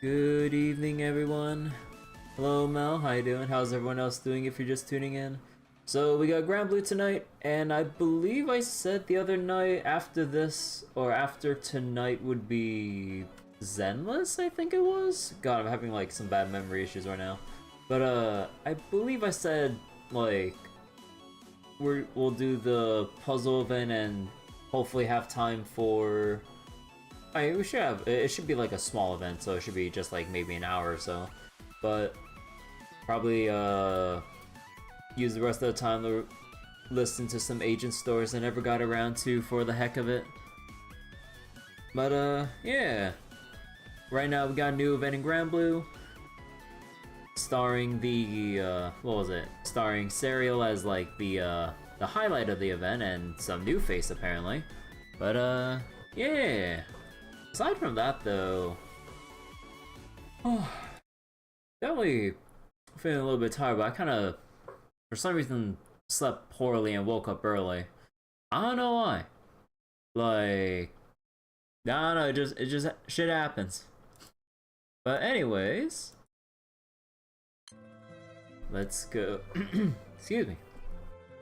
Good evening, everyone. Hello, Mel. How you doing? How's everyone else doing if you're just tuning in? So we got Granblue tonight, and I believe I said the other night after this, or after tonight would be Zenless, I think it was? God, I'm having like some bad memory issues right now. But I believe I said like we'll do the puzzle event and hopefully have time for we should have, it should be like a small event, so it should be just like maybe an hour or so. But probably use the rest of the time to listen to some agent stories I never got around to for the heck of it. But yeah. Right now we got a new event in Granblue. Starring the what was it? Starring Serial as like the highlight of the event and some new face apparently. But yeah. Aside from that, though, definitely feeling a little bit tired, but I kind of, for some reason, slept poorly and woke up early. I don't know why. Like, I don't know, it just shit happens. But anyways, let's go. Excuse me.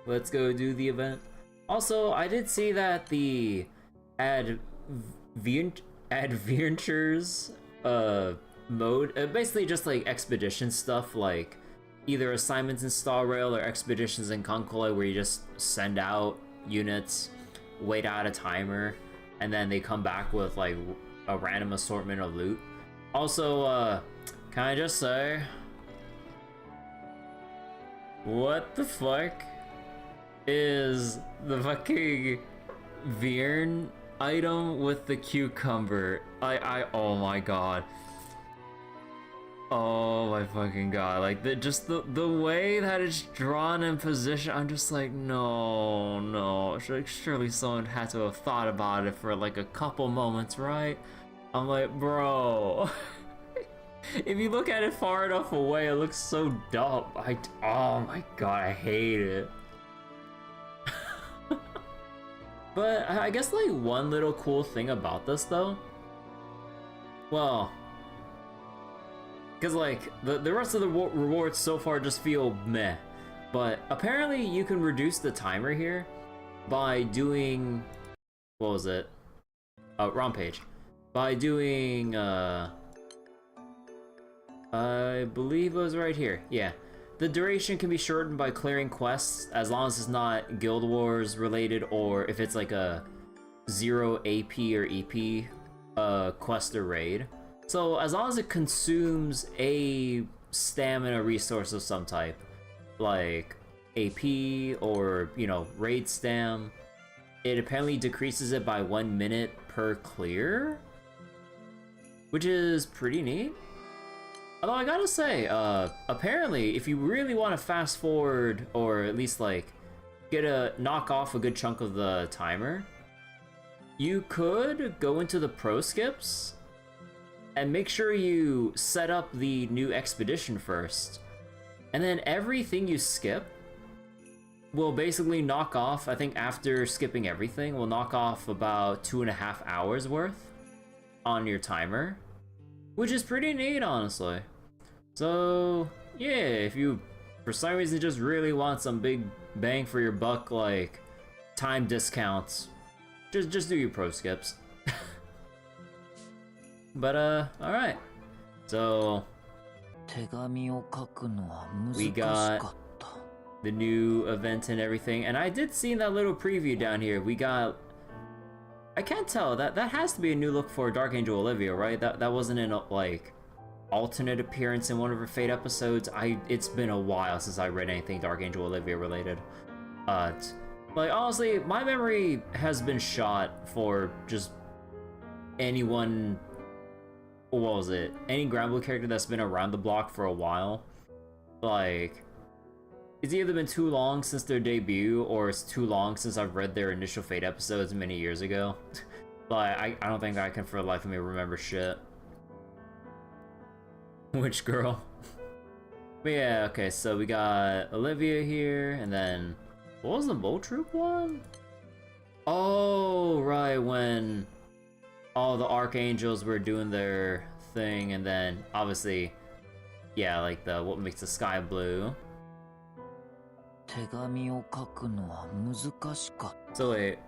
Let's go do the event. Also, I did see that the adventures mode, basically just like expedition stuff, like either assignments in Star Rail or expeditions in Concola, where you just send out units, wait out a timer, and then they come back with like a random assortment of loot. Also, can I just say, what the fuck is the fucking Vierne item with the cucumber? Oh my god. Oh my fucking god. Like, the way that it's drawn and positioned, I'm just like, no. Surely someone had to have thought about it for like a couple moments, right? I'm like, bro. If you look at it far enough away, it looks so dumb. Oh my god, I hate it. But I guess like one little cool thing about this though, well, because like the rest of the rewards so far just feel meh, but apparently you can reduce the timer here by doing, what was it? Wrong page. By doing, I believe it was right here, yeah. The duration can be shortened by clearing quests as long as it's not Guild Wars related, or if it's like a 0 AP or EP quest or raid. So as long as it consumes a stamina resource of some type, like AP or, you know, raid stam, it apparently decreases it by 1 minute per clear, which is pretty neat. Although I gotta say, apparently, if you really want to fast forward, or at least like knock off a good chunk of the timer, you could go into the pro skips and make sure you set up the new expedition first, and then everything you skip will basically knock off, I think after skipping everything, will knock off about 2.5 hours worth on your timer, which is pretty neat, honestly. So yeah, if you for some reason just really want some big bang for your buck, like time discounts, just do your pro skips. But alright, so we got the new event and everything, and I did see in that little preview down here, we got, I can't tell, that has to be a new look for Dark Angel Olivia, right? That wasn't in like alternate appearance in one of her Fate episodes. It's been a while since I read anything Dark Angel Olivia related. Like honestly, my memory has been shot for just anyone, what was it? Any Granblue character that's been around the block for a while. Like, it's either been too long since their debut, or it's too long since I've read their initial Fate episodes many years ago. But I don't think I can for the life of me remember shit. Which girl? But yeah, okay, so we got Olivia here, and then what was the Bow Troop one? Oh, right, when all the Archangels were doing their thing, and then obviously, yeah, like the what makes the sky blue. So wait,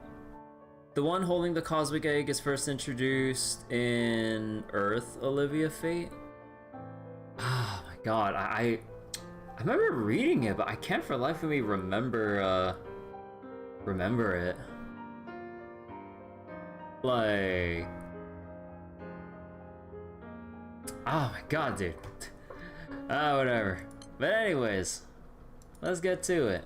the one holding the cosmic egg is first introduced in Earth Olivia Fate? Oh my god, I remember reading it, but I can't for the life of me remember it. Like, oh my god, dude. Whatever. But anyways, let's get to it.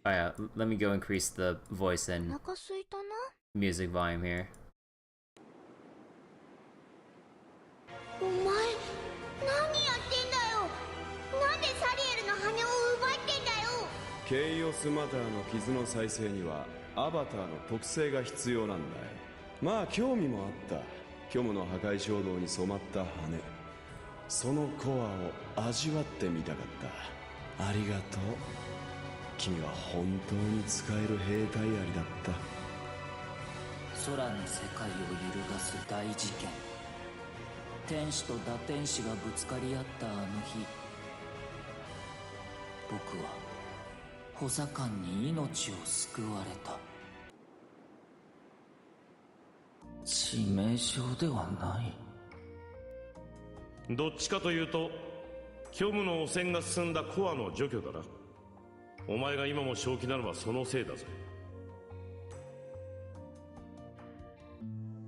Oh yeah, let me go increase the voice and music volume here. お前何やってんだよ。なんでサリエルの羽を奪ってんだよ。ケイオスマターの傷の再生にはアバターの特性が必要なんだよ。まあ興味もあった。虚無の破壊衝動に染まった羽、そのコアを味わってみたかった。ありがとう。君は本当に使える兵隊ありだった。空の世界を揺るがす大事件。天使と打天使がぶつかり合ったあの日、僕は補佐官に命を救われた。致命傷ではない。どっちかというと虚無の汚染が進んだコアの除去だな。お前が今も正気なのはそのせいだぞ。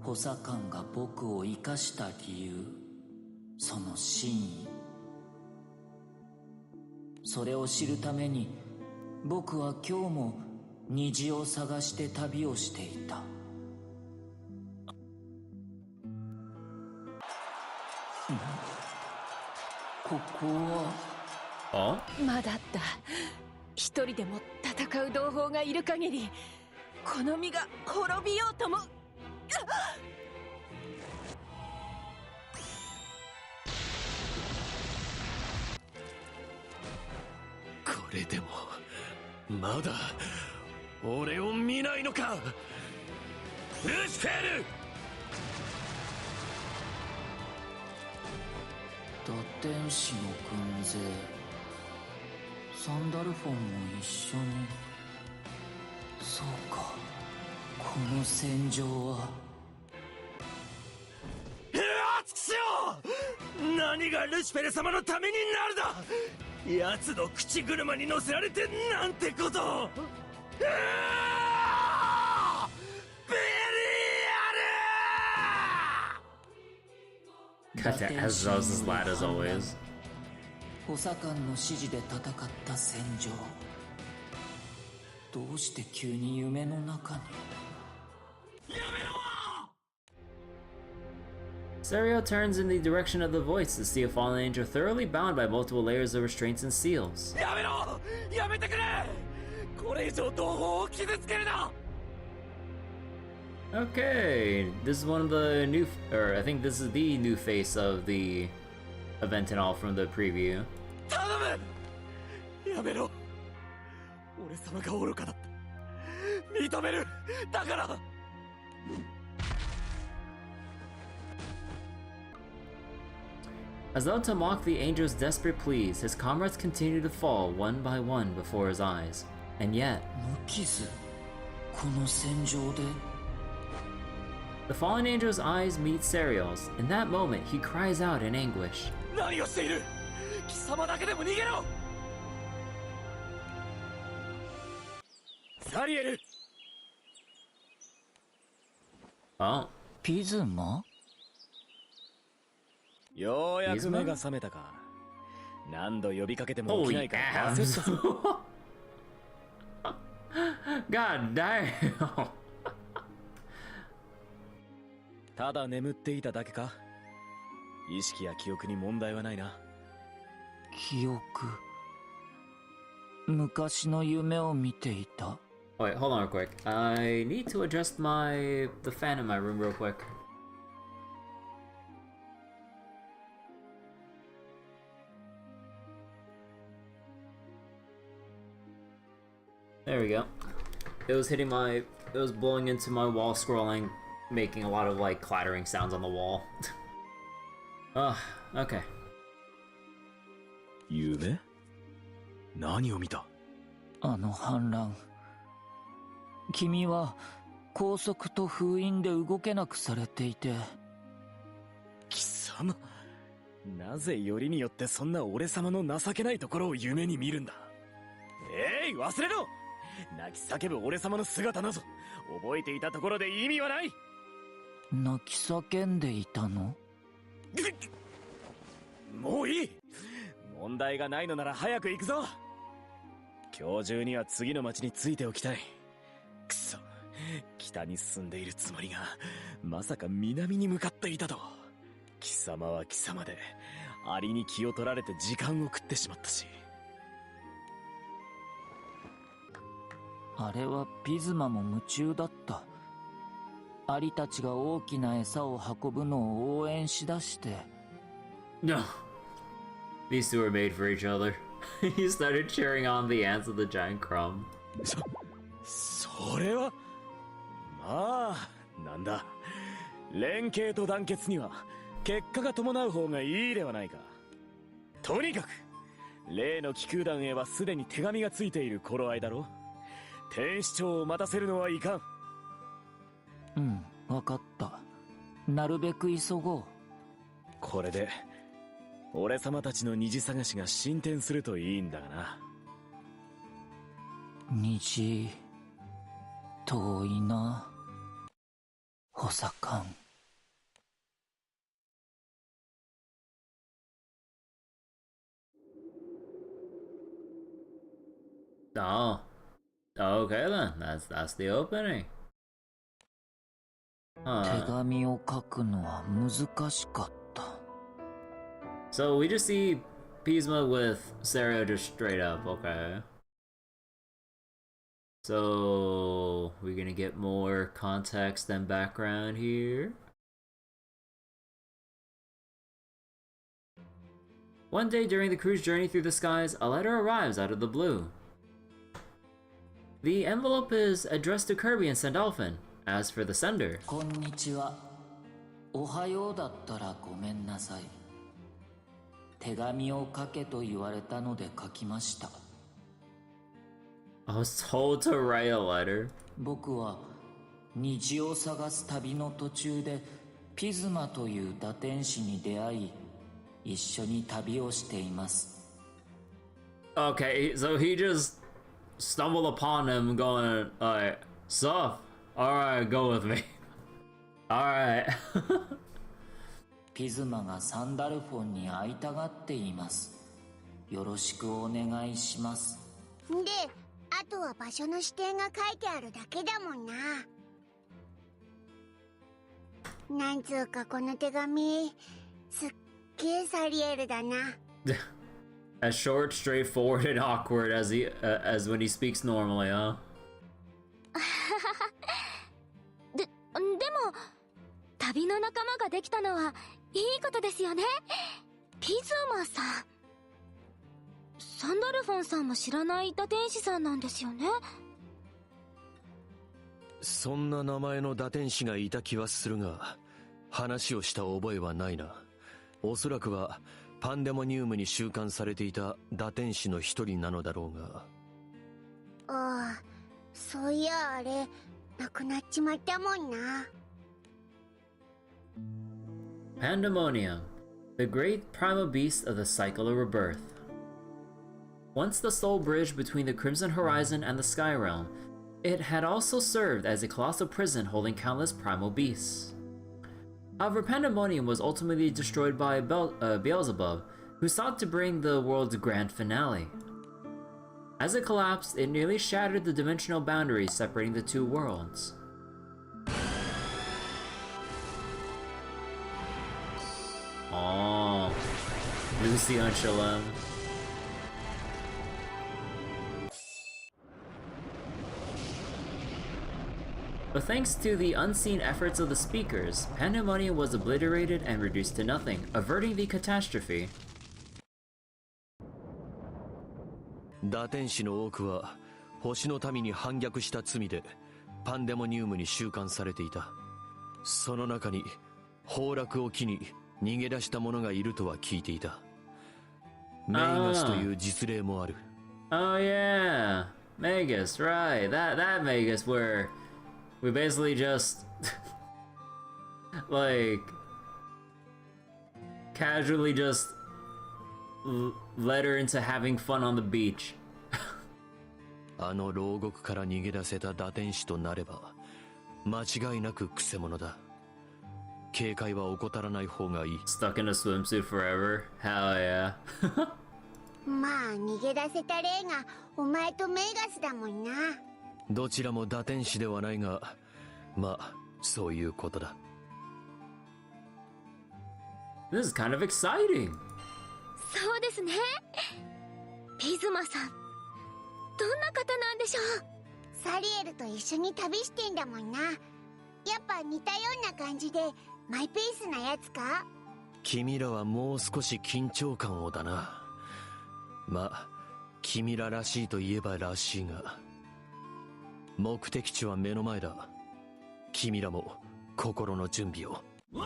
補佐官が僕を生かした理由、その真意、それを知るために僕は今日も虹を探して旅をしていた。ここはまだあった。一人でも戦う同胞がいる限りこの身が滅びようとも。これでもまだ俺を見ないのか、ルシフェル。打天使の軍勢、サンダルフォンも一緒に。そうか、この戦場は。熱くしよう。何がルシフェル様のためになるだ。奴の口車に乗せられてなんてことを。ベリアル。 Got that as loud as always. 補佐官の指示で戦った戦場、どうして急に夢の中に。 Serio turns in the direction of the voice to see a fallen angel thoroughly bound by multiple layers of restraints and seals. やめろ、やめてくれ。これ以上同胞を傷つけるな。 Okay, this is one of the new, or I think this is the new face of the event and all from the preview. 頼む、やめろ。俺様が愚かだった。認める。だから。 As though to mock the angel's desperate pleas, his comrades continue to fall one by one before his eyes. And yet, 無傷、この戦場で。 the fallen angel's eyes meet Serial's. In that moment, he cries out in anguish. 何をしている。貴様だけでも逃げろ。サリエル。 Oh, ピズマ。 ようやく目が覚めたか。何度呼びかけても起きな holy いか abs. God damn. ただ眠っていただけか。意識や記憶に問題はないな。記憶、昔の夢を見ていた。 Wait, hold on real quick. I need to adjust the fan in my room real quick. There we go. It was blowing into my wall scrolling making a lot of like clattering sounds on the wall. Okay. 夢？何を見た？あの反乱。君は拘束と封印で動けなくされていて。貴様、なぜよりによってそんな俺様の情けないところを夢に見るんだ。忘れろ。泣き叫ぶ俺様の姿なぞ覚えていたところで意味はない。泣き叫んでいたの？もういい。問題がないのなら早く行くぞ。今日中には次の町に着いておきたい。くそ、北に進んでいるつもりがまさか南に向かっていたと。貴様は貴様でアリに気を取られて時間を食ってしまったし。あれはピズマも夢中だった。アリたちが大きな餌を運ぶのを応援しだして。No. These two are made for each other. He started cheering on the ants with a giant crumb. それはまあ、なんだ。連携と団結には結果が伴う方がいいではないか。とにかく例の気空団へはすでに手紙がついている頃合いだろ。天使長を待たせるのはいかん。うん、わかった。なるべく急ごう。これで俺様たちの虹探しが進展するといいんだがな。虹、遠いな。補佐官。Oh. Okay then. That's the opening. 手紙を書くのは難しかった。So we just see Pisma with Serio just straight up, okay. So we're gonna get more context and background here. One day during the crew's journey through the skies, a letter arrives out of the blue. The envelope is addressed to Kirby and Sandalphon. As for the sender, こんにちは。おはようだったらごめんなさい。手紙を書けと言われたので書きました。I was told to write a letter. 僕は虹を探す旅の途中でピズマという打天使に出会い、一緒に旅をしています。 Okay, so he just stumbled upon him going like, "Sup? Alright, go with me." Alright. ピズマがサンダルフォンに会いたがっています。よろしくお願いします。で、あとは場所の指定が書いてあるだけだもんな。なんつうかこの手紙、すっげえサリエルだな。As short, straightforward, and awkward as as when he speaks normally, huh? でも旅の仲間ができたのはいいことですよね。ピズマさん、サンダルフォンさんも知らない打天使さんなんですよね。そんな名前の打天使がいた気はするが、話をした覚えはないな。おそらくはパンデモニウムに収監されていた打天使の一人なのだろうが。ああ、そういやあれなくなっちまったもんな。Pandemonium, the great primal beast of the cycle of rebirth. Once the sole bridge between the Crimson Horizon and the Sky Realm, it had also served as a colossal prison holding countless primal beasts. However, Pandemonium was ultimately destroyed by Beelzebub, who sought to bring the world's grand finale. As it collapsed, it nearly shattered the dimensional boundaries separating the two worlds. Oh, Lucy and Shalom. But thanks to the unseen efforts of the speakers, Pandemonium was obliterated and reduced to nothing, averting the catastrophe. 打天使の多くは星の民に反逆した罪でパンデモニウムに収監されていた。その中に崩落を機に逃げ出した者がいるとは聞いていた。メイガスという実例もある。Oh yeah, Magus, right? That Magus where we basically just like casually just led her into having fun on the beach. あの牢獄から逃げ出せた打天使となれば間違いなくクセ者だ。警戒は怠らない方がいい。 Stuck in a swimsuit forever? Hell yeah. まあ逃げ出せた例がお前とメイガスだもんな。どちらも打天使ではないが、まあそういうことだ。 This is kind of exciting. そうですね。ピズマさん、どんな方なんでしょう。サリエルと一緒に旅してんだもんな。やっぱ似たような感じでマイペースなやつか。君らはもう少し緊張感をだな。まあ君ららしいといえばらしいが、目的地は目の前だ。君らも心の準備を。おーい、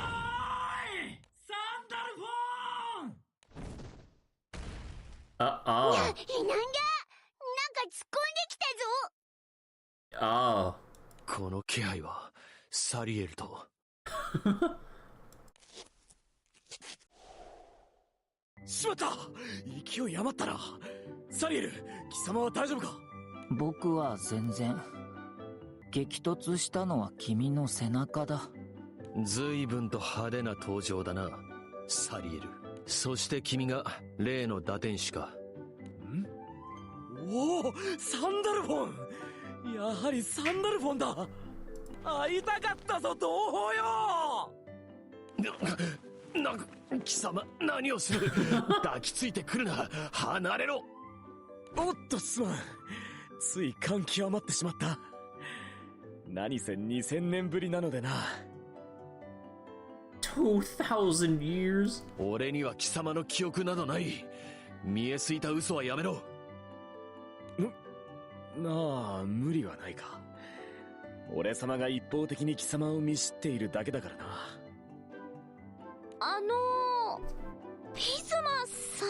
サンダルフォン。Oh. なんだ、なんか突っ込んできたぞ。Oh. この気配はサリエルと。しまった、勢い余ったな。サリエル、貴様は大丈夫か。僕は全然。激突したのは君の背中だ。随分と派手な登場だな、サリエル。そして君が例の打天使か。おお、サンダルフォン。やはりサンダルフォンだ。会いたかったぞ、同胞よ。貴様何をする。抱きついてくるな、離れろ。おっとすまん、つい感極まってしまった。何せ2000年ぶりなのでな。2000 years? 俺には貴様の記憶などない。見えすいた嘘はやめろ。なあ、無理はないか。俺様が一方的に貴様を見知っているだけだからな。ピズマさ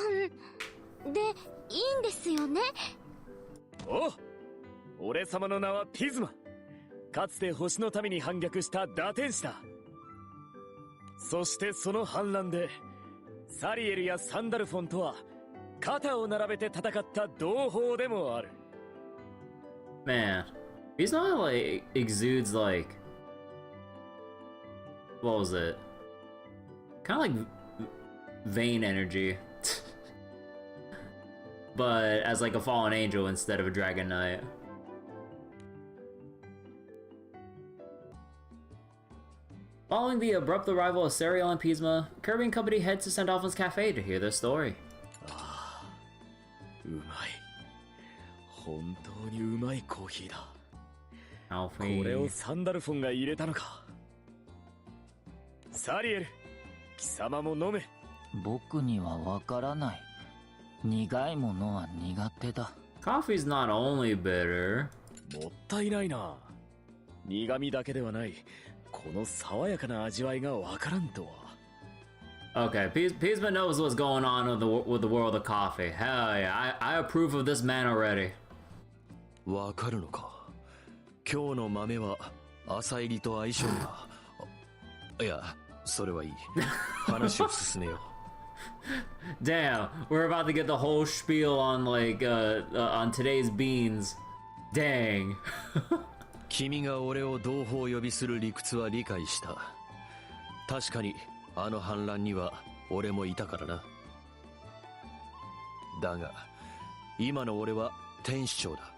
んでいいんですよね。お、俺様の名はピズマ。かつて星の民に反逆した打天使だ。そしてその反乱でサリエルやサンダルフォンとは肩を並べて戦った同胞でもある。 Man, he's not like exudes like, what was it? Kind of like vain energy, but as like a fallen angel instead of a dragon knight. Following the abrupt arrival of Serial and Pisma, Kirby and company head to St. Alpha's Cafe to hear their story. うまい。本当にうまいコーヒーだ。これをサンダルフォンが入れたのか。サリエル、貴様も飲め。僕にはわからない。苦いものは苦手だ。Coffee's not only bitter. もったいないな。苦味だけではない。この爽やかな味わいがわからんとは。Okay, Pisma knows what's going on with the world of coffee. Hell yeah, I approve of this man already. わかるのか。今日の豆は朝入りと相性が。いや、それはいい。話を進めよう。Damn, we're about to get the whole spiel on like on today's beans. Dang. 君が俺を同胞呼びする理屈は理解した。確かにあの反乱には俺もいたからな。だが今の俺は天使長だ。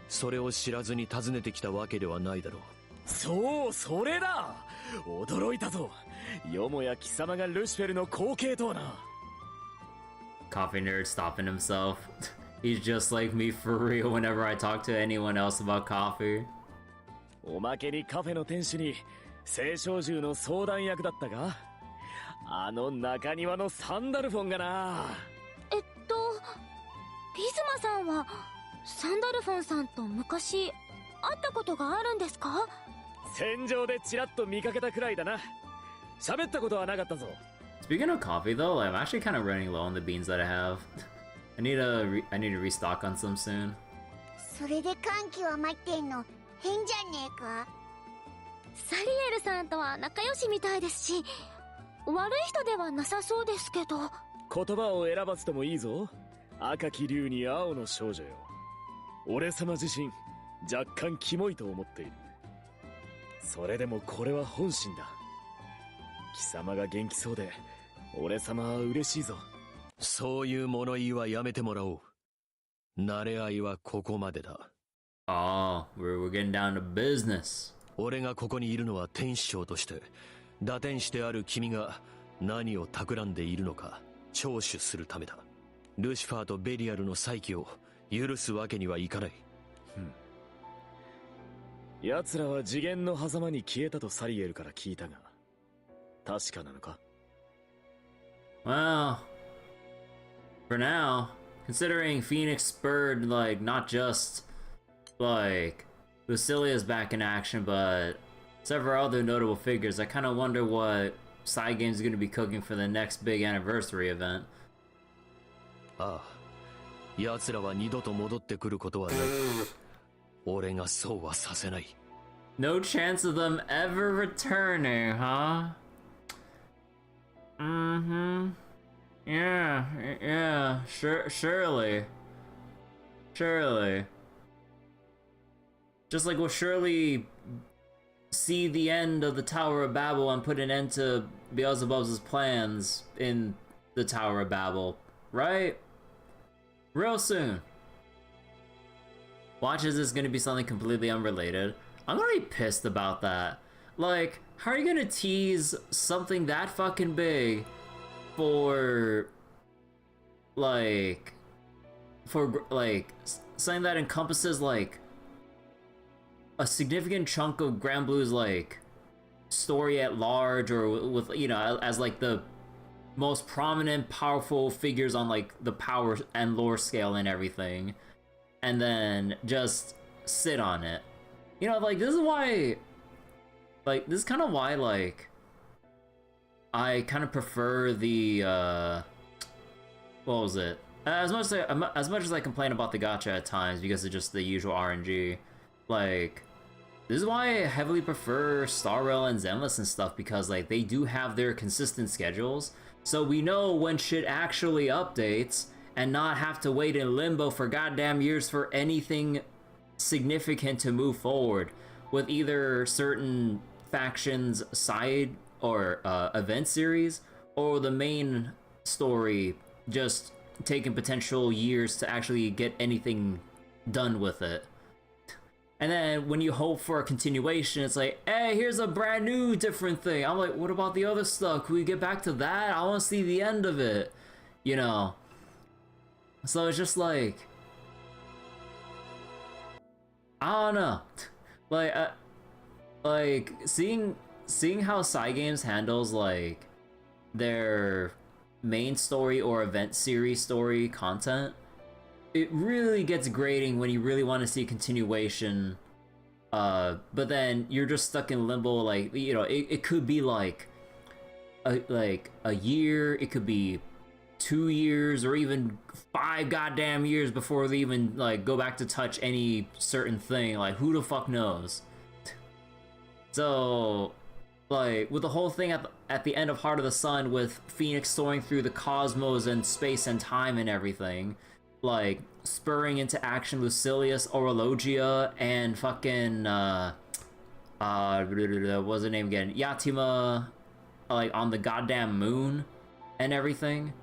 それを知らずに訪ねてきたわけではないだろう。そう、それだ。驚いたぞ。よもや貴様がルシフェルの後継とはな。 Coffee nerd stopping himself. He's just like me for real whenever I talk to anyone else about coffee. おまけにカフェの店主に青少獣の相談役だったが、あの中庭のサンダルフォンがな。ピズマさんはサンダルフォンさんと昔会ったことがあるんですか？天井でチラッと見かけたくらいだな。喋ったことはなかったぞ。 Speaking of coffee though, I'm actually kind of running low on the beans that I have. I need to restock on some soon. それで歓喜は待ってんの変じゃねえか。サリエルさんとは仲良しみたいですし、悪い人ではなさそうですけど。言葉を選ばずともいいぞ。赤き竜に青の少女よ。俺様自身若干キモいと思っている。それでもこれは本心だ。貴様が元気そうで俺様は嬉しいぞ。そういう物言いはやめてもらおう。慣れ合いはここまでだ。Oh, we're getting down to business. 俺がここにいるのは天使長として、打天使である君が何を企んでいるのか聴取するためだ。ルシファーとベリアルの再起を許すわけにはいかない。奴らは次元の狭間に消えたとサリエルから聞いたが、確かなのか？ Well, for now, considering Phoenix spurred, like, not just, like, Lucilia's back in action, but several other notable figures, I kind of wonder what Cygames is going to be cooking for the next big anniversary event. ああ、奴らは二度と戻ってくることはない。俺がそうはさせない。 No chance of them ever returning, huh? Mm-hmm. Yeah, surely. Just like we'll surely see the end of the Tower of Babel and put an end to Beelzebub's plans in the Tower of Babel, right? Real soon. Watch as this is gonna be something completely unrelated. I'm gonna be pissed about that. Like, how are you gonna tease something that fucking big for something that encompasses like a significant chunk of Granblue's like story at large, or with, you know, as like the most prominent powerful figures on like the power and lore scale and everything, and then just sit on it. You know, like, this is why, like, this is kind of why, like, I kind of prefer the, what was it? As much as I complain about the gacha at times because of just the usual RNG, like, this is why I heavily prefer Star Rail and Zenless and stuff, because, like, they do have their consistent schedules, so we know when shit actually updates, and not have to wait in limbo for goddamn years for anything significant to move forward with either certain factions side or event series, or the main story just taking potential years to actually get anything done with it. And then when you hope for a continuation, it's like, hey, here's a brand new different thing. I'm like, what about the other stuff? Can we get back to that? I want to see the end of it, you know? So it's just like, I don't know, like seeing how Cygames handles like their main story or event series story content, it really gets grating when you really want to see continuation, but then you're just stuck in limbo. Like, you know, it could be like a year, it could be 2 years, or even 5 goddamn years before they even like go back to touch any certain thing. Like, who the fuck knows? So, like, with the whole thing at the end of Heart of the Sun, with Phoenix soaring through the cosmos and space and time and everything, like spurring into action Lucilius, Orologia, and fucking what was her name again? Yatima, like on the goddamn moon and everything.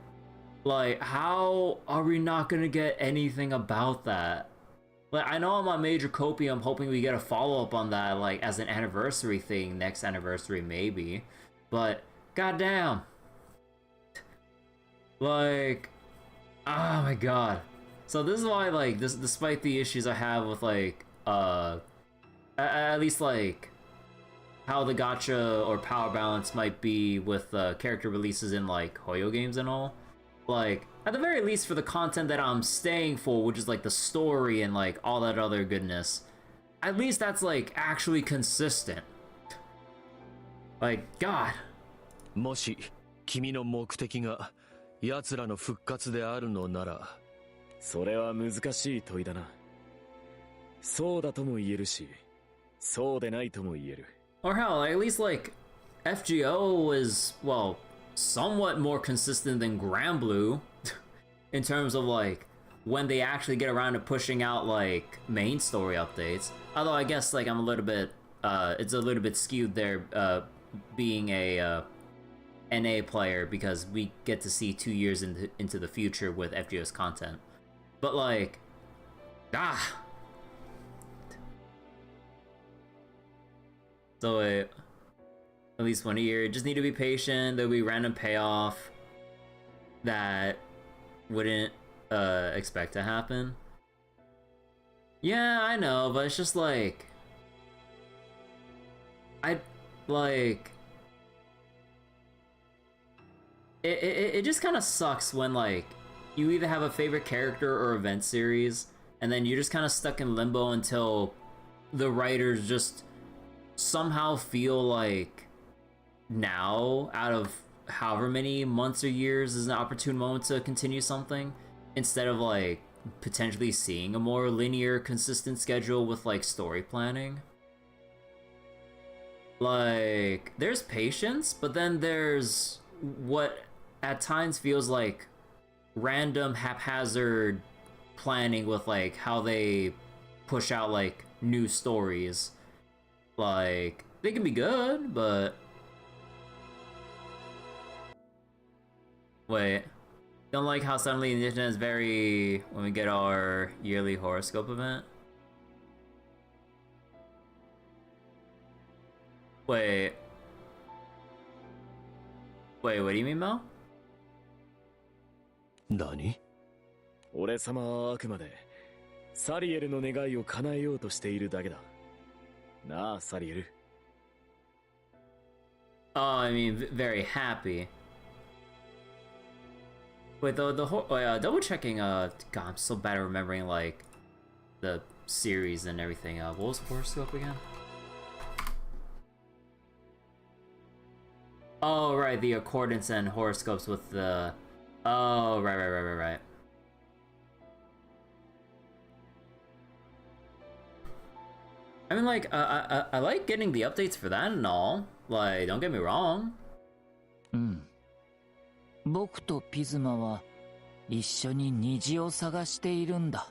Like, how are we not gonna get anything about that? Like, I know I'm on Major Copium hoping we get a follow-up on that, like, as an anniversary thing, next anniversary maybe, but goddamn. Like, oh my god. So this is why, like, despite the issues I have with, like, at least, like, how the gacha or power balance might be with character releases in, like, Hoyo games and all, like, at the very least for the content that I'm staying for, which is like the story and like all that other goodness, at least that's like actually consistent. Like, God. もし君の目的が奴らの復活であるのなら、それは難しい問いだな。そうだとも言えるし、そうでないとも言える。Or hell, at least like FGO is, well, somewhat more consistent than Granblue in terms of like when they actually get around to pushing out like main story updates. Although I guess like I'm a little bit it's a little bit skewed there being a NA player because we get to see 2 years into the future with FGO's content. But like so at least 1 year, just need to be patient. There'll be random payoff that wouldn't expect to happen. Yeah, I know, but it's just like it just kind of sucks when like you either have a favorite character or event series and then you're just kind of stuck in limbo until the writers just somehow feel like now, out of however many months or years, is an opportune moment to continue something, instead of like potentially seeing a more linear, consistent schedule with like story planning. Like, there's patience, but then there's what at times feels like random, haphazard planning with like how they push out like new stories. Like, they can be good, but wait, don't like how suddenly the internet is very when we get our yearly horoscope event. Wait, what do you mean, Mel? 何？俺様はあくまでサリエルの願いを叶えようとしているだけだ。なあ、サリエル。Oh, I mean, very happy. Wait, the whole double checking. God, I'm so bad at remembering like the series and everything. What was horoscope again? Oh, right, the accordance and horoscopes with the. Oh, right. I mean, like, I like getting the updates for that and all. Like, don't get me wrong. 僕とピズマは一緒に虹を探しているんだ。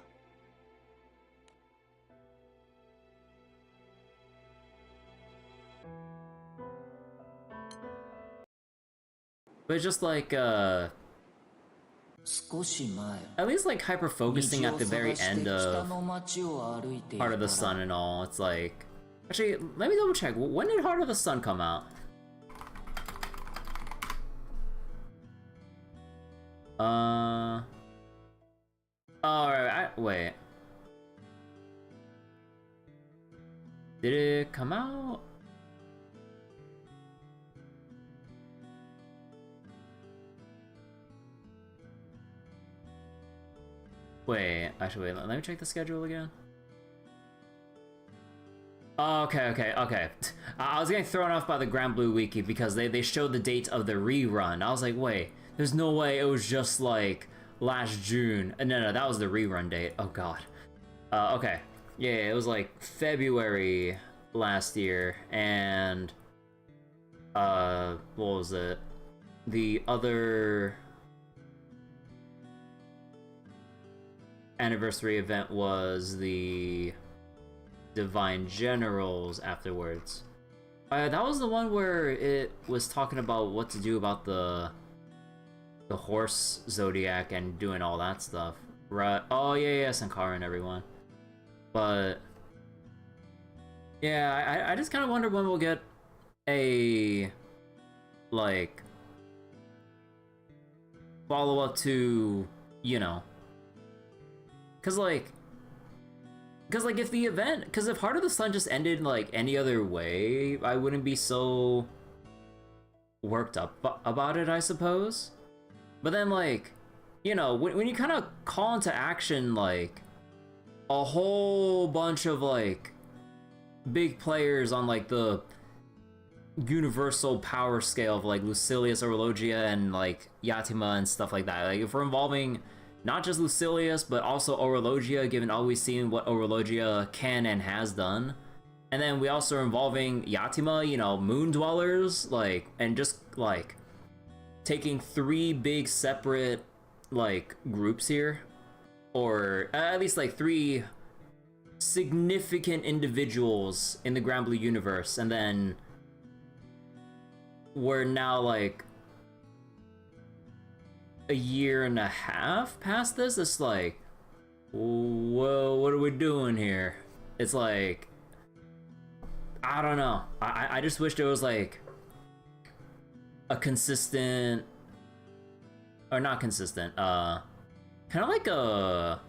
But it's just like, 少し前 at least like hyper focusing at the very end 北 of の街を歩いてい Heart of the Sun and all. It's like, actually, let me double check. When did Heart of the Sun come out? Alright, wait. Did it come out? Wait, actually, wait, let me check the schedule again. Oh, okay. I was getting thrown off by the Granblue wiki because they showed the date of the rerun. I was like, wait, there's no way it was just like last June. No, that was the rerun date. Oh god. Okay. Yeah, it was like February last year, and what was it? The other anniversary event was the Divine Generals afterwards. That was the one where it was talking about what to do about the horse zodiac and doing all that stuff, right? Oh yeah, Sankara and everyone. But yeah, I just kind of wonder when we'll get a like follow up to, you know, because like if the event, because if Heart of the Sun just ended like any other way, I wouldn't be so worked up about it, I suppose. But then, like, you know, when you kind of call into action like a whole bunch of like big players on like the universal power scale of like Lucilius, Orologia, and like Yatima and stuff like that. Like if we're involving not just Lucilius but also Orologia, given all we've seen what Orologia can and has done, and then we also are involving Yatima, you know, moon dwellers, like, and just like taking 3 big separate like groups here, or at least like 3 significant individuals in the Granblue universe, and then we're now like a year and a half past this. It's like, whoa, what are we doing here? It's like, I don't know. I just wish there was like a consistent, or not consistent, kind of like a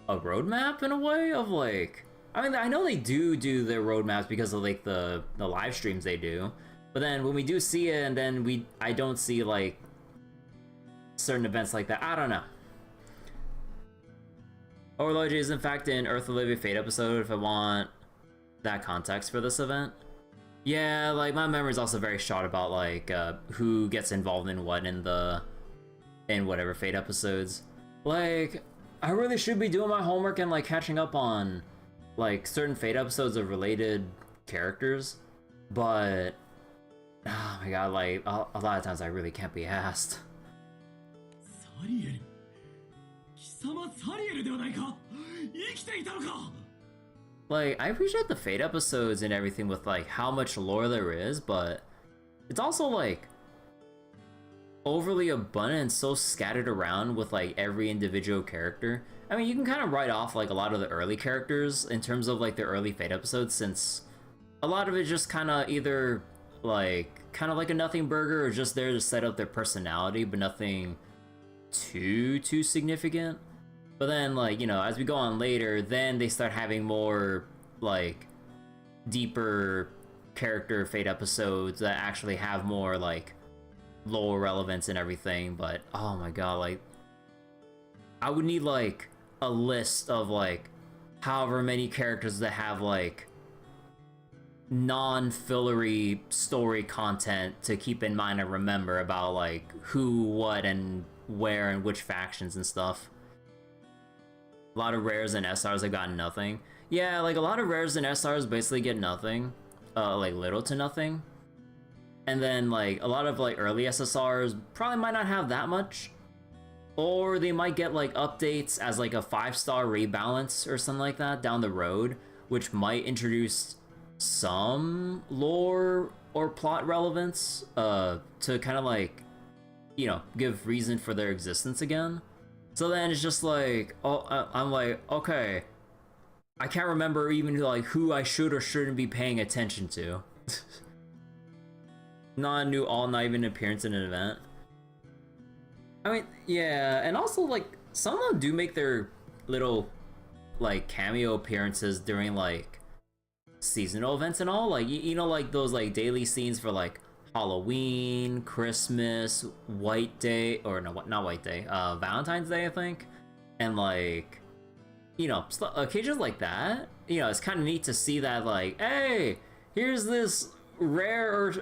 roadmap in a way of like, I mean, I know they do their roadmaps because of like the live streams they do, but then when we do see it and then I don't see like certain events like that. I don't know. Orologia is in fact in Earth Olivia Fate episode if I want that context for this event. Yeah, like my memory is also very short about like who gets involved in what in whatever Fate episodes. Like, I really should be doing my homework and like catching up on like certain Fate episodes of related characters, but oh my god, like a lot of times I really can't be asked. Like, I appreciate the Fate episodes and everything with like how much lore there is, but it's also like overly abundant and so scattered around with like every individual character. I mean, you can kind of write off like a lot of the early characters in terms of like the early Fate episodes, since a lot of it just kind of either like kind of like a nothing burger or just there to set up their personality, but nothing too significant. But then, like, you know, as we go on later, then they start having more like deeper character Fate episodes that actually have more like lore relevance and everything. But oh my god, like I would need like a list of like however many characters that have like non-fillery story content to keep in mind and remember about like who, what, and where and which factions and stuff. A lot of rares and SRs have gotten nothing. Yeah, like a lot of rares and SRs basically get nothing, like little to nothing. And then like a lot of like early SSRs probably might not have that much, or they might get like updates as like a 5-star rebalance or something like that down the road, which might introduce some lore or plot relevance to kind of like, you know, give reason for their existence again. So then it's just like, oh, I'm like, okay, I can't remember even like who I should or shouldn't be paying attention to. Not a new not even appearance in an event. I mean, yeah, and also like some of them do make their little like cameo appearances during like seasonal events and all, like you know, like those like daily scenes for like Halloween, Christmas, White Day, or no, not White Day, Valentine's Day, I think. And like, you know, occasions like that, you know, it's kind of neat to see that like, hey, here's this rare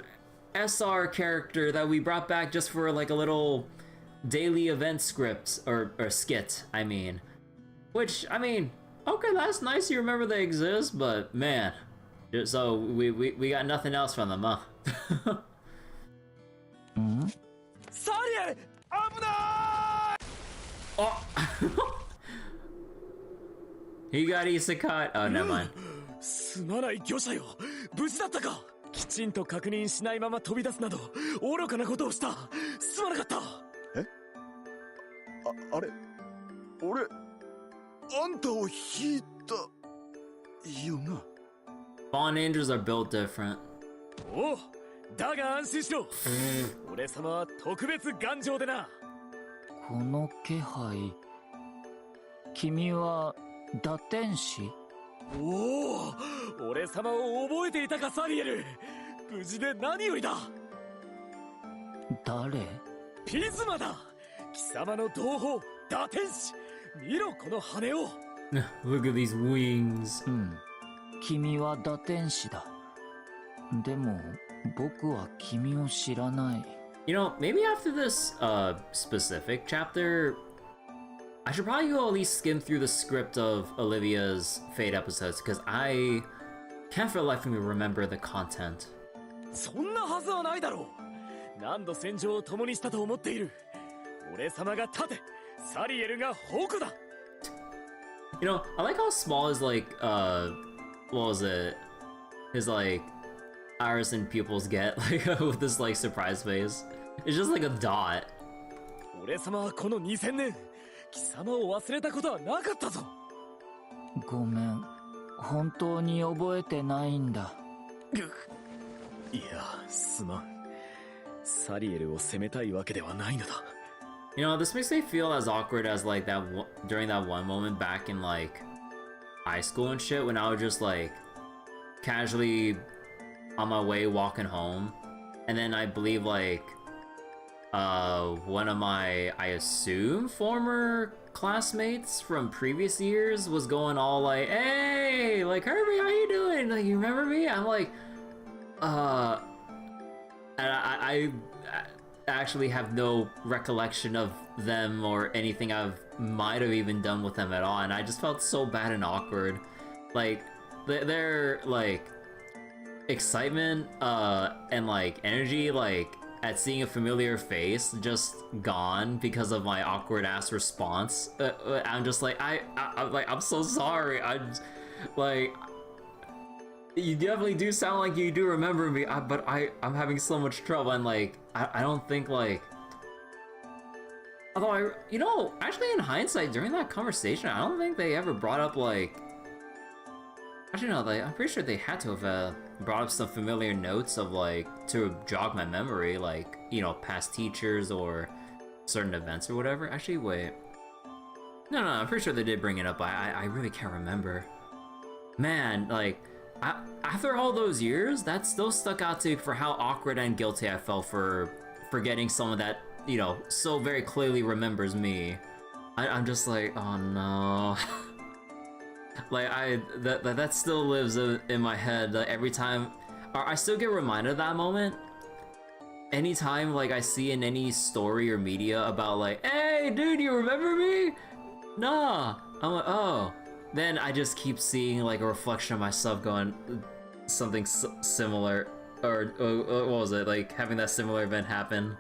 SR character that we brought back just for like a little daily event script or skit, I mean. Which, I mean, okay, that's nice you remember they exist, but man, so we got nothing else from them, huh? Sariel! Oh! He got isekai. Oh, never mind. すまない魚者よ、無事だったか。きちんと確認しないまま飛び出すなど愚かなことをした。すまなかった。え？あれ、俺あんたを引いたよな。Fallen angels are built different. おう、だが安心しろ。俺様は特別頑丈でな。この気配、君は打天使？おお、俺様を覚えていたかサリエル。無事で何よりだ。誰？ピズマだ。貴様の同胞打天使。見ろこの羽を。Look at these wings. 君は打天使だ。でも僕は君を知らない。 You know, maybe after this specific chapter, I should probably go at least skim through the script of Olivia's Fate episodes, because I can't for the life of me remember the content. そんなはずはないだろう。何度戦場を共にしたと思っている。俺様が盾、サリエルが矛だ。You know, I like how small his, like, what was it? His, like, iris and pupils get, like, with this, like, surprise face. It's just like a dot. 俺様はこの2000年、貴様を忘れたことはなかったぞ。ごめん、本当に覚えてないんだ。いや、すまん。サリエルを責めたいわけではないのだ。You know, this makes me feel as awkward as, like, during that one moment back in, like, high school and shit, when I was just, like, casually on my way walking home, and then I believe, like, one of my, I assume, former classmates from previous years was going all like, "Hey, like, Herbie, how you doing? Like, you remember me?" I'm like, and I actually have no recollection of them or anything I've might have even done with them at all, and I just felt so bad and awkward. Like, their like excitement and like energy, like, at seeing a familiar face just gone because of my awkward ass response. I'm just like, I'm like, I'm so sorry. I'm just, like, you definitely do sound like you do remember me, but I'm having so much trouble, and like, I don't think, like, although you know, actually in hindsight, during that conversation, I don't think they ever brought up, like, actually no, I'm pretty sure they had to have brought up some familiar notes of, like, to jog my memory, like, you know, past teachers or certain events or whatever. Actually, wait. No, I'm pretty sure they did bring it up, but I really can't remember. Man, like, after all those years, that still stuck out to me for how awkward and guilty I felt for forgetting someone that, you know, so very clearly remembers me. I'm just like, oh no. Like, that still lives in my head. Like, every time, I still get reminded of that moment. Anytime, like, I see in any story or media about, like, "Hey, dude, you remember me?" Nah. I'm like, oh. Then I just keep seeing, like, a reflection of myself going something similar, or what was it, like, having that similar event happen.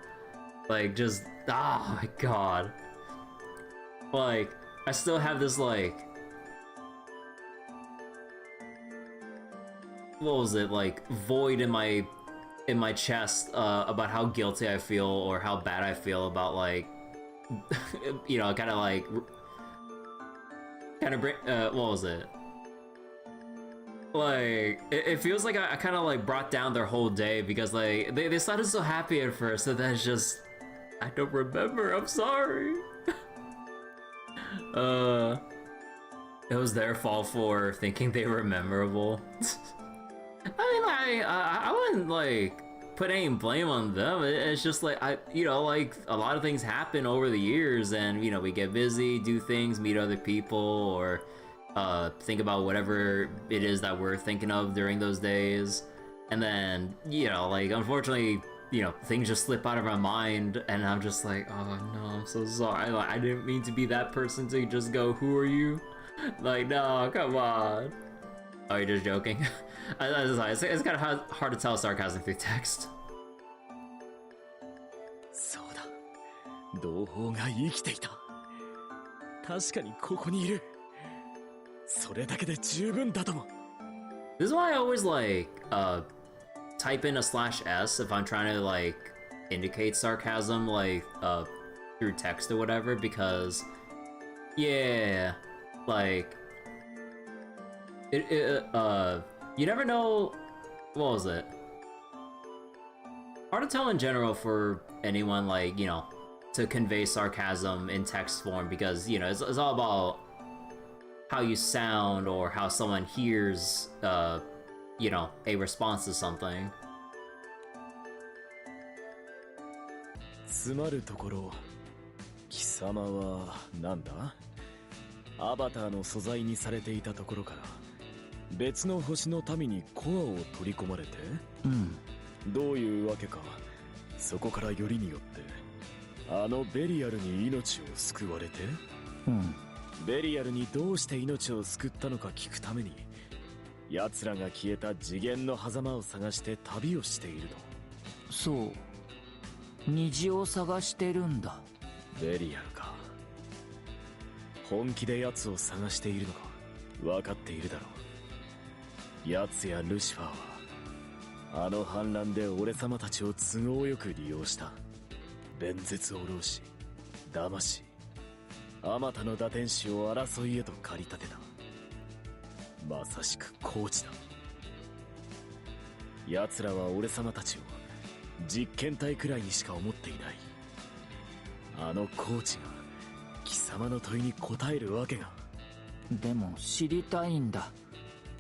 Like, just, oh my god. Like, I still have this, like, what was it, like, void in my chest about how guilty I feel or how bad I feel about, like, you know, kind of bring, what was it? Like, it feels like I kind of, like, brought down their whole day because, like, they sounded so happy at first, so that's just, I don't remember, I'm sorry. It was their fault for thinking they were memorable. I mean, I wouldn't, like, put any blame on them. It's just like, you know, like, a lot of things happen over the years, and, you know, we get busy, do things, meet other people, or think about whatever it is that we're thinking of during those days. And then, you know, like, unfortunately, you know, things just slip out of our mind, and I'm just like, oh no, I'm so sorry. Like, I didn't mean to be that person to just go, "Who are you?" Like, no, come on. Oh, you're just joking? It's kind of hard to tell sarcasm through text. そうだ。同胞が生きていた。確かにここにいる。それだけで十分だとも。This is why I always, like, type in a /s if I'm trying to, like, indicate sarcasm, like, through text or whatever, because, yeah, like, you never know, what was it? Hard to tell in general for anyone, like, you know, to convey sarcasm in text form, because, you know, it's all about how you sound or how someone hears, you know, a response to something. つまるところ、貴様はなんだ？アバターの素材にされていたところから別の星の民にコアを取り込まれて？うん。どういうわけかそこからよりによってあのベリアルに命を救われて、ベリアルにどうして命を救ったのか聞くために奴らが消えた次元の狭間を探して旅をしていると。そう、虹を探してるんだ。ベリアルか。本気で奴を探しているのか分かっているだろう。奴やルシファーはあの反乱で俺様たちを都合よく利用した。弁舌を浪し騙し、あまたの打天使を争いへと駆り立てた。まさしくコーチだ。奴らは俺様たちを実験体くらいにしか思っていない。あのコーチが貴様の問いに答えるわけが。でも知りたいんだ。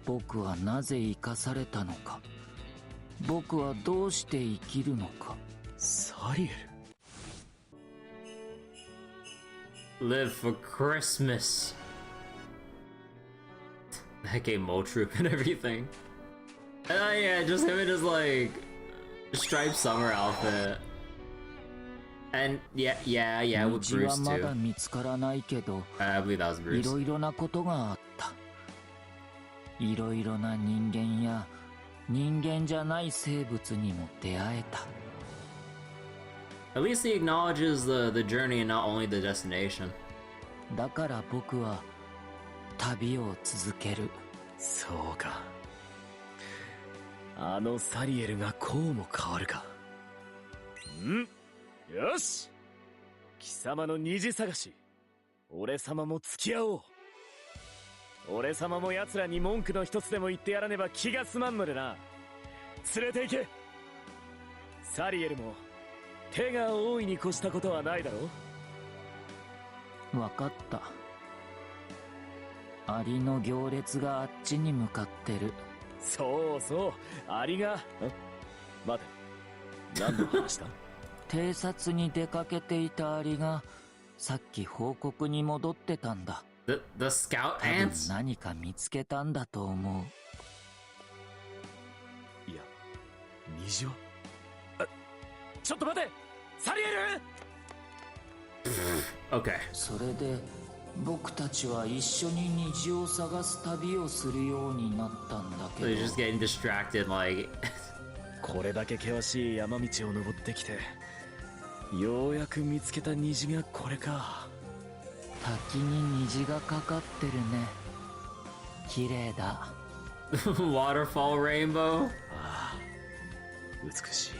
僕はなぜ生かされたのか。僕はどうして生きるのか。サリエル。Live for Christmas. That gave Mo Troop and everything. And yeah, just him in his like striped summer outfit. And yeah, with 虹は Bruce まだ too. 見つからないけど、 I believe that was い Bruce. ろいろなことがあった。いろいろな人間や人間じゃない生物にも出会えた。At least he acknowledges the journey and not only the destination. だから僕は旅を続ける。そうか。あのサリエルがこうも変わるか。よし、貴様の虹探し、俺様も付き合おう。俺様も奴らに文句の一つでも言ってやらねば気が済まんのでな。連れて行け。サリエルも手が大いに越したことはないだろう。わかった。アリの行列があっちに向かってる。そうそう、アリが。待て、何の話だ？偵察に出かけていたアリがさっき報告に戻ってたんだ。The scout 多分 ants? 何か見つけたんだと思う。いや、虹は。ちょっと待て、サリエル。Okay. それで僕たちは一緒に虹を探す旅をするようになったんだ So け he's ど、 just getting distracted, like. これだけ険しい山道を登ってきてようやく見つけた虹がこれか。滝に虹がかかってるね。綺麗だ。Waterfall rainbow? ああ、美しい。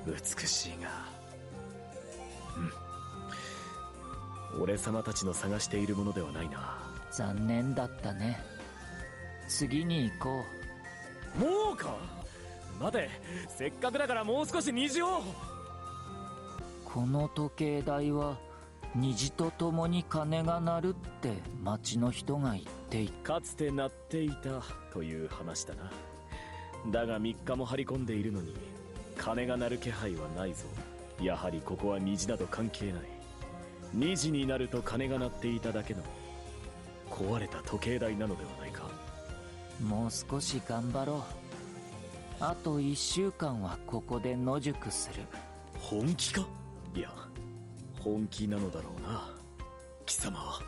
美しいが、俺様たちの探しているものではないな。残念だったね。次に行こもうか。待て、せっかくだからもう少し虹を。う。この時計台は虹とともに鐘が鳴るって町の人が言っていた。かつて鳴っていたという話だな。だが3日も張り込んでいるのに鐘が鳴る気配はないぞ。やはりここは虹など関係ない。2時になると鐘が鳴っていただけの壊れた時計台なのではないか。もう少し頑張ろう。あと1週間はここで野宿する。本気か。いや、本気なのだろうな、貴様は。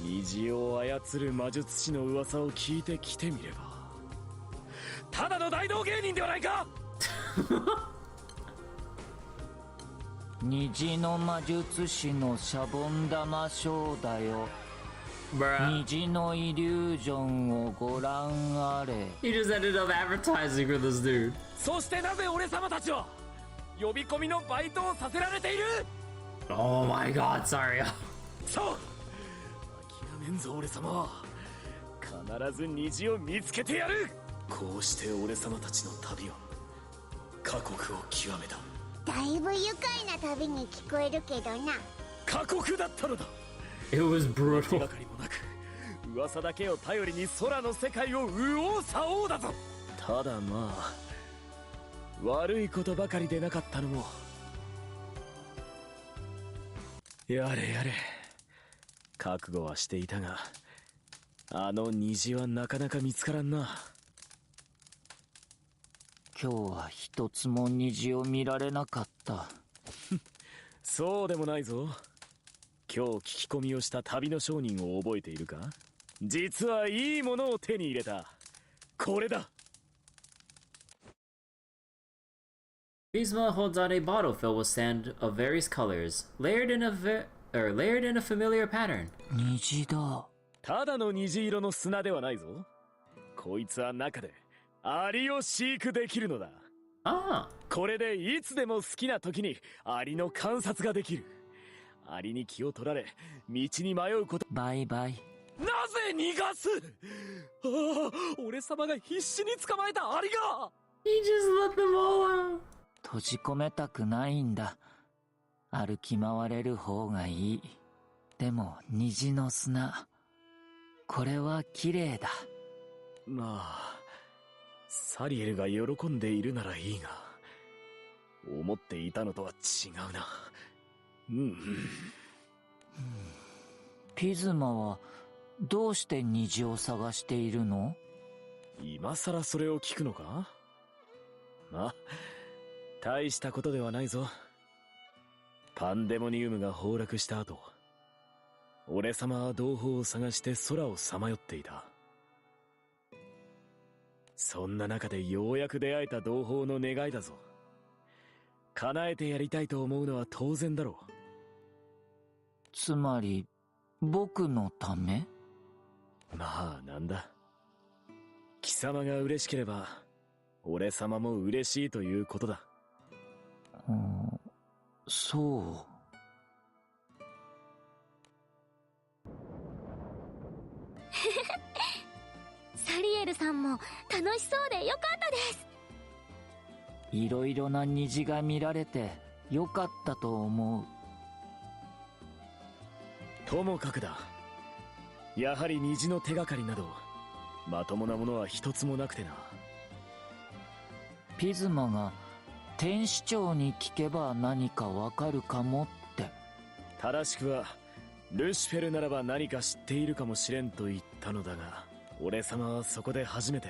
虹を操る魔術師の噂を聞いてきてみれば、ただの大道芸人ではないか。虹の魔術師のシャボン玉ショーだよ。 Bruh. 虹のイリュージョンをご覧あれ。 He just ended up advertising for this dude. そしてなぜ俺様たちは呼び込みのバイトをさせられている。 Oh my god, sorry. そう、諦めんぞ俺様は。必ず虹を見つけてやる。こうして俺様たちの旅は過酷を極めた。だいぶ愉快な旅に聞こえるけどな。過酷だったのだ。 It was 手 brutal. がかりもなく噂だけを頼りに空の世界を右往左往だぞ。ただまあ悪いことばかりでなかったのも。やれやれ、覚悟はしていたがあの虹はなかなか見つからんな。今日は一つも虹を見られなかった。そうでもないぞ。今日聞き込みをした旅の商人を覚えているか？実はいいものを手に入れた。これだ。Pisma holds out a bottle filled with sand of various colors, layered in a familiar pattern. 虹だ。ただの虹色の砂ではないぞ。こいつは中でアリを飼育できるのだ。ああ。これでいつでも好きな時にアリの観察ができる。アリに気を取られ道に迷うこと。バイバイ。なぜ逃がす？ああ、俺様が必死に捕まえたアリが。 He just let them all out. 閉じ込めたくないんだ。歩き回れる方がいい。でも虹の砂、これは綺麗だ。まあサリエルが喜んでいるならいいが、思っていたのとは違うな。ピズマはどうして虹を探しているの？今さらそれを聞くのか？まあ大したことではないぞ。パンデモニウムが崩落した後、俺様は同胞を探して空をさまよっていた。そんな中でようやく出会えた同胞の願いだぞ。叶えてやりたいと思うのは当然だろう。つまり僕のため？まあなんだ。貴様が嬉しければ俺様も嬉しいということだ。そう。サリエルさんも楽しそうでよかったです。いろいろな虹が見られてよかったと思う。ともかくだ。やはり虹の手がかりなどまともなものは一つもなくてな。ピズマが天使長に聞けば何かわかるかもって。正しくはルシフェルならば何か知っているかもしれんと言ったのだが、俺様はそこで初めて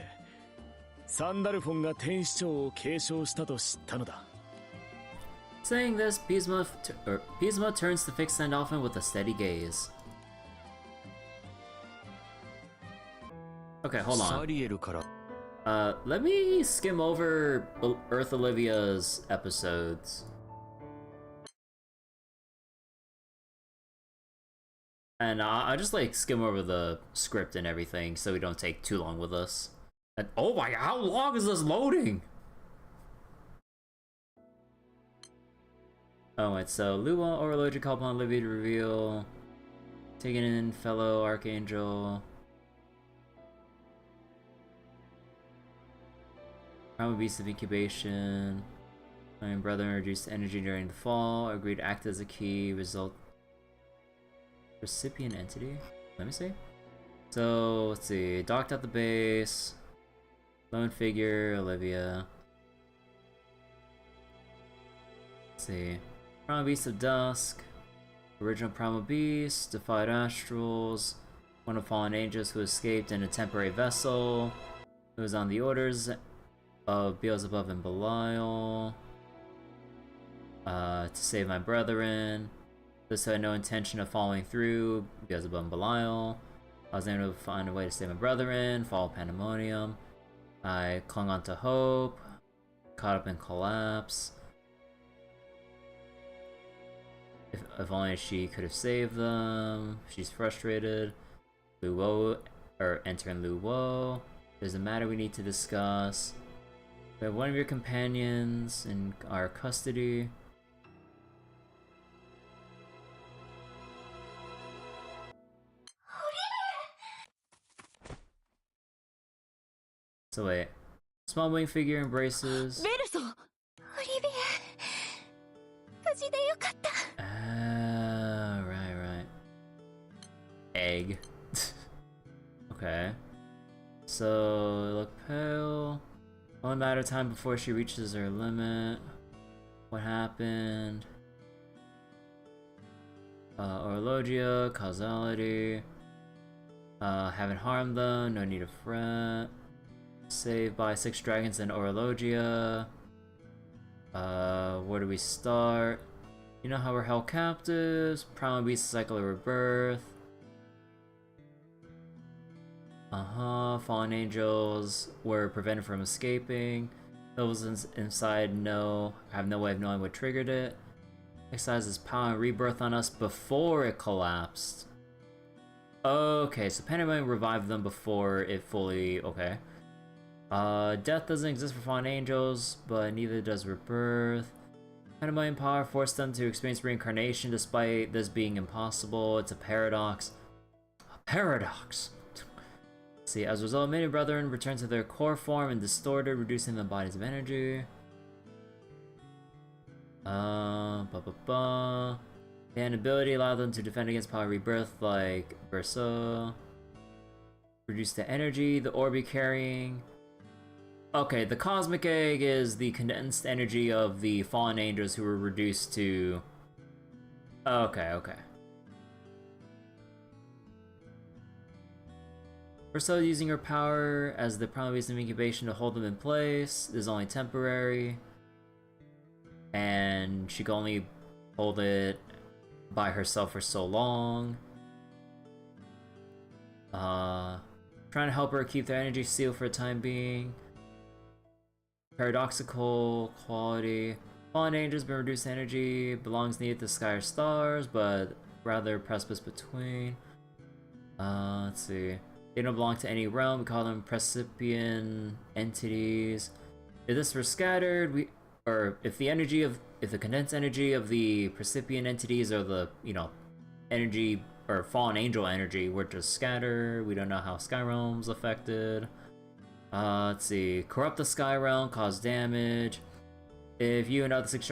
サンダルフォンが天使長を継承したと知ったのだ。 Saying this, Pisma turns to fix Sandalphon with a steady gaze. Okay, hold on. サリエルから Let me skim over Earth Olivia's episodes. And I just like skim over the script and everything so we don't take too long with us. And, oh my god, how long is this loading? Oh wait, so Luwa Orology called upon Olivia to reveal taking in fellow Archangel. Primal Beast of Incubation. My brother reduced energy during the fall. Agreed to act as a key result. Recipient entity? Let me see. So, let's see. Docked at the base. Lone figure, Olivia. Let's see. Primal Beast of Dusk. Original Primal Beast. Defied Astrals. One of Fallen Angels who escaped in a temporary vessel. Who was on the orders of Beelzebub and Belial. To save my brethren. This had no intention of following through, Beelzebub and Belial. I was able to find a way to save my brethren, follow Pandemonium. I clung on to hope, caught up in collapse. If only she could have saved them. She's frustrated. Luo, or entering Luo. There's a matter we need to discuss. We have one of your companions in our custody. So wait, small wing figure embraces. ベルソ、オリビア、無事でよかった。Right. Egg. Okay. So, look pale. Only a matter of time before she reaches her limit. What happened? Orologia, causality. Haven't harmed them, no need to fret. Saved by 6 dragons and Orologia. Where do we start? You know how we're held captives. Primal beast cycle of rebirth. Fallen angels were prevented from escaping. Those inside have no way of knowing what triggered it. Exercises power and rebirth on us before it collapsed. Okay, so Pandemonium revived them before it fully... okay. Death doesn't exist for fallen angels, but neither does rebirth. Pandemonium power forced them to experience reincarnation despite this being impossible. It's a paradox. A paradox! See, as a result, many brethren return to their core form and distorted, reducing the bodies of energy. The ability allowed them to defend against power rebirth like Berceau. Reduce the energy the orb be carrying. Okay, the cosmic egg is the condensed energy of the fallen angels who were reduced to... okay. Berceau using her power as the primal beast of incubation to hold them in place is only temporary. And she can only hold it by herself for so long. Trying to help her keep their energy sealed for the time being. Paradoxical quality. Fallen angels been reduced energy. Belongs neither to the sky or stars, but rather precipice between. Let's see. They don't belong to any realm. We call them Precipian entities. If this were scattered, if the condensed energy of the Precipian entities or the, energy or fallen angel energy were to scatter, we don't know how Sky Realm's affected. Let's see. Corrupt the Sky Realm, cause damage. If you and other 6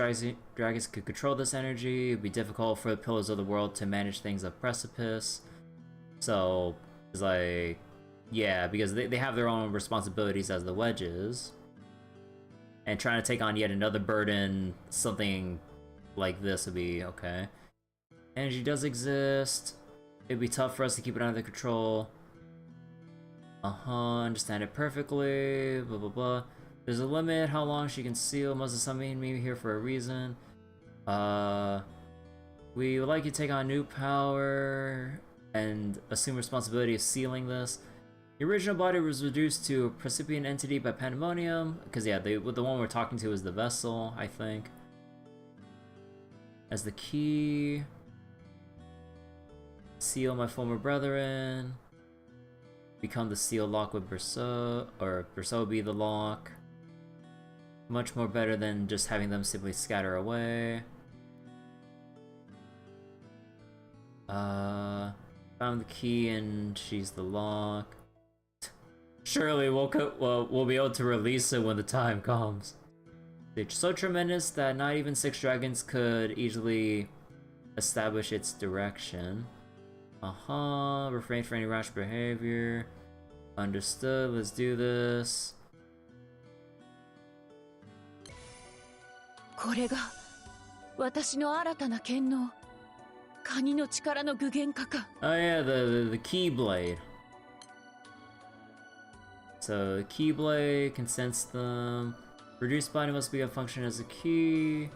dragons could control this energy, it'd be difficult for the pillars of the world to manage things of Precipice. So, it's like, yeah, because they have their own responsibilities as the wedges. And trying to take on yet another burden, something like this would be okay. Energy does exist. It'd be tough for us to keep it under control. Understand it perfectly, blah blah blah. There's a limit how long she can seal. Must have summoned me here for a reason. We would like you to take on new power and assume responsibility of sealing this. The original body was reduced to a Precipian entity by Pandemonium, because yeah, the one we're talking to is the vessel, I think. As the key. Seal my former brethren. Become the seal lock with Berceau, or Berceau be the lock. Much more better than just having them simply scatter away. Found the key and she's the lock. Surely we'll be able to release it when the time comes. It's so tremendous that not even 6 dragons could easily establish its direction. Refrain from any rash behavior. Understood, let's do this. これが私の新たな剣能。カニの力の具現化か。Oh yeah, the Keyblade. So the Keyblade can sense them. Reduced body must be a function as a key.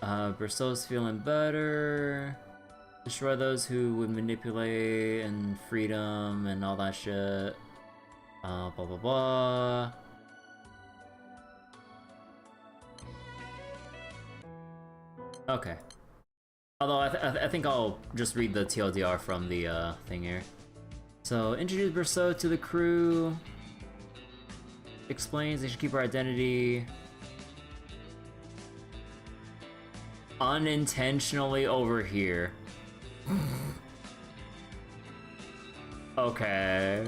Berceau's feeling better. Destroy those who would manipulate and freedom and all that shit. Blah blah blah. Okay. Although I think I'll just read the TLDR from the thing here. So introduce Berceau to the crew. Explains they should keep her identity unintentionally over here. Okay.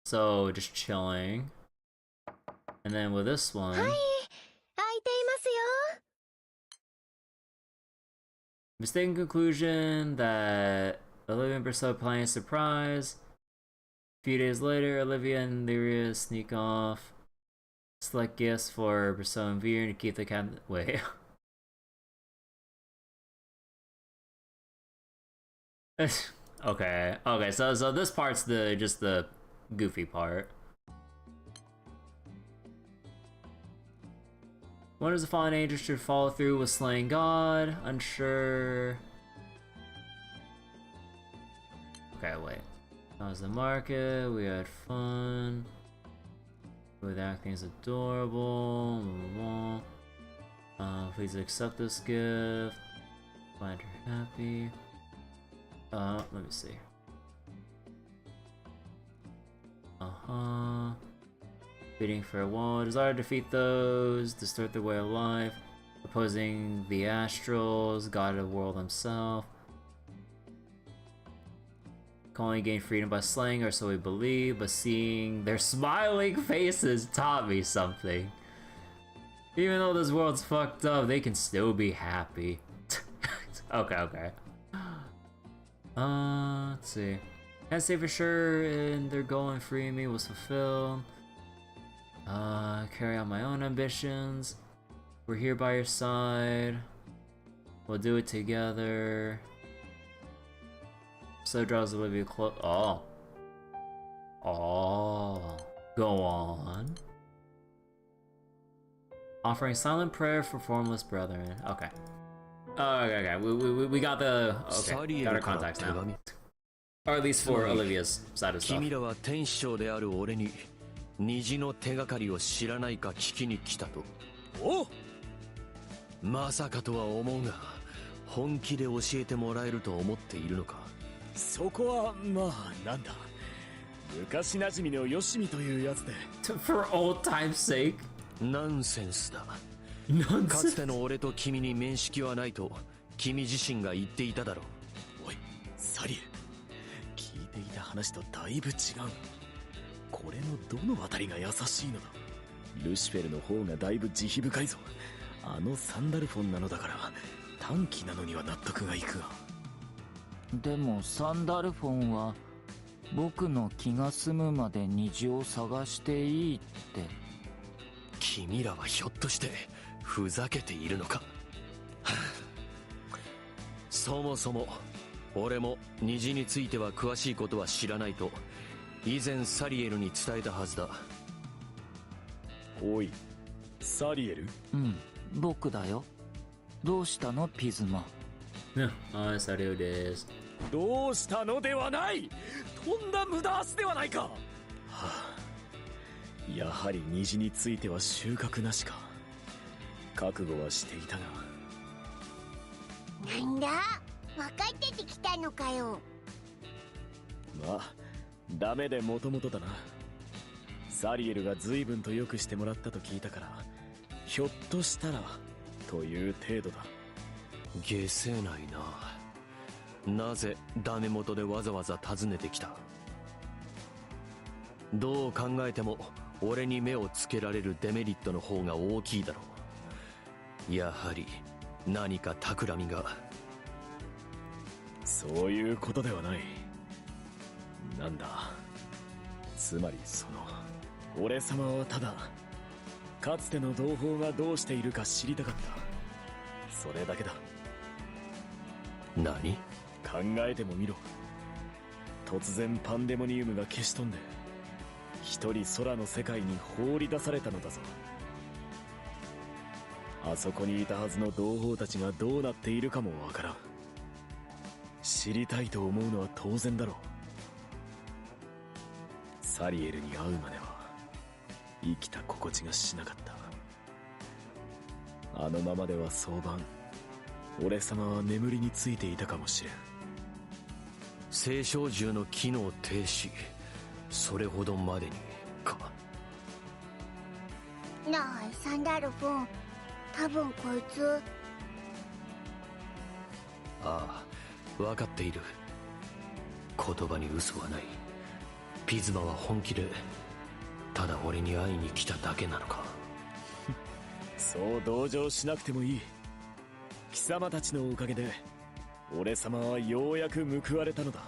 So just chilling. And then with this one. Mistaken conclusion that Olivia and Berceau planning a surprise. A few days later, Olivia and Lyria sneak off. Select gifts for Berceau and Veer to keep the cabinet. Wait. Okay. So this part's just the goofy part. When does the fallen angel should follow through with slaying God? Unsure. Okay, wait. That was the market. We had fun. With acting is adorable. Please accept this gift. Find her happy. Let me see. Bidding farewell. Desire to defeat those, distort their way of life. Opposing the astrals, god of the world himself. Can only gain freedom by slaying, or so we believe, but seeing their smiling faces taught me something. Even though this world's fucked up, they can still be happy. Okay. Let's see. Can't say for sure, and their goal in freeing me was fulfilled. Carry out my own ambitions. We're here by your side. We'll do it together. So draws Olivia close. Oh. Go on. Offering silent prayer for formless brethren. Okay. Okay. We got the. Okay. Got our contacts now. Or at least for Olivia's side of stuff. 君らは天使長である俺に虹の手がかりを知らないか聞きに来たと。お、まさかとは思うが、本気で教えてもらえると思っているのか。そこはまあなんだ。昔馴染みのよしみというやつで。For old time's sake. ナンセンスだ。かつての俺と君に面識はないと君自身が言っていただろう。おい、サリエル。聞いていた話とだいぶ違う。これのどのあたりが優しいのだ。ルシフェルの方がだいぶ慈悲深いぞ。あのサンダルフォンなのだから短気なのには納得がいくが。でもサンダルフォンは僕の気が済むまで虹を探していいって。君らはひょっとしてふざけているのか。そもそも俺も虹については詳しいことは知らないと以前サリエルに伝えたはずだ。おい、サリエル？うん、僕だよ。どうしたのピズマ。サリエルです。どうしたのではない。とんだ無駄足ではないか。はあ、やはり虹については収穫なしか。覚悟はしていたが。なんだ、分かっててきたのかよ。まあダメでもともとだな。サリエルが随分と良くしてもらったと聞いたから、ひょっとしたらという程度だ。下せないな。なぜダメ元でわざわざ訪ねてきた。どう考えても俺に目をつけられるデメリットの方が大きいだろう。やはり何か企みが。そういうことではない。なんだ、つまりその俺様はただかつての同胞がどうしているか知りたかった。それだけだ。何？考えてもみろ。突然パンデモニウムが消し飛んで一人空の世界に放り出されたのだぞ。あそこにいたはずの同胞たちがどうなっているかもわからん。知りたいと思うのは当然だろう。サリエルに会うまでは生きた心地がしなかった。あのままでは早晩俺様は眠りについていたかもしれん。青少銃の機能停止、それほどまでにか。なあサンダルフォン、多分こいつ。ああ、分かっている。言葉に嘘はない。ピズマは本気でただ俺に会いに来ただけなのか。そう同情しなくてもいい。貴様たちのおかげで俺様はようやく報われたのだ。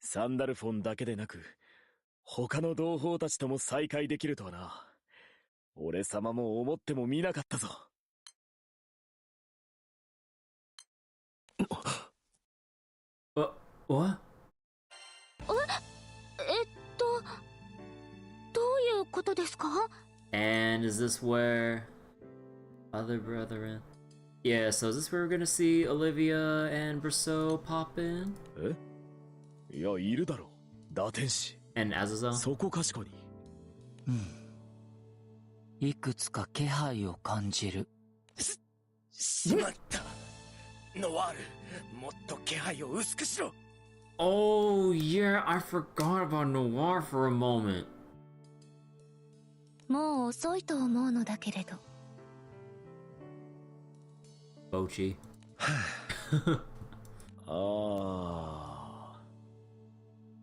サンダルフォンだけでなく他の同胞たちとも再会できるとはな。俺様も思ってもみなかったぞ。What? ことですか？ And is this where other brethren? Yeah, so is this where we're gonna see Olivia and Briseau pop in? え、いや、いるだろう、打天使。 And Azazel? そこかしこに。いくつか気配を感じる。しまった。ノワール、もっと気配を薄くしろ。 Oh yeah, I forgot about Noir for a moment. もう遅いと思うのだけれど。Bochi. ああ。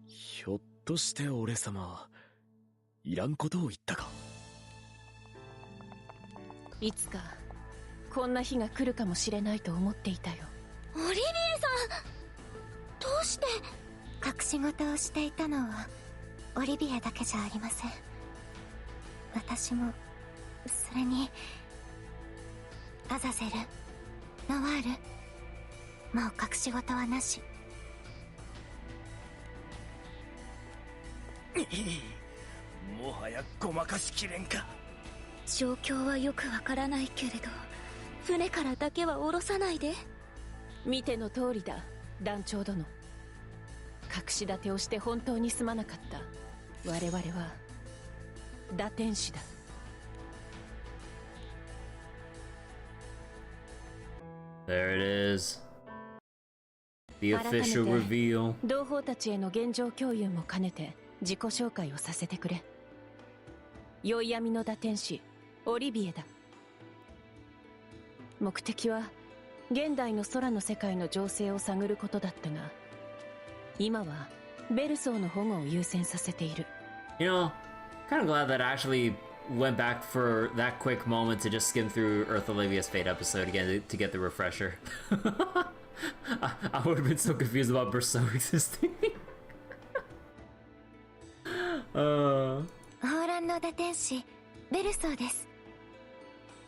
ひょっとして俺様、いらんことを言ったか。いつかこんな日が来るかもしれないと思っていたよ。オリビエさん、どうして？隠し事をしていたのはオリビエだけじゃありません。私も、それにアザゼル、ノワール、もう隠し事はなし。もはやごまかしきれんか。状況はよくわからないけれど、船からだけは降ろさないで。見ての通りだ、団長殿。隠し立てをして本当にすまなかった。我々は打天使だ。There it is. The official reveal. 同胞たちへの現状共有も兼ねて自己紹介をさせてくれ。宵闇の打天使オリビエだ。目的は現代の空の世界の情勢を探ることだったが、今はベルソーの保護を優先させている。 You know, kind of glad that I actually went back for that quick moment to just skim through Earth Olivia's Fate episode again to get the refresher. I would have been so confused about Briseau existing. 放浪の打天使ベルソーです。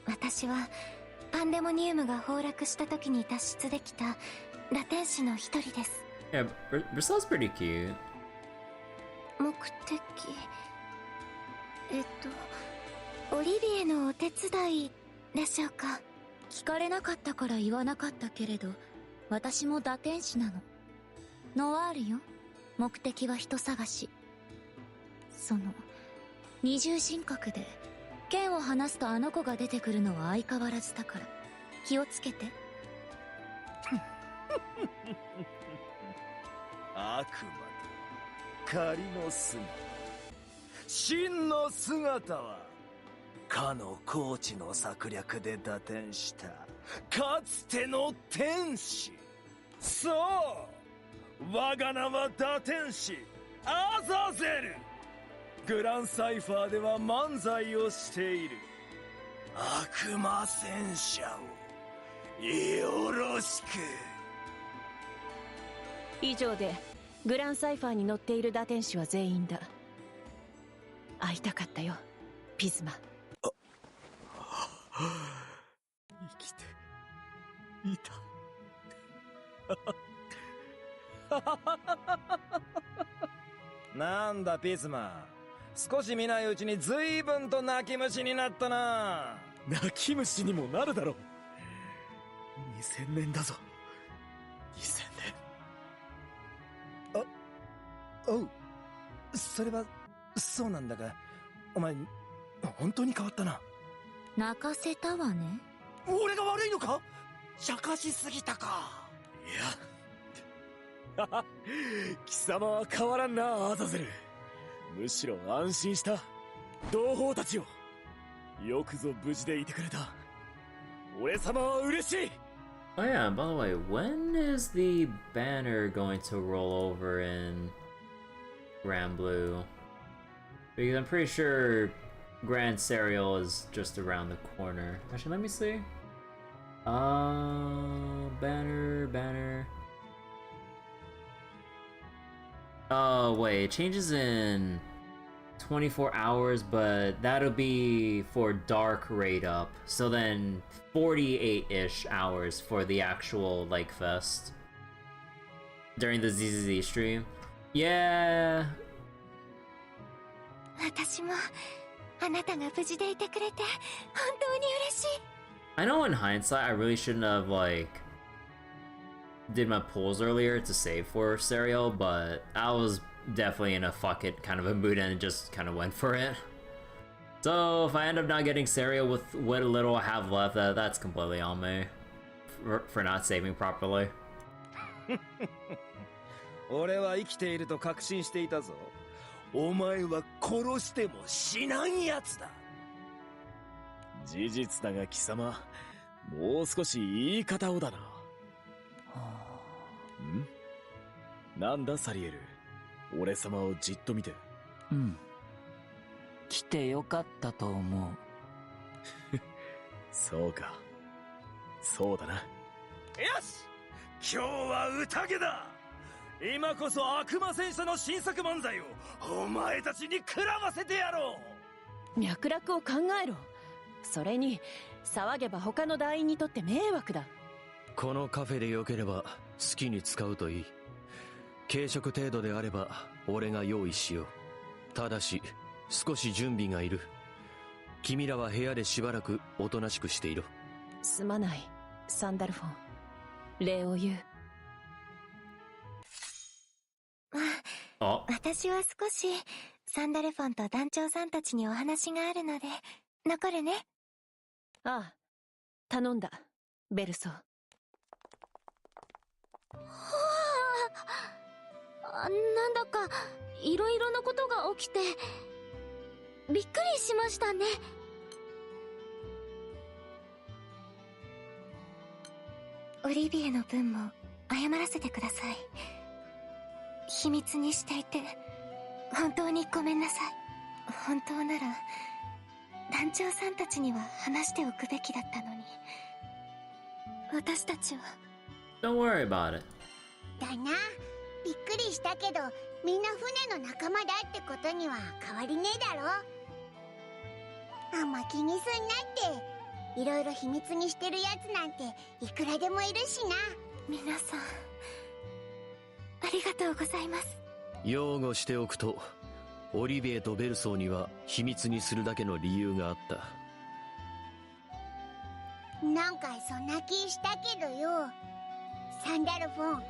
私はパンデモニウムが崩落した時に脱出できた打天使の一人です。Yeah, Briseau's pretty cute. 目的、オリビエのお手伝いでしょうか。聞かれなかったから言わなかったけれど、私も打天使なの。ノワールよ。目的は人探し。その二重人格で剣を離すとあの子が出てくるのは相変わらずだから気をつけて。悪魔とは仮の姿、真の姿はかの高知の策略で打天したかつての天使。そう、我が名は打天使アザゼル。グランサイファーでは漫才をしている。悪魔戦車をよろしく。以上でグランサイファーに乗っている打天使は全員だ。会いたかったよ、ピズマ。生きていた。なんだピズマ、少し見ないうちに随分と泣き虫になったな。泣き虫にもなるだろう。2000年だぞ。2000年。おう、それはそうなんだが、お前本当に変わったな。泣かせたわね。俺が悪いのか？茶化しすぎたか。いや貴様は変わらんな、アザゼル。むしろ安心した。同胞たちよ、よくぞ無事でいてくれた。俺様は嬉しい。 Oh yeah, by the way, when is the banner going to roll over in Granblue? Because I'm pretty sure Grand Serial is just around the corner. Actually, let me see. Banner. Oh wait, it changes in 24 hours, but that'll be for Dark Raid Up. So then 48-ish hours for the actual Lake Fest during the ZZZ stream. Yeah. 私もあなたが無事でいてくれて本当に嬉しい。 I know in hindsight I really shouldn't have like did my pulls earlier to save for Serial, but I was definitely in a fuck it kind of a mood and just kind of went for it. So if I end up not getting Serial with what little I have left, that's completely on me for not saving properly. 俺は生きていると確信していたぞ。お前は殺しても死なんやつだ。事実だが貴様、もう少し言い方をだな。なんだサリエル、俺様をじっと見て。うん。来てよかったと思う。そうか。そうだな。よし、今日は宴だ。今こそ悪魔戦車の新作漫才をお前たちに食らわせてやろう。脈絡を考えろ。それに騒げば他の団員にとって迷惑だ。このカフェでよければ好きに使うといい。軽食程度であれば俺が用意しよう。ただし少し準備がいる。君らは部屋でしばらくおとなしくしていろ。すまないサンダルフォン、礼を言う。私は少しサンダルフォンと団長さんたちにお話があるので残るね。ああ、頼んだベルソー。なんだかいろいろなことが起きてびっくりしましたね。オリビエの分も謝らせてください。秘密にしていて本当にごめんなさい。本当なら団長さんたちには話しておくべきだったのに。私たちは Don't worry about it. だな。びっくりしたけどみんな船の仲間だってことには変わりねえだろ。あんま気にすんなって。いろいろ秘密にしてるやつなんていくらでもいるしな。皆さんありがとうございます。擁護しておくと、オリビエとベルソーには秘密にするだけの理由があった。なんかそんな気したけどよ。サンダルフォン、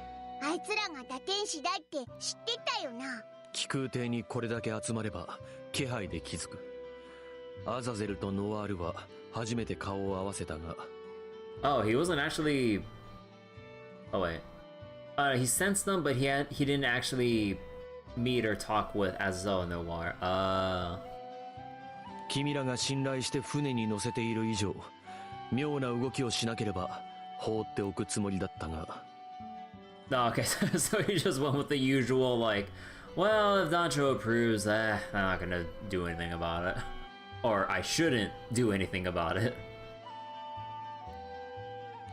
あいつらが打天使だって知ってたよな。気空艇にこれだけ集まれば気配で気づく。アザゼルとノワールは初めて顔を合わせたが。Oh, he wasn't actually. Oh wait. He sensed them, but he didn't actually meet or talk with Azazel and Noir. 君らが信頼して船に乗せている以上、妙な動きをしなければ放っておくつもりだったが。No, okay, so he just went with the usual, like, well, if Dancho approves, I'm not gonna do anything about it. Or I shouldn't do anything about it.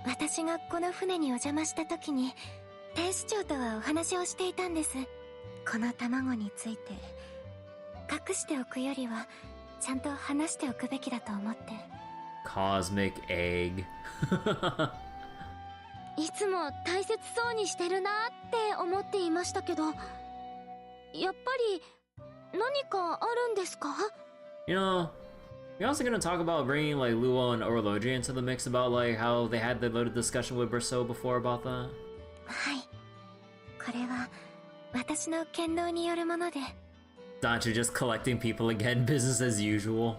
私がこの船にお邪魔した時に天使長とはお話をしていたんです。この卵について隠しておくよりはちゃんと話しておくべきだと思って。 Cosmic egg. いつも大切そうにしてるなって思っていましたけど、やっぱり何かあるんですか？ You know, you're also gonna talk about bringing like Luo and Orologia into the mix about like how they had the little discussion with Berceau before about that? はい、これは私の剣道によるもので。 Dancho just collecting people again, business as usual.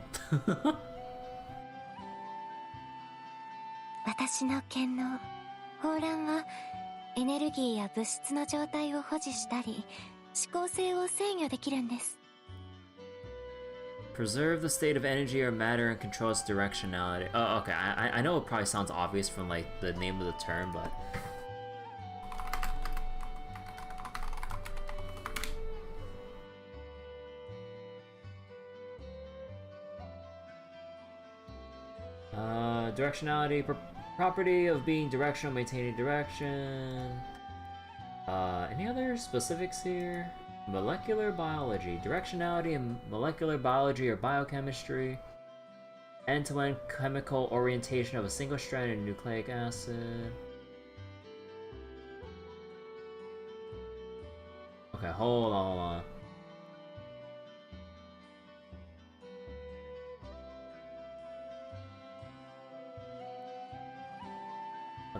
私の剣能砲弾はエネルギーや物質の状態を保持したり思考性を制御できるんです。 Preserve the state of energy or matter and control its directionality. Oh, okay. I know it probably sounds obvious from like the name of the term, but directionality, property of being directional, maintaining direction. Any other specifics here? Molecular biology, directionality in molecular biology or biochemistry. End-to-end chemical orientation of a single-stranded nucleic acid. Okay, hold on.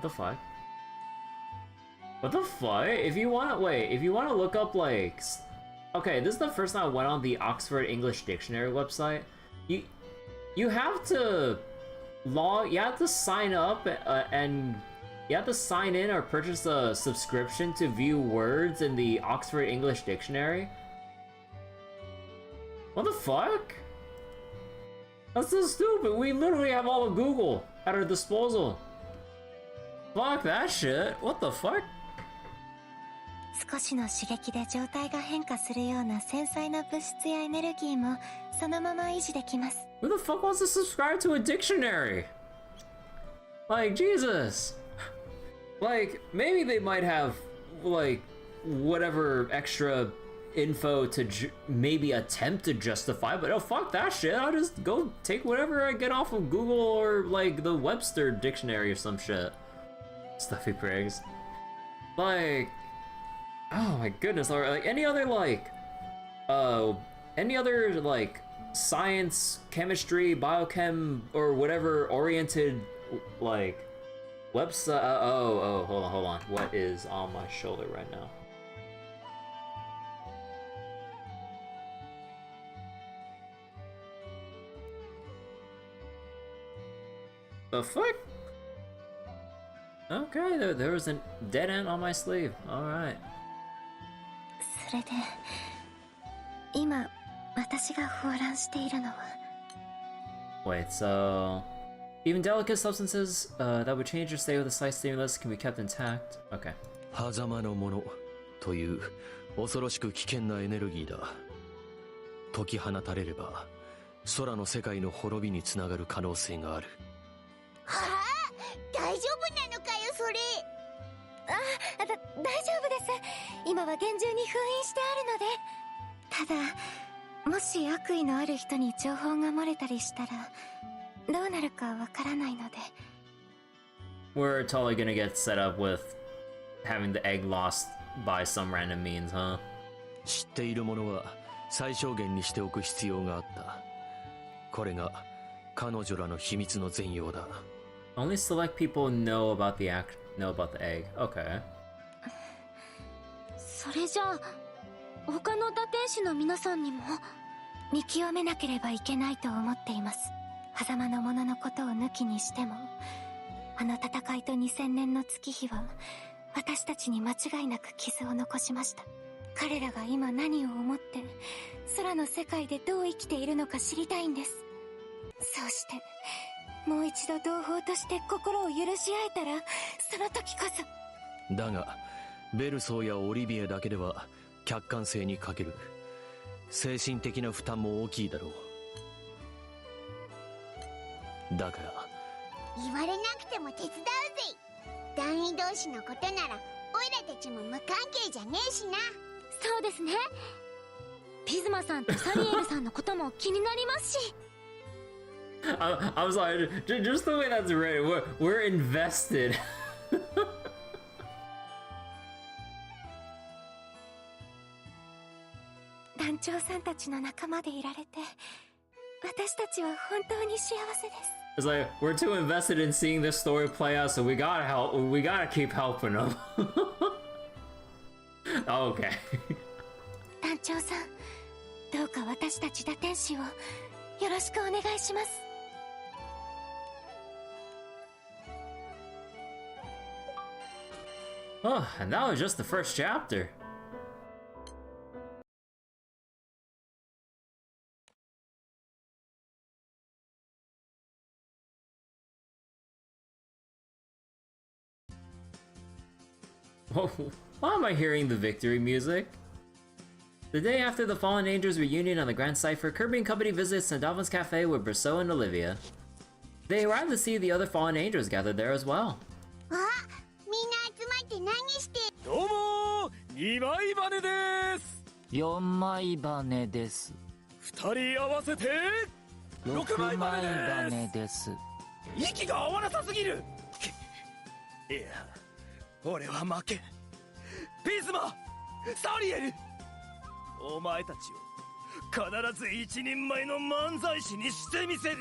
What the fuck? What the fuck? If you want to look up like, okay, this is the first time I went on the Oxford English Dictionary website. You have to sign up and you have to sign in or purchase a subscription to view words in the Oxford English Dictionary. What the fuck? That's so stupid. We literally have all of Google at our disposal. Fuck that shit. What the fuck? 少しの刺激で状態が変化するような繊細な物質やエネルギーもそのまま維持できます。Who the fuck wants to subscribe to a dictionary? Like, Jesus. Like, maybe they might have, like, whatever extra info to maybe attempt to justify, but oh, fuck that shit. I'll just go take whatever I get off of Google or, like, the Webster dictionary or some shit. Stuffy prigs. Like, oh my goodness, or like any other science, chemistry, biochem, or whatever oriented, like, website. Hold on. What is on my shoulder right now? The fuck? Okay, there was a dead end on my sleeve. Alright. それで今私が放乱しているのは Wait, so even delicate substances that would change or stay with a slight stimulus can be kept intact. Okay. 狭間のものという恐ろしく危険なエネルギーだ。解き放たれれば空の世界の滅びにつながる可能性がある。はあ、大丈夫なのかよそれ。大丈夫です。今は厳重に封印してあるので。ただもし悪意のある人に情報が漏れたりしたらどうなるかわからないので。 We're totally gonna get set up with having the egg lost by some random means, huh? 知っているものは最小限にしておく必要があった。これが彼女らの秘密の全容だ。 Only select people know about the egg. Okay. それじゃあ他の打天使の皆さんにも見極めなければいけないと思っています。狭間の者のことを抜きにしてもあの戦いと2000年の月日は私たちに間違いなく傷を残しました。彼らが今何を思って空の世界でどう生きているのか知りたいんです。そうしてもう一度同胞として心を許し合えたらその時こそ。だがベルソーやオリビエだけでは客観性に欠ける。精神的な負担も大きいだろう。だから言われなくても手伝うぜ。団員同士のことならオイラたちも無関係じゃねえしな。そうですね。ピズマさんとサリエルさんのことも気になりますし。I'm sorry, just the way that's written, we're invested. 団長さんたちの仲間でいられて私たちは本当に幸せです。 It's like, we're too invested in seeing this story play out, so we gotta keep helping them. Okay. 団長さん、どうか私たち打天使をよろしくお願いします。Oh, and that was just the first chapter. Why am I hearing the victory music? The day after the Fallen Angels reunion on the Grand Cipher, Kirby and company visit Sandovin's Cafe with Briseau and Olivia. They arrive to see the other Fallen Angels gathered there as well. あ、みんな集まって何して。どうも2枚羽です4枚羽です。2人合わせて6枚羽です。息が合わなさすぎる。いや俺は負け。ピズマ、サリエル、お前たちを必ず一人前の漫才師にしてみせる。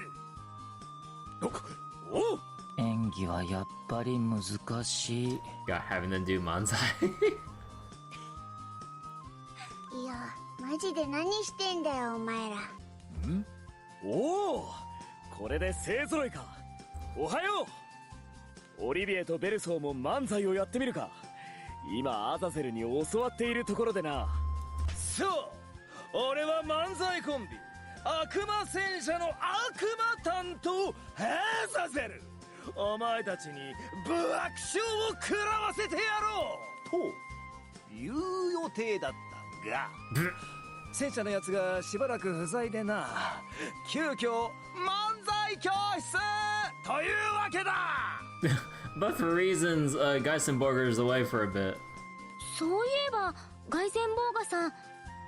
おう。演演技はやっぱり難しい。 Got having them do manzai. いや、マジで何してんだよお前ら。おお、これで勢ぞろいか。おはよう。オリビエとベルソーも漫才をやってみるか。今アザゼルに教わっているところでな。そう、俺は漫才コンビ悪魔戦車の悪魔担当アザゼル。お前たちにブアクションを食らわせてやろうという予定だったが、戦車のやつがしばらく不在でな、急遽漫才教室というわけだ。But for reasons, Geisenborger is away for a bit. そういえばガイゼンボーガさん、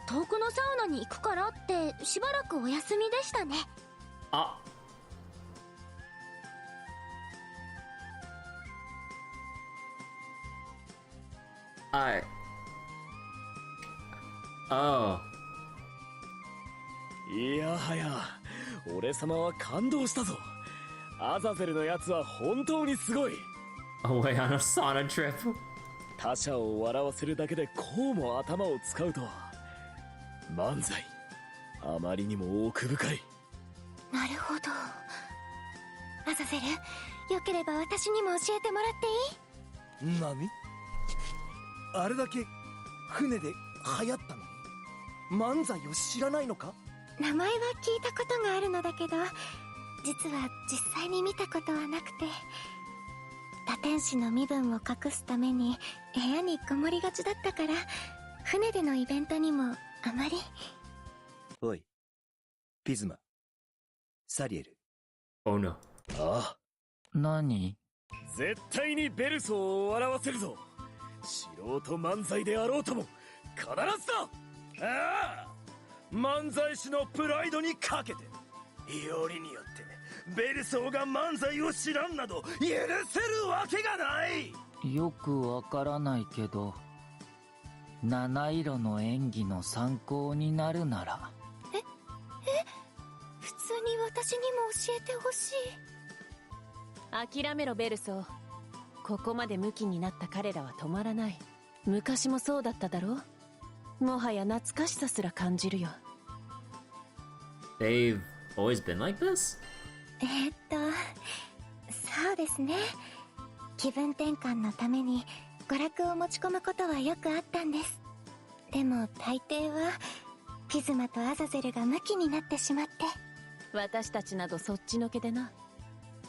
遠くのサウナに行くからってしばらくお休みでしたね。あ、Oh. いやはや、俺様は感動したぞ。アザゼルのやつは本当にすごい。 Away on a sauna trip. 他者を笑わせるだけでこうも頭を使うとは。漫才、あまりにも奥深い。なるほど。アザゼル、よければ私にも教えてもらっていい？何？あれだけ船で流行ったのに漫才を知らないのか？名前は聞いたことがあるのだけど、実は実際に見たことはなくて、堕天使の身分を隠すために部屋にこもりがちだったから、船でのイベントにもあまり。おい、ピズマ、サリエル。Oh no. ああ、何？絶対にベルソーを笑わせるぞ。素人漫才であろうとも必ずだ。ああ、漫才師のプライドにかけて、よりによってベルソーが漫才を知らんなど許せるわけがない。よくわからないけど、七色の演技の参考になるなら。普通に私にも教えてほしい。諦めろベルソー。ここまでムキになった彼らは止まらない。昔もそうだっただろう。もはや懐かしさすら感じるよ。They've always been like this? そうですね。気分転換のために娯楽を持ち込むことはよくあったんです。でも大抵はピズマとアザゼルがムキになってしまって。私たちなどそっちのけでな。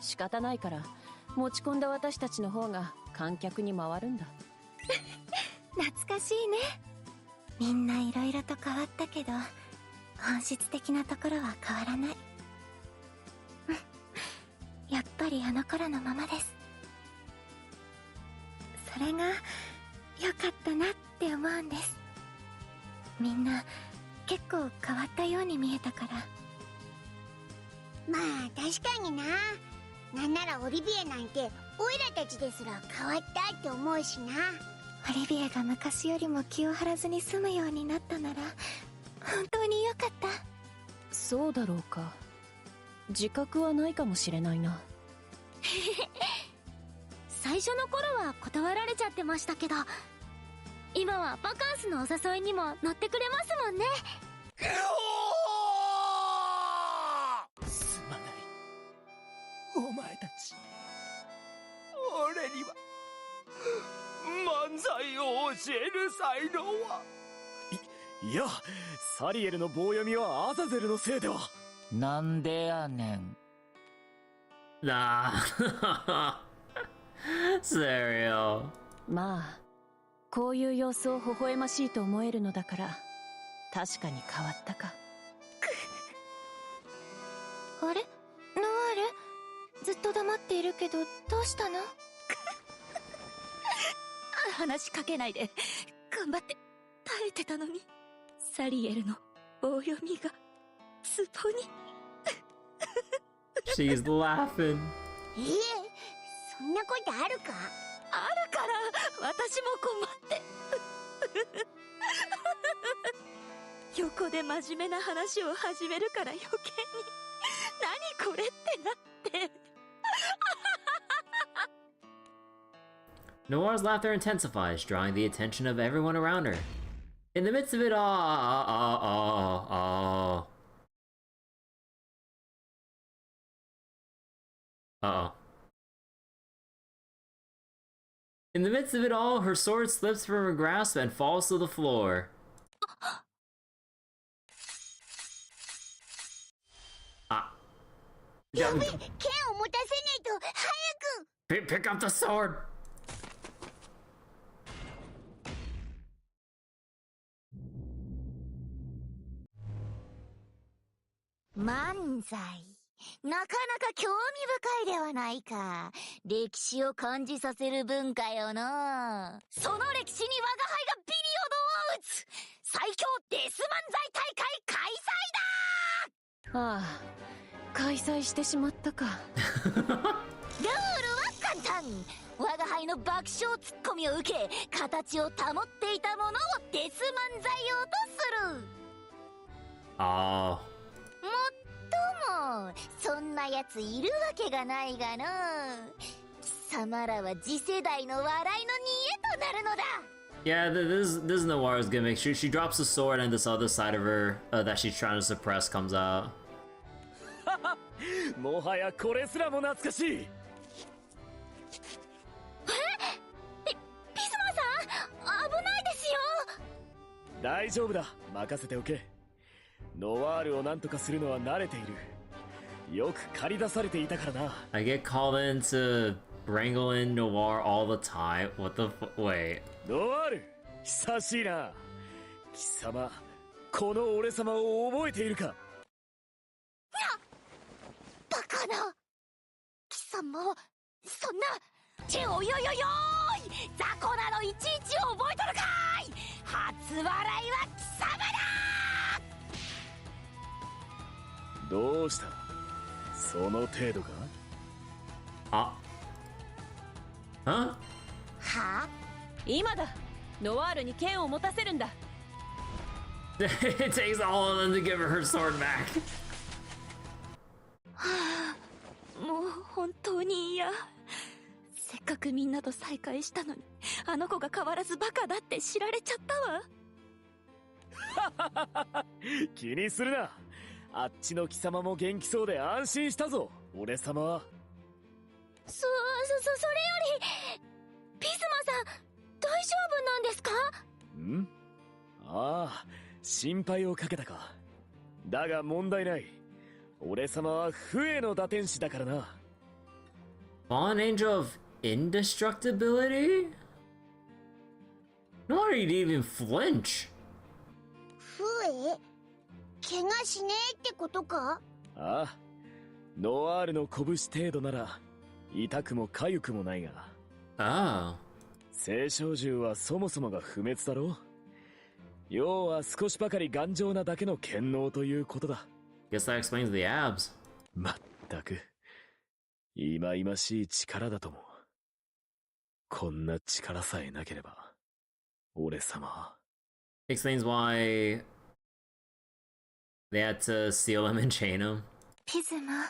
仕方ないから持ち込んだ私たちの方が観客に回るんだ。懐かしいね。みんないろいろと変わったけど、本質的なところは変わらない。やっぱりあの頃のままです。それが良かったなって思うんです。みんな結構変わったように見えたから。まあ確かにな。なんならオリビエなんてオイラたちですら変わったって思うしな。オリビエが昔よりも気を張らずに済むようになったなら本当に良かった。そうだろうか。自覚はないかもしれないな。最初の頃は断られちゃってましたけど、今はバカンスのお誘いにも乗ってくれますもんね。すまない、お前たち。俺には漫才を教える才能は。いや、サリエルの棒読みはアザゼルのせいでは。なんでやねん。Nah. Serial. まあこういう様子を微笑ましいと思えるのだから、確かに変わったか。あれノワール、ずっと黙っているけどどうしたの？話しかけないで。頑張って耐えてたのに、サリエルの棒読みがツボに。She's laughing. そんなことあるか？あるから私も困って横で真面目な話を始めるから余計に何これってなって Noir's laughter intensifies, drawing the attention of everyone around her. In the midst of it all, uh-oh. In the midst of it all, her sword slips from her grasp and falls to the floor. Pick up the sword! 漫才。なかなか興味深いではないか。歴史を感じさせる文化よな。その歴史に我が輩がピリオドを打つ。最強デス漫才大会開催だ。ああ、開催してしまったか。ルールは簡単。我が輩の爆笑ツッコミを受け、形を保っていたものをデス漫才王とする。ああ。もっとも、そんなやついるわけがないがの。貴様らは次世代の笑いの煮えとなるのだ。Yeah, this Noir's gimmick. She drops the sword and this other side of her that she's trying to suppress comes out. もはやこれすらも懐かしい。ピスマさん、危ないですよ。大丈夫だ、任せておけ。ノワールを何とかするのは慣れている。よく駆り出されていたからな。I get called in to wrangle in Noir all the time. What the wait. ノワール、久しいな。貴様、この俺様を覚えているか。バカな。貴様、そんな。おいおいおいおい、雑魚なのいちいち覚えとるかい。初笑いは貴様だ。どうした、その程度か。はは？今だ。ノワールに剣を持たせるんだ。It takes all of them to give her her sword back. はあ、もう本当に嫌。せっかくみんなと再会したのに、あの子が変わらずバカだって知られちゃったわ。気にするな。あっちの貴様も元気そうで安心したぞ、俺様は。それより、ピスマさん、大丈夫なんですか？ん？ああ、心配をかけたか。だが問題ない。俺様は不衛の打天使だからな。Fallen Angel of Indestructibility? Nor did he even flinch. 不衛？怪我しねえってことか？ああ、ノワールの拳程度なら痛くも痒くもないが。ああ。青少獣はそもそもが不滅だろう。要は少しばかり頑丈なだけの剣能ということだ。Guess that explains the abs. まったく、忌々しい力だとも。こんな力さえなければ、俺様は。Explains why they had to seal him and chain him. ピズマ。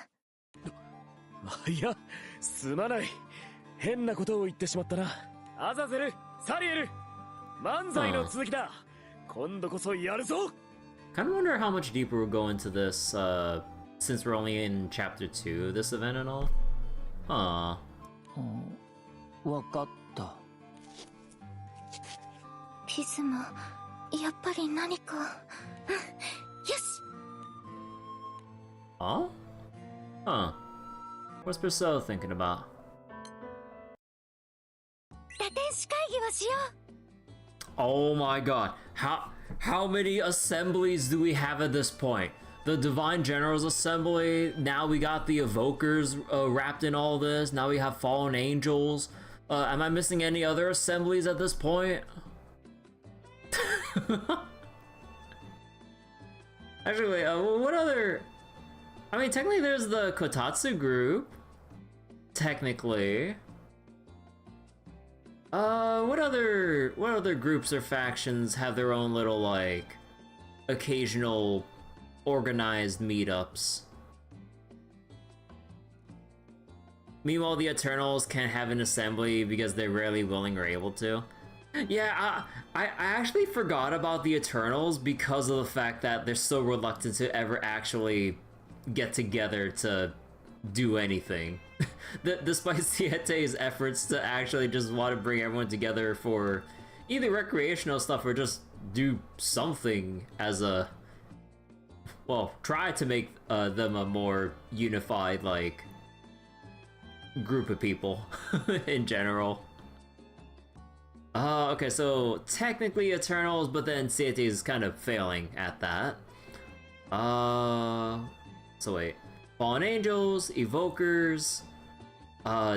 いや、すまない。変なことを言ってしまったな。アザゼル、サリエル、漫才の続きだ。今度こそやるぞ。Kind of wonder how much deeper we'll go into this, since we're only in chapter 2, this event and all. Huh. わかった。ピズマ、やっぱり何か。よし。Huh? Huh. What's Priscilla thinking about? 打天使会議をしよう。Oh my god. How many assemblies do we have at this point? The Divine Generals Assembly, now we got the Evokers wrapped in all this, now we have Fallen Angels. Am I missing any other assemblies at this point? Actually, what other... I mean, technically there's the Kotatsu group. Technically. What other groups or factions have their own little, like, occasional organized meetups? Meanwhile, the Eternals can't have an assembly because they're rarely willing or able to. Yeah, I actually forgot about the Eternals because of the fact that they're so reluctant to ever actually get together to do anything. Despite Siete's efforts to actually just want to bring everyone together for either recreational stuff or just do something as a... well, try to make them a more unified, like, group of people in general. Okay, so technically Eternals, but then Siete is kind of failing at that. So wait. Fallen Angels, Evokers,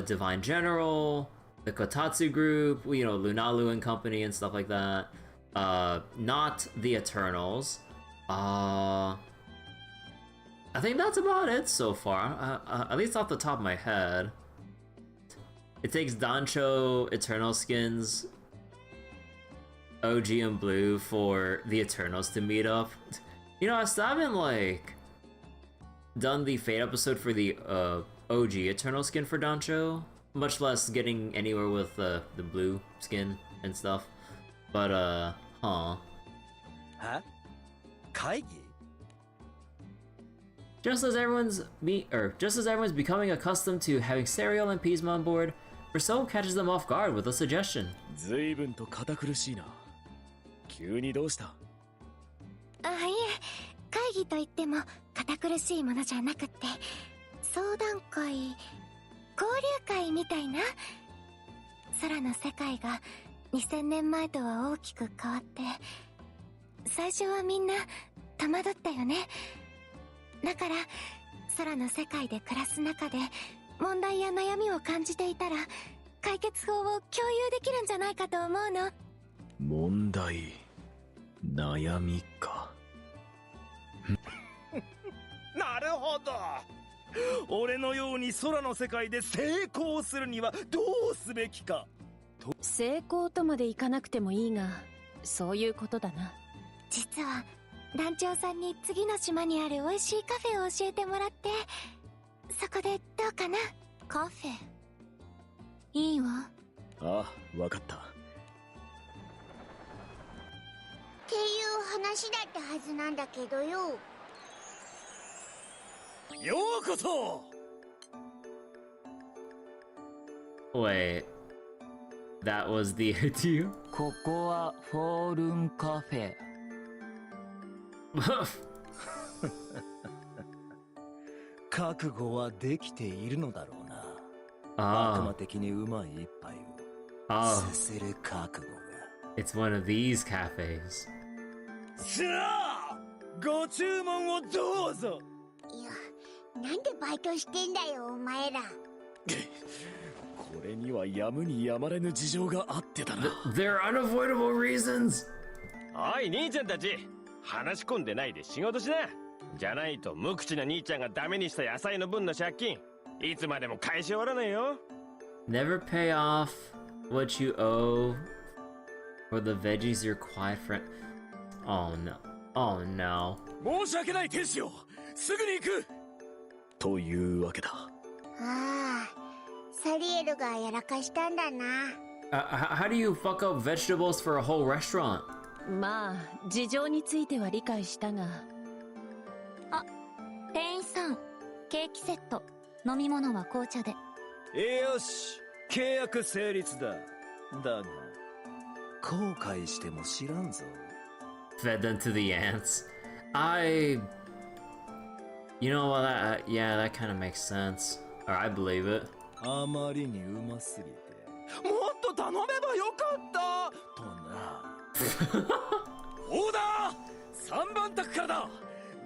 Divine General, the Kotatsu group, you know, Lunalu and company and stuff like that. Not the Eternals. I think that's about it so far, at least off the top of my head. It takes Dancho Eternal skins, OG and Blue for the Eternals to meet up. You know, I still haven't, like, done the Fate episode for the OG Eternal skin for Dancho, much less getting anywhere with the blue skin and stuff. But, huh? Kaigi? Just as everyone's becoming accustomed to having Serial and Pisma on board, Rousseau catches them off guard with a suggestion. 随分と堅苦しいな。急にどうした？いえ、会議といっても堅苦しいものじゃなくって、相談会、交流会みたいな。空の世界が2000年前とは大きく変わって、最初はみんな戸惑ったよね。だから空の世界で暮らす中で問題や悩みを感じていたら解決法を共有できるんじゃないかと思うの。問題、悩みか。なるほど。俺のように空の世界で成功するにはどうすべきか。成功とまでいかなくてもいいが、そういうことだな。実は団長さんに次の島にある美味しいカフェを教えてもらって、そこでどうかな。カフェいいわ。ああ、わかった。っていう話だったはずなんだけどよ。ようこそ。Wait, that was the idea? ここはフォールンカフェ。覚悟はできているのだろうな。悪魔的にうまい一杯をすする覚悟が。It's one of these cafes. さあ、ご注文をどうぞ。いや、なんでバイトしてんだよ、お前ら。これにはやむにやまれぬ事情があってだな。There are unavoidable reasons! おい、兄ちゃんたち。話し込んでないで仕事しな。じゃないと無口な兄ちゃんがダメにした野菜の分の借金いつまでも返し終わらないよ。 Never pay off what you owe for the veggies your quiet friend. Oh no. Oh no. 申し訳ない天使よ、すぐに行く。というわけだ。ああ、サリエルがやらかしたんだな。How do you fuck up vegetables for a whole restaurant? まあ、事情については理解したが。あ、店員さん、ケーキセット、飲み物は紅茶で。よし、契約成立だ。だが、後悔しても知らんぞ。Fed them to the ants. You know what? Yeah, that kind of makes sense. Or I believe it. あまりにうますぎて、もっと頼めばよかったとな。オーダー！3番卓からだ。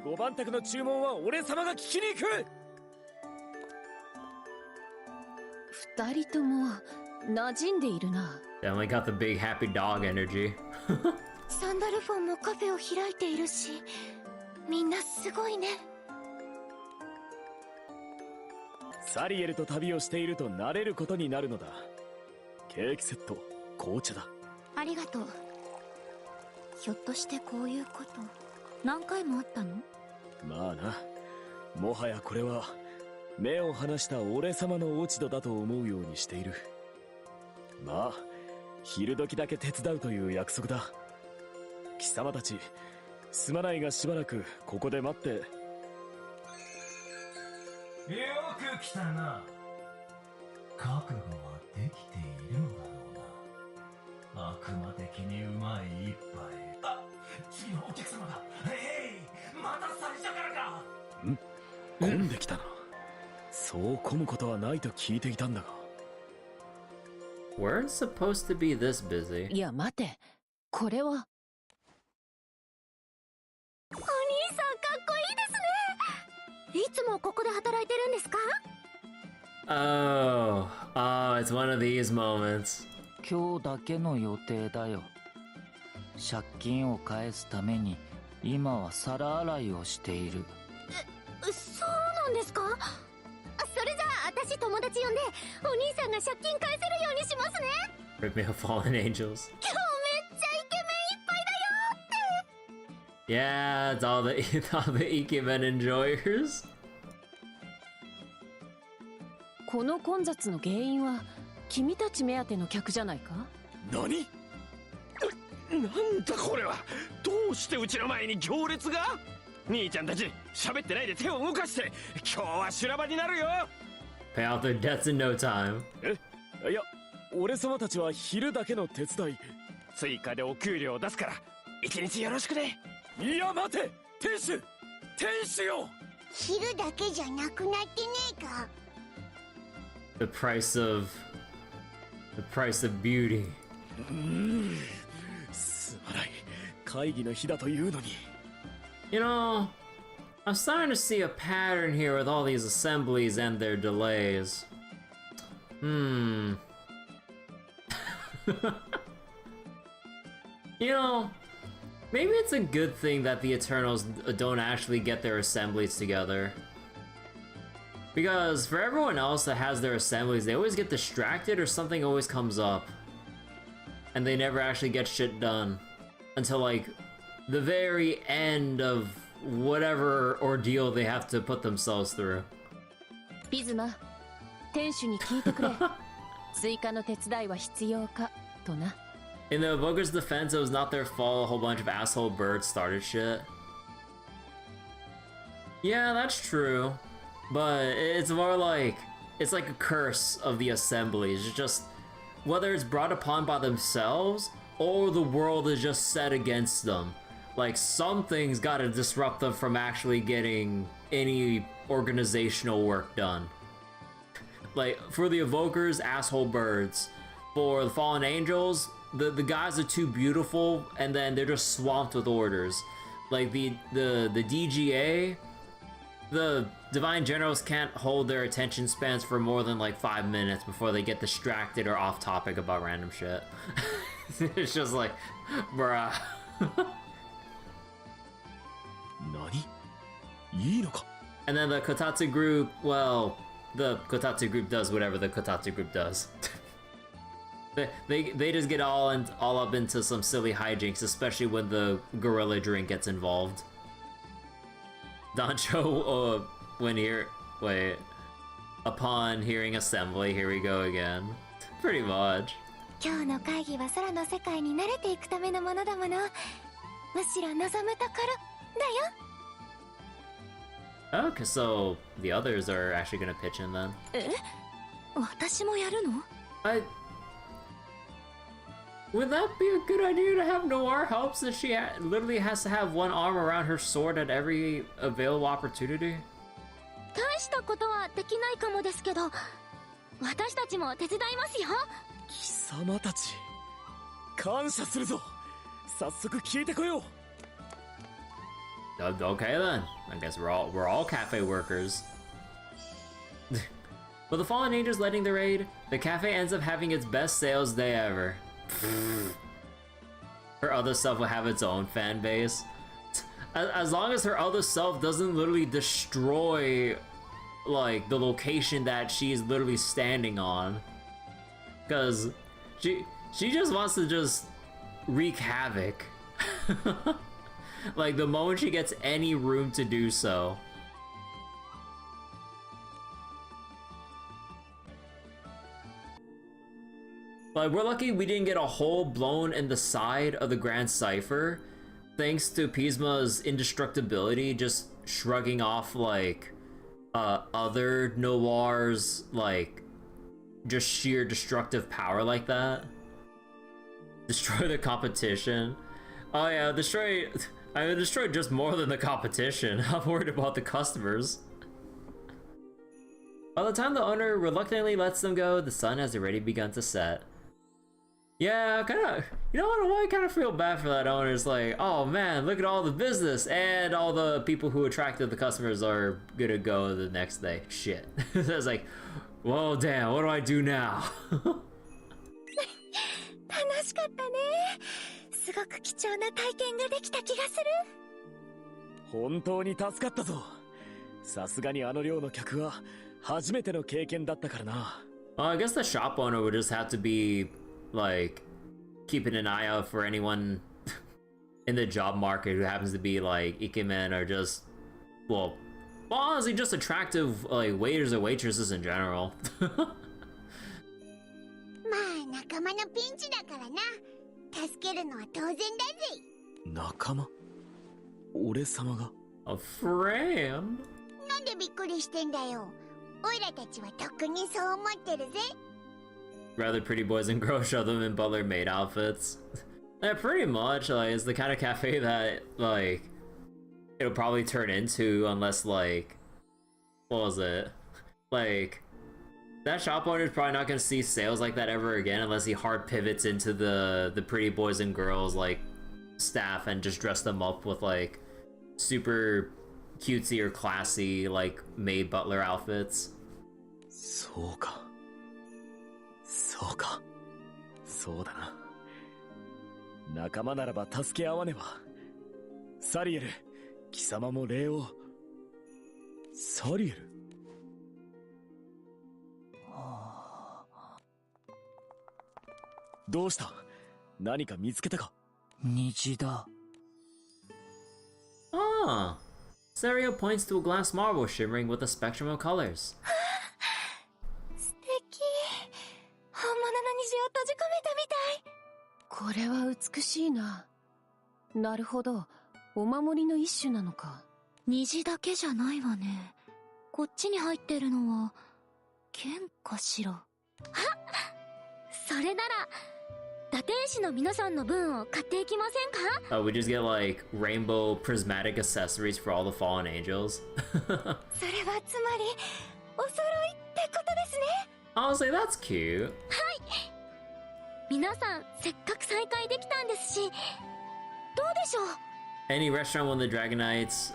5番卓の注文は俺様が聞きに行く。2人とも馴染んでいるな。Definitely got the big happy dog energy. サンダルフォンもカフェを開いているし、みんなすごいね。サリエルと旅をしていると慣れることになるのだ。ケーキセット、紅茶だ。ありがとう。ひょっとしてこういうこと何回もあったの？まあな、もはやこれは目を離した俺様の落ち度だと思うようにしている。まあ昼時だけ手伝うという約束だ。貴様たちすまないがしばらくここで待って。よく来たな。覚悟はできているのだろうな。悪魔的にうまい一杯。あ、次のお客様だ。へい、また最初からか。混んできたな。そう混むことはないと聞いていたんだが。We're supposed to be this busy. いや待て、これは。お兄さんかっこいいですね。いつもここで働いてるんですか？ Oh, it's one of these moments. 今日だけの予定だよ。借金を返すために今は皿洗いをしている。そうなんですか？それじゃあ私友達呼んでお兄さんが借金返せるようにしますね。 Rip me of Fallen Angels. 今日めっちゃイケメンいっぱいだよって。 Yeah, it's all the Ikemen enjoyers. この混雑の原因は君たち目当ての客じゃないか？何？なんだこれは。どうしてうちの前に行列が？兄ちゃんたち喋ってないで手を動かして。今日は修羅場になるよ。 Pay out their debts in no time. いや、俺様たちは昼だけの手伝い。追加でお給料を出すから一日よろしくね。いや待て、店主よ。昼だけじゃなくなってねえか。The price of beauty. すまない、会議の日だというのに。You know, I'm starting to see a pattern here with all these assemblies and their delays. You know, maybe it's a good thing that the Eternals don't actually get their assemblies together. Because for everyone else that has their assemblies, they always get distracted or something always comes up. And they never actually get shit done. Until like the very end of whatever ordeal they have to put themselves through. ピズマ、店主に聞いてくれ。追加の手伝いは必要かとな。In the Evoker's defense, it was not their fault a whole bunch of asshole birds started shit. Yeah, that's true. But it's more like, it's like a curse of the assemblies. It's just, whether it's brought upon by themselves, or the world is just set against them. Like, something's gotta disrupt them from actually getting any organizational work done. Like, for the Evokers, asshole birds. For the Fallen Angels, the guys are too beautiful, and then they're just swamped with orders. Like, the DGA, the Divine Generals can't hold their attention spans for more than like 5 minutes before they get distracted or off topic about random shit. It's just like, bruh. 何？いいのか？ And then the Kotatsu group, well, the Kotatsu group does whatever the Kotatsu group does. they just get all up into some silly hijinks, especially when the gorilla drink gets involved. Dancho, upon hearing assembly, here we go again. Pretty much. 今日の会議は空の世界に慣れていくためのものだもの。むしろ望むところだよ。 Okay, so the others are actually gonna pitch in then. 私もやるの？ Would that be a good idea to have Noir help since she literally has to have one arm around her sword at every available opportunity? 大したことはできないかもですけど、私たちも手伝いますよ。貴様たち、感謝するぞ。早速聞いてこよう。Okay then. I guess we're all cafe workers. With the Fallen Angels letting the raid, the cafe ends up having its best sales day ever. Her other self will have its own fan base. As long as her other self doesn't literally destroy like the location that she's literally standing on. Cause she just wants to just wreak havoc. Like the moment she gets any room to do so. Like, we're lucky we didn't get a hole blown in the side of the Grand Cipher, thanks to Pisma's indestructibility just shrugging off, like, other Noirs, like, just sheer destructive power like that. Destroy the competition. Oh yeah, destroy just more than the competition. I'm worried about the customers. By the time the owner reluctantly lets them go, the sun has already begun to set. Yeah, kinda, you know what, I kinda feel bad for that owner. It's like, oh man, look at all the business, and all the people who attracted the customers are gonna go the next day. Shit. It's like, well damn, what do I do now? 楽しかったね。すごく貴重な体験ができた気がする。本当に助かったぞ。さすがにあの量の客は初めての経験だったからな。I guess the shop owner would just have to be, like, keeping an eye out for anyone in the job market who happens to be, like, ikemen or just, well, honestly, just attractive, like, waiters or waitresses in general. まあ仲間のピンチだからな。助けるのは当然だぜ。仲間？俺様が？ A friend? なんでびっくりしてんだよ。オイラたちはとっくにそう思ってるぜ。Rather pretty boys and girls show them in butler maid outfits. Yeah, pretty much, like, it's the kind of cafe that, like, it'll probably turn into unless, like, what was it? Like, that shop owner is probably not gonna see sales like that ever again unless he hard pivots into the pretty boys and girls, like, staff and just dress them up with, like, super cutesy or classy, like, maid butler outfits. そうか。そうか。そうだな。仲間ならば助け合わねば。サリエル、貴様も礼を。サリエル？どうした？何か見つけたか？虹だ。Ah! Sario points to a glass marble shimmering with a spectrum of colors. 素敵。本物の虹を閉じ込めたみたい。これは美しいな。なるほど、お守りの一種なのか。虹だけじゃないわね。こっちに入ってるのは剣かしら。あ、それなら打天使の皆さんの分を買っていきませんか？ We just get like rainbow prismatic accessories for all the fallen angels. それはつまりお揃いってことですね。Honestly, that's cute. はい。皆さんせっかく再会できたんですし、どうでしょう？ Any restaurant when the Dragon Knights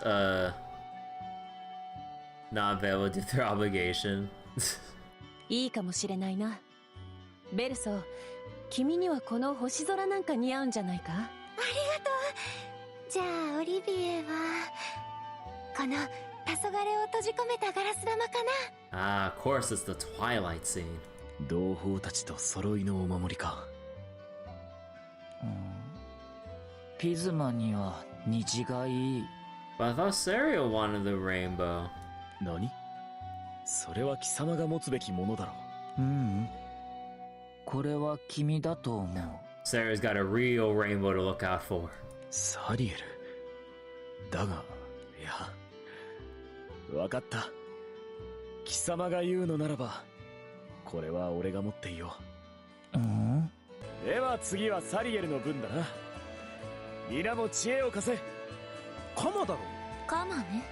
not available to their obligation. いいかもしれないな。ベルソ、君にはこの星空なんか似合うんじゃないか？ありがとう。じゃあオリビエはこの黄昏を閉じ込めたガラス玉かな。Ah, of course it's the Twilight scene. 同胞たちと揃いのお守りか。ピズマには虹がいい。But I thought Sario wanted the rainbow. 何？それは貴様が持つべきものだろう。これは君だと思う。Sarah's got a real rainbow to look out for. サリエル。だが、いや、わかった。貴様が言うのならば、これは俺が持っていよう。では次はサリエルの分だな。皆も知恵を貸せ。カマだろ。カマね。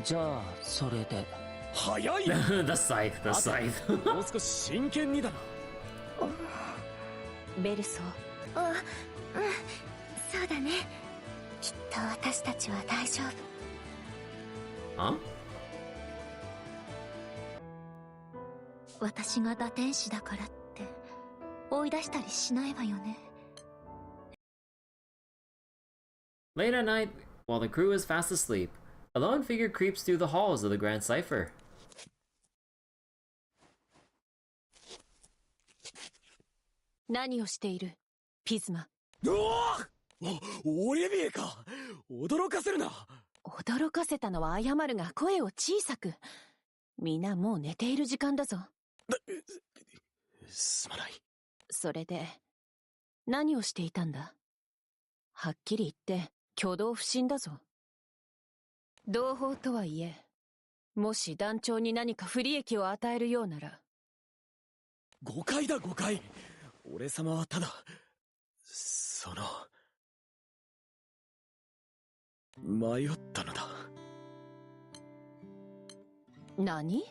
じゃあそれで。早い。The scythe, the scythe. もう少し真剣にだな。ベルソ。そうだね。きっと私たちは大丈夫。Huh? 私が打天使だからって追い出したりしないわよね。Late at night, while the crew is fast asleep, a lone figure creeps through the halls of the Grand Cipher. 何をしている、ピズマ。オリビエか。驚かせるな。驚かせたのは謝るが声を小さく。皆もう寝ている時間だぞ。すまない。それで、何をしていたんだ？はっきり言って、挙動不審だぞ。同胞とはいえ、もし団長に何か不利益を与えるようなら。誤解だ誤解。俺様はただ、迷ったのだ。何？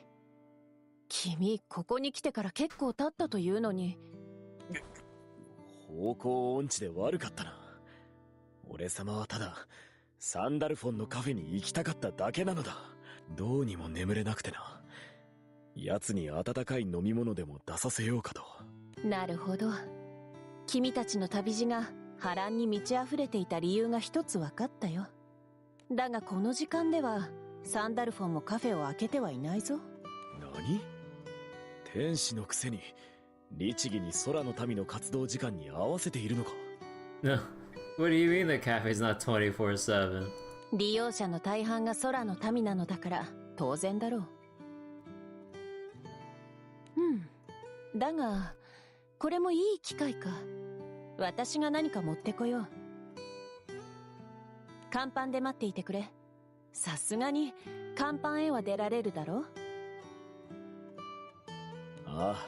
君、ここに来てから結構経ったというのに。方向音痴で悪かったな。俺様はただ、サンダルフォンのカフェに行きたかっただけなのだ。どうにも眠れなくてな。奴に温かい飲み物でも出させようかと。なるほど。君たちの旅路が波乱に満ち溢れていた理由が一つ分かったよ。だがこの時間ではサンダルフォンもカフェを開けてはいないぞ。何？天使のくせに律儀に空の民の活動時間に合わせているのか？ No. What do you mean the cafe's not 24/7? 利用者の大半が空の民なのだから当然だろう。だがこれもいい機会か。私が何か持ってこよう。甲板で待っていてくれ。さすがに甲板へは出られるだろう。ああ、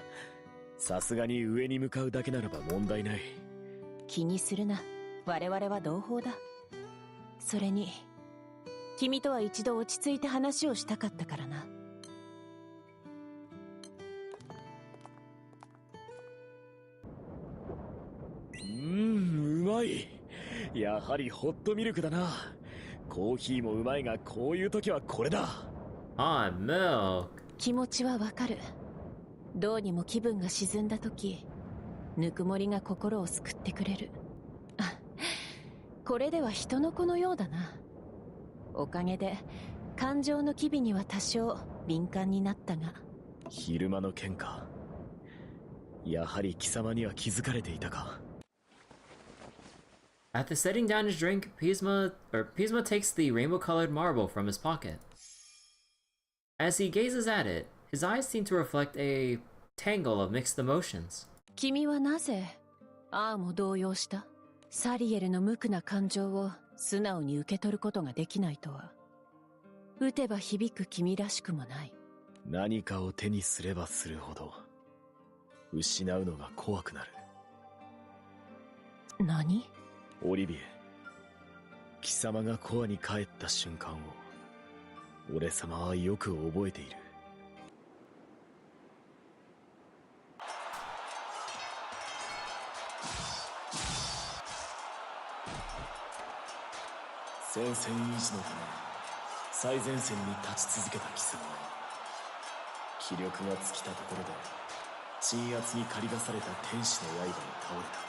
さすがに上に向かうだけならば問題ない。気にするな。我々は同胞だ。それに君とは一度落ち着いて話をしたかったからな。うまい。やはりホットミルクだな。コーヒーもうまいが、こういう時はこれだ。Hot milk. 気持ちはわかる。どうにも気分が沈んだ時、ぬくもりが心を救ってくれる。これでは人の子のようだな。おかげで感情の機微には多少敏感になったが。昼間の喧嘩、やはり貴様には気づかれていたか。After setting down his drink, Pisma takes the rainbow-colored marble from his pocket. As he gazes at it, his eyes seem to reflect a tangle of mixed emotions. 君はなぜああも動揺した？サリエルの無垢な感情を素直に受け取ることができないとは、打てば響く君らしくもない。何かを手にすればするほど失うのが怖くなる。何？オリビエ、貴様がコアに帰った瞬間を俺様はよく覚えている。戦線維持のため最前線に立ち続けた貴様は、気力が尽きたところで鎮圧に駆り出された天使の刃に倒れた。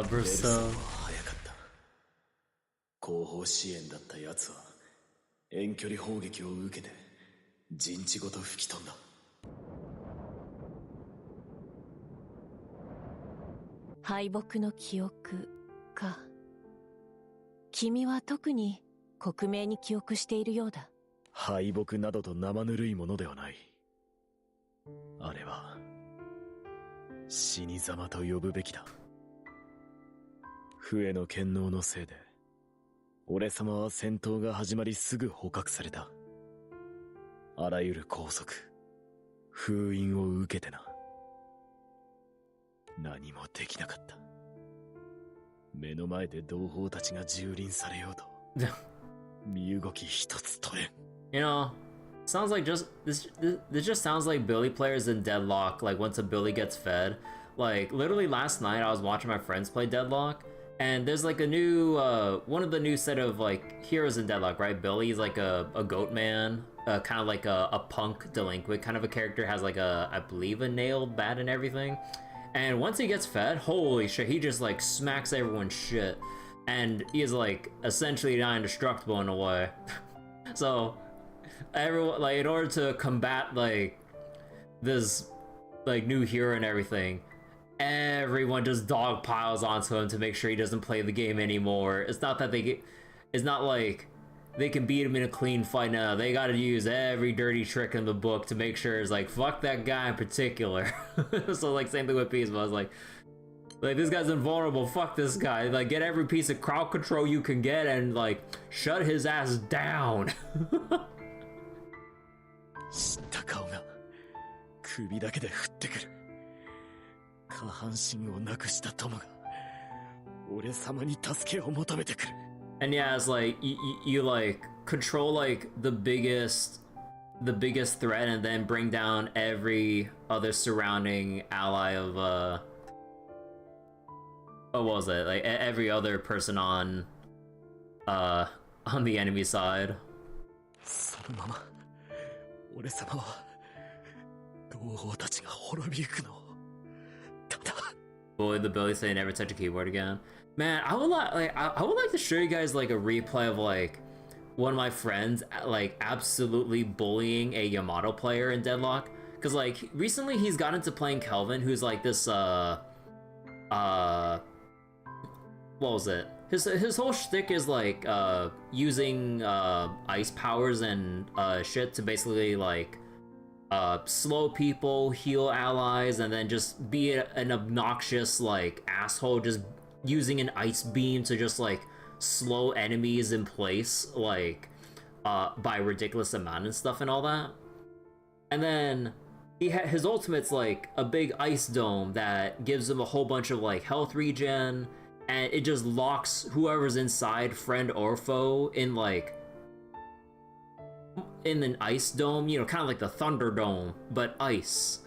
Bruce. 早かった。後方支援だった奴は遠距離砲撃を受けて陣地ごと吹き飛んだ。敗北の記憶か。君は特に克明に記憶しているようだ。敗北などと生ぬるいものではない。あれは死に様と呼ぶべきだ。フエの権能のせいで俺様は戦闘が始まりすぐ捕獲された。あらゆる拘束、封印を受けてな。何もできなかった。目の前で同胞たちが蹂躙されようと身動き一つ取れん。You know, sounds like this just sounds like Billy players in Deadlock, like once a Billy gets fed. Like literally last night I was watching my friends play Deadlock, and there's like a new one of the new set of like heroes in Deadlock, right? Billy's like a goat man, kind of like a punk delinquent kind of a character, has like I believe a nailed bat and everything. And once he gets fed, holy shit, he just like smacks everyone's shit. And he is like essentially not indestructible in a way. So everyone, like, in order to combat like this like new hero and everything, everyone just dog piles onto him to make sure he doesn't play the game anymore. It's not that it's not like they can beat him in a clean fight. Now they gotta use every dirty trick in the book to make sure it's like, fuck that guy in particular. So like, same thing with Peace, but I was like, this guy's invulnerable, fuck this guy. Like, get every piece of crowd control you can get and like, shut his ass down. 知った顔が首だけで降ってくる。下半身をなくした友が俺様に助けを求めてくる。 And yeah, it's like you like control like the biggest threat and then bring down every other surrounding ally of what was it? Like every other person on the enemy side. そのまま俺様は同胞たちが滅びゆくのをただ。 Boy, the Billy say never touch a keyboard again. Man, I would like to show you guys like a replay of like one of my friends like absolutely bullying a Yamato player in Deadlock, because like recently he's got into playing Kelvin, who's like this what was it? His whole shtick is like using ice powers and shit to basically like slow people, heal allies, and then just be an obnoxious like asshole, just using an ice beam to just like slow enemies in place like by a ridiculous amount and stuff and all that. And then his ultimate's like a big ice dome that gives him a whole bunch of like health regen, and it just locks whoever's inside, friend or foe, in like in an ice dome, you know, kind of like the Thunder Dome, but ice.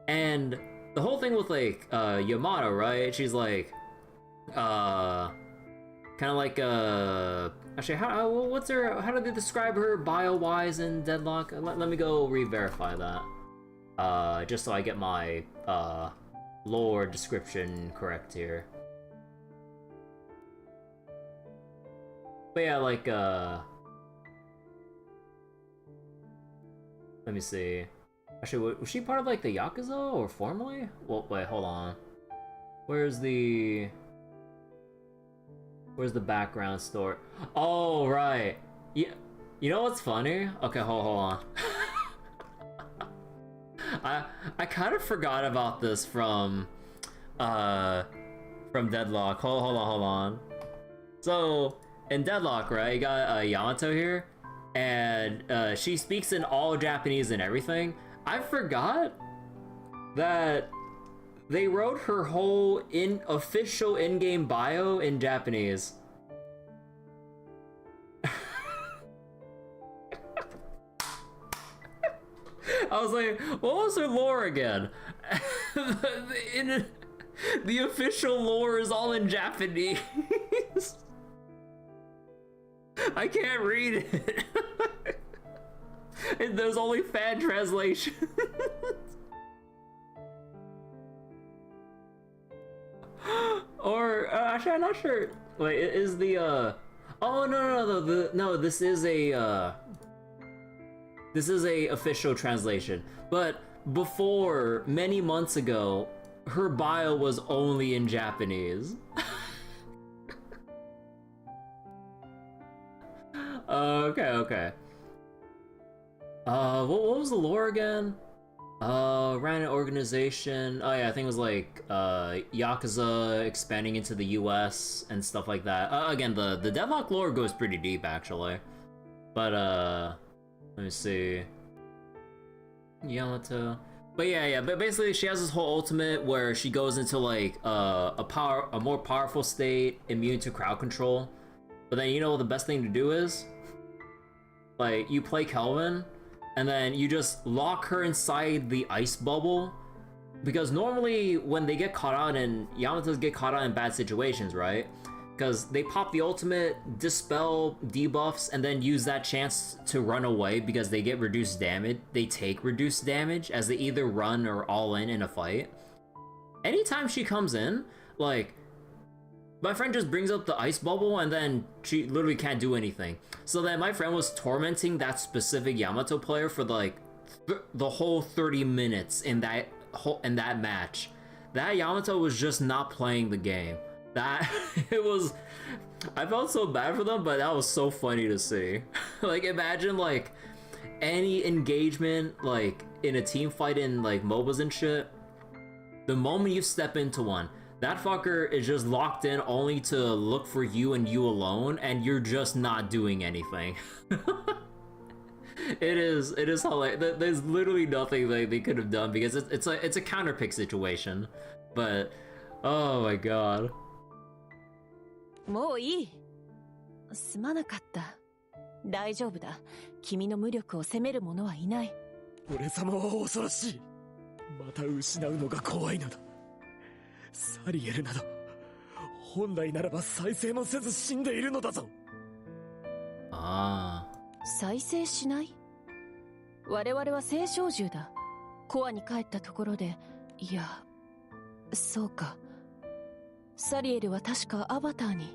And the whole thing with like Yamato, right? She's like kind of like actually how do they describe her bio-wise in Deadlock? Let me go re-verify that just so I get my lore description correct here. But yeah, like let me see. Actually, was she part of like the Yakuza or formerly? Well, wait, hold on. Where's the background story? Oh, right. Yeah. You know what's funny? Okay, hold on. I kind of forgot about this from Deadlock. Hold on. So in Deadlock, right, you got Yamato here, and she speaks in all Japanese and everything. I forgot that they wrote her whole official in-game bio in Japanese. I was like, what was her lore again? The official lore is all in Japanese. I can't read it. And there's only fan translation. Or actually, I'm not sure. Wait, is the oh no, this is a official translation. But before, many months ago, her bio was only in Japanese. Okay. What was the lore again? Ran an organization. Oh yeah, I think it was like Yakuza expanding into the US and stuff like that. Again, the Deadlock lore goes pretty deep actually. But let me see. Yamato. But yeah, but basically she has this whole ultimate where she goes into like a more powerful state, immune to crowd control. But then you know what the best thing to do is? Like, you play Kelvin, and then you just lock her inside the ice bubble, because normally when they get caught out and Yamatos get caught out in bad situations, right? Because they pop the ultimate, dispel debuffs, and then use that chance to run away because they get reduced damage. They take reduced damage as they either run or all in a fight. Anytime she comes in, like, my friend just brings up the ice bubble and then she literally can't do anything. So then my friend was tormenting that specific Yamato player for like the whole 30 minutes in that match. That Yamato was just not playing the game. That it was, I felt so bad for them, but that was so funny to see. Like, imagine like any engagement like in a team fight in like MOBAs and shit. The moment you step into one, that fucker is just locked in only to look for you and you alone, and you're just not doing anything. It is hilarious. There's literally nothing they could have done because it's a counter pick situation. But oh my god. もういい。すまなかった。大丈夫だ。君の無力を責める者はいない。俺様は恐ろしい。また失うのが怖いのだ。サリエルなど本来ならば再生もせず死んでいるのだぞ。ああ。再生しない？我々は聖少獣だ。コアに帰ったところで、いや、そうか。サリエルは確かアバターに。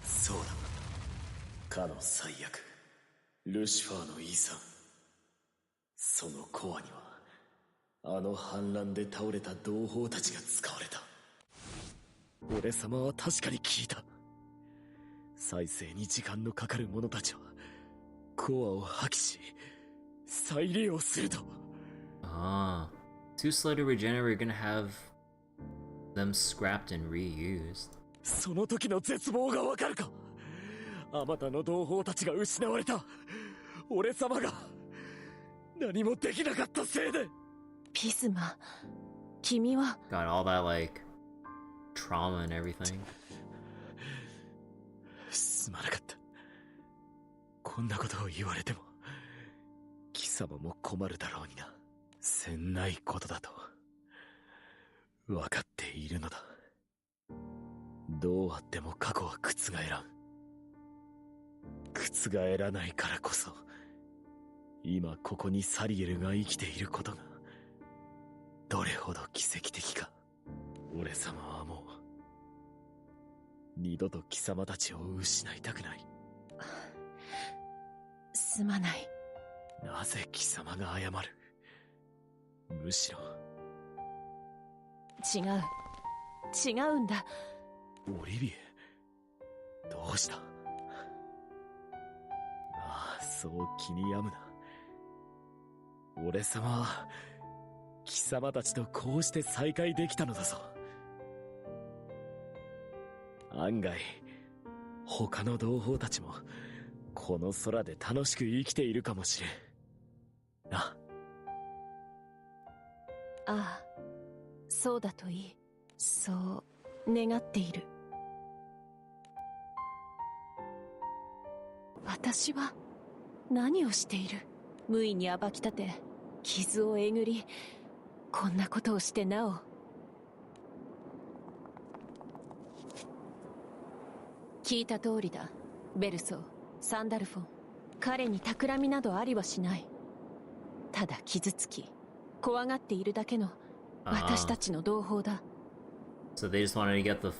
そうだ。かの最悪、ルシファーの遺産。そのコアには、あの反乱で倒れた同胞たちが使われた。俺様は確かに聞いた。再生に時間のかかる者たちは、コアを破棄し、再利用すると。Ah. Too slow to regenerate, we're gonna have them scrapped and reused. その時の絶望がわかるか。あまたの同胞たちが失われた。俺様が何もできなかったせいで。ピズマ、君は。Got all that like trauma and everything. すまなかった。こんなことを言われても貴様も困るだろうにな。せんないことだと分かっているのだ。どうあっても過去は覆らん。覆らないからこそ今ここにサリエルが生きていることがどれほど奇跡的か。俺様はもう二度と貴様たちを失いたくない。すまない。なぜ貴様が謝る。むしろ違うんだ。オリビエ、どうした。ああ、そう気に病むな。俺様は貴様たちとこうして再会できたのだぞ。案外他の同胞たちもこの空で楽しく生きているかもしれんな。ああ、そうだといい。そう願っている。私は何をしている。無意に暴き立て傷をえぐり、こんなことをしてなお。聞いた通りだ。ベルソー、サンダルフォン。彼に企みなどありはしない。ただ傷つき怖がっているだけの私たちの同胞だ。So they just wanted to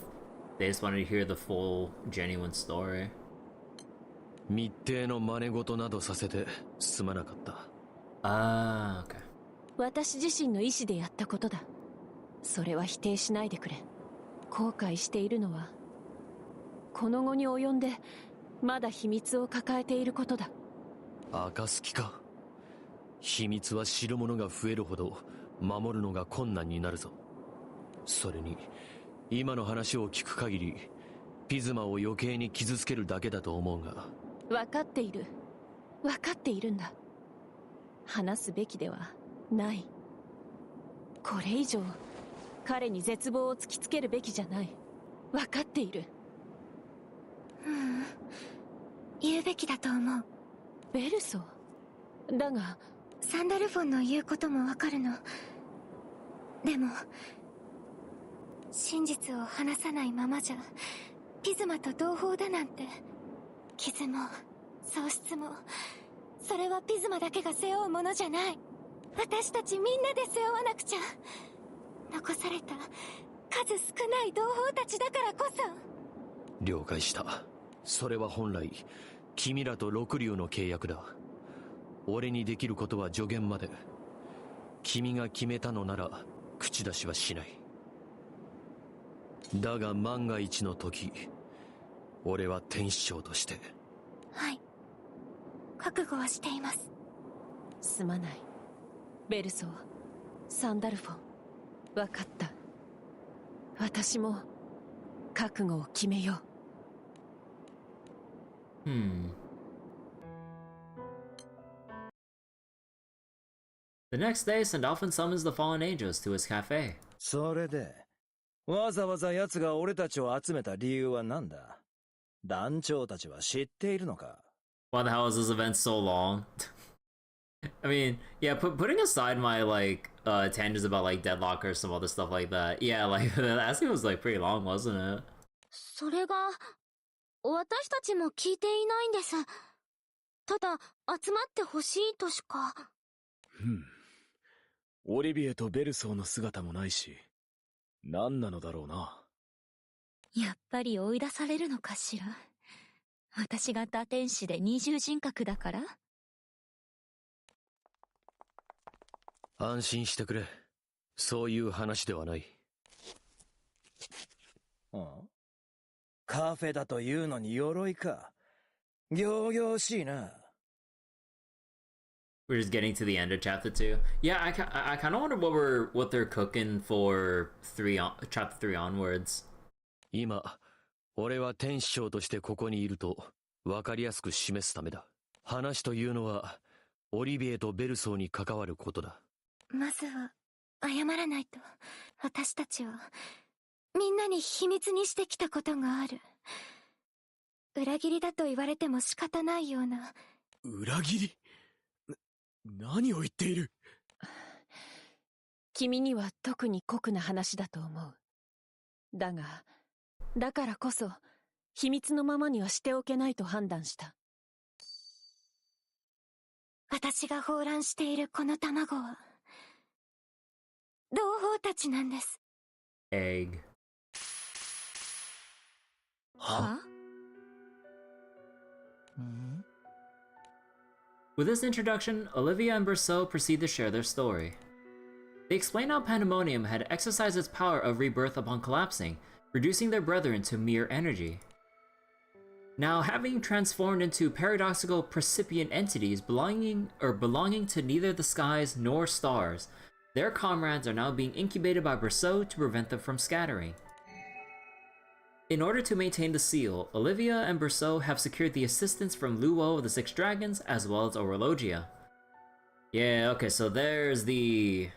hear the full genuine story. 密偵の真似事などさせてすまなかった。ああ、okay. 私自身の意志でやったことだ。それは否定しないでくれ。後悔しているのはこの後に及んでまだ秘密を抱えていることだ。暁か。秘密は知る者が増えるほど守るのが困難になるぞ。それに今の話を聞く限りピズマを余計に傷つけるだけだと思うが。分かっている。分かっているんだ。話すべきではない。これ以上彼に絶望を突きつけるべきじゃない。分かっている。言うべきだと思う。ベルソー。だがサンダルフォンの言うこともわかるの。でも真実を話さないままじゃピズマと同胞だなんて。傷も喪失もそれはピズマだけが背負うものじゃない。私たちみんなで背負わなくちゃ。残された数少ない同胞たちだからこそ。了解した。それは本来君らと六竜の契約だ。俺にできることは助言まで。君が決めたのなら口出しはしない。だが万が一の時、俺は天使長として。はい、覚悟はしています。すまない、ベルソー、サンダルフォン。分かった。私も覚悟を決めよう。The next day, Sandalphon summons the fallen angels to his cafe. それで、わざわざ奴が俺たちを集めた理由は何だ？団長たちは知っているのか？ Why the hell is this event so long? I mean, yeah, putting aside my, like, tangents about, like, Deadlock or some other stuff like that, yeah, like, that scene was, like, pretty long, wasn't it? それが、私たちも聞いていないんです。ただ、集まってほしいとしか。オリビエとベルソーの姿もないし、何なのだろうな。やっぱり追い出されるのかしら。私が打天使で二重人格だから。安心してくれ。そういう話ではない。カフェだというのに鎧か。仰々しいな。We're just getting to the end of chapter 2. Yeah, I kind of wonder what they're cooking for chapter 3 onwards. 今、俺は天使長としてここにいると分かりやすく示すためだ。話というのはオリビエとベルソーに関わることだ。まずは謝らないと。私たちはみんなに秘密にしてきたことがある。裏切りだと言われても仕方ないような。裏切り？何を言っている？君には特に酷な話だと思う。だが、だからこそ秘密のままにはしておけないと判断した。私が放卵しているこの卵は同胞たちなんです。Egg. は？With this introduction, Olivia and Berceau proceed to share their story. They explain how Pandemonium had exercised its power of rebirth upon collapsing, reducing their brethren to mere energy. Now, having transformed into paradoxical precipient entities belonging to neither the skies nor stars, their comrades are now being incubated by Berceau to prevent them from scattering. In order to maintain the seal, Olivia and Berceau have secured the assistance from Luo of the Six Dragons, as well as Orologia. Yeah, okay, so there's the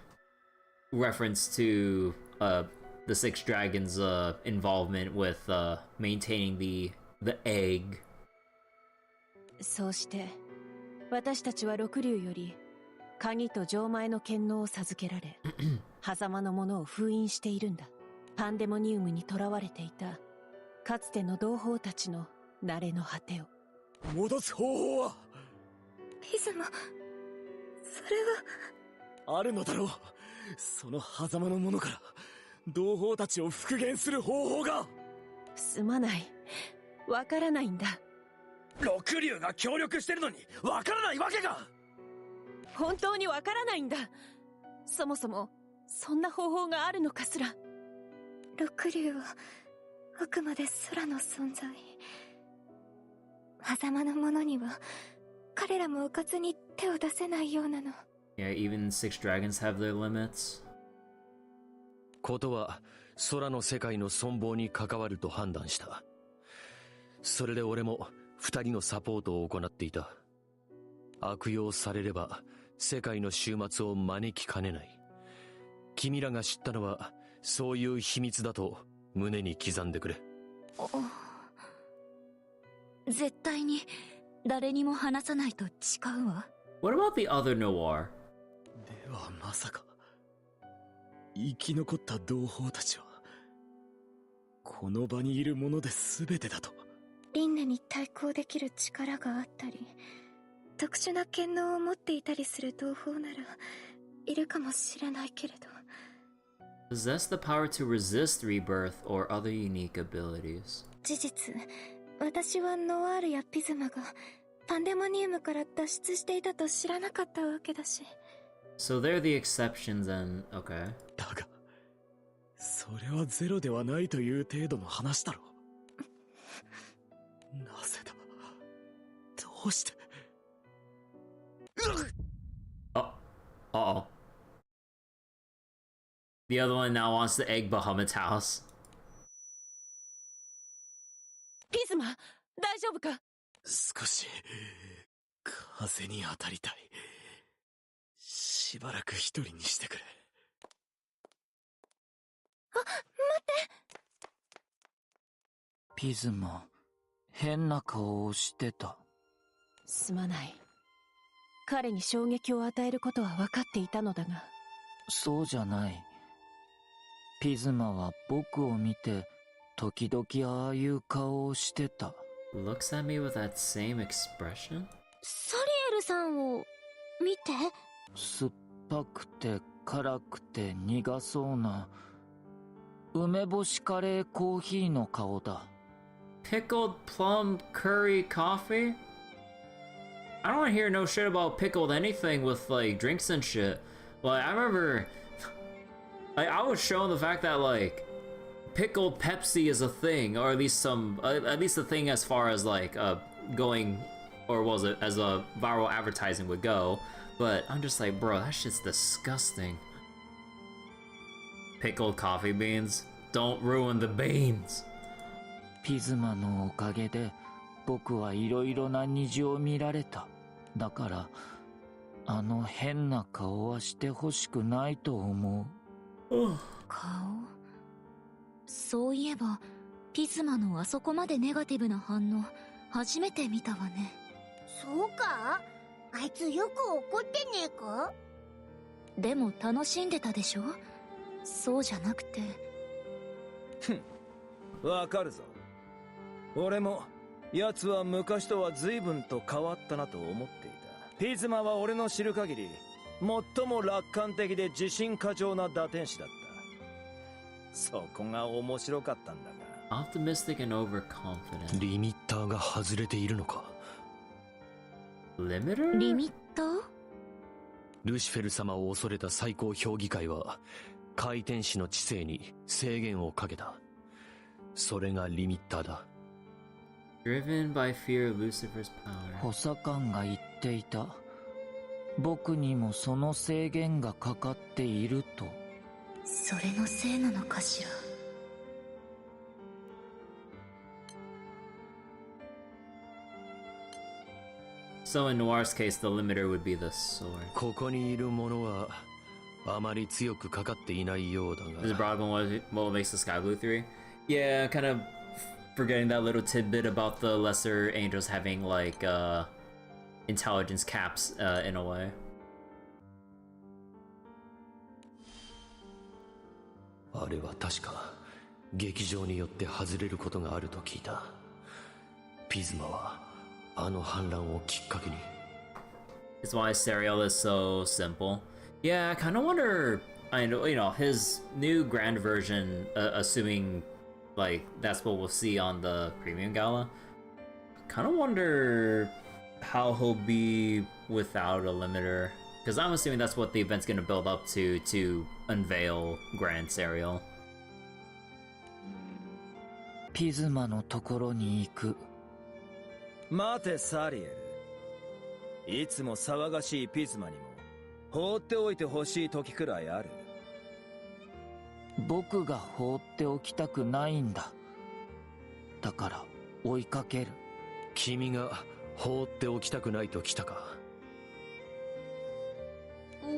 reference to the Six Dragons' involvement with maintaining the egg. そうして、私たちは六竜より鍵と錠前の権能を授けられ、狭間のものを封印しているんだ。パンデモニウムに囚われていた。かつての同胞たちの慣れの果てを戻す方法は？ピズマ、それはあるのだろう。その狭間のものから同胞たちを復元する方法が。すまない、わからないんだ。六竜が協力してるのにわからないわけが。本当にわからないんだ。そもそもそんな方法があるのかすら。六竜はあくまで空の存在。狭間の者には彼らも迂闊に手を出せないようなの。Yeah, even Six Dragons have their limits. ことは空の世界の存亡に関わると判断した。それで俺も二人のサポートを行っていた。悪用されれば世界の終末を招きかねない。君らが知ったのはそういう秘密だと胸に刻んでくれ。絶対に誰にも話さないと誓うわ。What about the other Noir? ではまさか生き残った同胞たちはこの場にいるもので全てだと。輪廻に対抗できる力があったり、特殊な権能を持っていたりする同胞ならいるかもしれないけれど。Possess the power to resist rebirth or other unique abilities. 事実、私はノワールやピズマがパンデモニウムから脱出していたと知らなかったわけだし。So they're the exceptions and... okay. だが、それはゼロではないという程度の話だろ。なぜだ。どうして。Uh-oh. The other one now wants to egg Bahamut's house. ピズマ、大丈夫か？少し風に当たりたい。しばらく一人にしてくれ。あ、待って。ピズマ、変な顔をしてた。すまない。彼に衝撃を与えることは分かっていたのだが。そうじゃない。ピズマは僕を見て時々ああいう顔をしてた。 Looks at me with that same expression? サリエルさんを見て。酸っぱくて辛くて苦そうな梅干しカレーコーヒーの顔だ。 Pickled plum curry coffee? I don't want to hear no shit about pickled anything with like drinks and shit. Like I remember like I was shown the fact that like pickled Pepsi is a thing, or at least a thing as far as like going, or was it as a viral advertising would go. But I'm just like, bro, that shit's disgusting. Pickled coffee beans? Don't ruin the beans. ピズマのおかげで僕はいろいろな虹を見られた。だからあの変な顔はしてほしくないと思う。顔？そういえばピズマのあそこまでネガティブな反応初めて見たわね。そうか？あいつよく怒ってねえか？でも楽しんでたでしょ？そうじゃなくて。ふん、わかるぞ。俺も奴は昔とは随分と変わったなと思っていた。ピズマは俺の知る限り最も楽観的で自信過剰な打天使だった。そこが面白かったんだが。 Optimistic and overconfident. リミッターが外れているのか。Limiter? リミッター？ルシフェル様を恐れた最高評議会は回転士の知性に制限をかけた。それがリミッターだ。Driven by fear of Lucifer's power. 補佐官が言っていた。僕にもその制限がかかっていると。それのせいなのかしら。So in Noir's case, the limiter would be the sword. ここにいる者はあまり強くかかっていないようだ Is が。 Broadman what makes the Sky Blue 3? Yeah, kind of forgetting that little tidbit about the lesser angels having like intelligence caps in a way. あれは確か劇場によって外れることがあると聞いた。ピズマはあの反乱をきっかけに。 That's why Serial is so simple. Yeah, I kind of wonder. I know, you know, his new grand version, assuming like that's what we'll see on the premium gala. Kind of wonder how he'll be without a limiter, because I'm assuming that's what the event's gonna build up to unveil Grand Serial. ピズマのところに行く。待てサリエル。いつも騒がしいピズマにも放っておいてほしい時くらいある。僕が放っておきたくないんだ。だから追いかける。君が放っておきたくないと来たか。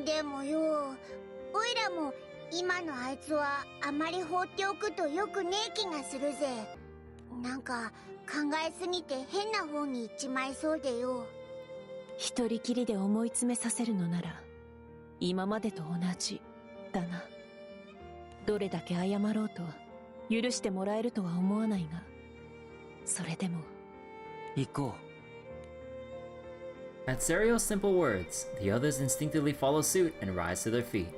でもよ、おいらも今のあいつはあまり放っておくとよくねえ気がするぜ。なんか考えすぎて変な方に行っちまいそうでよ。一人きりで思い詰めさせるのなら今までと同じだな。どれだけ謝ろうと許してもらえるとは思わないが、それでも行こう。At Serial's simple words, the others instinctively follow suit and rise to their feet.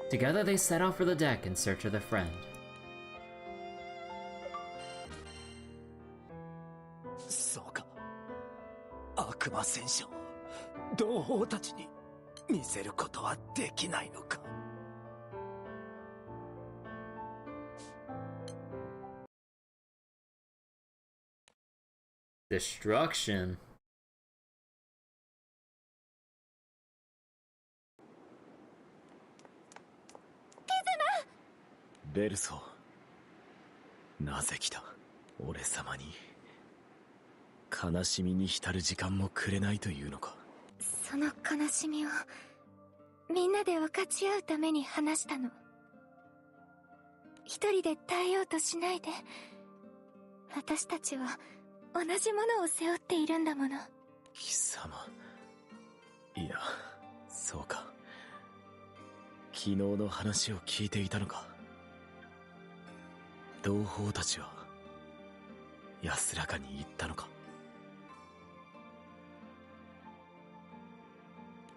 Together they set out for the deck in search of their friend. そうか。悪魔戦車を同胞たちに見せることはできないのか。Destruction. ベルソー、なぜ来た？俺様に悲しみに浸る時間もくれないというのか。その悲しみをみんなで分かち合うために話したの。一人で耐えようとしないで。私たちは同じものを背負っているんだもの。貴様、いや、そうか。昨日の話を聞いていたのか。同胞たちは安らかに言ったのか。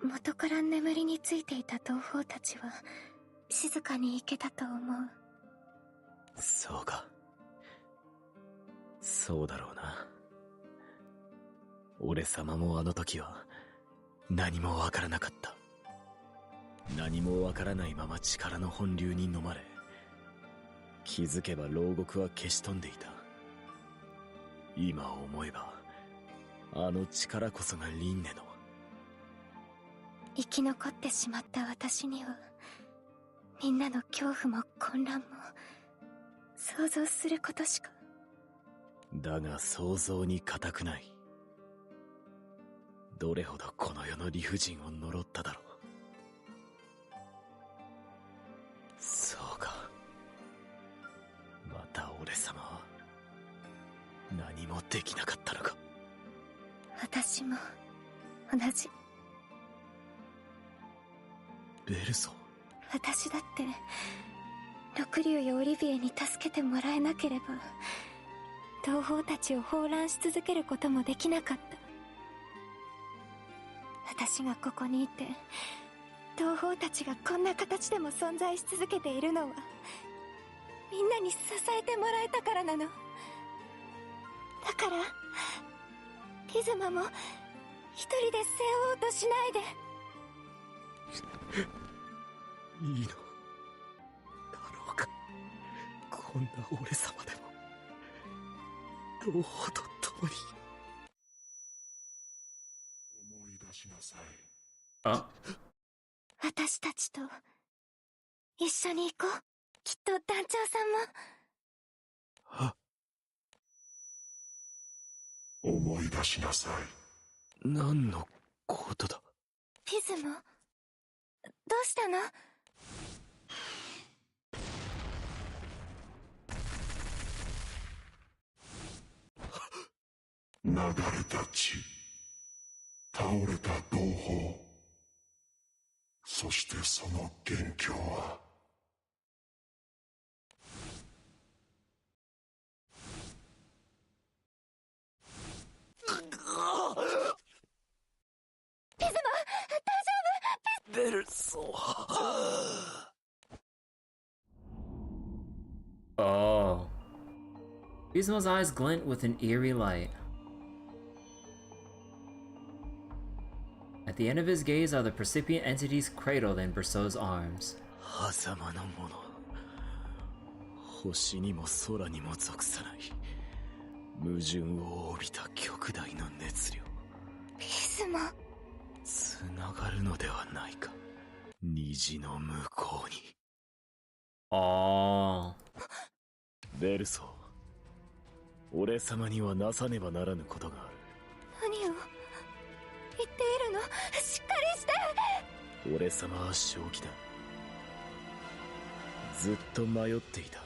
元から眠りについていた同胞たちは静かに行けたと思う。そうか。そうだろうな。俺様もあの時は何もわからなかった。何もわからないまま力の本流に飲まれ、気づけば牢獄は消し飛んでいた。今思えばあの力こそが輪廻の。生き残ってしまった私にはみんなの恐怖も混乱も想像することしか。だが想像に難くない。どれほどこの世の理不尽を呪っただろう。そうか。また俺様は何もできなかったのか。私も同じ。ベルソー。私だって六竜やオリビエに助けてもらえなければ同胞たちを放浪し続けることもできなかった。私がここにいて同胞たちがこんな形でも存在し続けているのはみんなに支えてもらえたからなの。だからピズマも一人で背負おうとしないで。いいのだろうか。こんな俺様でも同胞と共に。思い出しなさい。あ、私たちと一緒に行こう。きっと団長さんも。は、思い出しなさい。何のことだ。ピズモ、どうしたの？流れた血、倒れた同胞、そしてその元凶はピズモ、大丈夫？ベルソー。Oh. Gizmo's eyes glint with an eerie light. At the end of his gaze are the percipient entities cradled in Berceau's arms. 狭間の者、星にも空にも属さない矛盾を帯びた極大の熱量。ピズモ、つながるのではないか、虹の向こうに。ああ。ベルソー、俺様にはなさねばならぬことがある。何を言っているの？しっかりして。俺様は正気だ。ずっと迷っていた。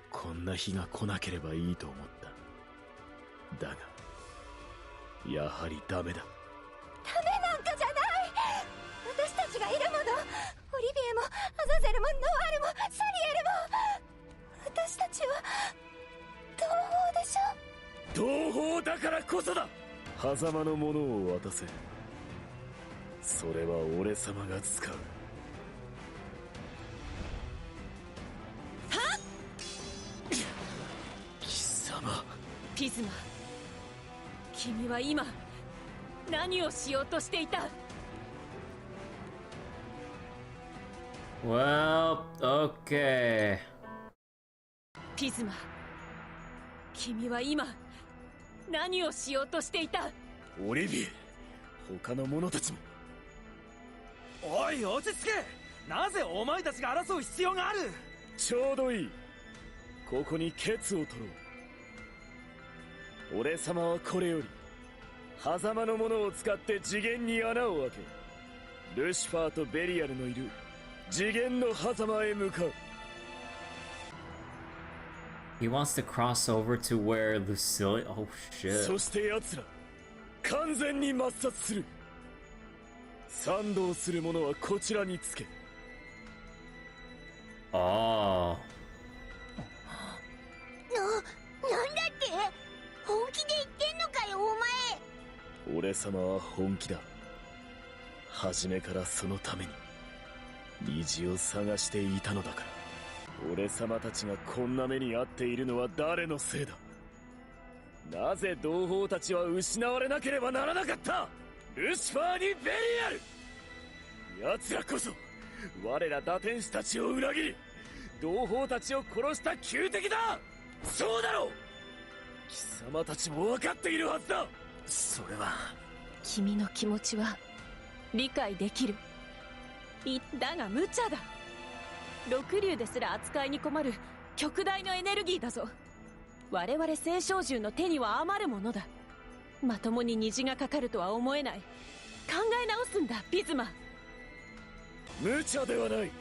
こんな日が来なければいいと思った。だがやはりダメだ。ダメなんかじゃない。私たちがいるもの。オリビエもアザゼルもノワールもサリエルも。私たちは同胞でしょ。同胞だからこそだ。狭間の者を渡せ。それは俺様が使う。はっ。貴様。ピズマ、君は今何をしようとしていた？ Well, okay. ピズマ、君は今何をしようとしていた？オリビエ、他の者たちも。おい、落ち着け。なぜお前たちが争う必要がある？ちょうどいい。ここにケツを取ろう。俺様はこれより狭間のものを使って次元に穴を開け、ルシファーとベリアルのいる次元の狭間へ向かう。 He wants to cross over to where Lucilia. Oh そ shit. して奴ら完全に抹殺する。賛同する者はこちらにつけ。 Oh. なんだって？本気で言ってんのかよ、お前。俺様は本気だ。初めからそのために虹を探していたのだから。俺様たちがこんな目に遭っているのは誰のせいだ？なぜ同胞たちは失われなければならなかった？ルシファーにベリアル！奴らこそ我ら打天使たちを裏切り、同胞たちを殺した仇敵だ！そうだろう！貴様たちも分かっているはずだ！それは。君の気持ちは理解できる。だが無茶だ。六竜ですら扱いに困る極大のエネルギーだぞ。我々聖少獣の手には余るものだ。まともに虹がかかるとは思えない。考え直すんだ、ピズマ。無茶ではない。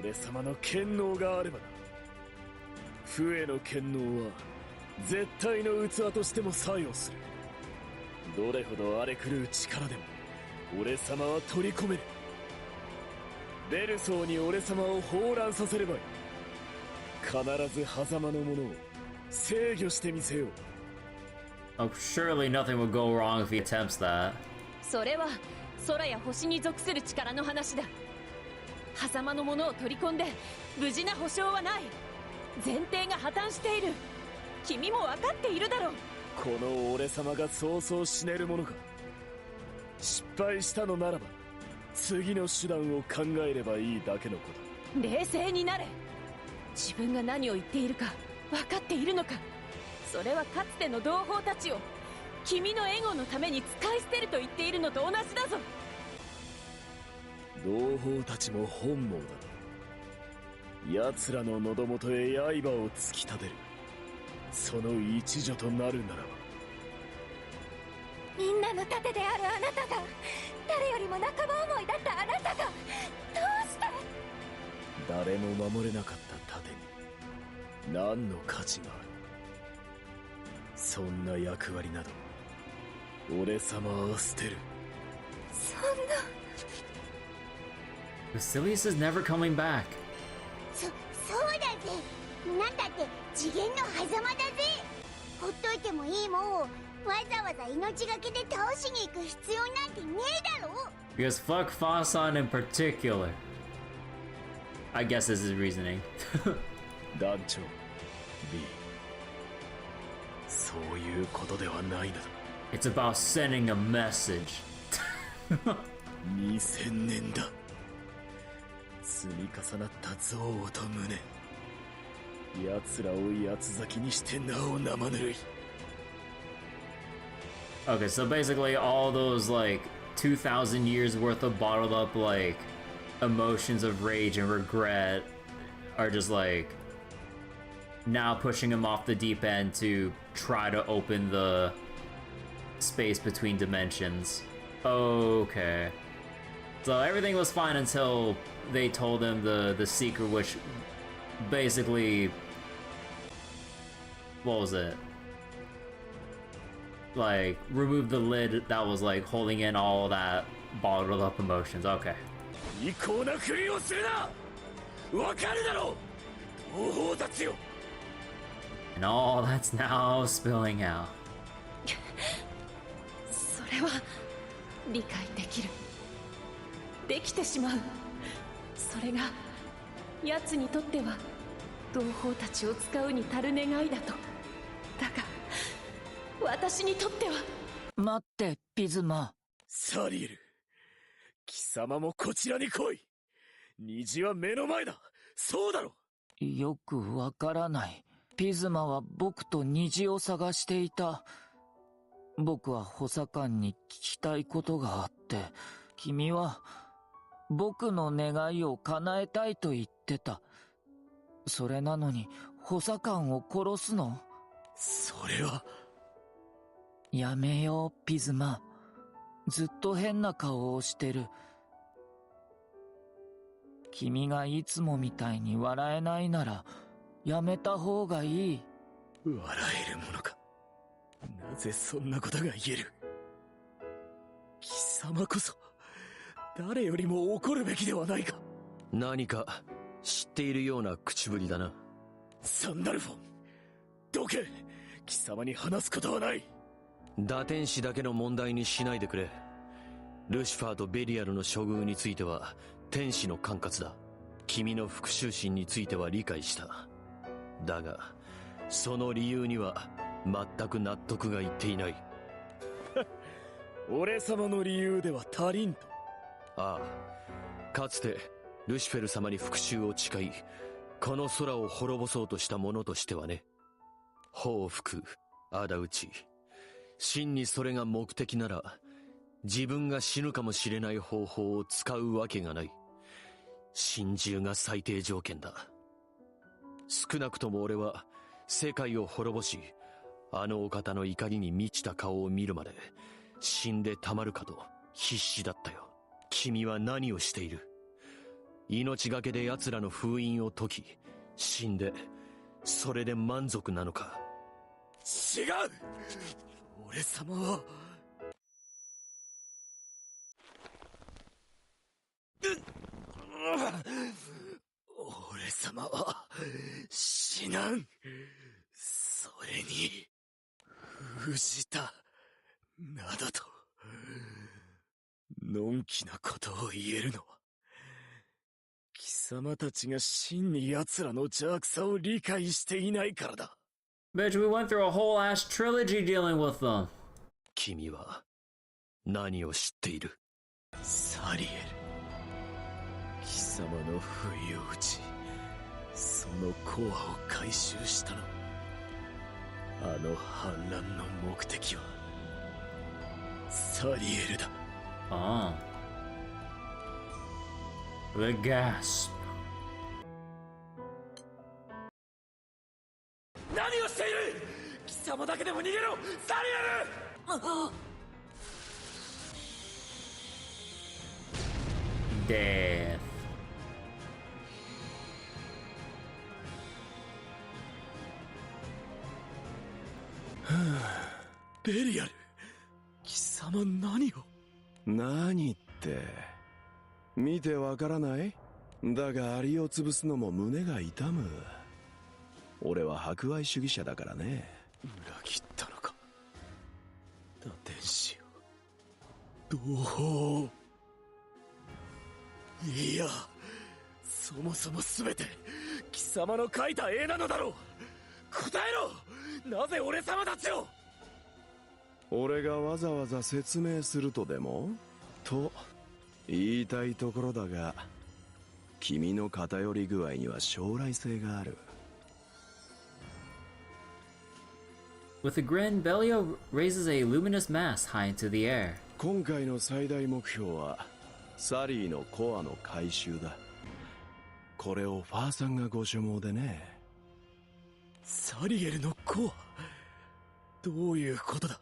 俺様の権能があればな。フエの権能は絶対の器としても作用する。どれほど荒れ狂う力でも俺様は取り込める。ベルソーに俺様を放乱させればいい。必ず狭間の者を制御してみせよう。 Oh, surely nothing will go wrong if he attempts that. それは空や星に属する力の話だ。狭間のものを取り込んで無事な保証はない。前提が破綻している。君も分かっているだろう。この俺様がそうそう死ねるものか。失敗したのならば次の手段を考えればいいだけのこと。冷静になれ。自分が何を言っているか分かっているのか。それはかつての同胞たちを君のエゴのために使い捨てると言っているのと同じだぞ。同胞たちも本望だ。奴らの喉元へ刃を突き立てる。その一助となるならば。みんなの盾であるあなたが、誰よりも仲間思いだったあなたが、どうして？誰も守れなかった盾に何の価値がある？そんな役割など俺様は捨てる。そんな。Basilius is never coming back. そうだぜ。なんだって次元の狭間だぜ。ほっといてもいいもんをわざわざ命がけで倒しに行く必要なんてねえだろ。 Because fuck Fasan in particular. I guess this is reasoning. 団長 B、 そういうことではないのだ。 It's about sending a message. 2000年だ。積み重なった憎悪と無念。奴らを八つ咲きにしてなお生ぬるい。 Okay, so basically all those like 2,000 years worth of bottled up like emotions of rage and regret are just like now pushing him off the deep end to try to open the space between dimensions. Okay. So everything was fine until they told him the secret, which basically, what was it? Like, remove the lid that was like holding in all that bottled up emotions. Okay. 利口なふりをするな。わかるだろう、同胞たちよ。 And all that's now spilling out. それは理解できる。できてしまう。それが奴にとっては同胞たちを使うに足る願いだと。だが私にとっては。待って、ピズマ。サリエル、貴様もこちらに来い。虹は目の前だ。そうだろ。よくわからない。ピズマは僕と虹を探していた。僕は補佐官に聞きたいことがあって、君は僕の願いを叶えたいと言ってた。それなのに補佐官を殺すの？それは。やめよう、ピズマ。ずっと変な顔をしてる。君がいつもみたいに笑えないならやめた方がいい。笑えるものか。なぜそんなことが言える。貴様こそ誰よりも怒るべきではないか。何か知っているような口ぶりだな。サンダルフォン、どけ。貴様に話すことはない。打天使だけの問題にしないでくれ。ルシファーとベリアルの処遇については天使の管轄だ。君の復讐心については理解した。だがその理由には全く納得がいっていない。俺様の理由では足りんと。ああ、かつてルシフェル様に復讐を誓い、この空を滅ぼそうとした者としてはね。報復、仇討ち、真にそれが目的なら自分が死ぬかもしれない方法を使うわけがない。心中が最低条件だ。少なくとも俺は世界を滅ぼし、あのお方の怒りに満ちた顔を見るまで死んでたまるかと必死だったよ。君は何をしている？命がけで奴らの封印を解き死んでそれで満足なのか？違う。俺様は俺様は死なん。それに封じたなどとのんきなことを言えるのは貴様たちが真に奴らの邪悪さを理解していないからだ。Bitch, we went through a whole ass trilogy dealing with them. 君は何を知っている？サリエル、貴様の不意を打ちそのコアを回収したの。あの反乱の目的はサリエルだ。Ah. The gasp. 何をしている！貴様だけでも逃げろ、サリエル！ Death. ベリアル、貴様何を。何って見てわからない？だがアリを潰すのも胸が痛む。俺は博愛主義者だからね。裏切ったのか、打天使を、同胞。いや、そもそも全て貴様の描いた絵なのだろう。答えろ、なぜ俺様たちを。俺がわざわざ説明するとでもと言いたいところだが、君の偏り具合には将来性がある。With a grin, Bellio raises a luminous mass high into the air. 今回の最大目標はサリーのコアの回収だ。これをファーさんがご所望でね。サリエルのコア、どういうことだ。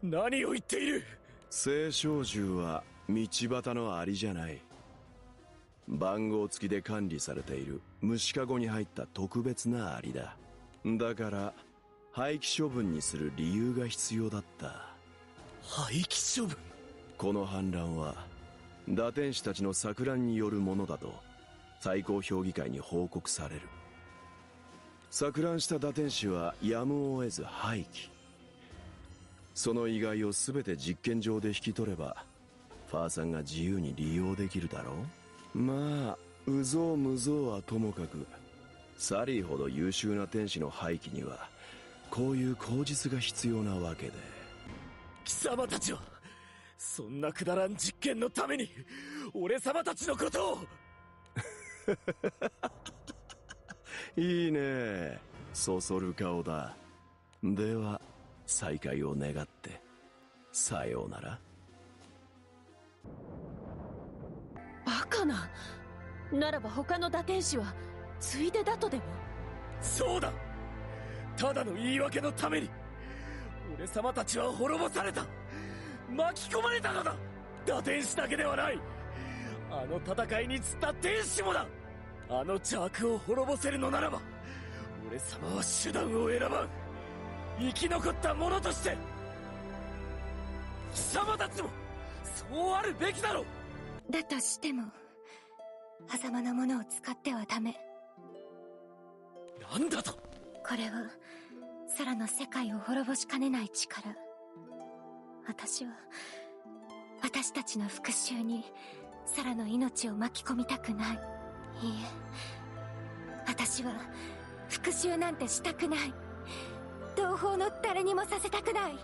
何を言っている。青少獣は道端のアリじゃない。番号付きで管理されている虫かごに入った特別なアリだ。だから廃棄処分にする理由が必要だった。廃棄処分。この反乱は打天使たちの錯乱によるものだと最高評議会に報告される。錯乱した打天使はやむを得ず廃棄。その遺骸を全て実験場で引き取ればファーさんが自由に利用できるだろう。まあうぞうむぞうはともかく、サリーほど優秀な天使の廃棄にはこういう口実が必要なわけで。貴様たちはそんなくだらん実験のために俺様たちのことを。いいね、そそる顔だ。では再会を願って。さようなら。バカな。ならば他の打天使はついでだとでも。そうだ、ただの言い訳のために俺様たちは滅ぼされた、巻き込まれたのだ。打天使だけではない、あの戦いに散った天使もだ。あの邪悪を滅ぼせるのならば俺様は手段を選ばん。生き残った者として貴様たちもそうあるべきだろう。だとしても狭間のものを使ってはダメ。なんだと。これは空の世界を滅ぼしかねない力。私は私たちの復讐に空の命を巻き込みたくない。いいえ、私は復讐なんてしたくない。同胞の誰にもさせたくない。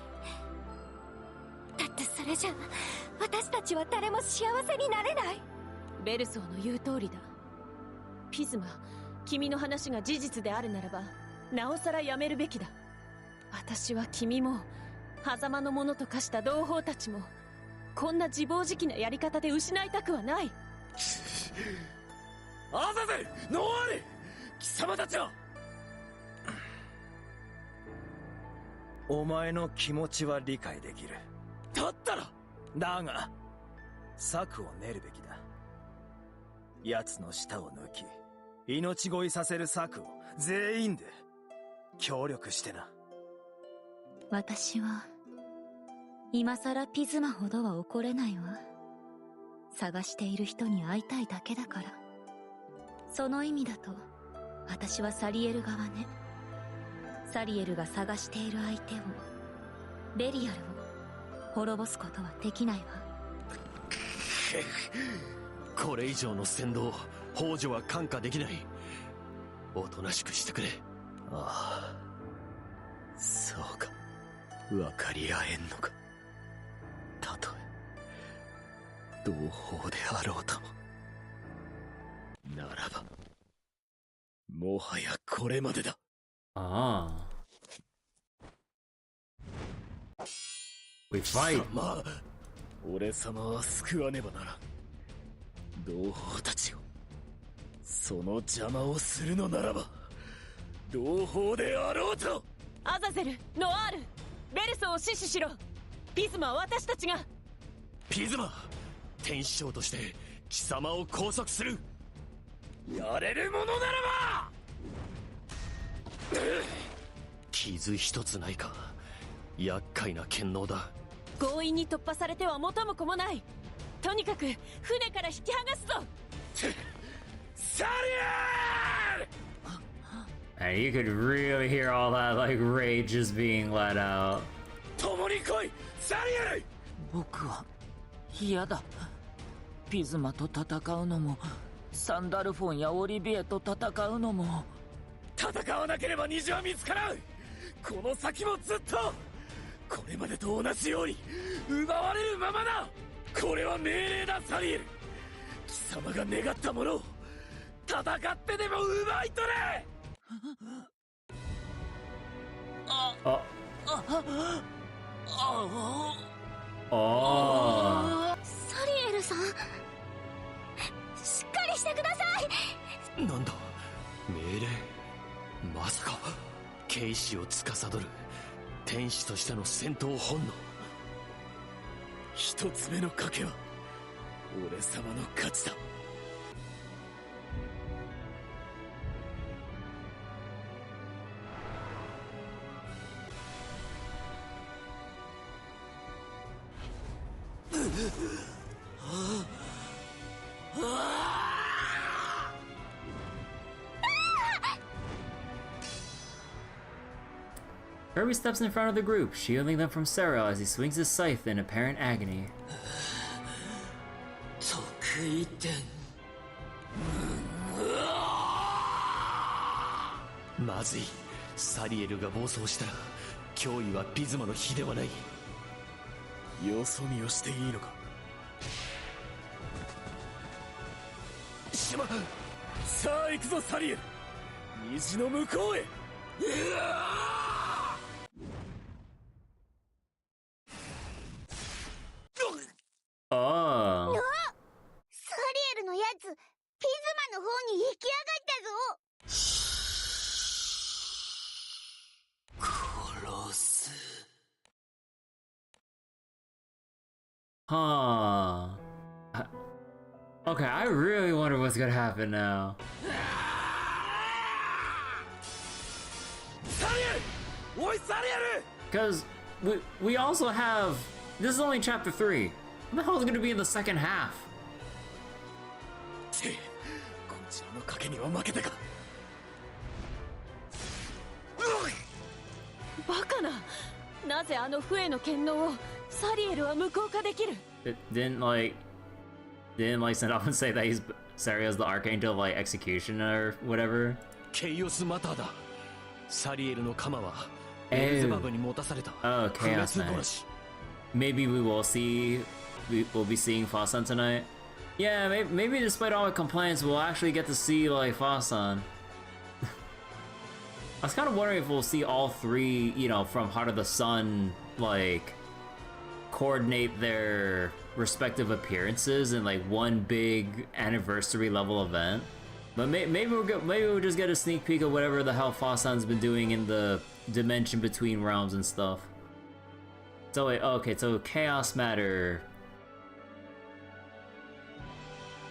だってそれじゃ私たちは誰も幸せになれない。ベルソーの言う通りだ。ピズマ、君の話が事実であるならばなおさらやめるべきだ。私は君も狭間の者と化した同胞たちもこんな自暴自棄なやり方で失いたくはない。アザゼル、ノアール、貴様たちは。お前の気持ちは理解できる。だったらだが策を練るべきだ。奴の舌を抜き命乞いさせる策を全員で協力してな。私は今さらピズマほどは怒れないわ。探している人に会いたいだけだから。その意味だと私はサリエル側ね。サリエルが探している相手を、ベリアルを滅ぼすことはできないわ。これ以上の扇動、幇助は看過できない。おとなしくしてくれ。ああ、そうか、分かり合えんのか。たとえ同胞であろうとも。ならばもはやこれまでだ。Ah. We fight. まあ、俺様は救わねばならん。同胞たちを、その邪魔をするのならば同胞であろうと。アザゼル、ノアール、ベルソーを死守しろ。ピズマは私たちが。ピズマ、天使長として貴様を拘束する。やれるものならば。傷一つないか。厄介な剣能だ。強引に突破されては元も子もない。とにかく船から引き剥がすぞ。サリエル And you could really hear all that like rage just being let out. 共に来い、サリエル。僕は嫌だ。ピズマと戦うのもサンダルフォンやオリビエと戦うのも。戦わなければ虹は見つからん。この先もずっとこれまでと同じように奪われるままだ。これは命令だ、サリエル。貴様が願ったものを戦ってでも奪い取れ。サリエルさん、しっかりしてください。なんだ命令。まさか警視を司る天使としての戦闘本能。一つ目の賭けは俺様の勝ちだ。Kirby steps in front of the group, shielding them from Sero as he swings his scythe in apparent agony. 得意点。まずい。サリエルが暴走したら脅威はピズマの比ではない。よそ見をしていいのか。しま。さあ行くぞ、サリエル。虹の向こうへ。Huh. Okay, I really wonder what's gonna happen now. Because we also have... This is only chapter 3. What the hell is gonna be in the second half? こちらの賭けには負けたか。バカな。なぜあの笛の剣能をサリエルは無効化できる？ Didn't like send off and say that he's Sariel's the archangel of like execution or whatever. ケイオスマターだ。サリエルの鎌はエルゼバブに持たされた。Oh, chaos man. Maybe we'll be seeing Fasan tonight. Yeah, maybe despite all the complaints, we'll actually get to see like Fasan. I was kind of wondering if we'll see all three, you know, from Heart of the Sun, like, coordinate their respective appearances in like one big anniversary level event. But maybe we'll just get a sneak peek of whatever the hell Fasan's been doing in the dimension between realms and stuff. So wait, okay, so Chaos Matter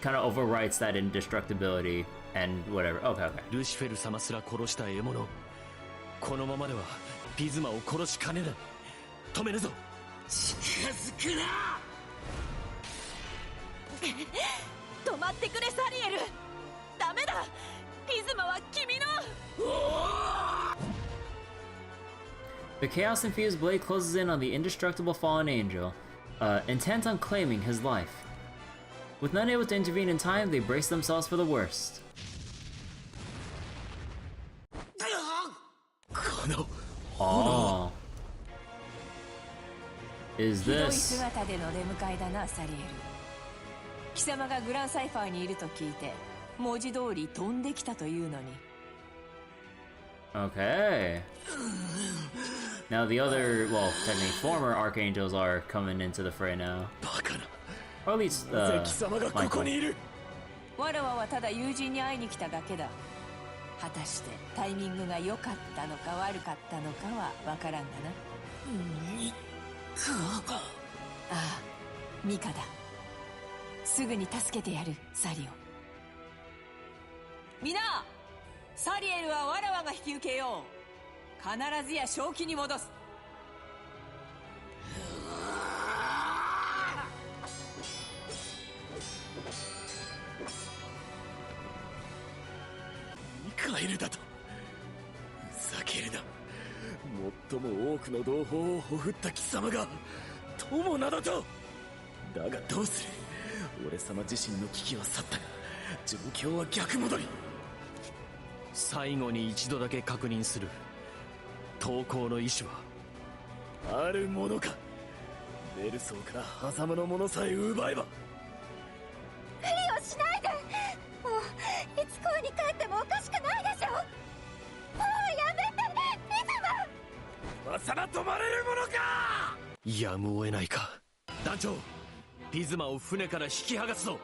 kind of overwrites that indestructibility and whatever. Okay. ルシフェル様すら殺した獲物。このままではピズマを殺しかねない。止めるぞ。近づくな。止まってくれサリエル。ダメだ。ピズマは君の。The chaos-infused blade closes in on the indestructible fallen angel, intent on claiming his life. With none able to intervene in time, they brace themselves for the worst. Oh. Is ひどい this... 姿での出迎えだなサリエル。貴様がグランサイファーにいると聞いて文字通り飛んできたというのに。 Okay. Now the other, well, technically former archangels are coming into the fray now. Or at least, Michael. わらわはただ友人に会いに来ただけだ。果たしてタイミングが良かったのか悪かったのかはわからんがな。ああ、ミカだ。すぐに助けてやる、サリオ。みな、サリエルはわらわが引き受けよう。必ずや正気に戻す。ミカエルだと。ふざけるな。最も多くの同胞をほふった貴様が友などと。だがどうする。俺様自身の危機は去ったが状況は逆戻り。最後に一度だけ確認する。投降の意思はあるものか。ベルソーから狭間のものさえ奪えば。無理をしないで。もういつ恋に帰ってもおかしくないでしょ。もうやめて、ピズマ。今さら止まれるものか。やむを得ないか。団長、ピズマを船から引き剥がすぞ。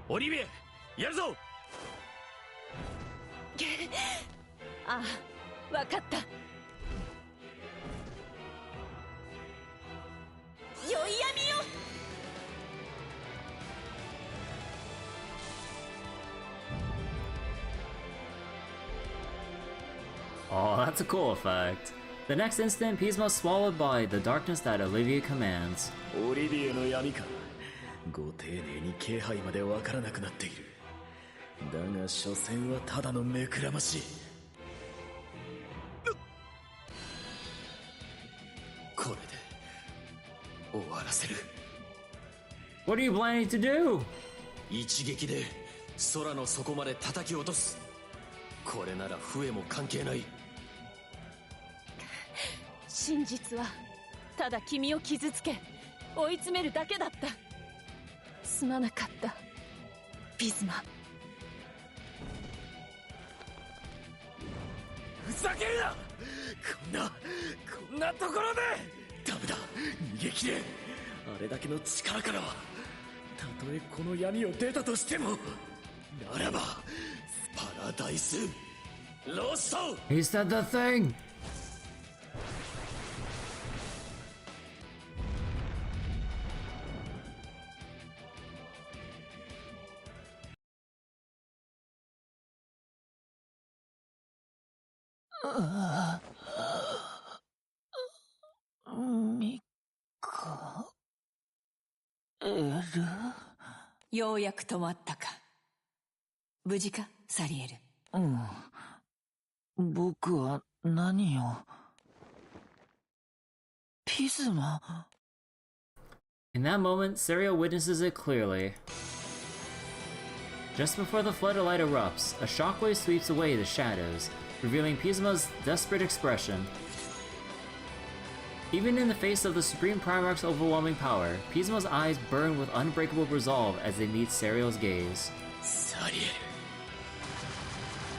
オリビエ、やるぞ。ああ、わかった。宵闇よ。Oh, that's a cool effect. The next instant, Pismo is swallowed by the darkness that Olivia commands. オリビエの闇か。ご丁寧に気配までわからなくなっている。だが所詮はただの目くらまし。これで終わらせる。 What are you planning to do? 一撃で空の底まで叩き落とす。これなら笛も関係ない。真実はただ君を傷つけ追い詰めるだけだった。すまなかったピズマ。ふざけるな。こんなところで。ダメだ、逃げ切れ。あれだけの力からはたとえこの闇を出たとしてもならばスパラダイスロスト。 He said the thing. ミカエル。ようやく止まったか。無事か、サリエル。僕は何を。ピズマ。 In that moment, Serial witnesses it clearly. Just before the flood of light erupts, a shockwave sweeps away the shadows, revealing Pisma's desperate expression. Even in the face of the Supreme Primarch's overwhelming power, Pisma's eyes burn with unbreakable resolve as they meet Serial's gaze.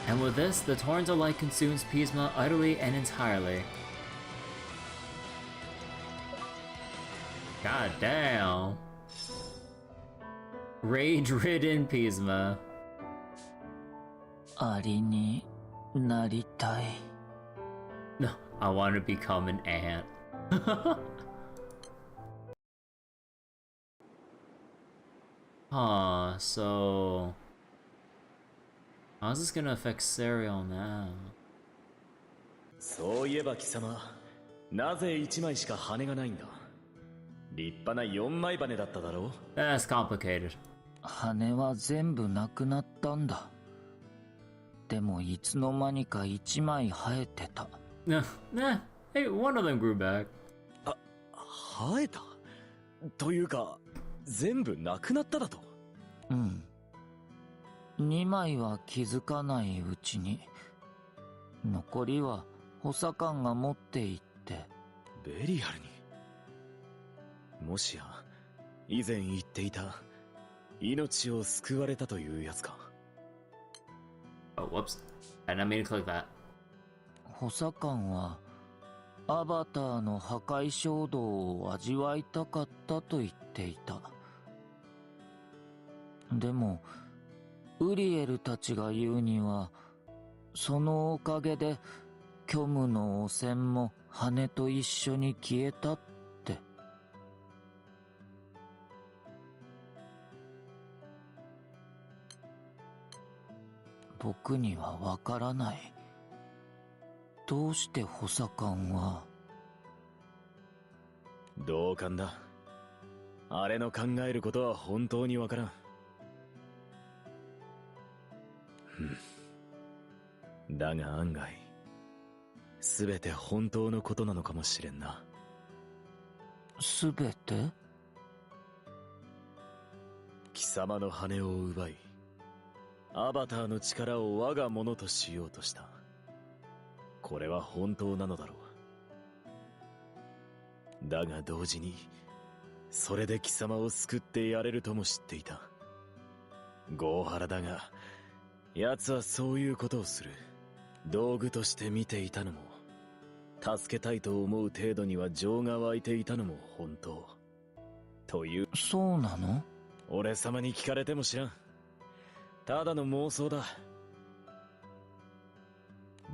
And with this, the torrent of light consumes Pisma utterly and entirely. God damn. Rage-ridden Pisma. アリになりたい。 No, I want to become an ant. Huh, so... how's this gonna affect Serial now? そういえば貴様、なぜ1枚しか羽がないんだ。立派な4枚羽だっただろう。 That's complicated. 羽は全部なくなったんだ。でもいつの間にか1枚生えてた。Nah, hey, one of them grew back. 生えたというか、全部なくなっただと。2枚は気づかないうちに、残りは補佐官が持って行って。ベリアルに。もしや以前言っていた命を救われたというやつか。 Oh, whoops. I didn't mean to click that. 補佐官はアバターの破壊衝動を味わいたかったと言っていた。でもウリエルたちが言うには、そのおかげで虚無の汚染も羽と一緒に消えたって。僕にはわからない。どうして補佐官は。同感だ。あれの考えることは本当にわからん。だが案外全て本当のことなのかもしれんな。全て？貴様の羽を奪い、アバターの力を我がものとしようとした。これは本当なのだろう。だが同時にそれで貴様を救ってやれるとも知っていた。ゴーハラだが、奴はそういうことをする道具として見ていたのも、助けたいと思う程度には情が湧いていたのも本当という。そうなの？俺様に聞かれても知らん。ただの妄想だ。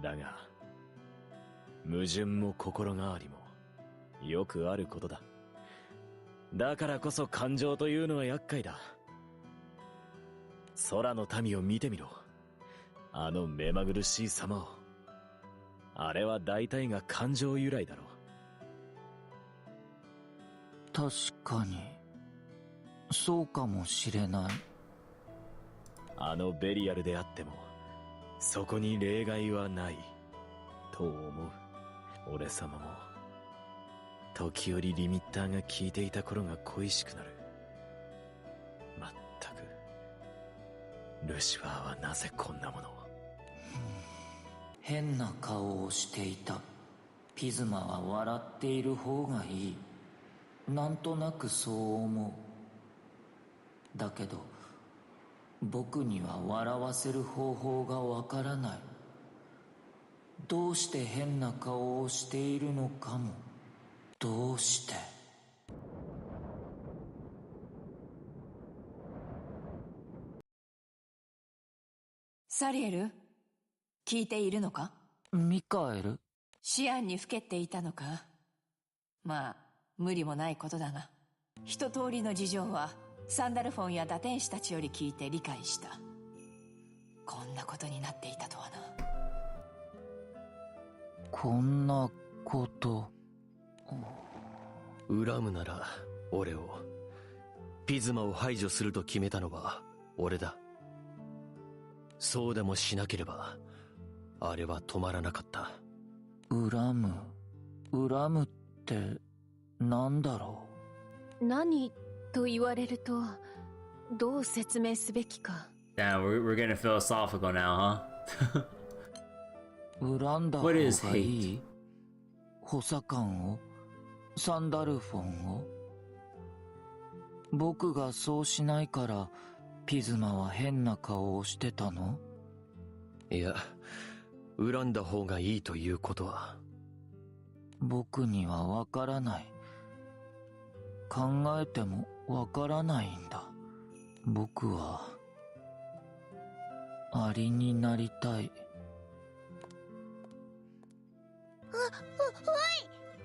だが矛盾も心変わりもよくあることだ。だからこそ感情というのは厄介だ。空の民を見てみろ。あの目まぐるしい様を。あれは大体が感情由来だろう。確かにそうかもしれない。あのベリアルであってもそこに例外はないと思う。俺様も時折リミッターが効いていた頃が恋しくなる。まったくルシファーはなぜこんなものを。変な顔をしていた。ピズマは笑っている方がいい。なんとなくそう思う。だけど僕には笑わせる方法がわからない。どうして変な顔をしているのかも。どうして。サリエル、聞いているのか？ミカエル？思案にふけっていたのか？まあ無理もないことだが、一通りの事情はサンダルフォンや打天使たちより聞いて理解した。こんなことになっていたとはな。こんなこと。恨むなら俺を、ピズマを排除すると決めたのは俺だ。そうでもしなければあれは止まらなかった。恨むってなんだろう。何と言われるとどう説明すべきか。Damn, we're getting philosophical now, huh? 恨んだ方がいい？補佐官を？サンダルフォンを？僕がそうしないからピズマは変な顔をしてたの？いや、恨んだ方がいいということは僕にはわからない。考えてもわからないんだ。僕はアリになりたい。おい、どこ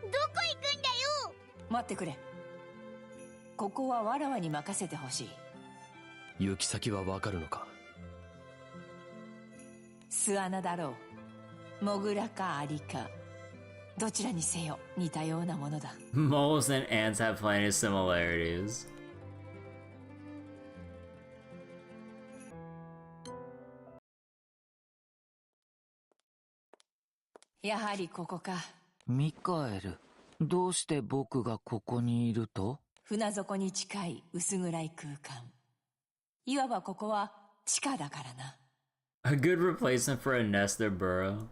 行くんだよ。待ってくれ。ここはわらわに任せてほしい。行き先はわかるのか？巣穴だろう。モグラかアリか、どちらにせよ似たようなものだ。Moles and ants have plenty of similarities. やはりここか。ミカエル、どうして僕がここにいると？船底に近い薄暗い空間。いわばここは地下だからな。A good replacement for a nest or burrow.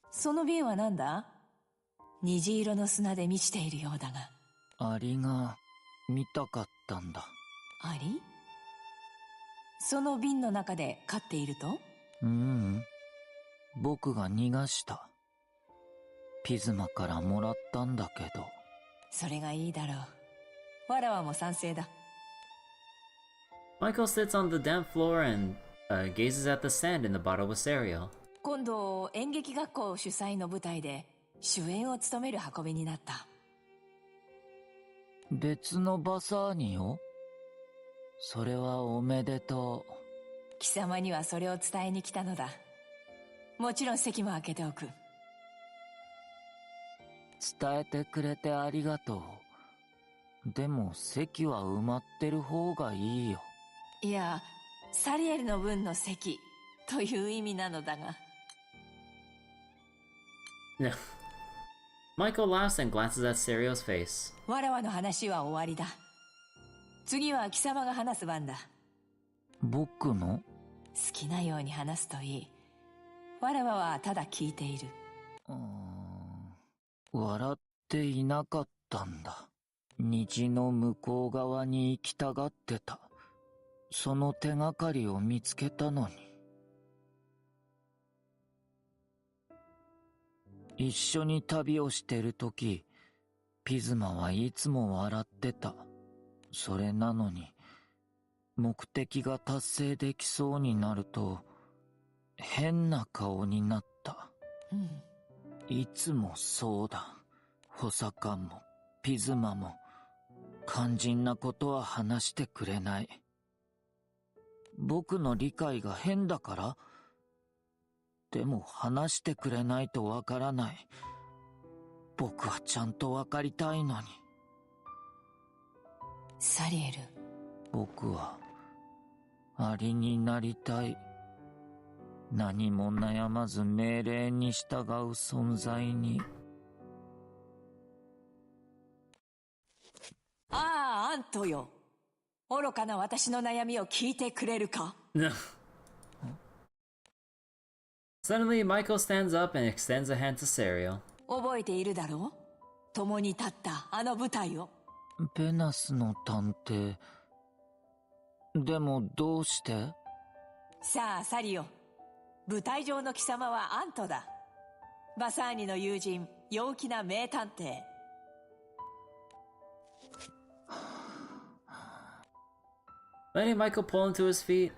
その瓶は何だ？虹色の砂で満ちているようだが。アリが見たかったんだ。アリ？その瓶の中で飼っていると？僕が逃がした。ピズマからもらったんだけど。それがいいだろう。わらわも賛成だ。Michael sits on the damp floor and gazes at the sand in the bottle with cereal. 今度演劇学校主催の舞台で主演を務める運びになった。別のバサーニを？それはおめでとう。貴様にはそれを伝えに来たのだ。もちろん席も開けておく。伝えてくれてありがとう。でも席は埋まってる方がいいよ。いや、サリエルの分の席という意味なのだが。Michael laughs and glances at Serio's face. わらわの話は終わりだ。次は貴様が話す番だ。僕の？好きなように話すといい。わらわはただ聞いている。笑っていなかったんだ。虹の向こう側に行きたがってた。その手がかりを見つけたのに。一緒に旅をしてるとき、ピズマはいつも笑ってた。それなのに、目的が達成できそうになると、変な顔になった。いつもそうだ。補佐官もピズマも肝心なことは話してくれない。僕の理解が変だから？でも話してくれないとわからない。僕はちゃんとわかりたいのに。サリエル。僕はアリになりたい。何も悩まず命令に従う存在に。ああ、アントよ。愚かな私の悩みを聞いてくれるか？ Suddenly, Michael stands up and extends a hand to Serial. 覚えているだろう？共に立ったあの舞台を。ベナスの探偵。でもどうして？さあ、サリオ。舞台上の貴様はアントだ。バサーニの友人、陽気な名探偵。Letting Michael pull him to his feet,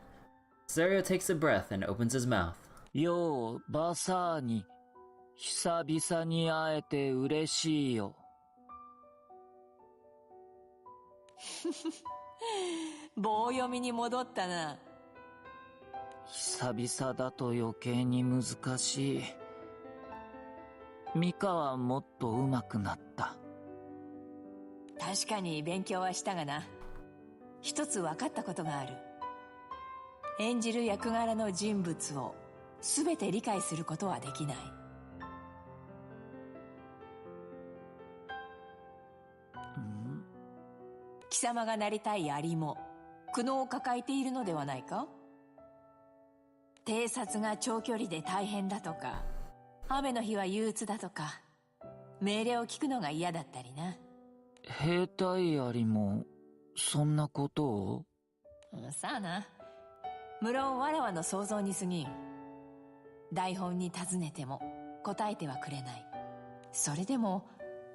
Serial takes a breath and opens his mouth. よう、バサーニ。久々に会えて嬉しいよ。棒読みに戻ったな。久々だと余計に難しい。ミカはもっと上手くなった。確かに勉強はしたがな。一つ分かったことがある。演じる役柄の人物を全て理解することはできない。貴様がなりたいアリも苦悩を抱えているのではないか？偵察が長距離で大変だとか、雨の日は憂鬱だとか、命令を聞くのが嫌だったりな。兵隊アリもそんなことを？さあな。無論わらわの想像に過ぎん。台本に尋ねても答えてはくれない。それでも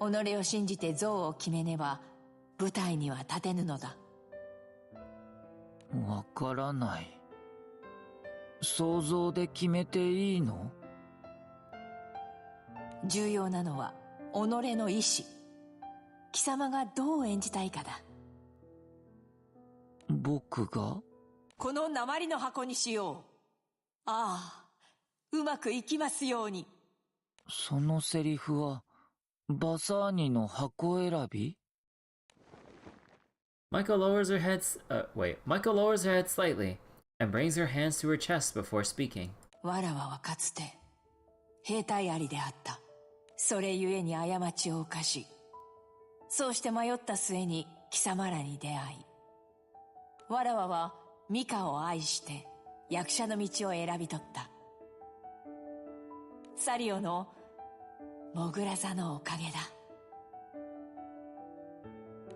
己を信じて像を決めねば舞台には立てぬのだ。わからない。想像で決めていいの？重要なのは己の意志。貴様がどう演じたいかだ。僕が？この鉛の箱にしよう。ああ、うまくいきますように。そのセリフはバサーニの箱選び？Michael lowers her head. Michael lowers her head slightly and brings her hands to her chest before speaking. わらわはかつて兵隊ありであった。それゆえに過ちを犯し、そうして迷った末に貴様らに出会い、わらわはミカを愛して役者の道を選び取った。サリオのモグラ座のおかげだ。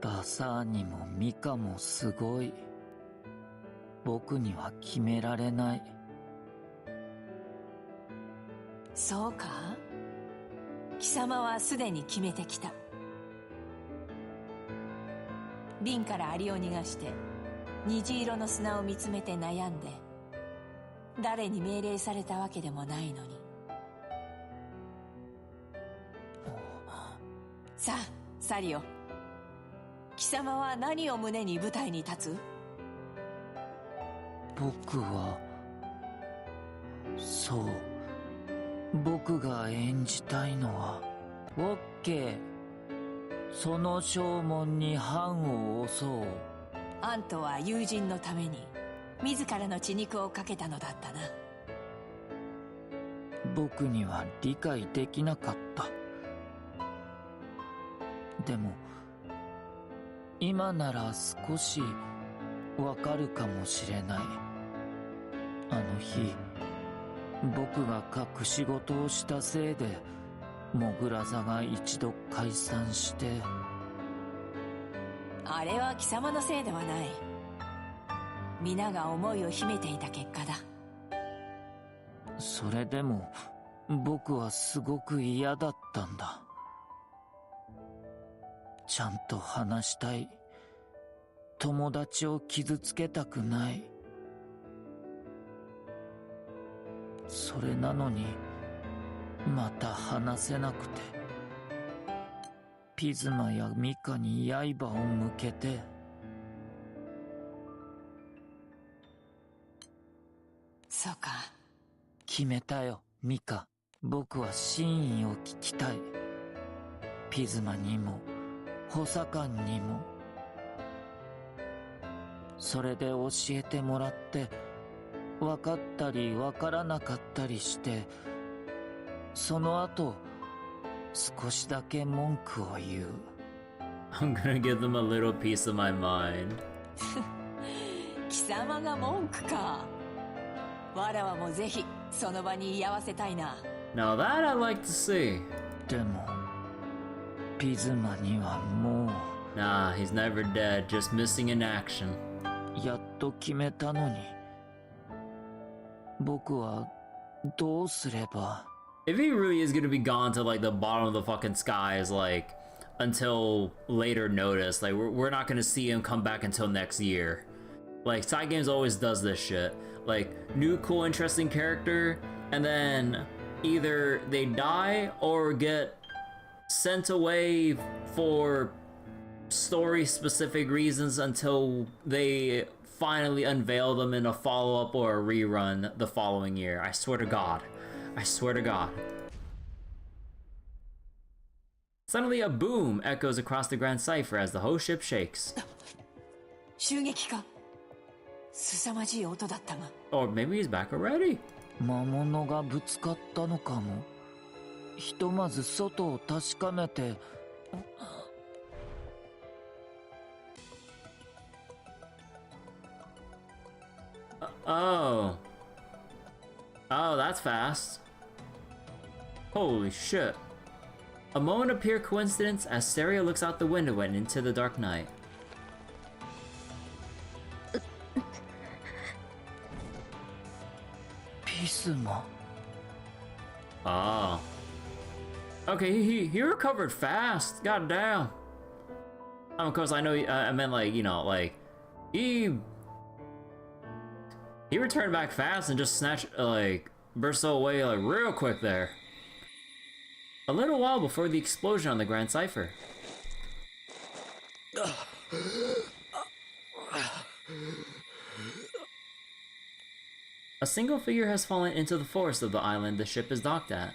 バサーニもミカもすごい。僕には決められない。そうか？貴様はすでに決めてきた。瓶からアリを逃がして虹色の砂を見つめて悩んで、誰に命令されたわけでもないのに。さあサリオ、貴様は何を胸に舞台に立つ？僕は、そう、僕が演じたいのは、オッケー。その証文に判を押そう。アントは友人のために自らの血肉をかけたのだったな。僕には理解できなかった。でも今なら少しわかるかもしれない。あの日僕が隠し事をしたせいでモグラ座が一度解散して。あれは貴様のせいではない。皆が思いを秘めていた結果だ。それでも僕はすごく嫌だったんだ。ちゃんと話したい。友達を傷つけたくない。それなのにまた話せなくて、ピズマやミカに刃を向けて。そうか。決めたよ、ミカ。僕は真意を聞きたい。ピズマにも補佐官にも。それで教えてもらって、分かったり分からなかったりして、その後少しだけ文句を言う。I'm gonna give them a little piece of my mind. 貴様が文句か。わらわもぜひその場に居合わせたいな。Now that I'd like to see. でもピズマにはもう。Nah, he's never dead, just missing in action. やっと決めたのに、僕はどうすれば。If he really is gonna be gone to like the bottom of the fucking skies, like until later notice, like we're not gonna see him come back until next year. Like Side Games always does this shit. Like new cool interesting character, and then either they die or get sent away for story specific reasons until they finally unveil them in a follow-up or a rerun the following year. I swear to God. I swear to God. Suddenly a boom echoes across the Grand Cipher as the whole ship shakes. 襲撃か。凄まじい音だったが。 Or maybe he's back already. 魔物がぶつかったのかも。ひとまず外を確かめて。Oh. Oh, that's fast. Holy shit. A moment of pure coincidence as Saria looks out the window and into the dark night. Pisma. Oh. Okay, he recovered fast. God damn. Of course, I know. I meant like, you know, like he returned back fast and just snatched like burst away like real quick there. A little while before the explosion on the Grand Cipher. A single figure has fallen into the forest of the island the ship is docked at.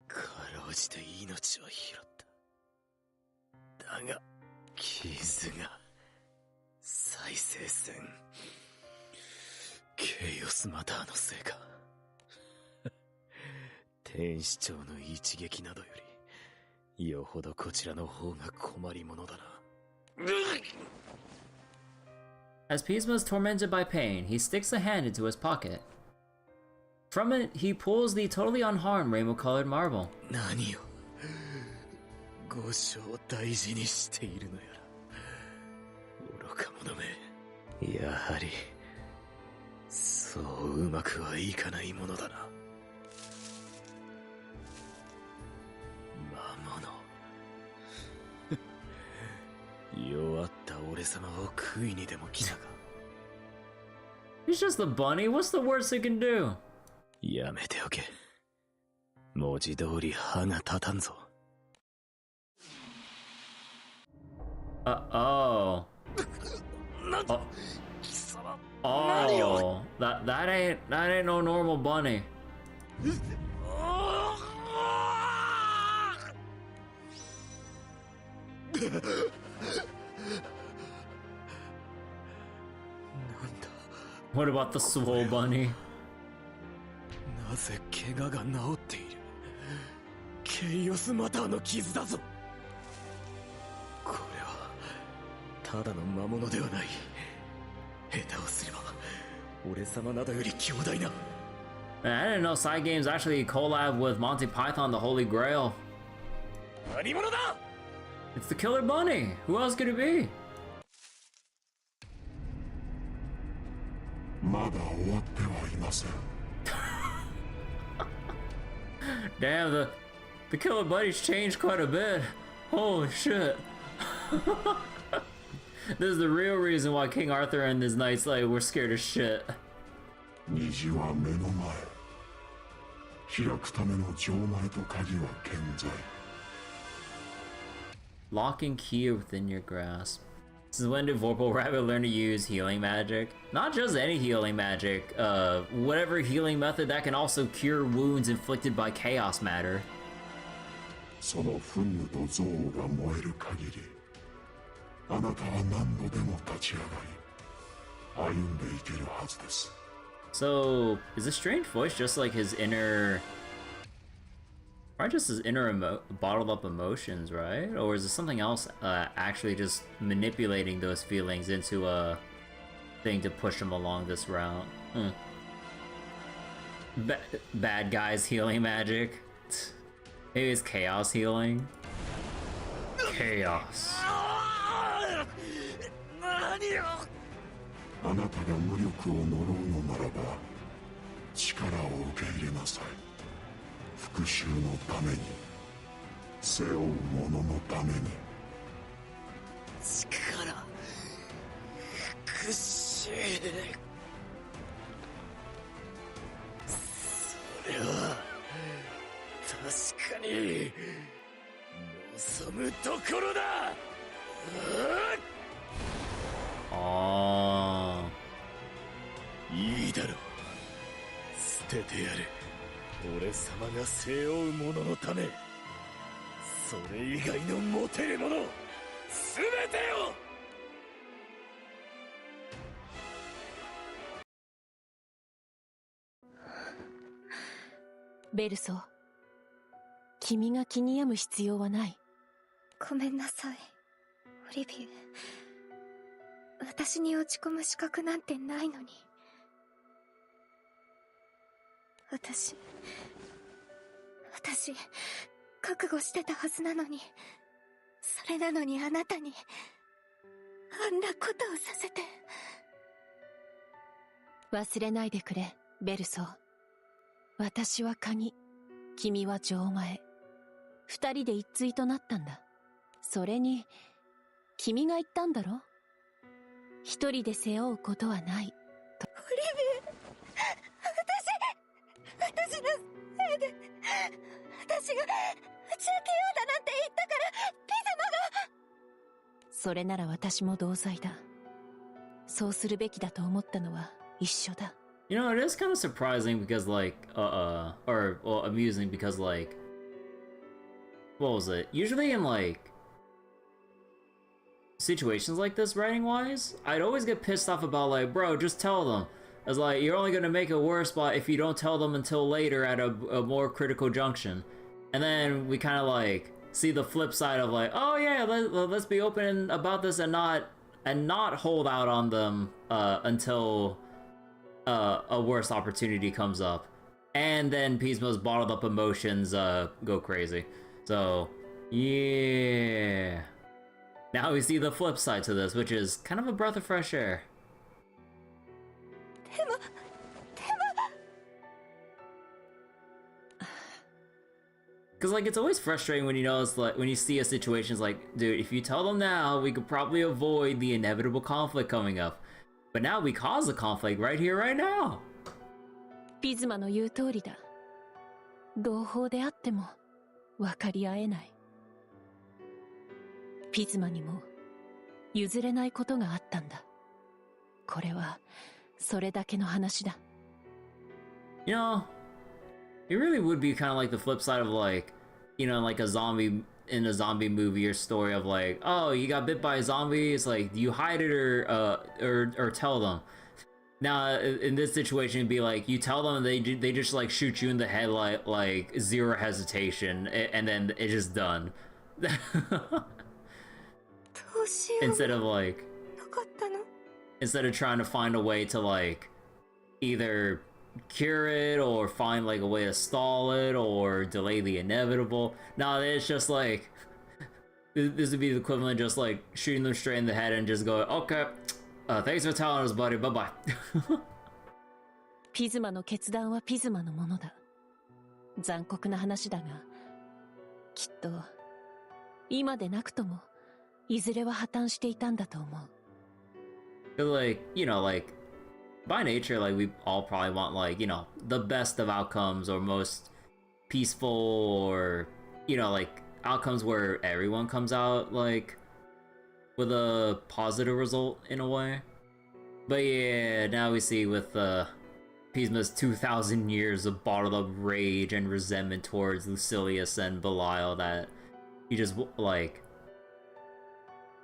かろうじて命は拾った。だが、傷が再生線。ケイオスマターのせいか。天使長の一撃などより、よほどこちらの方が困りものだな。As Pisma is tormented by pain, he sticks a hand into his pocket. From it, he pulls the totally unharmed rainbow-colored marble. 何を御所を大事にしているのやら。愚か者め。やはり、そううまくはいかないものだな。弱った俺様を食いにでも来たか。He's just a bunny. What's the worst he can do? やめておけ。文字通り歯が立たんぞ。Oh. Oh. That ain't no normal bunny. What about the swole bunny? なぜ怪我が治っている。ケイオスマターの傷だぞ。これはただの魔物ではない。下手をすれば俺様などより強大な。Man, I didn't know Side Games actually collab with Monty Python the Holy Grail. 何者だ。 It's the Killer Bunny. Who else could it be? まだ終わってはいません。Damn, the Killer Bunny's changed quite a bit. Holy shit. This is the real reason why King Arthur and his knights like were scared as shit. 虹は目の前。開くための錠前と鍵は健在。Lock and key are within your grasp. Since when did Vorpal Rabbit learn to use healing magic? Not just any healing magic, whatever healing method that can also cure wounds inflicted by chaos matter. その憤怒と憎悪が燃える限り、あなたは何度でも立ち上がり、歩んでいけるはずです。 So, is the strange voice just like his inner... Probably just his inner bottled up emotions, right? Or is it something else actually just manipulating those feelings into a thing to push him along this route? Bad guys healing magic? Maybe it's chaos healing? Chaos. あなたが無力を呪うのならば、力を受け入れなさい。復讐のために、背負う者のために。力、復讐。それは確かに望むところだ。あいいだろう。捨ててやる。俺様が背負うもののため。それ以外の持てるもの全てを。ベルソ、君が気に病む必要はない。ごめんなさい、オリビエ。私に落ち込む資格なんてないのに。私、覚悟してたはずなのに、それなのにあなたに、あんなことをさせて。忘れないでくれ、ベルソ。私は鍵、君は錠前。二人で一対となったんだ。それに、君が言ったんだろ？一人で背負うことはない。と。オリビエ、私のせいで、私が打ち明けようだなんて言ったから、ピズマが。それなら私も同罪だ。そうするべきだと思ったのは一緒だ。You know, it is kind of surprising because, like, or, well, amusing because, like, what was it? Usually in, like, situations like this, writing-wise, I'd always get pissed off about, like, bro, just tell them. It's like, you're only gonna make it worse if you don't tell them until later at a more critical junction. And then we kind of, like, see the flip side of, like, oh yeah, let's be open about this and not hold out on them, until a worse opportunity comes up, and then Pismo's bottled up emotions go crazy. So yeah, now we see the flip side to this, which is kind of a breath of fresh air. Because, like, it's always frustrating when you know it's like when you see a situation, it's like, dude, if you tell them now, we could probably avoid the inevitable conflict coming up. But now we cause the conflict right here, right now. ピズマの言う通りだ。同胞であっても分かり合えない。ピズマにも譲れないことがあったんだ。これはそれだけの話だ。You know, it really would be kind of like the flip side of, like, you know, like in a zombie movie or story of, like, oh, you got bit by a zombie, it's like, do you hide it or tell them? Now in this situation it'd be like, you tell them and they just, like, shoot you in the head, like zero hesitation, and then it's just done. Instead of, like, instead of trying to find a way to, like, either cure it or find, like, a way to stall it or delay the inevitable. No, it's just like, this would be the equivalent of just, like, shooting them straight in the head and just go, okay, thanks for telling us, buddy, bye bye. ピズマの決断はピズマのものだ。残酷な話だが、きっと今でなくともいずれは破綻していたんだと思う。Like, you know, like, by nature, like, we all probably want, like, you know, the best of outcomes or most peaceful or, you know, like, outcomes where everyone comes out, like, with a positive result in a way. But yeah, now we see with Pisma's 2,000 years of bottled up rage and resentment towards Lucilius and Belial that he just, like,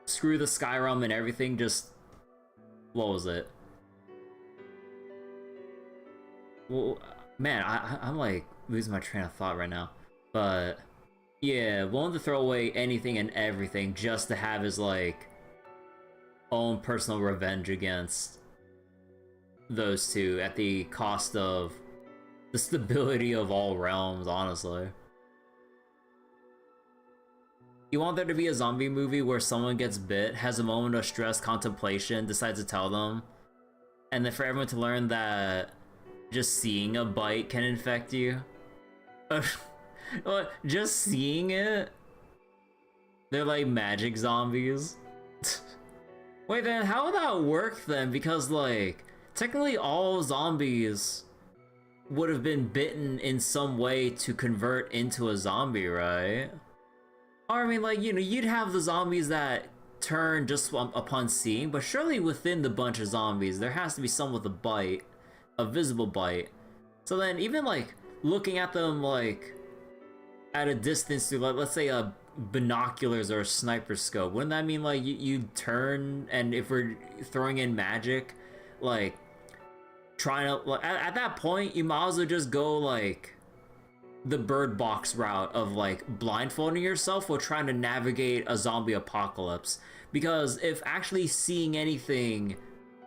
screw the Skyrim and everything, just, what was it? Well, man, I'm like losing my train of thought right now. But yeah, willing to throw away anything and everything just to have his, like, own personal revenge against those two at the cost of the stability of all realms, honestly. You want there to be a zombie movie where someone gets bit, has a moment of stress, contemplation, decides to tell them, and then for everyone to learn that just seeing a bite can infect you? Just seeing it? They're like magic zombies? Wait, then how would that work then? Because, like, technically all zombies would have been bitten in some way to convert into a zombie, right? Or, I mean, like, you know, you'd have the zombies that turn just upon seeing, but surely within the bunch of zombies, there has to be some with a bite, a visible bite. So then even like looking at them like at a distance through, like, let's say a binoculars or a sniper scope, wouldn't that mean like you turn, and if we're throwing in magic, like trying to, like, at that point you might as well just go like the Bird Box route of like blindfolding yourself while trying to navigate a zombie apocalypse. Because if actually seeing anything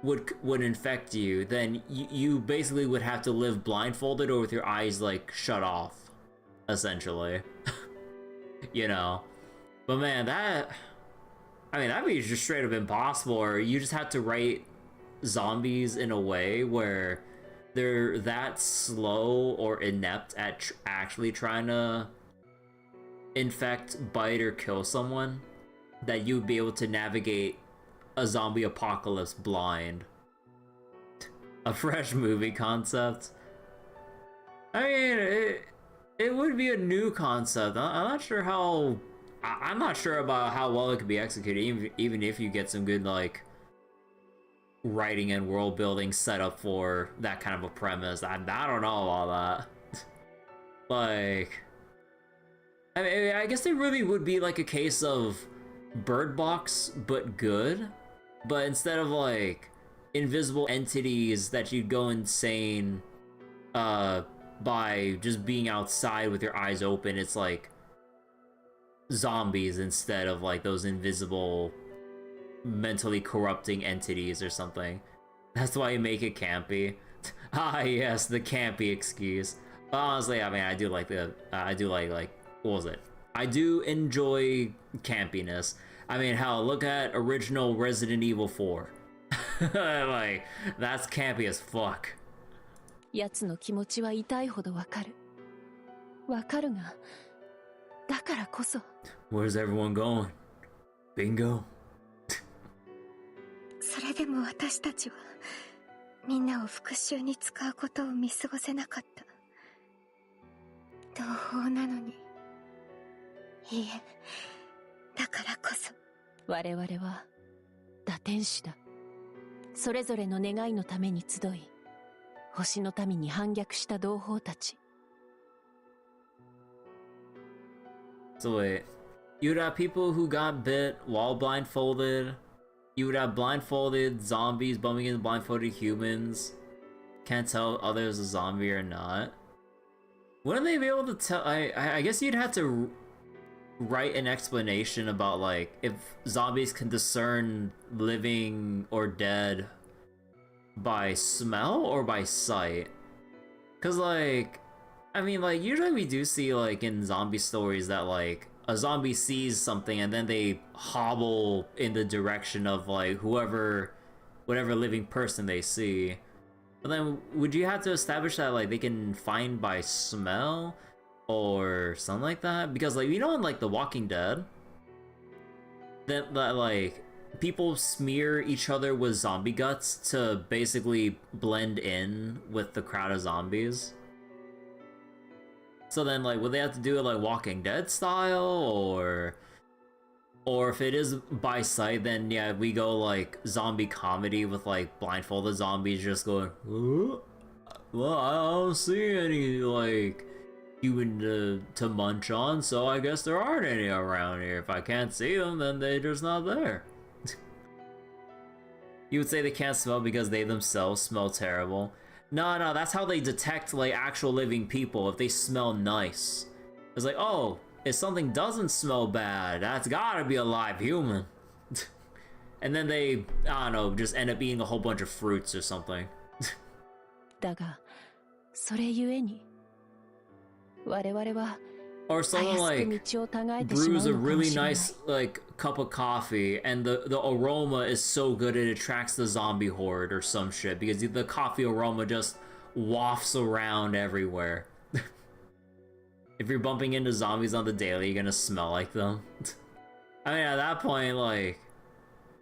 would infect you, then you basically would have to live blindfolded or with your eyes like shut off, essentially. You know? But man, that'd be just straight up impossible. Or you just have to write zombies in a way where they're that slow or inept at actually trying to infect, bite, or kill someone that you'd be able to navigate a zombie apocalypse blind. A fresh movie concept. I mean, it would be a new concept. I'm not sure how... I'm not sure about how well it could be executed, even if you get some good, like, writing and world building set up for that kind of a premise. I don't know about that. Like, I mean, I guess it really would be like a case of Bird Box, but good. But instead of like invisible entities that you'd go insane by just being outside with your eyes open, it's like zombies instead of like those invisible mentally corrupting entities or something. That's why you make it campy. Ah, yes, the campy excuse. But honestly, I mean, I do like what was it? I do enjoy campiness. I mean, hell, look at original Resident Evil 4. Like, that's campy as fuck. やつの気持ちは痛いほどわかる。わかるが、だからこそ。Where's everyone going? Bingo? それでも私たちはみんなを復讐に使うことを見過ごせなかった。同胞なのに。いいえ、だからこそ。我々は打天使だ。それぞれの願いのために集い、星の民に反逆した同胞たち。So wait, you'd have people who got bit while blindfolded. You would have blindfolded zombies bumping into blindfolded humans. Can't tell if others a zombie or not. Wouldn't they be able to tell? I guess you'd have to write an explanation about like if zombies can discern living or dead by smell or by sight. Cause like, I mean, like usually we do see like in zombie stories that like a zombie sees something and then they hobble in the direction of like whatever living person they see. But then would you have to establish that like they can find by smell or something like that? Because like, you know, in like The Walking Dead, that like people smear each other with zombie guts to basically blend in with the crowd of zombies. So then, like, would they have to do it like Walking Dead style, or if it is by sight, then yeah, we go like zombie comedy with like blindfolded zombies just going, well, I don't see any like human to munch on, so I guess there aren't any around here. If I can't see them, then they're just not there. You would say they can't smell because they themselves smell terrible. No, that's how they detect like actual living people, if they smell nice. It's like, oh, if something doesn't smell bad, that's gotta be a live human. And then they, I don't know, just end up eating a whole bunch of fruits or something. だが、それゆえに、我々は Or someone like brews a really nice like cup of coffee and the aroma is so good it attracts the zombie horde or some shit because the coffee aroma just wafts around everywhere. If you're bumping into zombies on the daily, you're gonna smell like them. I mean, at that point, like,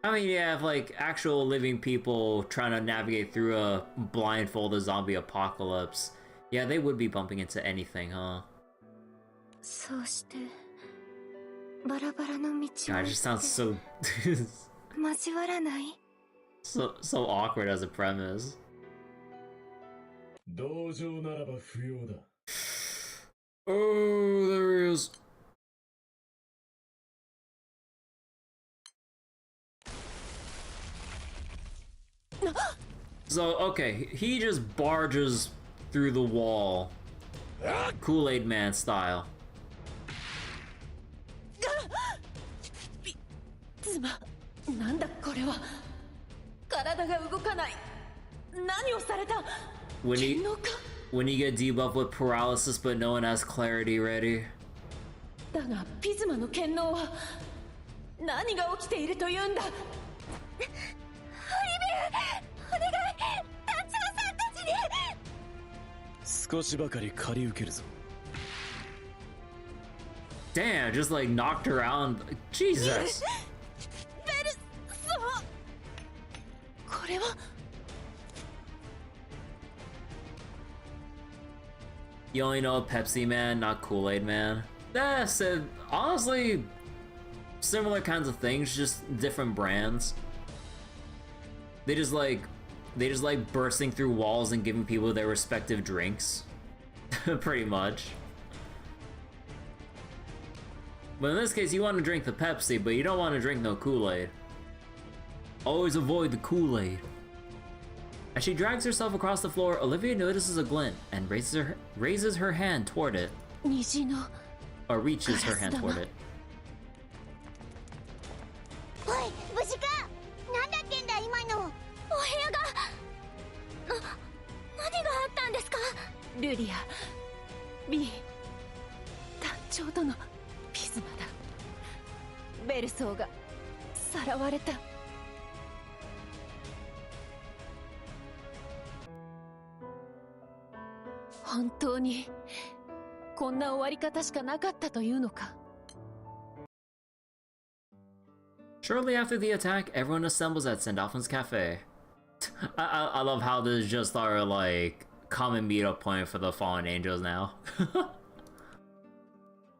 I mean, yeah, if like actual living people trying to navigate through a blindfolded zombie apocalypse, yeah, they would be bumping into anything, huh? そうしてバラバラの道を God, it just sounds so 交わらない so awkward as a premise. 同情ならば不要だ。 Oh, there he is. So, okay, he just barges through the wall, Kool-Aid Man style. なんだこれは。体が動かない。何をされた。 When you get debuffed with paralysis but no one has clarity ready. だがピズマの剣能は何が起きているというんだ。オリビエ、お願い、団長さんたちに。少しばかり借り受けるぞ。 Damn, just like knocked around. Jesus. ベルソー。これは。 You only know Pepsi Man, not Kool-Aid Man. That's honestly similar kinds of things, just different brands. They just like bursting through walls and giving people their respective drinks. Pretty much. But in this case, you want to drink the Pepsi, but you don't want to drink no Kool-Aid. Always avoid the Kool-Aid. As she drags herself across the floor, Olivia notices a glint and raises her hand toward it. Or reaches her hand toward it. おい、無事か。なんだってんだ今の。お部屋が。何があったんですか。ルリア、ビー、団長とのピズマだ。ベルソーがさらわれた。 本当にこんな終わり方しかなかったというのか。 Shortly after the attack, everyone assembles at Sandalphon's cafe. I love how this is just our like common meetup point for the fallen angels now.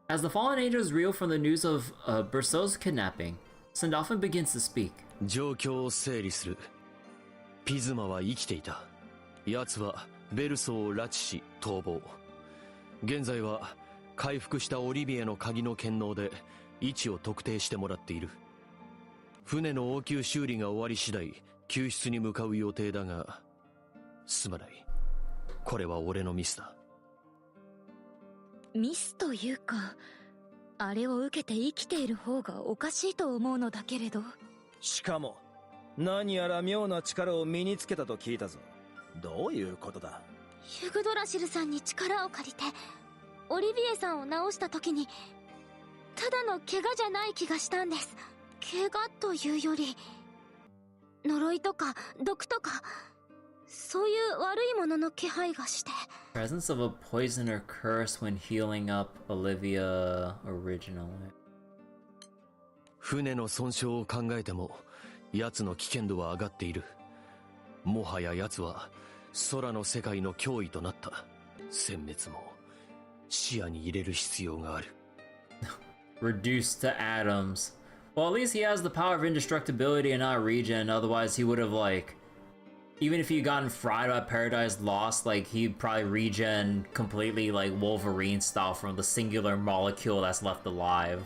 As the fallen angels reel from the news of Berceau's kidnapping, Sandalphon begins to speak. 状況を整理する。ピズマは生きていた。奴はベルソーを拉致し逃亡。現在は回復したオリビエの鍵の権能で位置を特定してもらっている。船の応急修理が終わり次第救出に向かう予定だが、すまない。これは俺のミスだ。ミスというか、あれを受けて生きている方がおかしいと思うのだけれど。しかも何やら妙な力を身につけたと聞いたぞ。どういうことだ。ユグドラシルさんに力を借りてオリビエさんを治した時にただの怪我じゃない気がしたんです。怪我というより呪いとか毒とかそういう悪いものの気配がして。 Presence of a poison or curse when healing up Olivia originally. 船の損傷を考えても奴の危険度は上がっている。もはや奴は空の世界の脅威となった。殲滅も視野に入れる必要がある。Reduced to atoms. Well, at least he has the power of indestructibility and not regen, otherwise he would have like... Even if he had gotten fried by Paradise Lost, like he'd probably regen completely like Wolverine style from the singular molecule that's left alive.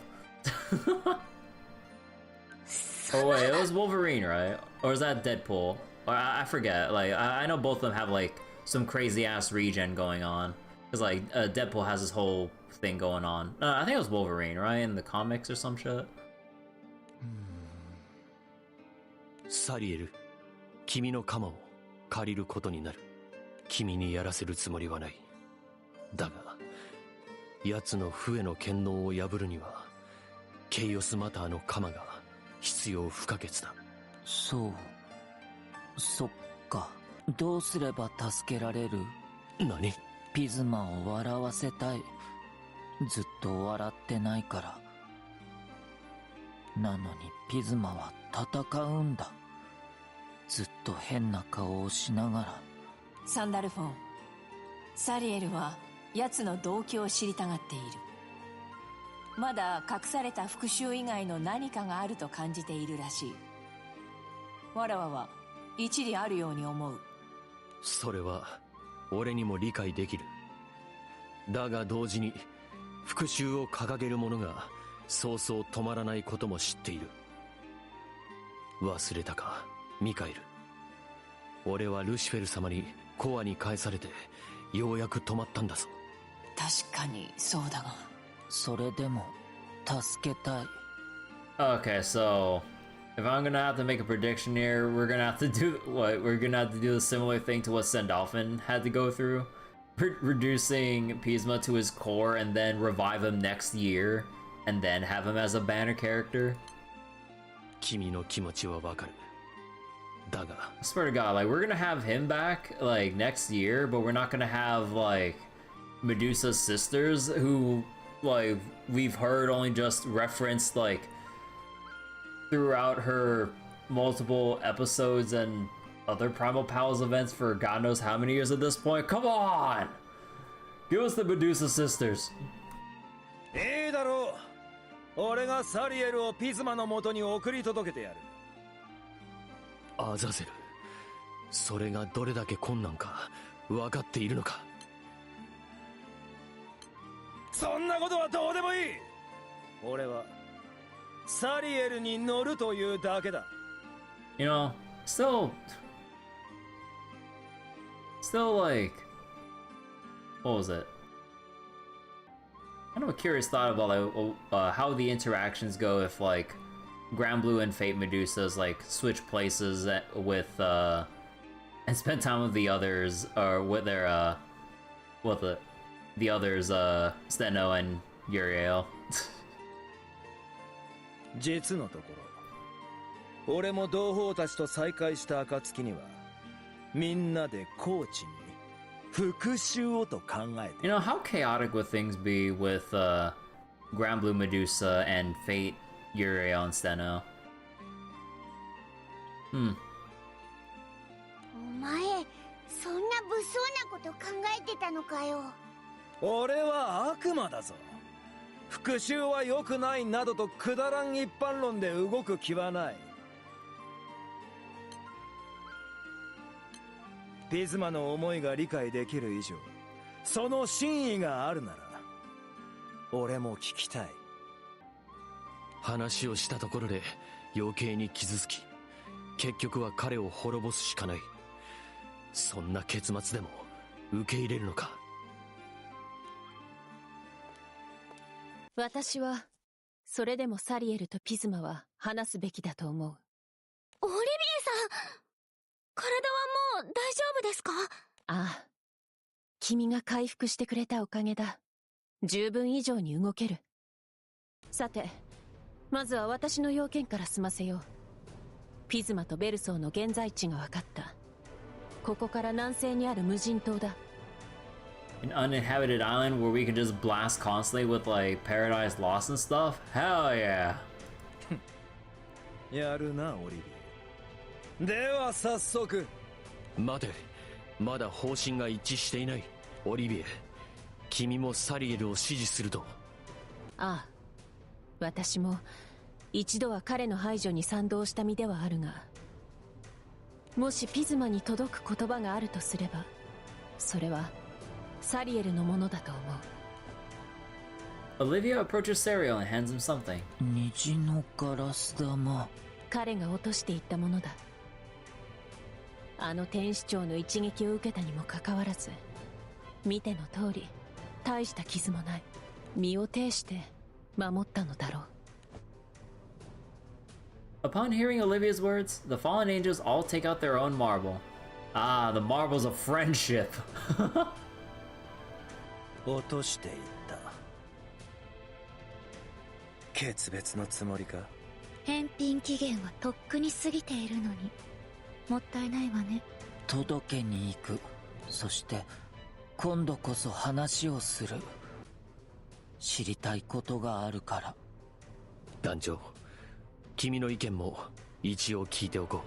Oh wait, it was Wolverine, right? Or is that Deadpool? I forget. Like I know both of them have like some crazy ass regen going on. Cause like Deadpool has this whole thing going on. I think it was Wolverine, right? In the comics or some shit. サリエル、君の鎌を借りることになる。君にやらせるつもりはない。だが、奴の笛の権能を破るには、ケイオスマターの鎌が必要不可欠だ。そう。そっか。どうすれば助けられる？何？ピズマを笑わせたい。ずっと笑ってないから。なのにピズマは戦うんだ。ずっと変な顔をしながら。サンダルフォン、サリエルは奴の動機を知りたがっている。まだ隠された復讐以外の何かがあると感じているらしい。わらわは一理あるように思う。それは俺にも理解できる。だが同時に復讐を掲げる者がそうそう止まらないことも知っている。忘れたかミカエル、俺はルシフェル様にコアに返されてようやく止まったんだぞ。確かにそうだが、それでも助けたい。 Okay, so if I'm gonna have to make a prediction here, we're gonna have to do what? We're gonna have to do a similar thing to what Sandalphon had to go through. Reducing Pisma to his core and then revive him next year and then have him as a banner character. 君の気持ちはわかる。だが I swear to God, like we're gonna have him back like next year, but we're not gonna have like Medusa's sisters who like we've heard only just referenced like throughout her multiple episodes and other Primal Palace events for God knows how many years at this point. Come on! Give us the Medusa sisters. いいだろう。俺がサリエルをピズマの元に送り届けてやる。アザゼル、それがどれだけ困難か分かっているのか。そんなことはどうでもいい。俺はサリエルに乗るというだけだ。You know, still like, what was it? Kind of a curious thought about like how the interactions go if like Granblue and Fate Medusa's like switch places with and spend time with the others, or with their with the others Steno and Uriel. 実のところ、俺も同胞たちと再会した暁にはみんなでコーチに復讐をと考えて。 You know, how chaotic would things be with Granblue Medusa and Fate Uriel and Steno? お前そんな物騒なこと考えてたのかよ。俺は悪魔だぞ。復讐は良くないなどとくだらん一般論で動く気はない。ピズマの思いが理解できる以上、その真意があるなら俺も聞きたい。話をしたところで余計に傷つき、結局は彼を滅ぼすしかない。そんな結末でも受け入れるのか。私はそれでもサリエルとピズマは話すべきだと思う。オリビエさん、体はもう大丈夫ですか？ああ、君が回復してくれたおかげだ。十分以上に動ける。さて、まずは私の要件から済ませよう。ピズマとベルソーの現在地が分かった。ここから南西にある無人島だ。An uninhabited island where we can just blast constantly with like Paradise Lost and stuff? Hell yeah! やるな、オリビエ。では早速。待て、まだ方針が一致していない。オリビエ、君もサリエルを支持すると。ああ、私も一度は彼の排除に賛同した身ではあるが、もしピズマに届く言葉があるとすれば、それはサリエルのものだと思う。 Olivia approaches Serial and hands him something. 虹のガラス玉。彼が落としていったものだ。あの天使長の一撃を受けたにもかかわらず、見ての通り大した傷もない。身を挺して守ったのだろう。 Upon hearing Olivia's words, the fallen angels all take out their own marble. Ah, the marbles of friendship. 落としていった。決別のつもりか？返品期限はとっくに過ぎているのに、もったいないわね。届けに行く。そして今度こそ話をする。知りたいことがあるから。団長、君の意見も一応聞いておこ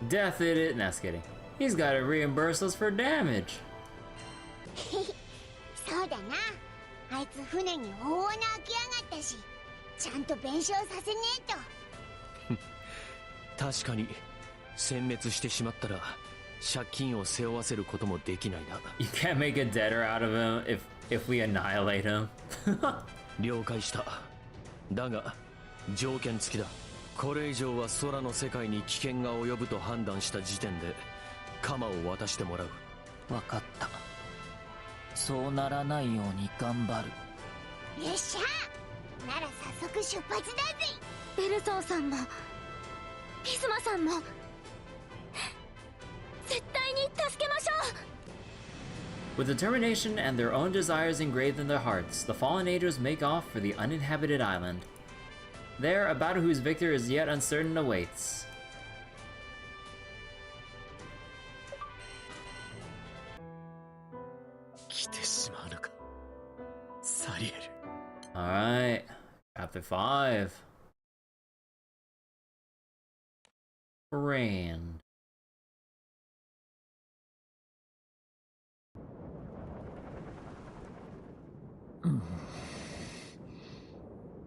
う。Death did it. Nah, just kidding. He's gotta reimburse us for damage. そうだな。あいつ船に大穴開けやがったし、ちゃんと弁償させねえと。確かに殲滅してしまったら借金を背負わせることもできないな。 You can't make a debtor out of him if we annihilate him. 了解した。だが条件付きだ。これ以上は空の世界に危険が及ぶと判断した時点で鎌を渡してもらう。分かった。そうならないように頑張る。よっしゃ、なら早速出発だぜ。ベルソンさんもピズマさんも絶対に助けましょう。 With determination and their own desires engraved in their hearts, the fallen angels make off for the uninhabited island. There, a battle whose victor is yet uncertain awaits. 来てしまうのか、サリエル。 Alright, Chapter 5. Rain.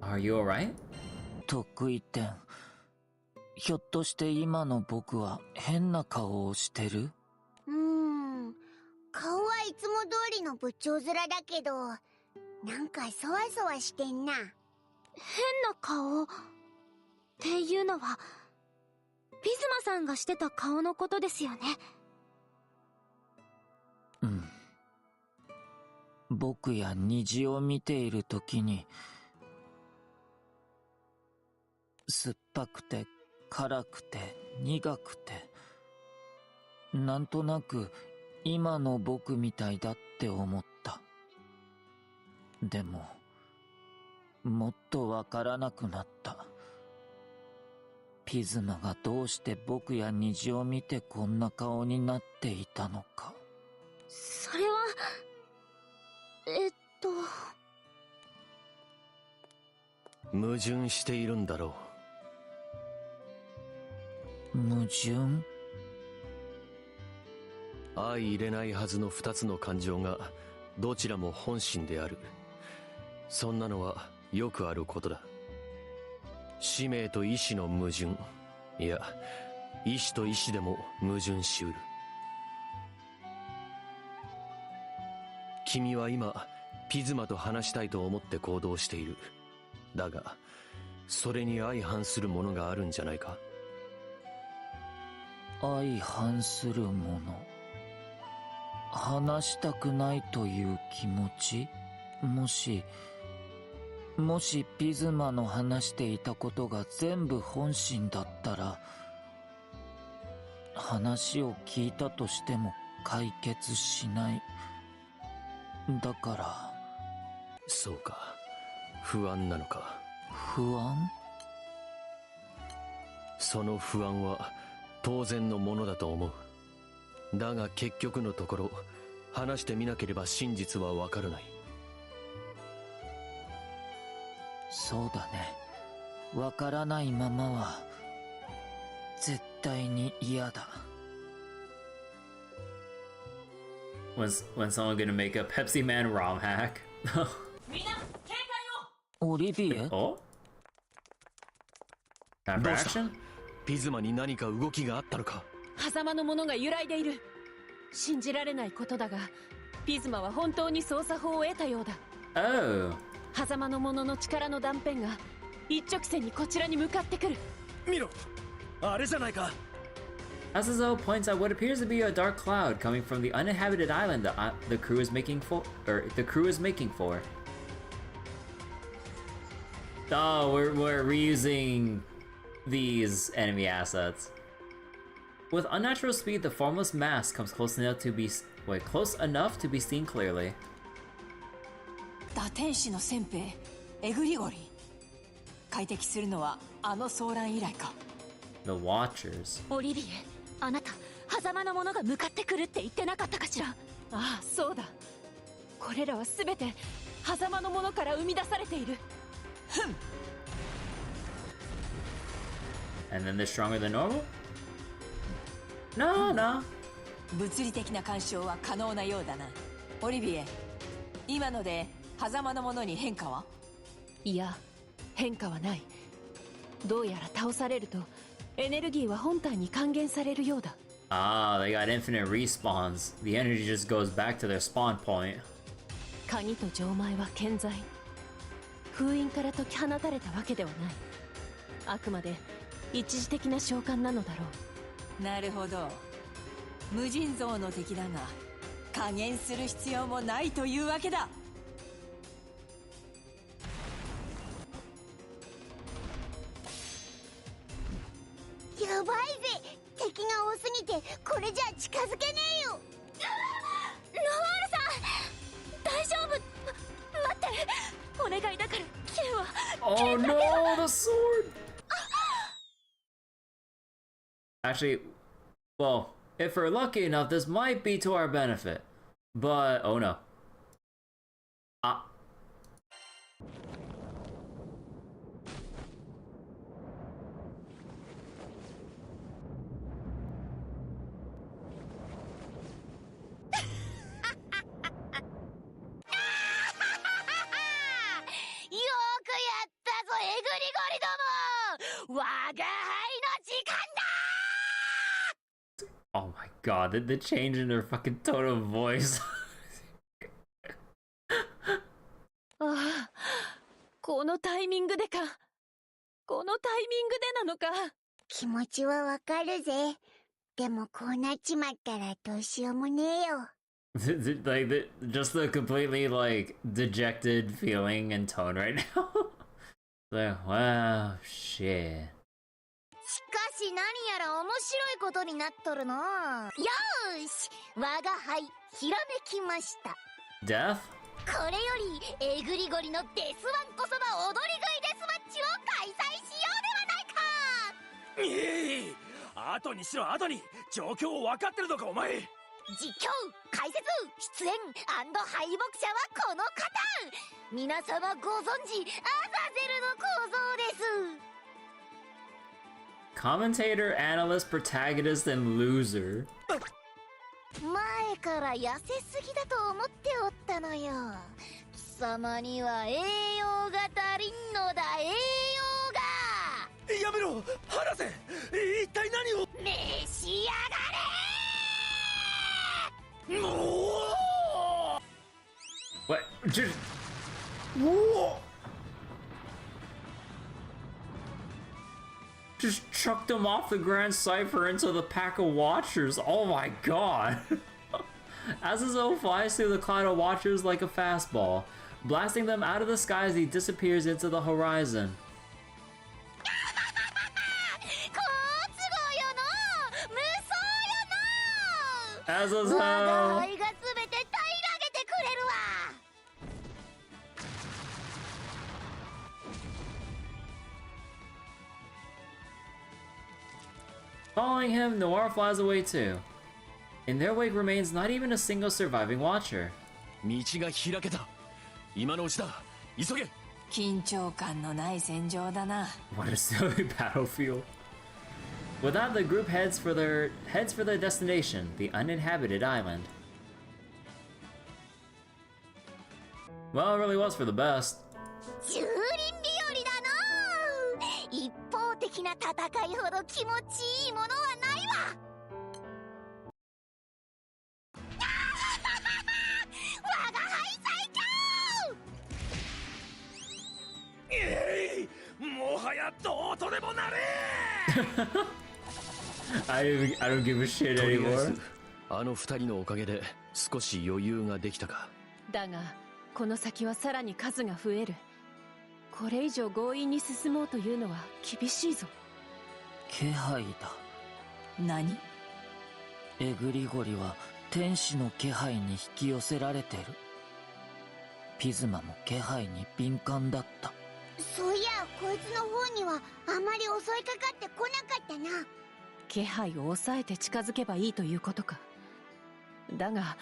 Are you alright? 得意点。ひょっとして今の僕は変な顔をしてる？顔はいつも通りの仏頂面だけど、なんかそわそわしてんな。変な顔っていうのはピズマさんがしてた顔のことですよね。うん。僕や虹を見ているときに酸っぱくて辛くて苦くて、なんとなく今の僕みたいだって思った。でももっとわからなくなった。ピズマがどうして僕や虹を見てこんな顔になっていたのか。それは矛盾しているんだろう。矛盾？相入れないはずの2つの感情がどちらも本心である。そんなのはよくあることだ。使命と意志の矛盾、いや意志と意志でも矛盾しうる。君は今ピズマと話したいと思って行動している。だがそれに相反するものがあるんじゃないか。相反するもの。話したくないという気持ち？もしピズマの話していたことが全部本心だったら、話を聞いたとしても解決しない。だから。そうか、不安なのか。不安？その不安は当然のものだと思う。だが結局のところ話してみなければ真実はわからない。そうだね。わからないままは絶対に嫌だ。When's someone gonna make a Pepsi Man ROM hack? オリビエ？お？どうした？ピズマに何か動きがあったのか？狭間の者が揺らいでいる。信じられないことだが、ピズマは本当に操作法を得たようだ。狭間の者の力の断片が一直線にこちらに向かってくる。見ろ、あれじゃないか。Azazel points at what appears to be a dark cloud coming from the uninhabited island the crew is making for. Oh, we're reusing these enemy assets. With unnatural speed, the formless mass comes close enough to be seen clearly. 打天使の先兵エグリゴリー。快適するのはあの騒乱以来か。 The Watchers. オリビエ、あなた狭間の者が向かってくるって言ってなかったかしら。ああ、そうだ。これらは全て狭間の者から生み出されている。ふん。 And then they're stronger than normal? No. 物理的な干渉は可能なようだな。オリビエ、今ので狭間の者に変化は？いや、変化はない。どうやら倒されるとエネルギーは本体に還元されるようだ。Ah, they got infinite respawns. The energy just goes back to their spawn point. 鍵と錠前は健在。封印から解き放たれたわけではない。あくまで一時的な召喚なのだろう。なるほど。無尽蔵の敵だが加減する必要もないというわけだ。やばいぜ、敵が多すぎてこれじゃ近づけねえよ。ノワールさん、大丈夫？待って、お願いだから剣は。Oh no, the sword! Actually, well, if we're lucky enough, this might be to our benefit. But, oh no. Ah. Oh my god, the change in their fucking tone of voice. ああ、このタイミングでか。このタイミングでなのか。気持ちはわかるぜ。でもこうなっちまったらどうしようもねえよ。Like, just the completely, like, dejected feeling and tone right now. Like, wow, shit. しかし何やら面白いことになっとるの。よーし、我が輩ひらめきました。 Death? これよりエグリゴリのデスワンこそば踊り食いデスマッチを開催しようではないか。後にしろ後に。状況分かってるのかお前。実況、解説、出演&敗北者はこの方。皆様ご存知、アザゼルの構造です。Commentator, analyst, protagonist, and loser. 前から痩せすぎだと思っておったのよ。貴様には栄養が足りんのだ、栄養が。やめろ、話せ。一体何を。召し上がれ。もう。 What? Just... Whoa! Just chucked him off the Grand Cipher into the pack of Watchers. Oh my god. As his O flies through the cloud of Watchers like a fastball, blasting them out of the sky as he disappears into the horizon. As is hell. Following him, Noir flies away too. In their wake remains not even a single surviving Watcher. 道が開けた。今のうちだ。急げ。緊張感のない戦場だな。 What a silly battlefield. With that, the group heads for their destination, the uninhabited island. Well, it really was for the best. 駐輪日和だな。一方的な戦いほど気持ちいいものはないわ。我が輩最強。もはやどうとでもなれ。I don't give a shit とりあえ anymore. ずあの二人のおかげで少し余裕ができたか。だがこの先はさらに数が増える。これ以上強引に進もうというのは厳しいぞ。気配だ。何？エグリゴリは天使の気配に引き寄せられてる。ピズマも気配に敏感だった。そういや、こいつの方にはあまり襲いかかってこなかったな。気配を抑えて近づけばいいということか。だが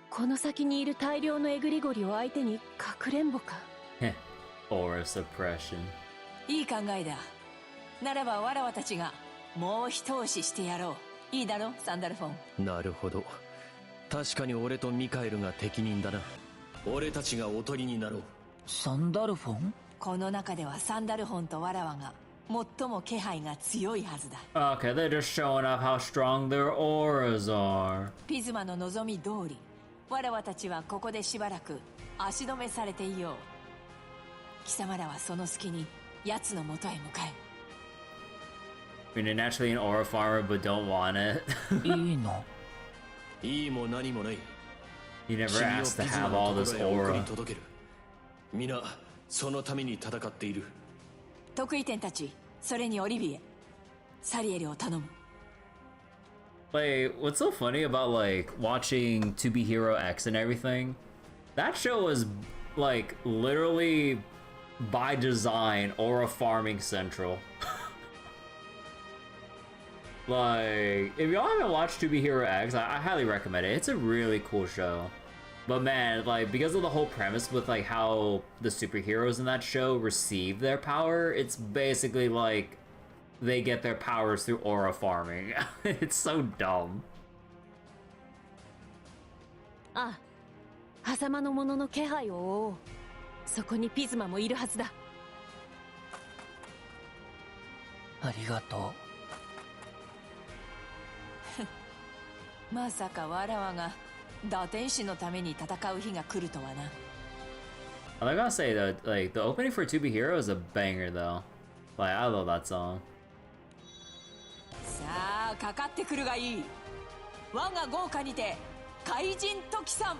この先にいる大量のエグリゴリを相手にかくれんぼか。Aura suppression. いい考えだ。ならばわらわたちがもう一押ししてやろう。いいだろ、サンダルフォン。なるほど。確かに俺とミカエルが適任だな。俺たちがおとりになろう。サンダルフォン？この中ではサンダルフォンとワラワが最も気配が強いはずだ。 Okay, they're just showing off how strong their auras are. ピズマの望み通り、ワラワたちはここでしばらく足止めされていよう。貴様らはその隙に奴の元へ向かえ。I mean, you're naturally an aura farmer, but don't want it. いいの？いいも何もない。 You never asked to have all this aura. 皆そのために戦っている。得意点たち、それにオリビエ、サリエルを頼む。 Like, what's so funny about like watching To Be Hero X and everything? That show was like literally by design aura farming central. Like, if y'all haven't watched To Be Hero X, I highly recommend it. It's a really cool show. But man, like, because of the whole premise with like how the superheroes in that show receive their power, it's basically like they get their powers through aura farming. It's so dumb. ああ、狭間の者の気配を追おう。そこにピズマもいるはずだ。ありがとう。まさかワラワが打天使のために戦う日が来るとはな。 I gotta say though, like the opening for To Be Hero is a banger though. Like I love that song. さあかかってくるがいい。我が豪華にて怪人トキさん。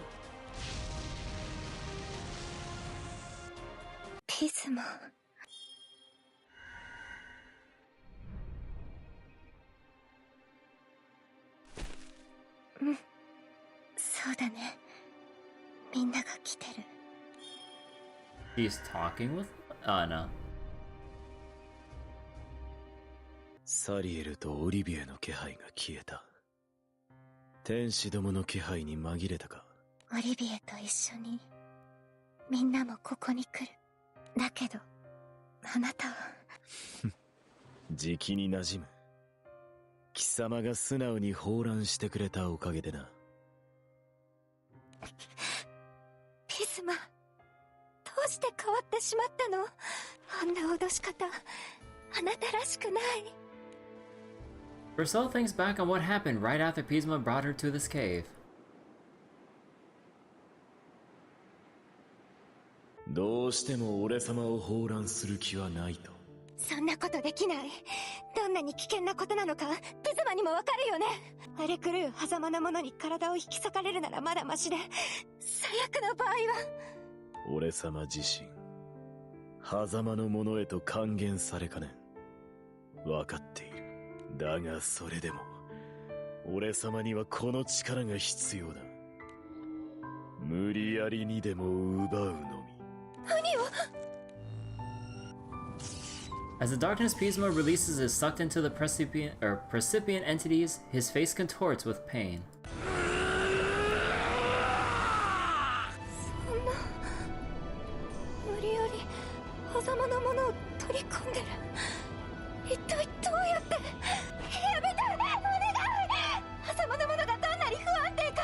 ピズマ。うん、そうだね。みんなが来てる。He's talking with? Oh no. サリエルとオリビエの気配が消えた。天使どもの気配に紛れたか。オリビエと一緒にみんなもここに来る。だけどあなたはじきに馴染む。貴様が素直に放覧してくれたおかげでな。ピズマ、どうして変わってしまったの？あんな脅し方、あなたらしくない。Ursula thinks back on what happened right after Pisma brought her to this cave. どうしても俺様を放覧する気はないと。そんなことできない。どんなに危険なことなのかピズマにもわかるよね。荒れ狂う狭間なものに体を引き裂かれるならまだマシで、最悪の場合は俺様自身狭間のものへと還元されかねん。分かっている。だがそれでも俺様にはこの力が必要だ。無理やりにでも奪うのみ。何を。 As the darkness Pisma releases is sucked into the precipient entities, his face contorts with pain. そんな無理やり狭間のものを取り込んでる。一体どうやって。やめて、お願い。狭間のものがどんなに不安定か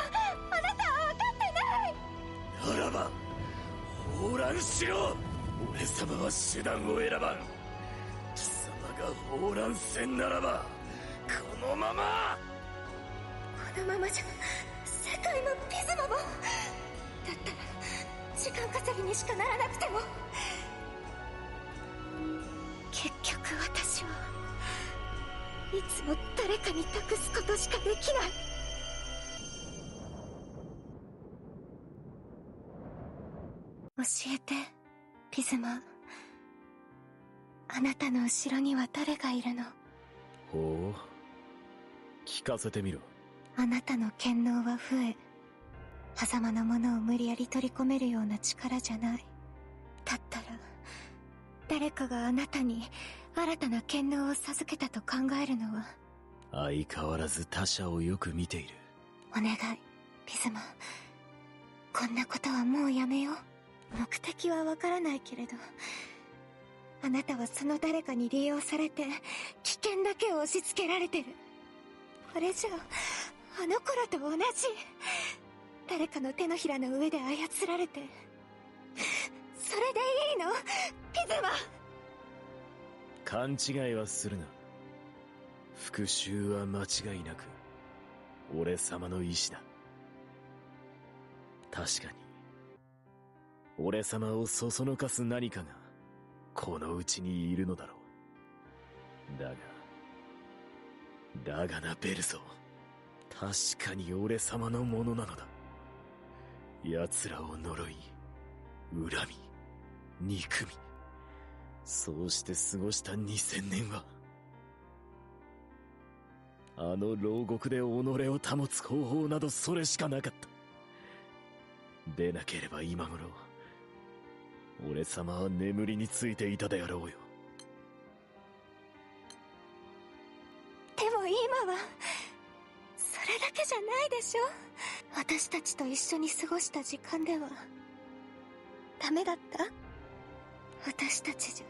あなたは分かってない。ならば放乱しろ。俺様は手段を選ばん。貴様が放乱せんならばこのまま。このままじゃ世界もピズマも。だったら時間稼ぎにしかならなくても。結局私はいつも誰かに託すことしかできない。教えて、ピズマ。あなたの後ろには誰がいるの？ほう、聞かせてみろ。あなたの権能は増え、狭間のものを無理やり取り込めるような力じゃない。だったら誰かがあなたに新たな権能を授けたと考えるのは。相変わらず他者をよく見ている。お願い、ピズマ。こんなことはもうやめよう。目的はわからないけれど、あなたはその誰かに利用されて危険だけを押し付けられてる。これじゃあの頃と同じ。誰かの手のひらの上で操られて、それでいいの？ピズマ。勘違いはするな。復讐は間違いなく俺様の意志だ。確かに俺様をそそのかす何かがこのうちにいるのだろう。だがなベルソ、確かに俺様のものなのだ。奴らを呪い、恨み、憎み、そうして過ごした2000年は、あの牢獄で己を保つ方法などそれしかなかった。でなければ今頃俺様は眠りについていたであろうよ。でも今はそれだけじゃないでしょ。私たちと一緒に過ごした時間ではダメだった？私たちじゃ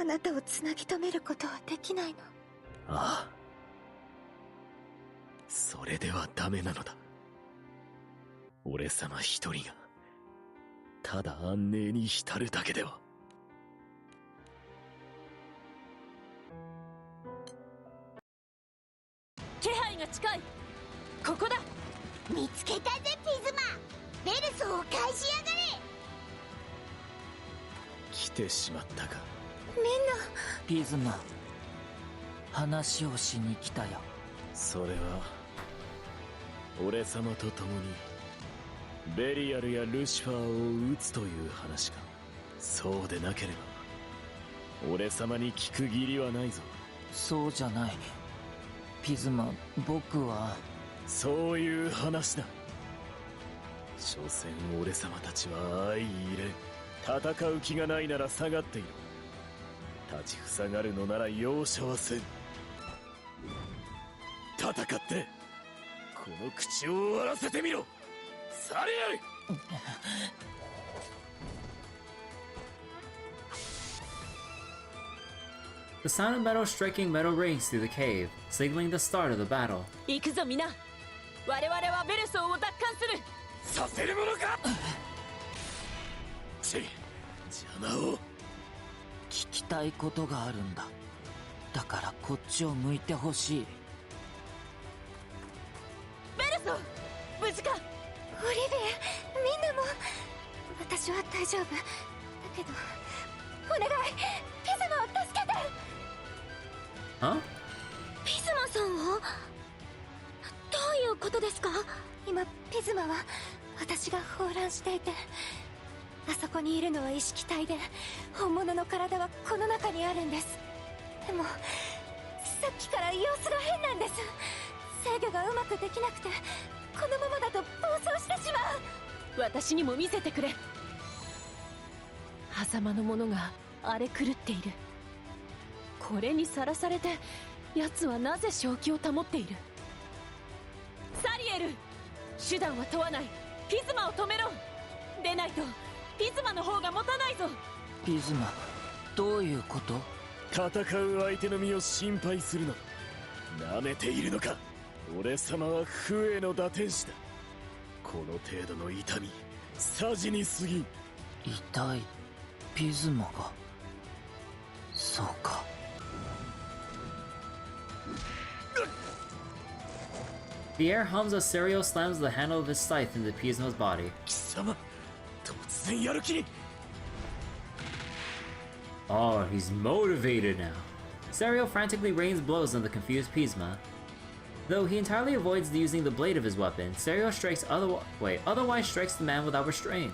あなたをつなぎ止めることはできないの。ああ、それではダメなのだ。俺様一人がただ安寧に浸るだけでは。気配が近い。ここだ。見つけたぜピズマ。ベルソを返しやがれ。来てしまったか。みんな。ピズマ、話をしに来たよ。それは俺様と共にベリアルやルシファーを撃つという話か。そうでなければ俺様に聞く義理はないぞ。そうじゃないピズマ、僕は。そういう話だ。所詮俺様たちは相入れ、戦う気がないなら下がっている。立ちふさがるのなら容赦はせん。戦ってこの口を終わらせてみろ、サリエル。The sound of metal striking metal rings through the cave, signaling the start of the battle. 行くぞ皆。我々はベルソーを奪還する。させるものか。邪魔を。聞きたいことがあるんだ。だからこっちを向いてほしい。ベルソー、無事か。オリビエ、みんなも。私は大丈夫だけど、お願いピズマを助けて。Huh? ピズマさんはどういうことですか？今ピズマは私が放乱していて、あそこにいるのは意識体で、本物の体はこの中にあるんです。でもさっきから様子が変なんです。制御がうまくできなくて、このままだと暴走してしまう。私にも見せてくれ。狭間の者が荒れ狂っている。これにさらされて奴はなぜ正気を保っている。サリエル、手段は問わない。ピズマを止めろ。でないとピズマの方が持たないぞ。ピズマ、どういうこと？戦う相手の身を心配するな。舐めているのか。俺様は不衛の打天使だ。この程度の痛み、さじに過ぎん。痛いピズマが。そうか。The air hums as Serio slams the handle of his scythe into Pisma's body. 貴様、突然やる気に。Oh, he's motivated now. Serio frantically rains blows on the confused Pisma. Though he entirely avoids using the blade of his weapon, Serio strikes otherwise strikes the man without restraint.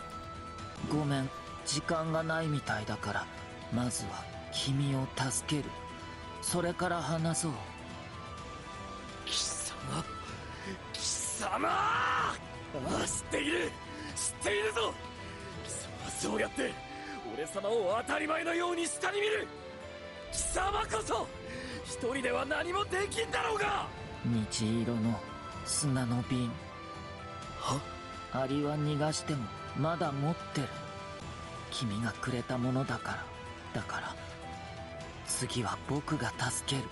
ごめん、時間がないみたいだから、まずは君を助ける。それから話そう。貴様、貴様。ああ、知っているぞ。貴様はそうやって俺様を当たり前のように下に見る。貴様こそ一人では何もできんだろうが。虹色の砂の瓶。は？アリは逃がしてもまだ持ってる。君がくれたものだから。だから次は僕が助ける。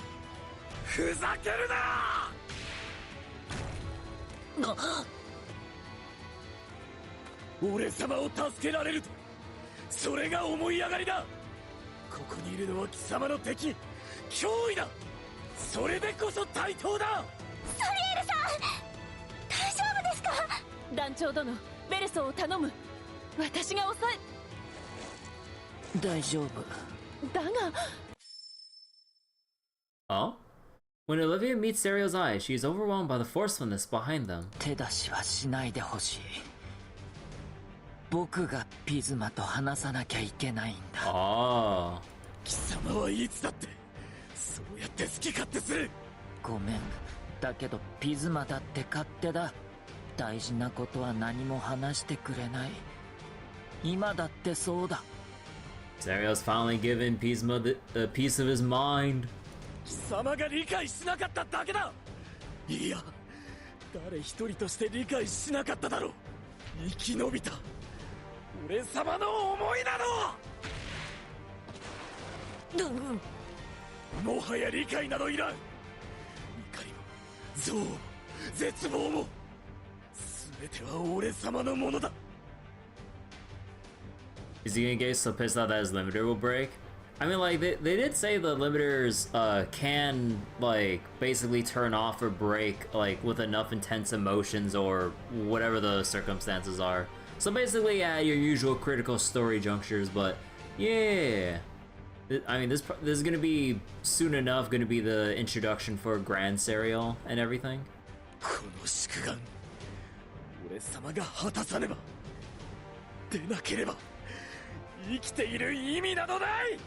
ふざけるな。俺様を助けられると、それが思い上がりだ。ここにいるのは貴様の敵、脅威だ。それでこそ対等だ。サリエルさん、大丈夫ですか？団長殿、ベレソを頼む。私が抑え。大丈夫だが。Oh? When Olivia meets Serio's eyes, she is overwhelmed by the forcefulness behind them. 手出しはしないでほしい。僕がピズマと話さなきゃいけないんだ。ああ。貴様はいつだってそうやって好き勝手する。ごめん。だけどピズマだって勝手だ。大事なことは何も話してくれない。今だってそうだ。Serio's finally given Pisma a piece of his mind. 貴様が理解しなかっただけだ。いや、誰一人として理解しなかっただろう。生き延びた俺様の思いなど。もはや理解などいらん。怒りも憎悪も絶望も全ては俺様のものだ。Is he gonna get so pissed off that his limiter will break? I mean, like, they did say the limiters can, like, basically turn off or break, like, with enough intense emotions or whatever the circumstances are. So basically at your usual critical story junctures, but yeah. I mean, this is gonna be soon enough gonna be the introduction for Grand Serial and everything. この宿願、俺様が果たさねば、でなければ生きている意味などない。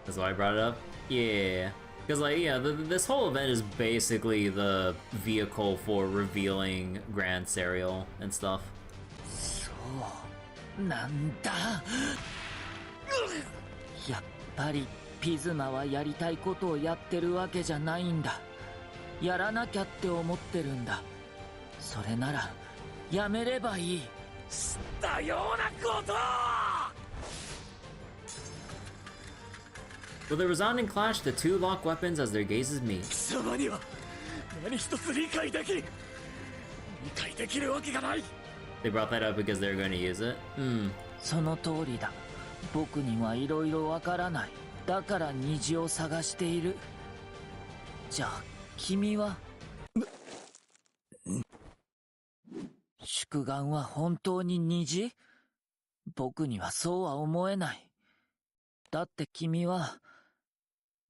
That's why I brought it up. Yeah, because like yeah, this whole event is basically the vehicle for revealing Grand Serial and stuff. そうなんだ。やっぱりピズマはやりたいことをやってるわけじゃないんだ。やらなきゃって思ってるんだ。それならやめればいい。したようなこと。 With a resounding clash, the two lock weapons as their gazes meet. 貴様には何一つ理解できん。理解できるわけがない。 They brought that up because they're going to use it. その通りだ。僕にはいろいろわからない。だから虹を探している。じゃあ君は宿願は本当に虹？僕にはそうは思えない。だって君は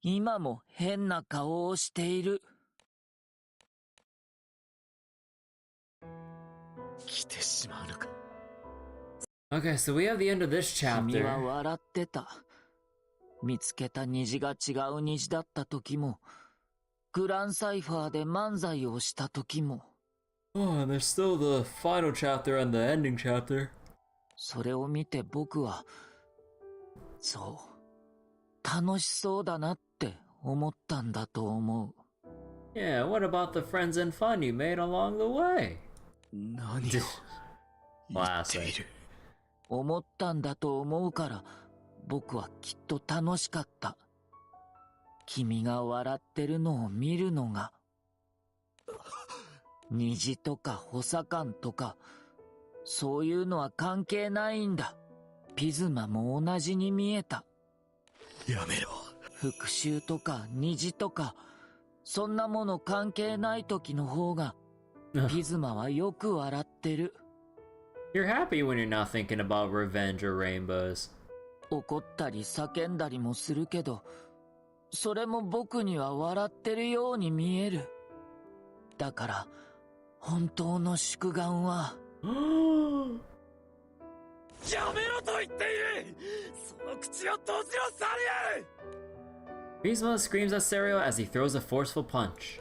今も変な顔をしている。来てしまうのか。 Okay, so we have the end of this 君は chapter. 笑ってた。見つけた虹が違う虹だった時も、グランサイファーで漫才をした時も。Oh, and there's still the final chapter and the ending chapter. それを見て僕は、そう、楽しそうだなって思ったんだと思う。Yeah, what about the friends and fun you made along the way? 何を言っている。思ったんだと思うから、僕はきっと楽しかった。君が笑ってるのを見るのが。虹とか補佐官とか、そういうのは関係ないんだ。ピズマも同じに見えた。やめろ。復讐とか虹とか、そんなもの関係ない時の方が、ピズマはよく笑ってる。You're happy when you're not thinking about revenge or rainbows. 怒ったり叫んだりもするけど、それも僕には笑ってるように見える。だから、本当の祝願はやめろと言っている。その口を閉じろ、サリエル。 Pisma screams at Serio as he throws a forceful punch.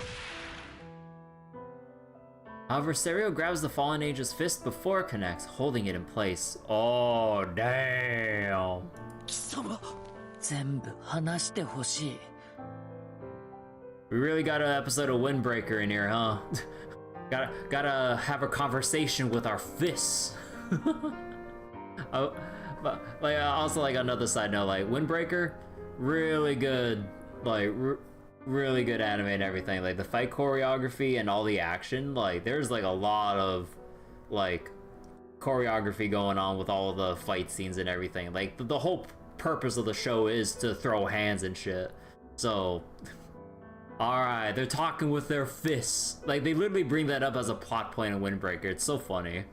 However, Serio grabs the Fallen Angel's fist before it connects, holding it in place. Oh, damn. 貴様。全部話してほしい。We really got an episode of Windbreaker in here, huh? gotta have a conversation with our fists. Oh, but like also like another side note, like Windbreaker, really good, like really good anime and everything. Like the fight choreography and all the action, like there's like a lot of like choreography going on with all the fight scenes and everything. Like, the whole purpose of the show is to throw hands and shit. So, alright, they're talking with their fists. Like, they literally bring that up as a plot point in Windbreaker. It's so funny.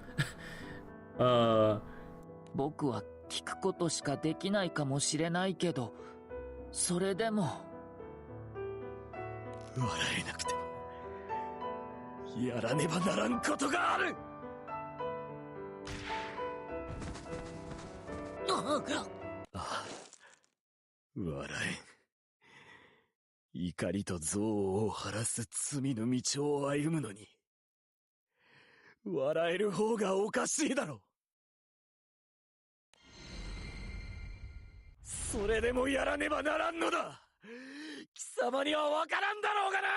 僕は聞くことしかできないかもしれないけど、それでも笑えなくてもやらねばならんことがある。笑えん。怒りと憎悪を晴らす罪の道を歩むのに笑える方がおかしいだろ。それでもやらねばならんのだ。貴様にはわからんだろうがな。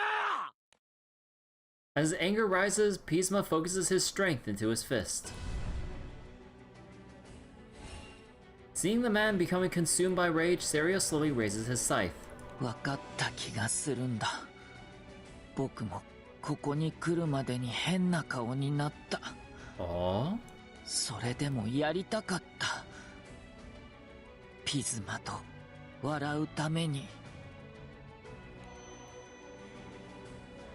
As anger rises, Pisma focuses his strength into his fist. Seeing the man becoming consumed by rage, Serio slowly raises his scythe. わかった気がするんだ。僕もここに来るまでに変な顔になった。それでもやりたかった。ピズマと笑うために。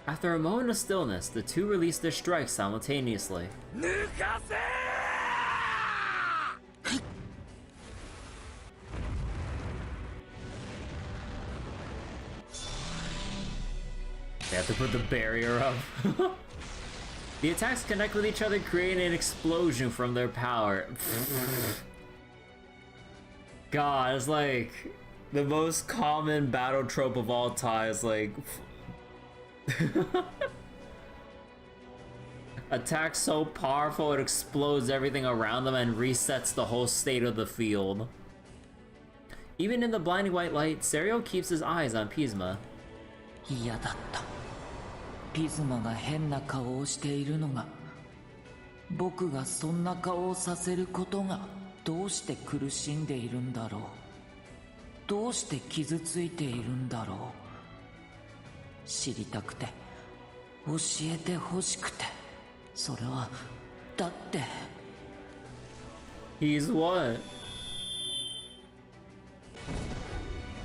After a moment of stillness, the two release their strikes simultaneously. 抜かせThey have to put the barrier up. The attacks connect with each other, creating an explosion from their power. God, it's like the most common battle trope of all time. It's like attack so powerful it explodes everything around them and resets the whole state of the field. Even in the blinding white light, Serio keeps his eyes on Pisma. 嫌だった。ピズマが変な顔をしているのが、僕がそんな顔をさせることがどうして苦しんでいるんだろう。どうして傷ついているんだろう。知りたくて、教えてほしくて。それはだって。He's what?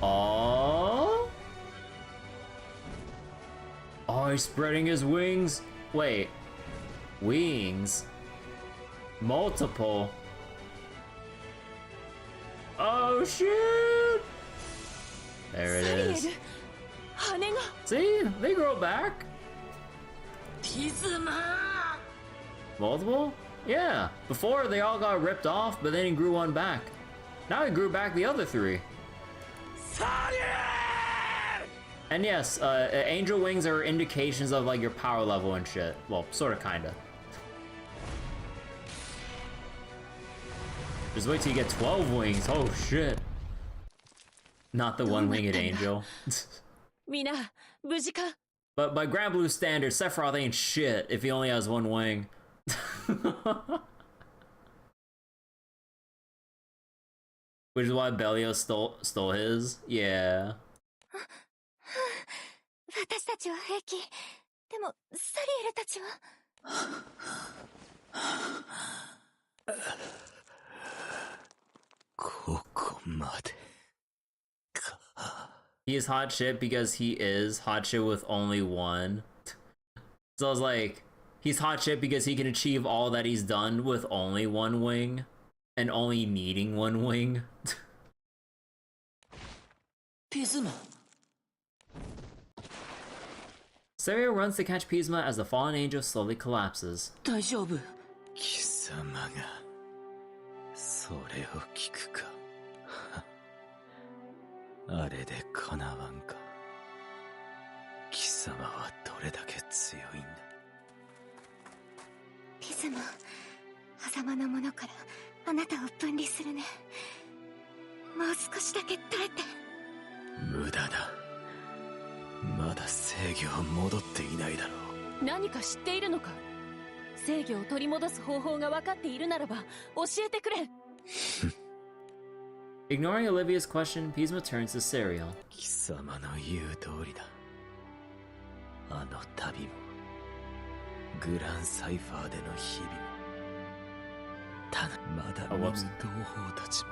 Oh, he's spreading his wings. Wait, wings? Multiple? Oh shit! There it is. See, they grow back. Multiple? Yeah. Before they all got ripped off, but then he grew one back. Now he grew back the other three. And yes, angel wings are indications of like your power level and shit. Well, sort of, kinda. Just wait till you get 12 wings. Oh shit. Not the one-winged angel. But by Granblue standards, Sephiroth ain't shit if he only has one wing. Which is why Belial stole his? Yeah. 私たちは平気。でもサリエルたちは。ここまで。He is hot shit because he is hot shit with only one. So I was like, he's hot shit because he can achieve all that he's done with only one wing and only needing one wing. Pisma. Serio runs to catch Pisma as the fallen angel slowly collapses. 大丈夫。貴様がそれを聞くか。あれでかなわんか。貴様はどれだけ強いんだ。ピズマ、狭間の者からあなたを分離するね。もう少しだけ耐えて。無駄だ。まだ制御は戻っていないだろう。何か知っているのか。制御を取り戻す方法が分かっているならば教えてくれ。Ignoring Olivia's question, Pisma turns to Serio. 貴様の言う通りだ。あの旅もグランサイファーでの日々もただまだ見ぬ同胞たちも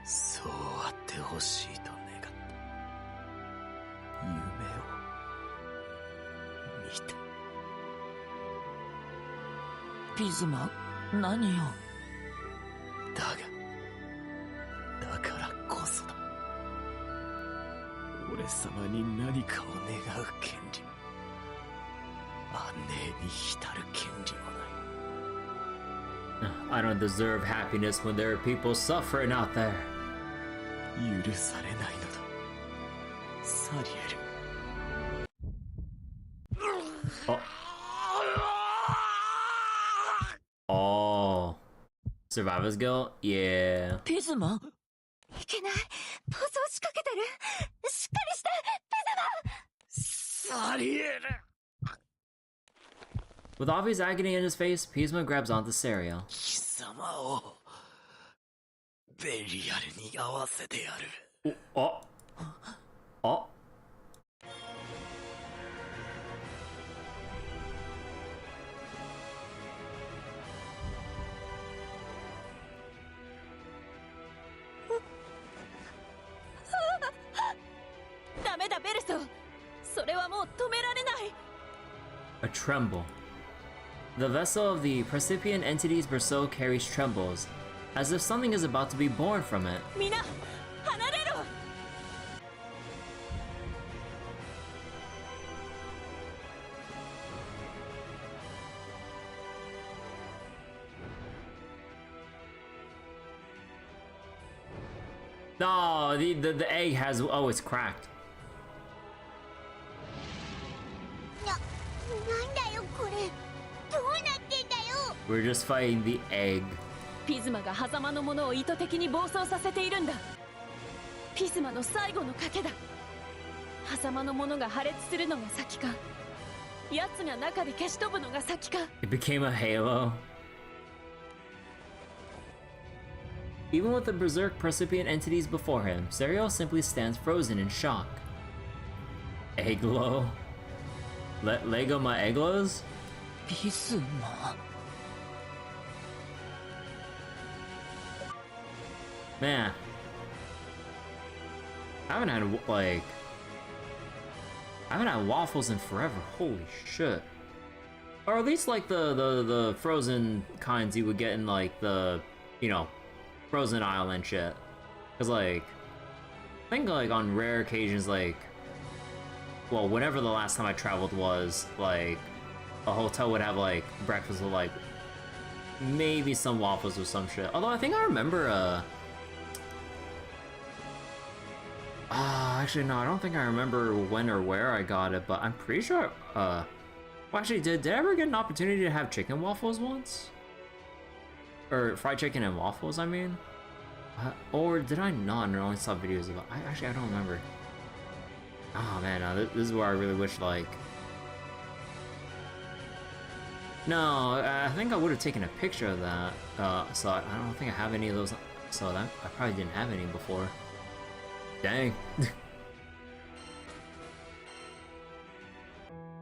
そうあってほしいと願った夢を見た。ピズマ、何よ。だからこそだ。俺様に何かを願う権利も安寧に浸る権利もない。 I don't deserve happiness when there are people suffering out there. 許されないのだ、サリエル。Oh. Survivor's Guild? Yeah. ピズマ？いけない。暴走しかけてる。しっかりして、ピズマ。サリエル。 With obvious agony in his face, Pisma grabs onto Serial. 貴様をベリアルに合わせてやる。ダメだ、ベルソ。それはもう止められない。 A tremble. The vessel of the Precipient Entity's Berceau carries trembles, as if something is about to be born from it. みんな、離れろ。No, the egg has... Oh, it's cracked. なんだよこれ。どうなってんだよ。 We're just fighting the egg. ピズマが狭間の者を意図的に暴走させているんだ。ピズマの最後の賭けだ。狭間の者が破裂するのが先か、奴が中で消し飛ぶのが先か。 It became a halo. Even with the berserk Precipient entities before him, Serial simply stands frozen in shock. Egglo? Lego my Egglos? ピズマ。 Man. I haven't had, like... I haven't had waffles in forever. Holy shit. Or at least, like, the frozen kinds you would get in, like, the, you know, Frozen Island shit. Because, like, I think, like, on rare occasions, like... Well, whenever the last time I traveled was, like, a hotel would have, like, breakfast with, like, maybe some waffles or some shit. Although I think I remember, actually, no, I don't think I remember when or where I got it, but I'm pretty sure, well, actually, did I ever get an opportunity to have chicken waffles once? Or fried chicken and waffles, I mean? Or did I not? I only saw videos of it. I don't remember. Oh, man, this is where I really wish, like... No, I think I would have taken a picture of that, so I don't think I have any of those, so that I probably didn't have any before. Dang.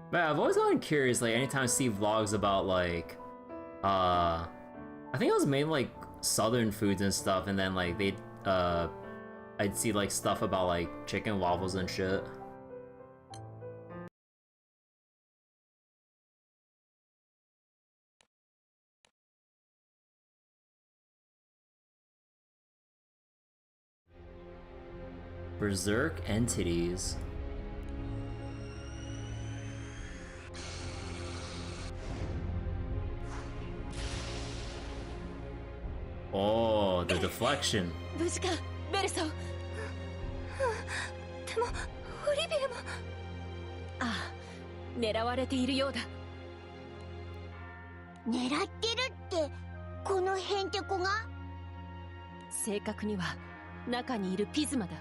But I've always gotten curious, like, anytime I see vlogs about, like, I think it was mainly, like, southern foods and stuff, and then, like, they'd, I'd see, like, stuff about, like, chicken waffles and shit. Berserk entities. Oh, the deflection. 無事か、ベルソ。でも、オリビエも。ああ、狙われているようだ。狙ってるってこのヘンテコが？正確には中にいるピズマだ。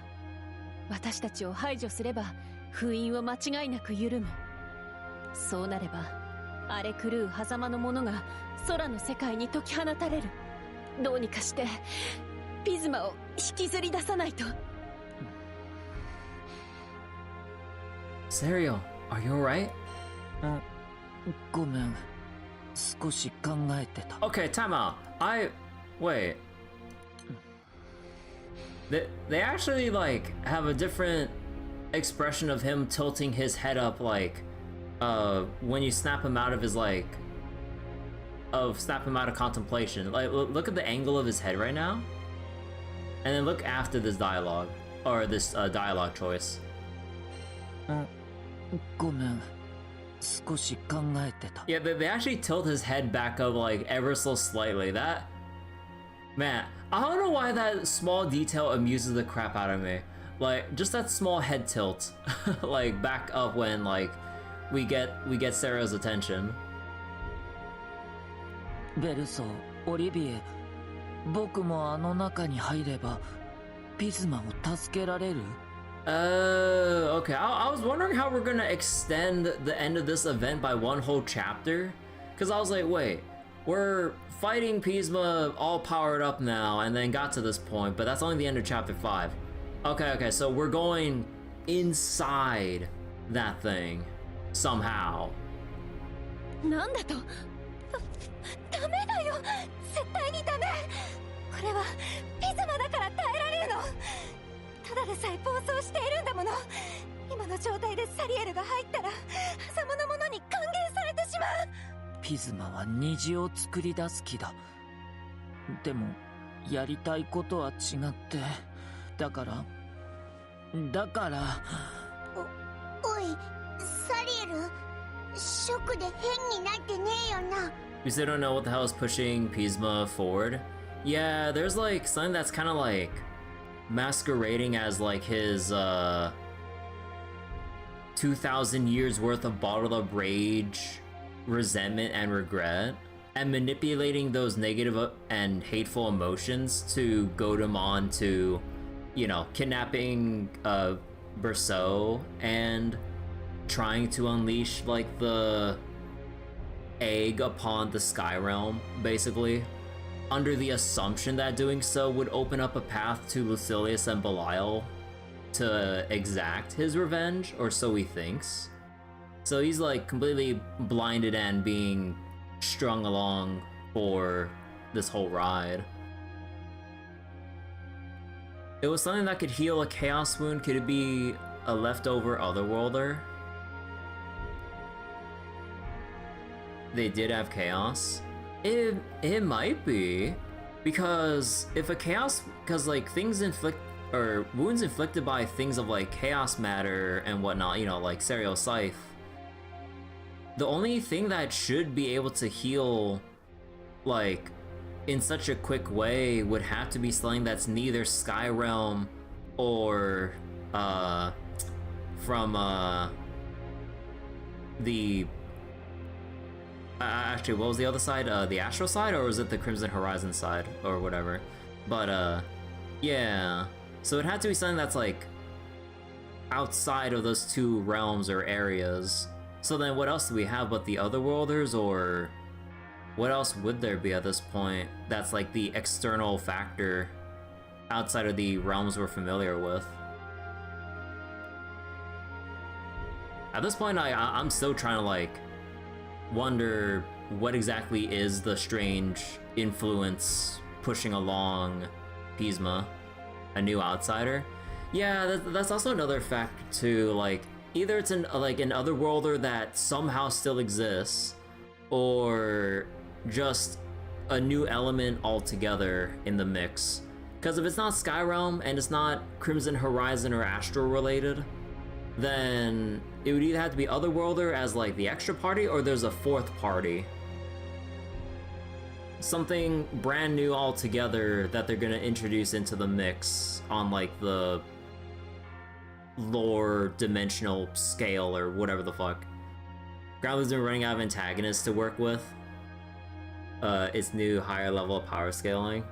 私たちを排除すれば封印は間違いなく緩む。そうなれば荒れ狂う狭間の者が空の世界に解き放たれる。どうにかしてピズマを引きずり出さないと。Serial, are you alright? ごめん。少し考えてた。 Okay, time out. Wait. They actually like have a different expression of him tilting his head up, like when you snap him out of his snap him out of contemplation. Like look at the angle of his head right now, and then look after this dialogue or this dialogue choice. ごめん、少し考えてた。 Yeah, they actually tilt his head back up like ever so slightly. That, man, I don't know why that small detail amuses the crap out of me. Like just that small head tilt, like back up when like we get Sarah's attention. ベルソ、オリビエ、僕もあの中に入ればピズマを助けられる？ Okay. I was wondering how we're gonna extend the end of this event by one whole chapter, because I was like, wait, we're fighting Pisma all powered up now, and then got to this point, but that's only the end of chapter 5. Okay, so we're going inside that thing somehow. なんだと？ダメだよ、絶対にダメ。これはピズマだから耐えられるの。ただでさえ暴走しているんだもの。今の状態でサリエルが入ったら狭間の者に還元されてしまう。ピズマは虹を作り出す気だ。でもやりたいことは違って、だからおい、サリエル、ショックで変になってねえよな。 You still don't know what the hell is pushing Pisma forward? Yeah, there's like something that's kind of like masquerading as like his 2,000 years worth of bottled up rage, resentment, and regret, and manipulating those negative and hateful emotions to goad him on to, you know, kidnapping Berceau and trying to unleash like the egg upon the Sky Realm, basically, under the assumption that doing so would open up a path to Lucilius and Belial to exact his revenge, or so he thinks. So he's like completely blinded and being strung along for this whole ride. It was something that could heal a chaos wound. Could it be a leftover Otherworlder? They did have chaos. It might be, because if a chaos, because like things or wounds inflicted by things of like chaos matter and whatnot, you know, like Serial Scythe, the only thing that should be able to heal like in such a quick way would have to be something that's neither Sky Realm or from the actually, what was the other side? The Astral side, or was it the Crimson Horizon side, or whatever? But yeah, so it had to be something that's like outside of those two realms or areas. So then what else do we have but the Otherworlders, or what else would there be at this point that's like the external factor outside of the realms we're familiar with? At this point, I'm still trying to like wonder what exactly is the strange influence pushing along Pisma, a new outsider. Yeah, that's also another factor too. Like, either it's an Otherworlder that somehow still exists, or just a new element altogether in the mix. Because if it's not Skyrealm and it's not Crimson Horizon or Astral related, then it would either have to be Otherworlder as like the extra party, or there's a fourth party. Something brand new altogether that they're gonna introduce into the mix on like the lore dimensional scale or whatever the fuck. Granblue's been running out of antagonists to work with. Its new higher level of power scaling.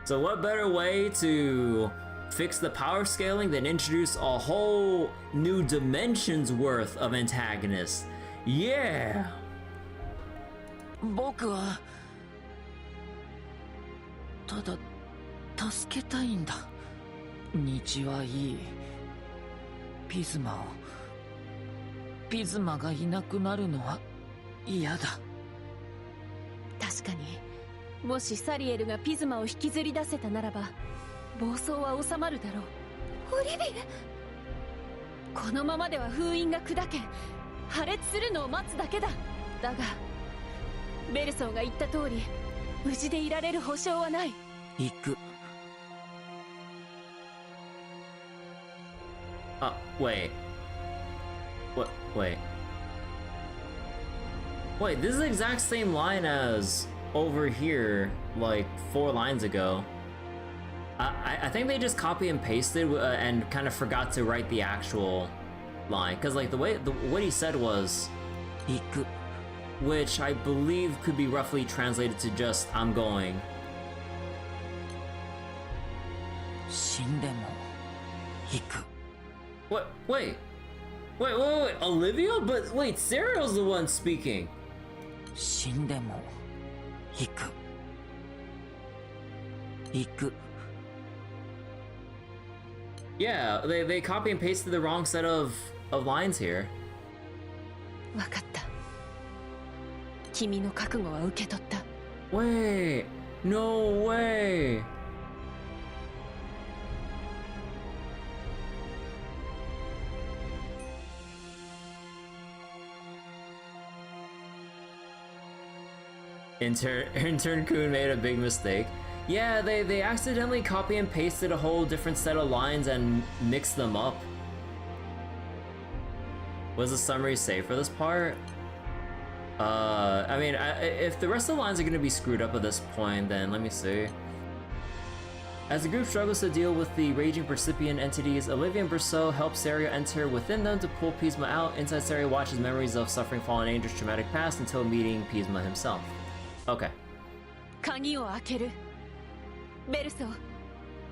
So what better way to fix the power scaling than introduce a whole new dimension's worth of antagonists? Yeah! 僕はただ助けたいんだ。日はいい。ピズマがいなくなるのは嫌だ。確かにもしサリエルがピズマを引きずり出せたならば暴走は収まるだろう。オリビエ、このままでは封印が砕け破裂するのを待つだけだ。だがベルソーが言った通り無事でいられる保証はない。行く。Wait. What? Wait. Wait, this is the exact same line as over here, like 4 lines ago. I think they just copy and pasted and kind of forgot to write the actual line, because like what he said was, 行く. which I believe could be roughly translated to just "I'm going." 死んでも行く. Wait, Olivia? But wait, Serial's the one speaking. 死んでも行く. 行く. Yeah, they copy and pasted the wrong set of lines here. わかった。君の覚悟は受け取った。Wait, no way. Intern Kun made a big mistake. Yeah, they accidentally copy and pasted a whole different set of lines and mixed them up. What does the summary say for this part? I mean, if the rest of the lines are going to be screwed up at this point, then let me see. As the group struggles to deal with the raging percipient entities, Olivia and Berceau help Saria enter within them to pull Pisma out. Inside, Saria watches memories of suffering fallen angels' traumatic past until meeting Pisma himself. Okay. 鍵を開ける。ベルソー、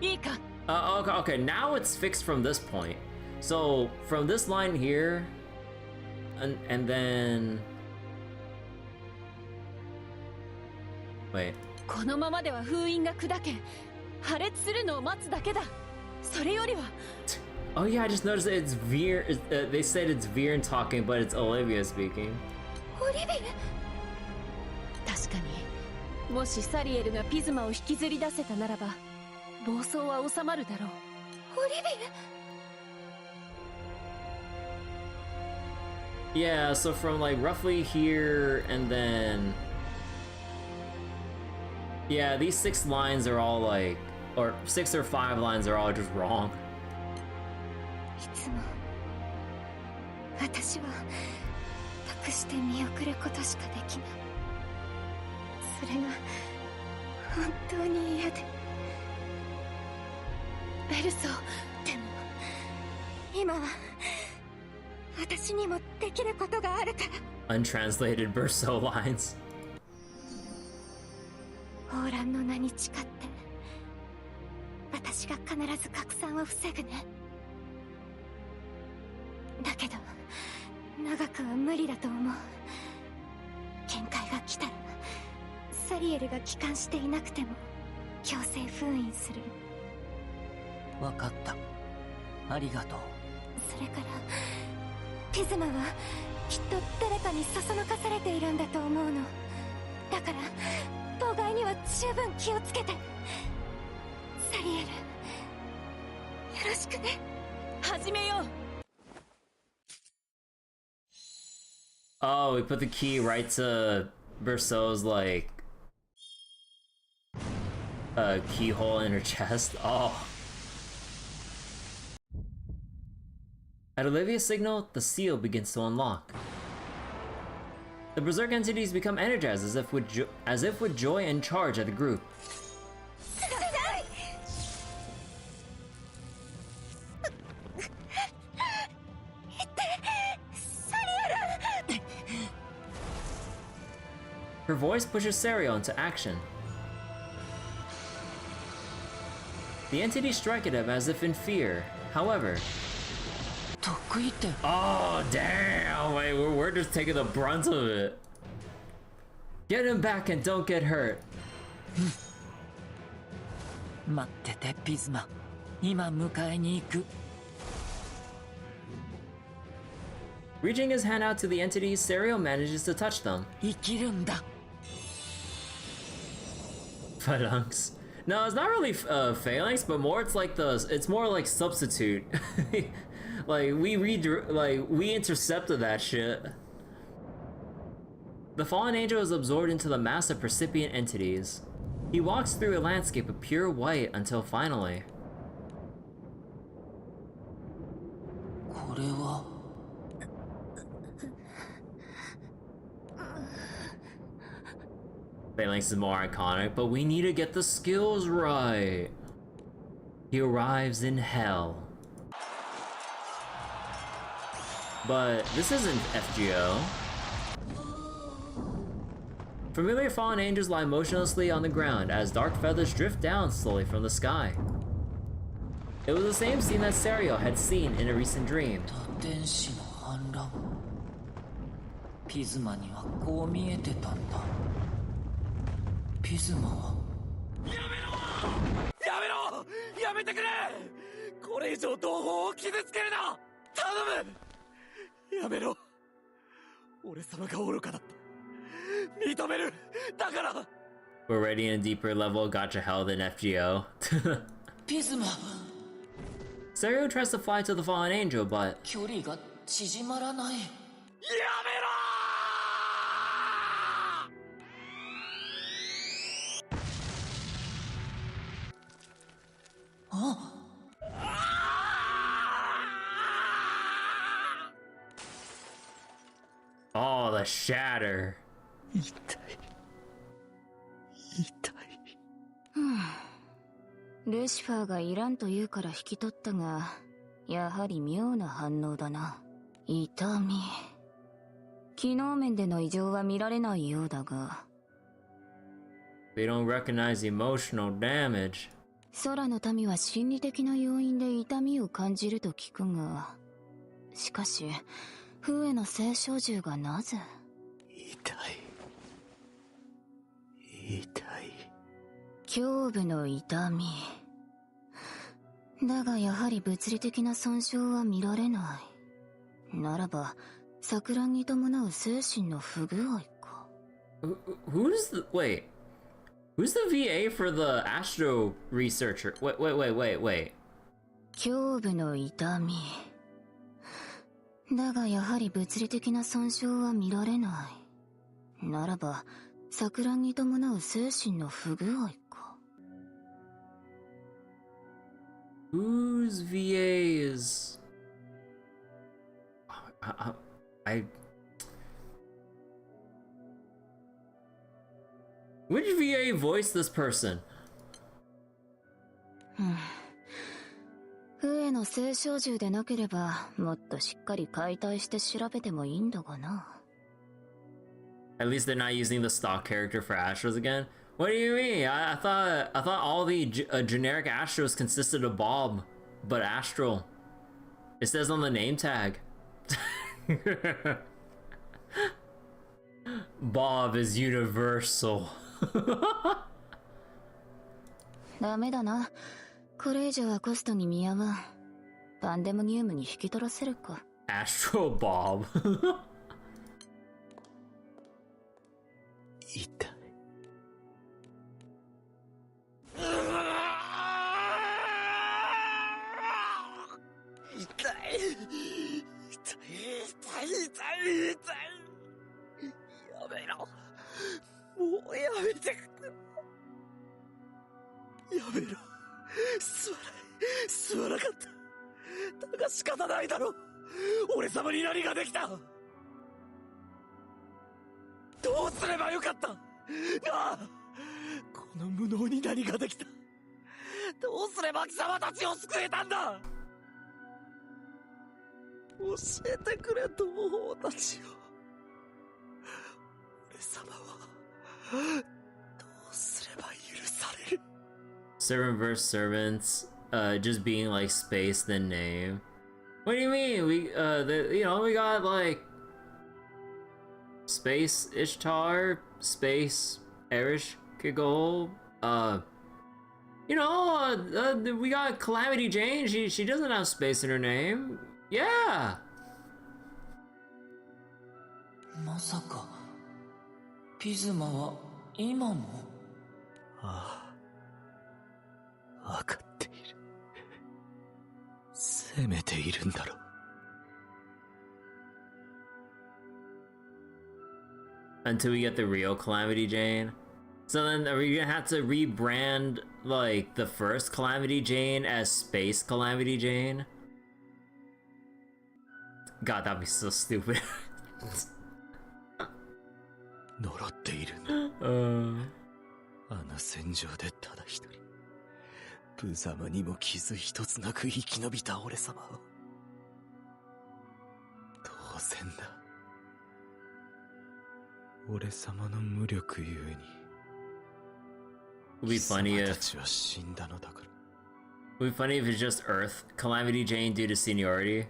いいか? Okay, now it's fixed from this point. So, from this line here, and then... Wait. このままでは封印が砕け、破裂するのを待つだけだ。それよりは... Oh yeah, I just noticed that it's Veer, they said it's Veer talking, but it's Olivia speaking. オリビエ? 確かにもしサリエルがピズマを引きずり出せたならば暴走は収まるだろう。オリビエ? Yeah, so from like roughly here and then... Yeah, these 6 lines are all like... Or 6 or 5 lines are all just wrong. いつも私は託して見送ることしかできない。それが本当に嫌で。ベルソー、でも今は私にもできることがあるから。Untranslated Berceau lines. オーランの名に誓って私が必ず拡散を防ぐね。だけど長くは無理だと思う。限界が来たらサリエルが帰還していなくても強制封印する。わかった。ありがとう。それからピズマはきっと誰かにそそのかされているんだと思うの。だから妨害には十分気をつけて。サリエル、よろしくね。始めよう。Oh, we put the key right to Berceau's like keyhole in her chest. Oh. At Olivia's signal, the seal begins to unlock. The berserk entities become energized as if with joy and charge at the group. Her voice pushes Sario into action. The entities strike at him as if in fear. However... Oh, damn! Wait, we're just taking the brunt of it. Get him back and don't get hurt. 待ってて、ピズマ。今迎えに行く。Reaching his hand out to the entities, Sario manages to touch them. 生きるんだ。Phalanx. No, it's not really phalanx, but more it's more like substitute. Like we intercepted that shit. The fallen angel is absorbed into the mass of percipient entities. He walks through a landscape of pure white until finally. Phalanx is more iconic, but we need to get the skills right. He arrives in hell. But this isn't FGO. Familiar fallen angels lie motionlessly on the ground as dark feathers drift down slowly from the sky. It was the same scene that Serio had seen in a recent dream. ピズマにはこう見えてたんだ。ピズマはやめろやめてくれこれ以上同胞を傷つけるな頼むやめろ俺様が愚かだった認めるだから We're already in a deeper level of gacha hell than FGO. ピズマ Serio tries to fly to the fallen angel, but 距離が縮まらない。やめろOh, the shatter. ルシファーがいらんと言うから引き取ったが、やはり妙な反応だな。痛み。機能面での異常は見られないようだが。They don't recognize emotional damage. 空の民は心理的な要因で痛みを感じると聞くが、しかし、風への聖少獣がなぜ？痛い。胸部の痛み。だがやはり物理的な損傷は見られない。ならば、錯乱に伴う精神の不具合か。Who's the VA for the Astro researcher? Wait. 胸部の痛み。だがやはり物理的な損傷は見られない。ならば、錯乱に伴う精神の不具合か。Whose VA is... Which VA voiced this person? 風の聖少獣でなければ、もっとしっかり解体して調べてもいいんだがな。At least they're not using the stock character for Astros again. What do you mean? I thought all the generic Astros consisted of Bob, but Astral. It says on the name tag. Bob is universal. ダメだな。これ以上はコストに見合わん。パンデモニウムに引き取らせるか。Astral Bob. やめろもうやめてやめろすまなかっただが仕方ないだろ俺様に何ができたどうすればよかったなあこの無能に何ができたどうすれば貴様たちを救えたんだ教えてくれ同胞たちよ俺様はどうすれば許される Servant versus servants, just being like space then name. What do you mean? We got like Space Ishtar, Space Ereshkigal, we got Calamity Jane, she doesn't have space in her name. Yeah! まさか、ピズマは今も？ああ。わかっている。責めているんだろう。Until we get the real Calamity Jane. So then are we gonna have to rebrand, like, the first Calamity Jane as Space Calamity Jane? God, that'd be so stupid. 呪っているんだ。あの戦場でただ一人、無様にも傷一つなく生き延びた俺様を。当然だ。俺様の無力ゆえに。Would be funny 貴様た if ちは死んだのだから。would be funny if it's just Earth Calamity Jane due to seniority.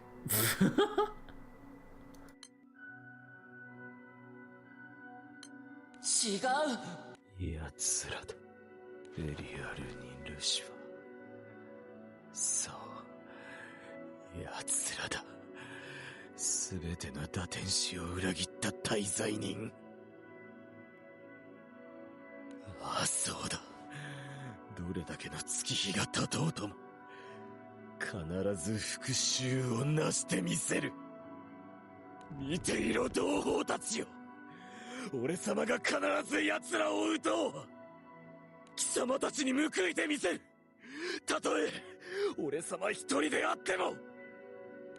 違う。奴らだ。ベリアルにルシファー。そう、奴らだ。すべての打天使を裏切った大罪人。ああ、そうだ。どれだけの月日が経とうとも、必ず復讐をなしてみせる。見ていろ、同胞たちよ。俺様が必ず奴らを撃とう。貴様たちに報いてみせる。たとえ俺様一人であっても。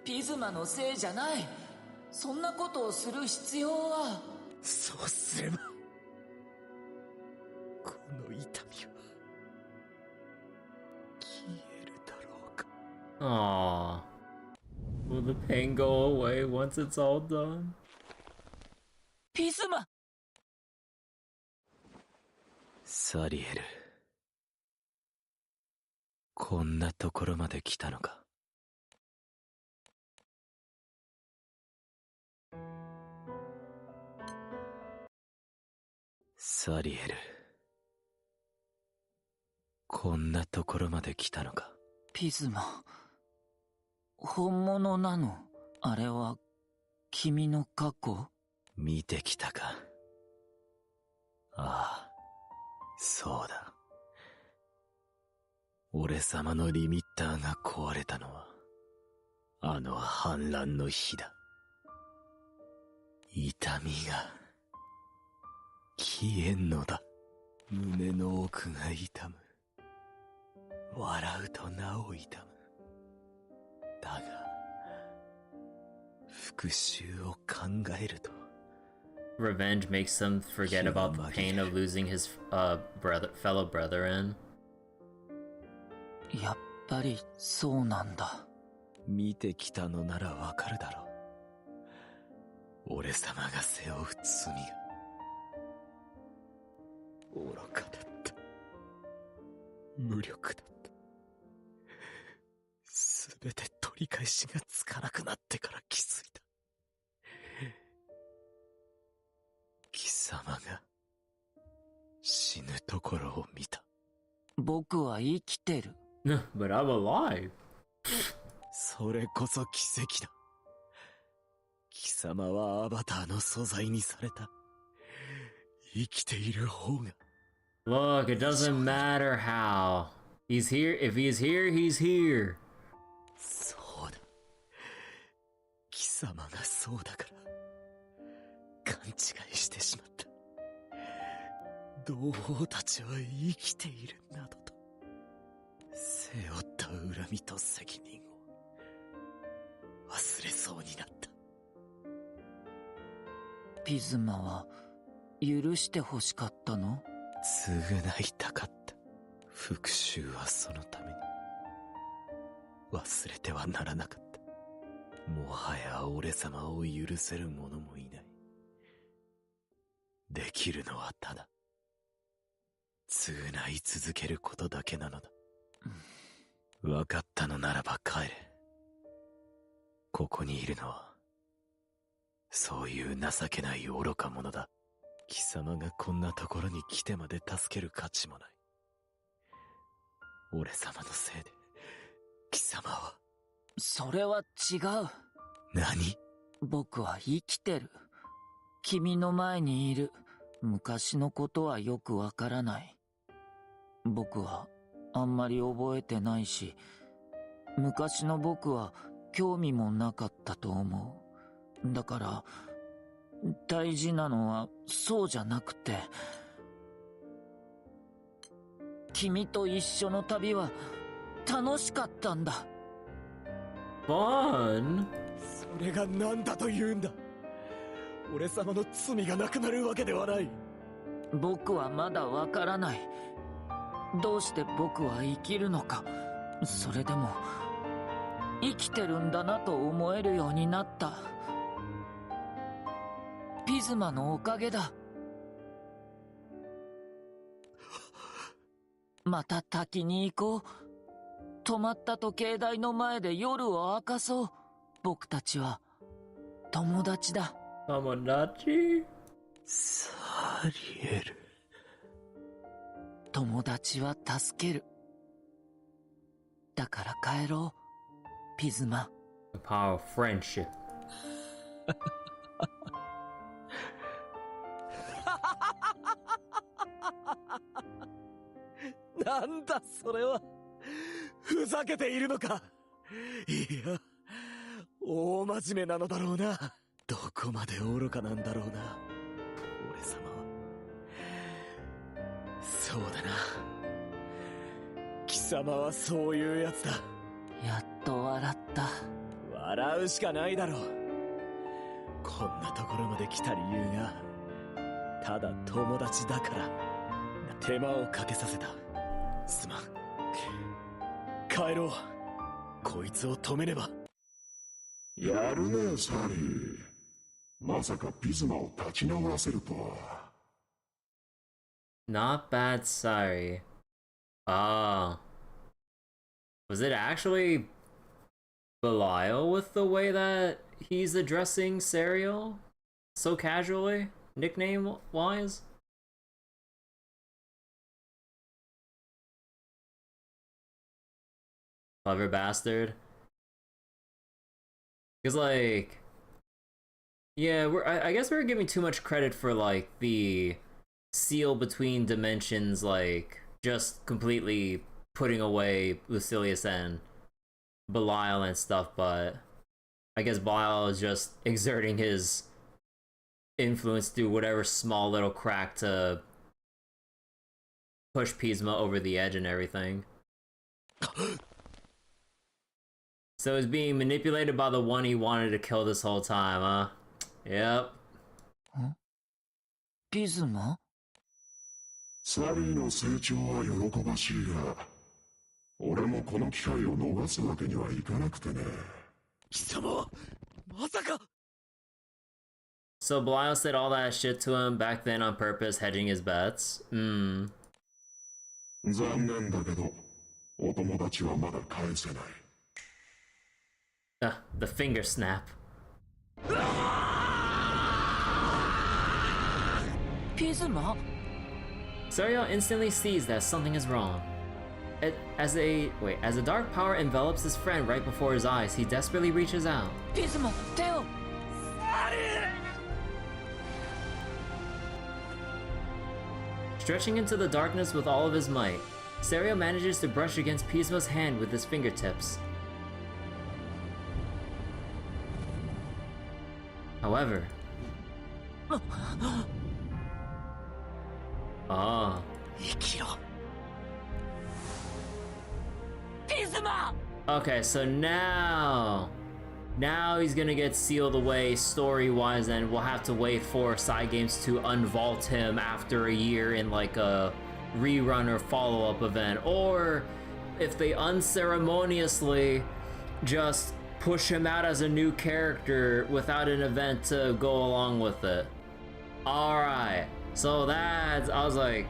ピズマのせいじゃない。そんなことをする必要は。そうすればこの痛みは消えるだろうか。Aww. Will the pain go away once it's all done? ピズマ。サリエル、こんなところまで来たのか。サリエル、こんなところまで来たのか。ピズマ、本物なの？あれは君の過去？見てきたか。ああ、そうだ。俺様のリミッターが壊れたのはあの反乱の日だ。痛みが消えんのだ。胸の奥が痛む。笑うとなお痛む。だが復讐を考えると、Revenge makes him forget about the pain of losing his fellow brethren. やっぱりそうなんだ。見てきたのならわかるだろう。俺様が背負う罪が愚かだった。無力だった。すべて取り返しがつかなくなってから気づいた。貴様が死ぬところを見た。僕は生きてる。But I'm alive. それこそ奇跡だ。貴様はアバターの素材にされた。生きている方が。Look, it doesn't matter how. He's here. If he's here, he's here. そうだ。貴様がそうだから。勘違いしてしまった。同胞たちは生きているなどと。背負った恨みと責任を忘れそうになった。ピズマは許して欲しかったの？償いたかった。復讐はそのために。忘れてはならなかった。もはや俺様を許せる者もいない。できるのはただ償い続けることだけなのだ。分かったのならば帰れ。ここにいるのはそういう情けない愚か者だ。貴様がこんなところに来てまで助ける価値もない。俺様のせいで貴様は。それは違う。何？僕は生きてる。君の前にいる。昔のことはよくわからない。僕はあんまり覚えてないし、昔の僕は興味もなかったと思う。だから、大事なのはそうじゃなくて、君と一緒の旅は楽しかったんだ。Fun? それが何だと言うんだ。俺様の罪がなくなるわけではない。僕はまだわからない。どうして僕は生きるのか。それでも生きてるんだなと思えるようになった。ピズマのおかげだ。また滝に行こう。止まった時計台の前で夜を明かそう。僕たちは友達だ。友達？サリエル。友達は助ける。だから帰ろう、ピズマ。The power of friendship. なんだそれは。ふざけているのか。いや、大真面目なのだろうな。どこまで愚かなんだろうな、俺様は。そうだな、貴様はそういうやつだ。やっと笑った。笑うしかないだろう。こんなところまで来た理由がただ友達だから。手間をかけさせた。すまん。帰ろう。こいつを止めねば。やるね、サリー。まさかピズマを立ち直らせるとは。Not bad, sorry. Ah. Was it actually Belial with the way that he's addressing Serial? So casually? Nickname-wise? Clever bastard. Because, like... Yeah, I guess we're giving too much credit for, like, the seal between dimensions, like, just completely putting away Lucilius and Belial and stuff, but I guess Belial is just exerting his influence through whatever small little crack to push Pisma over the edge and everything. So he's being manipulated by the one he wanted to kill this whole time, huh? Yep. ピズマ？サリーの成長は喜ばしいが、俺もこの機会を逃すわけにはいかなくてね。貴様、まさか。 So Belial said all that shit to him back then on purpose, hedging his bets? 残念だけど、お友達はまだ返せない。The finger snap. Pisma? Serial instantly sees that something is wrong. As a dark power envelops his friend right before his eyes, he desperately reaches out. Pisma, Teo! Stretching into the darkness with all of his might, Serial manages to brush against Pisma's hand with his fingertips. However... Ah. Okay, so now he's gonna get sealed away story-wise, and we'll have to wait for side games to unvault him after a year in like a rerun or follow-up event, or if they unceremoniously just push him out as a new character without an event to go along with it. Alright, so that's, I was like,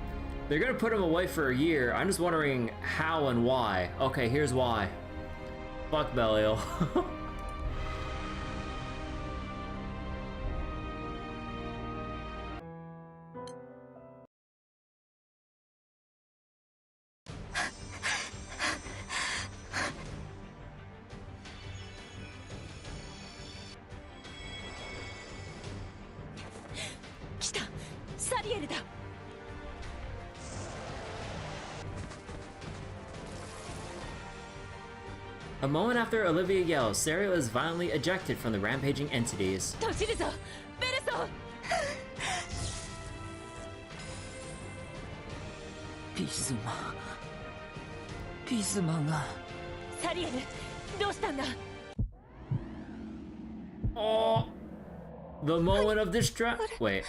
they're gonna put him away for a year. I'm just wondering how and why. Okay, here's why. Fuck Belial. A moment after Olivia yells, Serial is violently ejected from the rampaging entities. 閉じるぞベルソン。ピズマが。サリエルどうしたんだ。 Oh, the moment of distress. Wait. 狭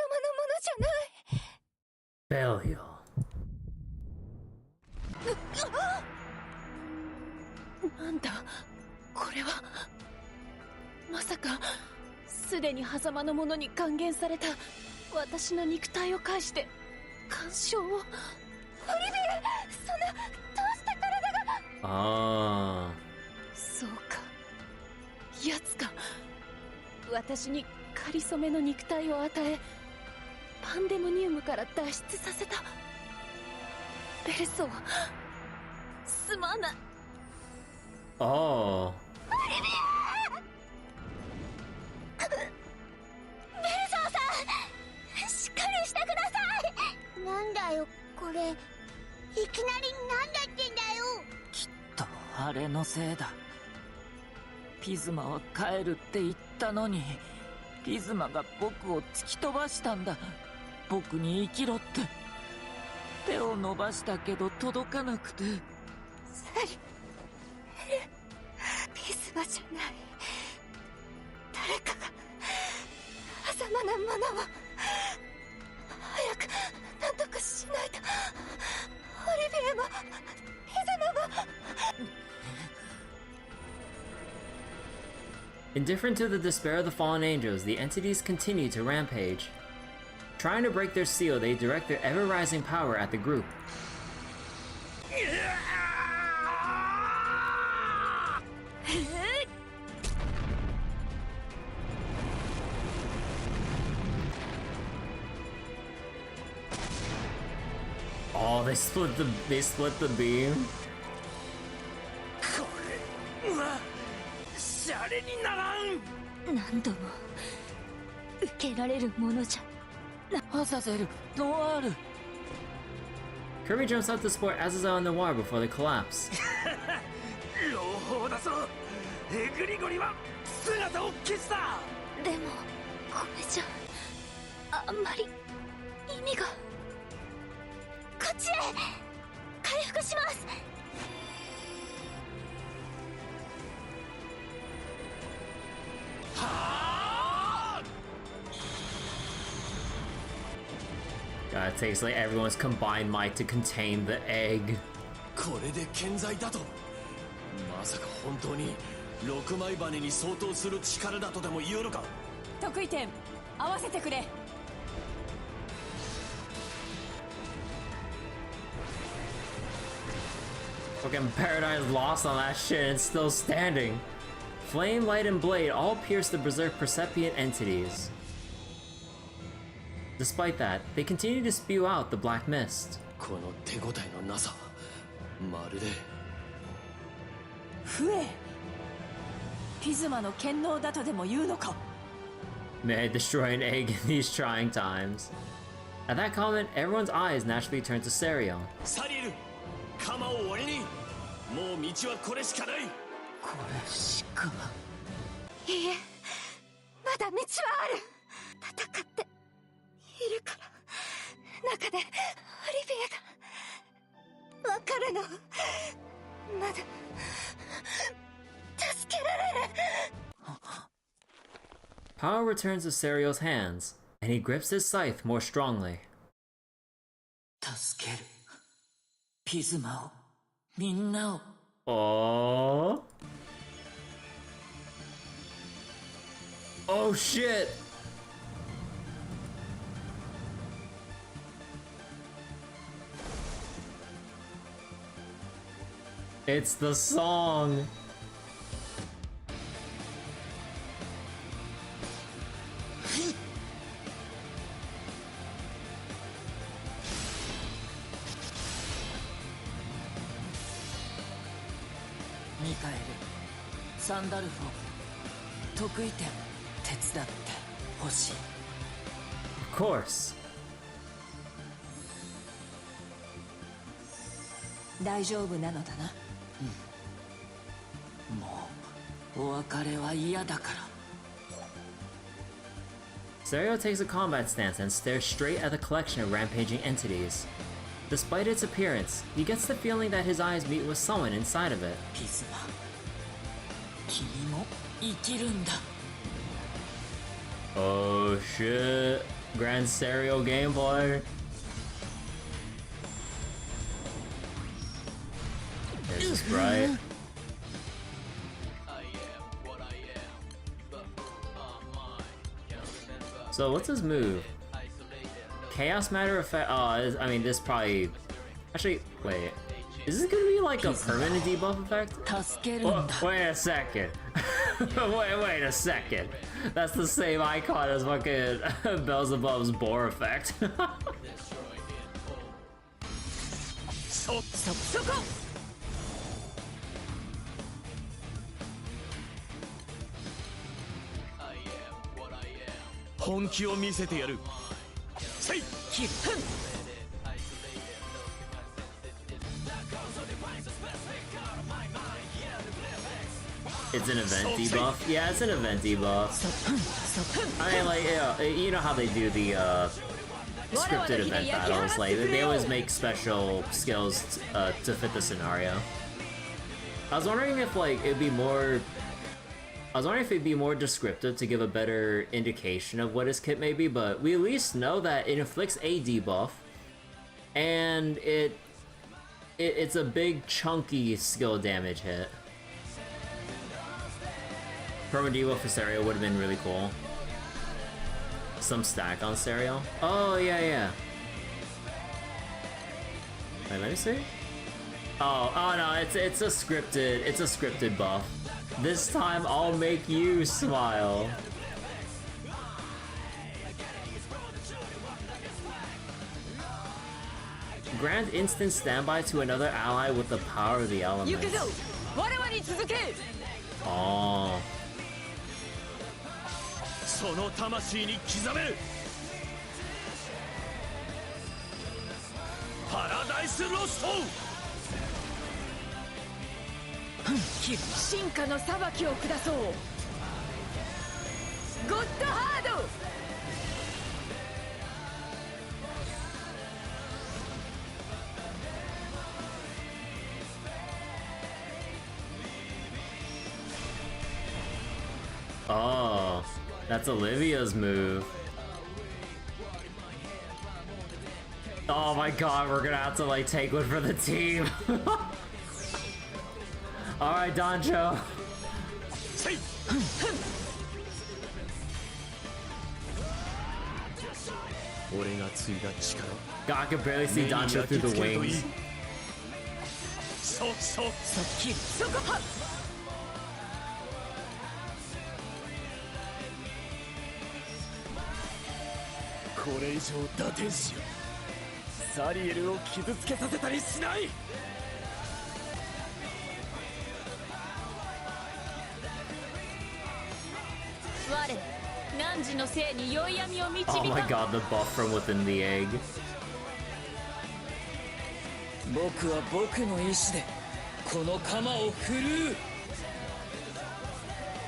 間のものじゃない。 Belial. なんだこれは。まさかすでに狭間のものに還元された私の肉体を介して干渉を。オリビエ、そんなどうして体が。ああ。そうか、奴が私にかりそめの肉体を与えパンデモニウムから脱出させた。ベルソーすまない。ああ。オリビエベルソーさん、しっかりしてください。なんだよこれ、いきなりなんだってんだよ。きっとあれのせいだ。ピズマは帰るって言ったのに、ピズマが僕を突き飛ばしたんだ。僕に生きろって。手を伸ばしたけど届かなくて。サリエル、ピズマじゃない。誰かが狭間なものを。早く何とかしないと。オリビエもピズマも。Indifferent to the despair of the fallen angels, the entities continue to rampage. Trying to break their seal, they direct their ever-rising power at the group. Oh, they split the beam. これはシャレにならん。何度も受けられるものじゃ。アザゼル、ノワール。 Kirby jumps out to support Azazel and Noir before they collapse. 朗報だぞ。エグリゴリは姿を消した。でもこれじゃあんまり意味が。こっちへ回復します。God, it takes like everyone's combined might to contain the egg. これで健在だと。まさか本当に6枚羽に相当する力だとでも言うのか。得意点合わせてくれ。Fucking Paradise lost on that shit and it's still standing. Flame, Light, and Blade all pierce the Berserk Persepian entities. Despite that, they continue to spew out the black mist. この手応えのなさ、まるで。増え。ピズマの剣能だとでも言うのか。 May I destroy an egg in these trying times. At that comment, everyone's eyes naturally turn to Serion. サリエル、鎌を俺に。もう道はこれしかない。これしか。いいえ、まだ道はある。戦っているから。中でオリビエがわかるの。まだ助けられる。 Power returns to Serial's hands, and he grips his scythe more strongly. 助ける。ピズマを、みんなを。Oh. Oh shit. It's the song. Mikael, サンダルフォ、得意点手伝ってほしい。Of course. 大丈夫なのだな。お別れは嫌だから。 Serio takes a combat stance and stares straight at the collection of rampaging entities. Despite its appearance, he gets the feeling that his eyes meet with someone inside of it. ピズマ、君も生きるんだ。 Oh shit. Grand Serio gameplay. There's this sprite. So what's his move? Chaos Matter Effect. Oh, I mean, this probably. Actually, wait. Is this gonna be like a permanent debuff effect? Wait a second. wait a second. That's the same icon as fucking Beelzebub's Boar effect. It's an event debuff? Yeah, it's an event debuff. I mean, like, you know how they do the scripted event battles. Like, they always make special skills to fit the scenario. I was wondering if, like, it'd be more... I was wondering if it'd be more descriptive to give a better indication of what his kit may be, but we at least know that it inflicts a debuff, and it's a big, chunky skill damage hit. Perma debuff for Serio would have been really cool. Some stack on Serio. Oh yeah. Wait, let me see. Oh no, it's a scripted buff. This time I'll make you smile. Grant instant standby to another ally with the power of the elements. Oh. その魂に刻めるパラダイスロスト進化の裁きを下そうゴッドハードOh, that's Olivia's move. Oh my god, we're gonna have to like take one for the team. Alright, Doncho. God, I can barely see Doncho through the wings.サリエルを傷つけさせたりしない我汝のせいに宵闇を導か Oh my god, the buff from within the egg. 僕は僕の意志でこの鎌を振るう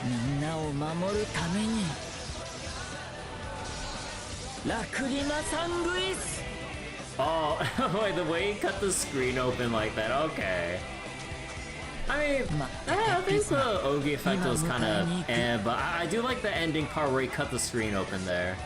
みんなを守るためにラクリマサングイス Oh, wait, the way he cut the screen open like that, okay. I mean, I think the Ogi effect was kind of but I do like the ending part where he cut the screen open there.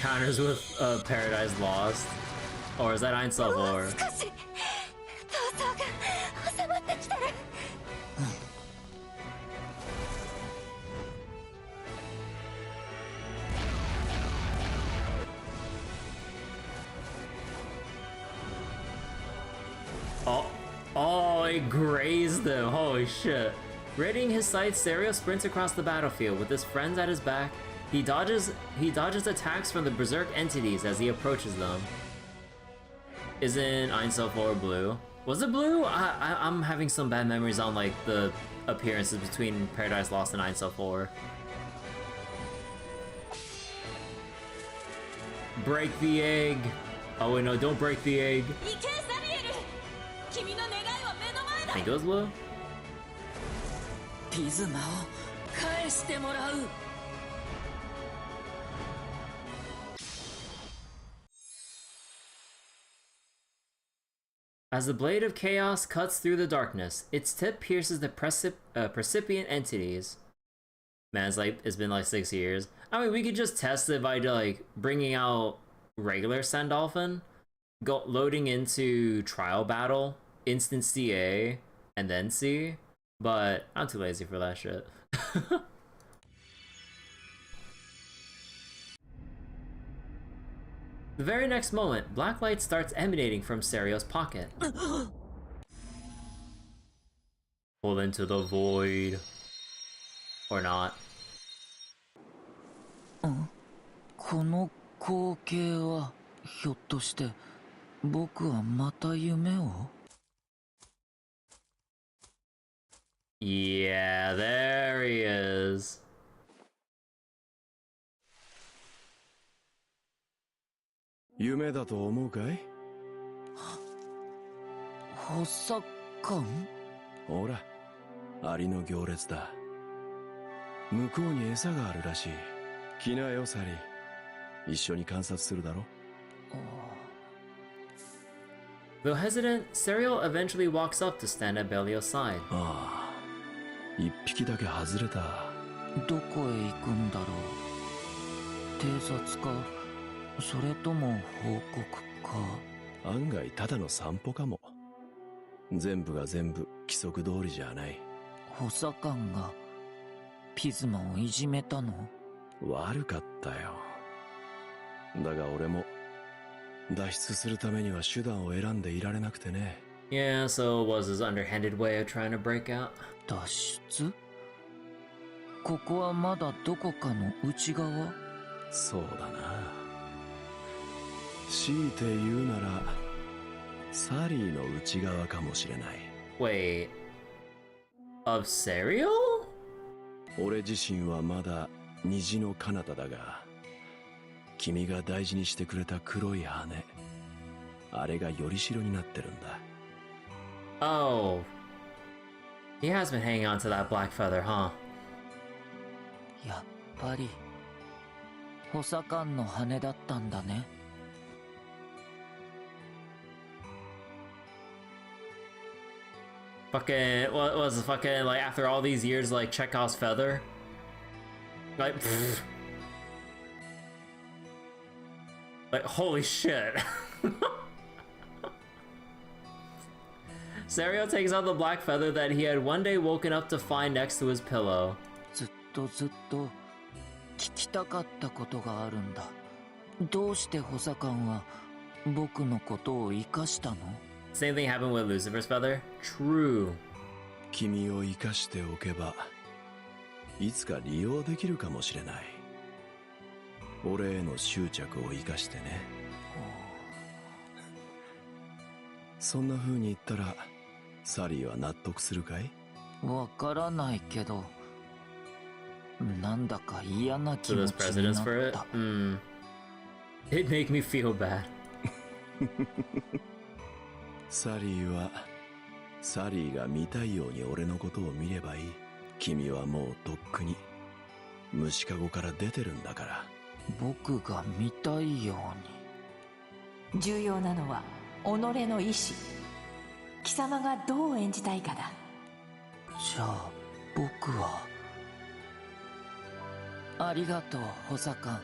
Counters with Paradise Lost, or is that Einstein War? 闘争が収まってきてる Oh, it grazed him. Holy shit. Readying his sights, Serio sprints across the battlefield with his friends at his back. He dodges attacks from the berserk entities as he approaches them. Isn't Einself or blue? Was it blue? I'm having some bad memories on like the appearances between Paradise Lost and Einself 4. Break the egg. Oh wait, no, don't break the egg. I think it was blue. ピズマを返してもらう。As the blade of chaos cuts through the darkness, its tip pierces the precipient entities. Man, it's been like 6 years. I mean, we could just test it by like bringing out regular Sandolphin, loading into trial battle, instant CA, and then C. But I'm too lazy for that shit. The very next moment, black light starts emanating from Serio's pocket. Pull into the void. Or not. この光景はひょっとして僕はまた夢を Yeah, there he is. Yume da to omou kai? 補佐官? ほら、アリの行列だ。向こうに餌があるらしい。来なよ、サリー。一緒に観察するだろ。Though hesitant, Serial eventually walks up to stand at Bellio's side. ああ、一匹だけ外れた。どこへ行くんだろう。偵察か、それとも報告か。案外ただの散歩かも。全部が全部規則通りじゃない。補佐官がピズマをいじめたの？悪かったよ。だが俺も脱出するためには手段を選んでいられなくてね。Yeah, so it was his underhanded way of trying to break out. 脱出？ここはまだどこかの内側？そうだな。強いて言うならサリーの内側かもしれない。Wait, of Serial? 俺自身はまだ虹の彼方だが、君が大事にしてくれた黒い羽、あれがよりしろになってるんだ。Oh, he has been hanging on to that black feather, huh? やっぱり補佐官の羽だったんだね。Fucking, what was the fucking, like, after all these years, like, Chekhov's feather? Like, pfft. Like, holy shit. Serial takes out the black feather that he had one day woken up to find next to his pillow. ずっと聞きたかったことがあるんだ。どうして補佐官は僕のことを生かしたの？ Same thing happened with Lucifer's feather. True. 君を生かしておけばいつか利用できるかもしれない。俺への執着を生かしてね。そんな風に言ったらサリーは納得するかい？わからないけど、なんだか嫌な気 So 持 this ちにな president's っ for it? た。It make me feel bad. サリーが見たいように俺のことを見ればいい。君はもうとっくに虫かごから出てるんだから。僕が見たいように。重要なのは己の意志。貴様がどう演じたいかだ。じゃあ僕は。ありがとう補佐官。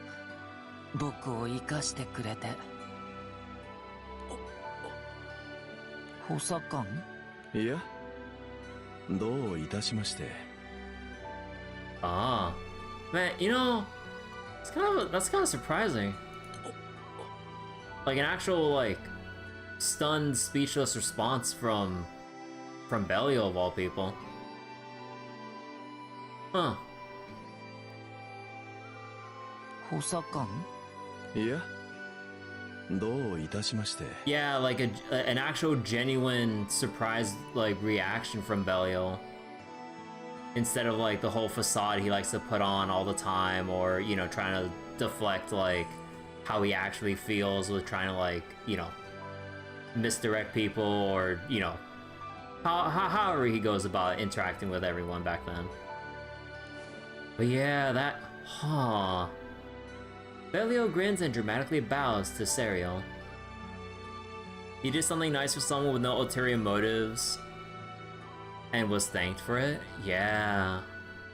僕を生かしてくれて。補佐官？いや、どういたしまして。Ah. Man, you know, that's kind of surprising. Like an actual, like, stunned, speechless response from Belial of all people. Huh. 補佐官? いや、どういたしまして。 Yeah, like an actual genuine surprise like reaction from Belial. Instead of like the whole facade he likes to put on all the time, or, you know, trying to deflect like how he actually feels with trying to, like, you know, misdirect people, or, you know, however he goes about interacting with everyone back then. But yeah, that... huh. Belial grins and dramatically bows to Serial. He did something nice for someone with no ulterior motives and was thanked for it? Yeah.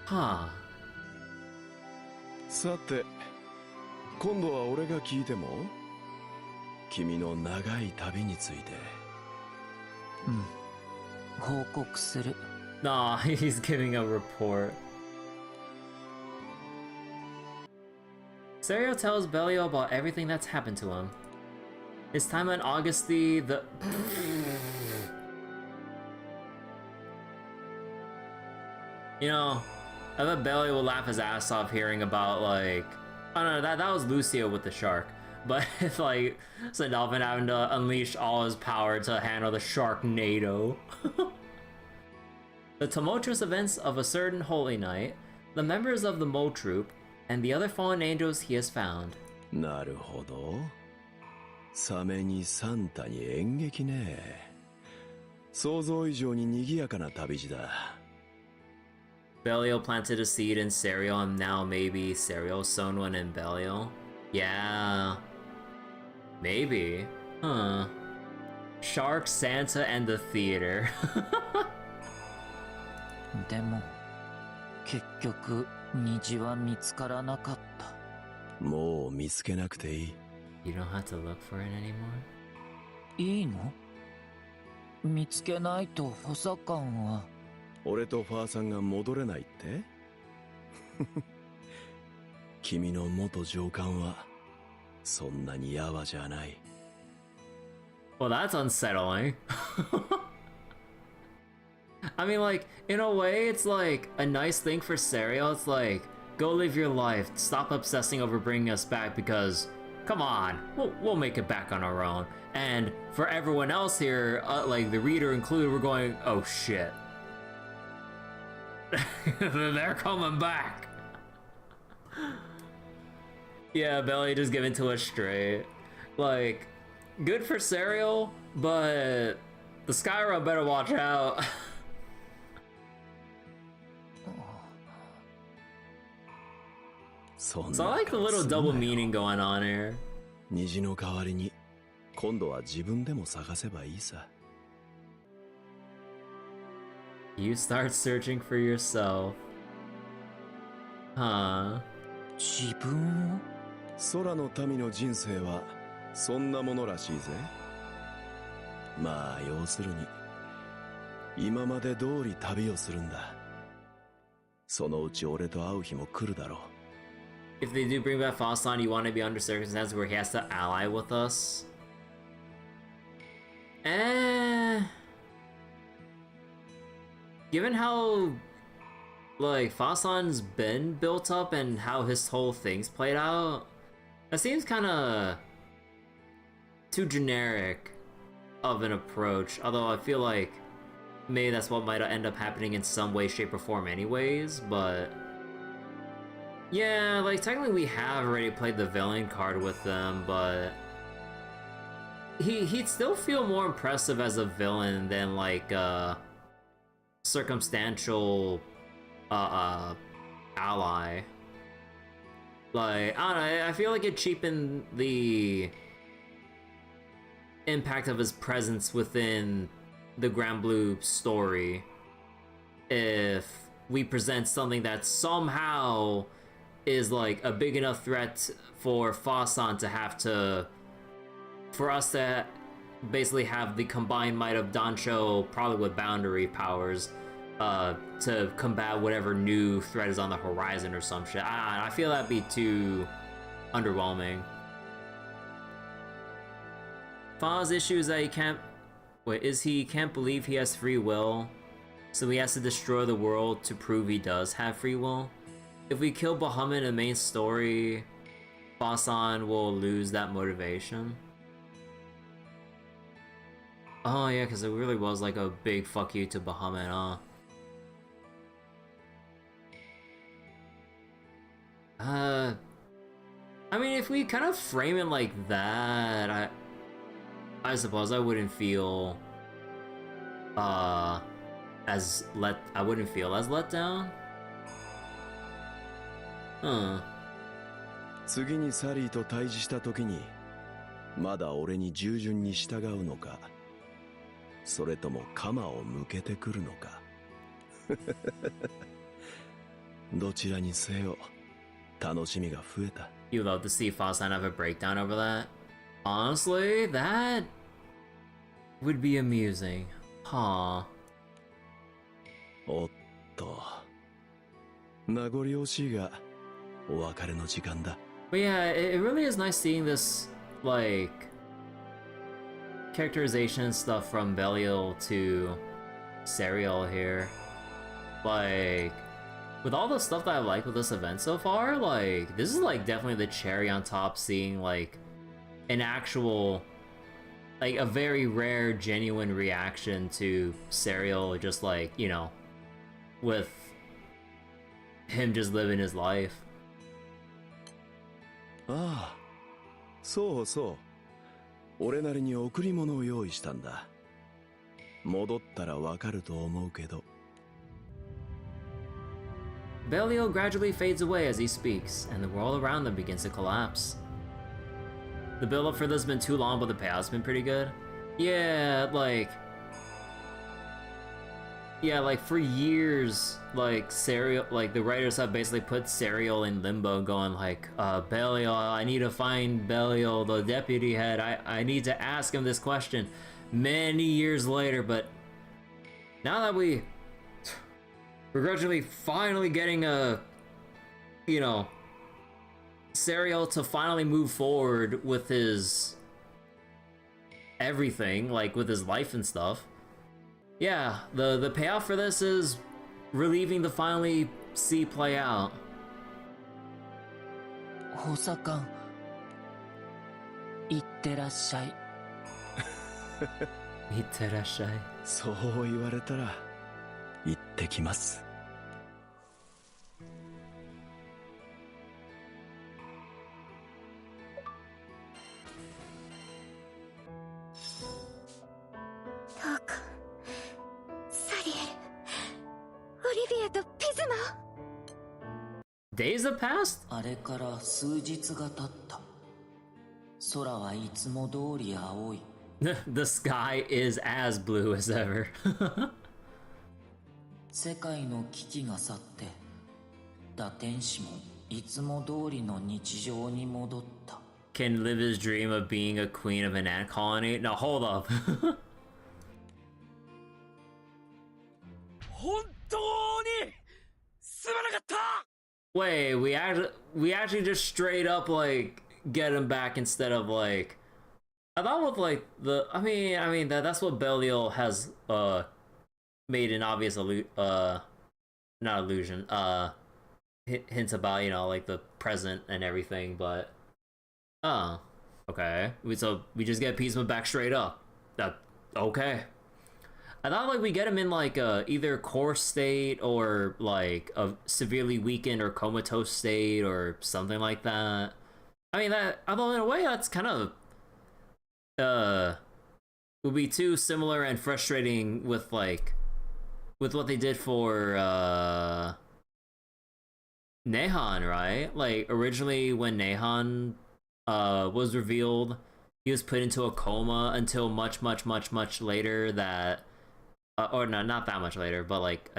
Huh. さて、今度は俺が聞いても？君の長い旅について。報告する。 Nah, he's giving a report. Serial tells Belial about everything that's happened to him. His time on Augusti, the... You know, I bet Belial will laugh his ass off hearing about, like... Oh no, that was Lucio with the shark. But it's like Sandalphon having to unleash all his power to handle the Sharknado. The tumultuous events of a certain holy night, the members of the Mo Troop, and the other fallen angels he has found. なるほど。サメにサンタに演劇ね。想像以上に賑やかな旅路だ。Belial planted a seed in Serial, and now maybe Serial sown one in Belial? Yeah. Maybe. Huh. Shark, Santa, and the theater. でも結局虹は見つからなかった。もう見つけなくていい。You don't have to look for it anymore? いいの？見つけないと補佐官は。俺とファーさんが戻れないって？君の元上官はそんなにやわじゃない。Well, that's unsettling. I mean, like, in a way, it's like a nice thing for Serial. It's like, go live your life. Stop obsessing over bringing us back because, come on, we'll make it back on our own. And for everyone else here, like the reader included, we're going, oh shit. They're coming back. Yeah, Belly just giving to us straight. Like, good for Serial, but the Skyra better watch out. So I like the little double meaning going on here. 虹の代わりに今度は自分でも探せばいいさ。You start searching for yourself. Huh. 自分を？空の民の人生はそんなものらしいぜ。まあ要するに今まで通り旅をするんだ。そのうち俺と会う日も来るだろう。If they do bring back Fosson, you want to be under circumstances where he has to ally with us? Given how, like, Fosson's been built up and how his whole thing's played out, that seems kind of too generic of an approach. Although I feel like maybe that's what might end up happening in some way, shape, or form anyways, but... Yeah, like, technically we have already played the villain card with them, but... He'd still feel more impressive as a villain than, like, circumstantial, ally. Like, I don't know, I feel like it cheapened the impact of his presence within the Granblue story if we present something that somehow is like a big enough threat for Fosson to have to, for us to basically have the combined might of Dancho, probably with boundary powers, to combat whatever new threat is on the horizon or some shit. I feel that'd be too underwhelming. Fa's issue is that he can't... Wait, he can't believe he has free will, so he has to destroy the world to prove he does have free will. If we kill Bahamut in the main story, Fa-san will lose that motivation. Oh yeah, because it really was like a big fuck you to Bahamut, huh? I mean, if we kind of frame it like that, I suppose I wouldn't feel as let down. Huh. 次にサリーと対峙した時にまだ俺に従順に従うのか、それとも鎌を向けてくるのか。どちらにせよ楽しみが増えた。You love to see Fa-san have a breakdown over that? Honestly, that would be amusing. Huh. おっと、名残惜しいがお別れの時間だ。But yeah, it really is nice seeing this, like, characterization stuff from Belial to Serial here. Like, with all the stuff that I like with this event so far, like, this is like definitely the cherry on top, seeing like an actual, like a very rare, genuine reaction to Serial, just like, you know, with him just living his life. ああ、そうそう。俺なりに贈り物を用意したんだ。戻ったらわかると思うけど。Belial gradually fades away as he speaks, and the world around them begins to collapse. The build-up for this has been too long, but the payout's been pretty good. Yeah, like for years, like Serial, like the writers have basically put Serial in limbo, going like, Belial, I need to find Belial, the deputy head. I need to ask him this question. Many years later, but now that we're gradually finally getting a, you know, Serial to finally move forward with his everything, like with his life and stuff. Yeah, the payoff for this is relieving to finally see play out. 補佐官、いってらっしゃい。いってらっしゃい。そう言われたら行ってきます。どうか、サリエル、オリビアとピズマ。Days have passed? あれから数日が経った。空はいつも通り青い。The sky is as blue as ever. 世界の危機が去って、打天使もいつも通りの日常に戻った。Can live his dream of being a queen of an ant colony? No, hold up. 本当にすまなかった。 Wait, we actually just straight up like get him back instead of like, I thought with like the I mean that's what Belial has made an obvious not illusion hints about, you know, like the present and everything, but oh, okay, so we just get Pisma back straight up. That okay. I thought like we get him in like either core state or like a severely weakened or comatose state or something like that. I mean that, although in a way that's kind of would be too similar and frustrating with like with what they did for Nehan, right? Like originally when Nehan was revealed, he was put into a coma until much later that or no, not that much later, but like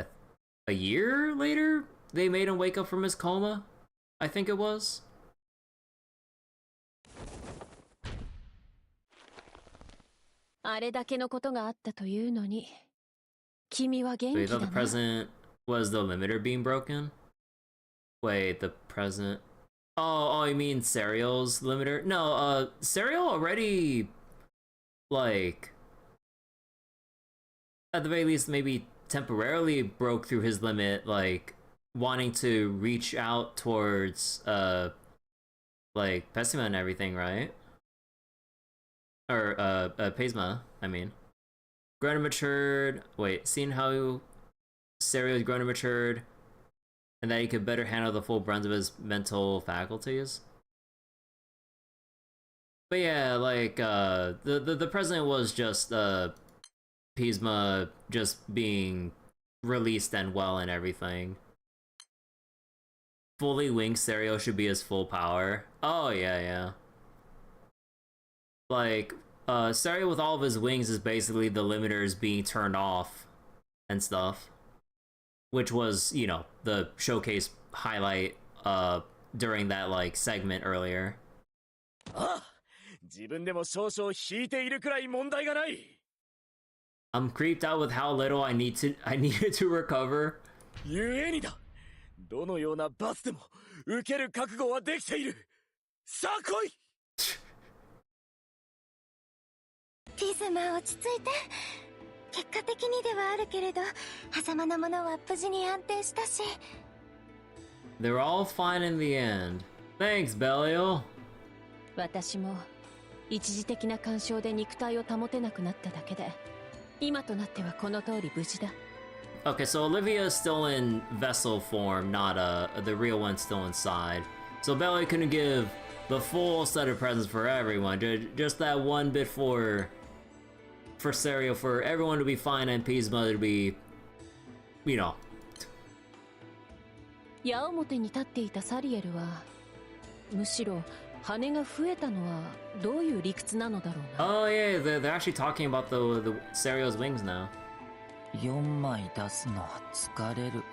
a year later, they made him wake up from his coma, I think it was. あれだけのことがあったというのに、君は元 Wait, 気 I thought だ the な。 present was the limiter being broken? Wait, the present... Oh, you mean Serial's limiter? No, Serial already like, at the very least, maybe temporarily broke through his limit, like, wanting to reach out towards, like, Pessima and everything, right? Or, Pisma, I mean. Grown and matured. Wait, seeing how Serio has grown and matured, and that he could better handle the full brunt of his mental faculties. But yeah, like, the president was just, Pisma just being released and well and everything. Fully winged Serio should be his full power. Oh, yeah, yeah. Like, Serio with all of his wings is basically the limiters being turned off and stuff. Which was, you know, the showcase highlight, during that, like, segment earlier. I'm creeped out with how little I needed to recover. ゆえにだ。どのような罰でも受ける覚悟はできている。さあ来い。ピズマ落ち着いて。結果的にではあるけれど、狭間のものは無事に安定したし。They're all fine in the end. Thanks, Belial. 私も一時的な干渉で肉体を保てなくなっただけで、今となってはこの通り無事だ。Okay, so Olivia is still in vessel form, not the real one still inside. So Belial couldn't give the full set of presents for everyone, just that one bit for Serio, for everyone to be fine and Pisma to be, you know. 矢面に立っていたサリエルは、むしろ羽が増えたのはどういう理屈なのだろうな。Oh yeah, they're actually talking about the Serio's wings now. 4枚出すのは疲れる。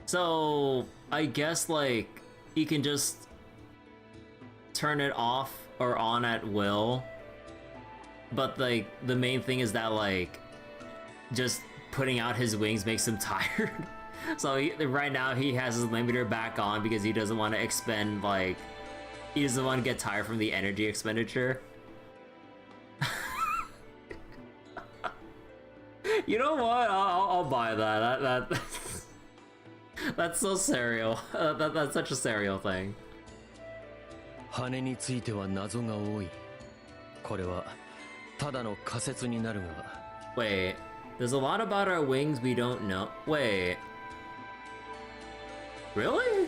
So, I guess, like, he can just turn it off or on at will. But, like, the main thing is that, like, just putting out his wings makes him tired. So, right now, he has his limiter back on because he doesn't want to expend, like, he doesn't want to get tired from the energy expenditure. You know what? I'll buy that. That's so Serio. That's such a Serio thing. 羽については謎が多い。これはただの仮説になるが。Wait, there's a lot about our wings we don't know. Wait. Really?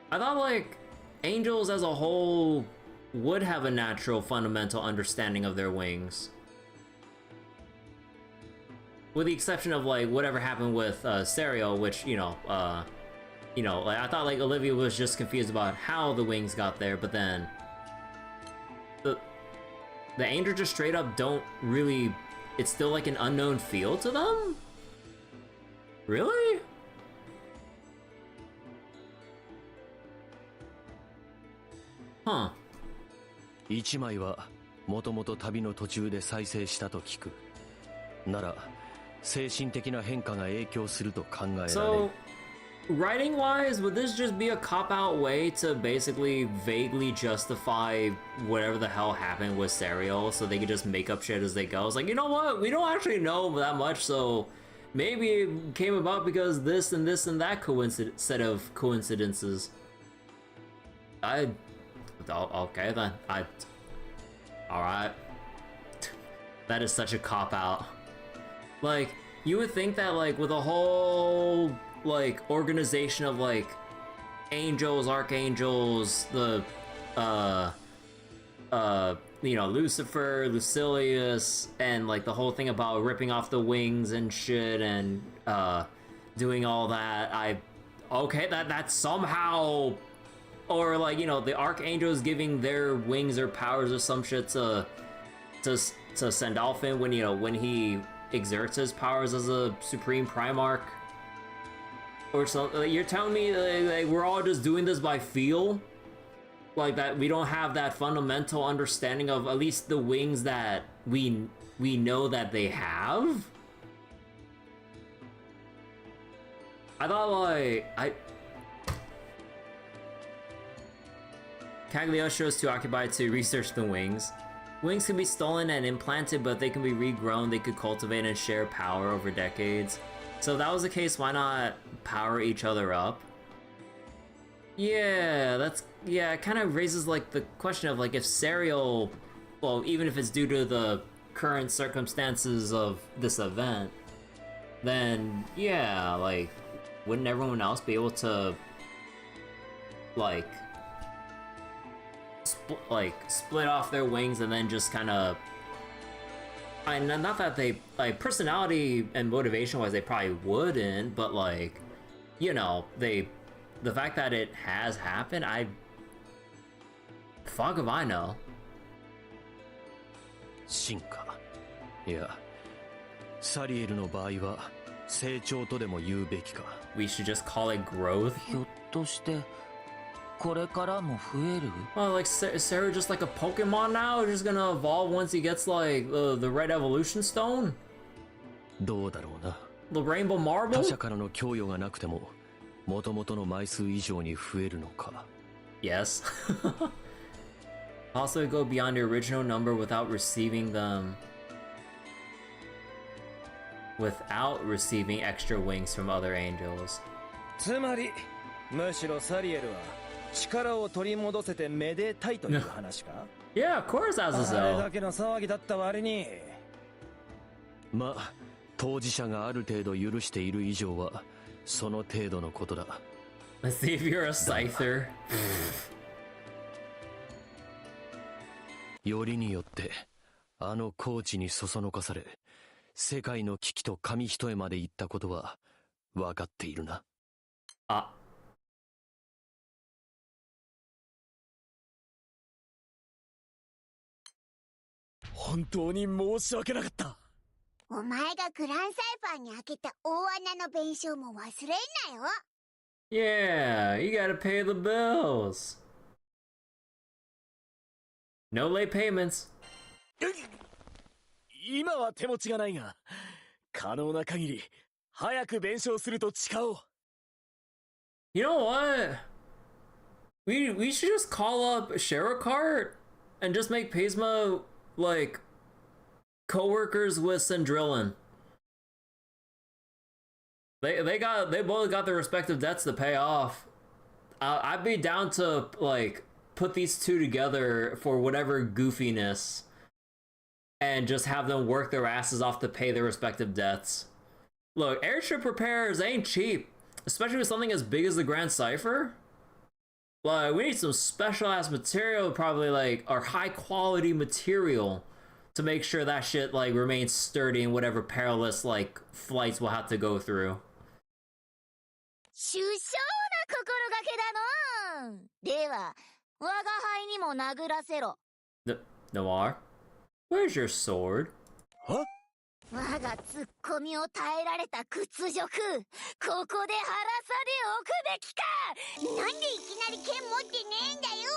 I thought, like, angels as a whole would have a natural fundamental understanding of their wings. With the exception of, like, whatever happened with Serio, which, you know, like, I thought, like, Olivia was just confused about how the wings got there, but then the angels just straight up don't really, it's still like an unknown field to them? Really? Huh. 1枚はもともと旅の途中で再生したと聞く。なら精神的な変化が影響すると考えられる。So, writing-wise, would this just be a cop-out way to basically vaguely justify whatever the hell happened with Serio, so they could just make up shit as they go? It's like, you know what? We don't actually know that much, so maybe it came about because this and that set of coincidences. Okay then. Alright. That is such a cop-out. Like, you would think that, like, with a whole, like, organization of, like, angels, archangels, the, you know, Lucifer, Lucilius, and, like, the whole thing about ripping off the wings and shit, and, doing all that, okay, that's somehow, or, like, you know, the archangels giving their wings or powers or some shit to Sandalphon when, you know, when he exerts his powers as a supreme primarch or something. Like, you're telling me like we're all just doing this by feel, like that we don't have that fundamental understanding of at least the wings that we know that they have? I thought like Cagliostro is too occupied to research the wings. Wings can be stolen and implanted, but they can be regrown. They could cultivate and share power over decades. So if that was the case, why not power each other up? Yeah, it kind of raises like the question of like if Serial, well, even if it's due to the current circumstances of this event, then yeah, like wouldn't everyone else be able to like split off their wings and then just kind of, not that they like personality and motivation wise they probably wouldn't, but like, you know, the fact that it has happened, fuck if I know. 進化。いや、サリエルの場合は成長とでも言うべきか。We should just call it growth. ひょっとしてこれからも増える? Oh, like Sarah just like a Pokemon now? Just gonna evolve once he gets like the red evolution stone? どうだろうな。The rainbow marble? 他者からの供与がなくても元々の枚数以上に増えるのか。Yes. Also go beyond the original number without receiving them. Without receiving extra wings from other angels. つまり、むしろサリエルは力を取り戻せてめでたいという話か? Yeah, of course, Azazel. あれだけの騒ぎだった割に。まあ、当事者がある程度許している以上はその程度のことだ。Let's see if you're a Scyther. よりによってあの高地にそそのかされ世界の危機と紙一重まで行ったことは分かっているな。あ。本当に申し訳なかった。お前がグランサイファーに開けた大穴の弁償も忘れんなよ。Yeah, you gotta pay the bills. No late payments. 今は手持ちがないが、可能な限り早く弁償すると誓おう。You know what? We should just call up Sherikart and just make Pisma like co-workers with Sandrillin. They both got their respective debts to pay off. I'd be down to like put these two together for whatever goofiness and just have them work their asses off to pay their respective debts. Look, airship repairs ain't cheap, especially with something as big as the Grand Cipher. Like, we need some special ass material, probably like, or high quality material to make sure that shit like remains sturdy in whatever perilous like flights we'll have to go through. 殊勝な心がけだの。では、我が輩にも殴らせろ。Noir? Where's your sword? は？我がツッコミを耐えられた屈辱、ここで晴らさでおくべきか。なんでいきなり剣持ってねえんだよ。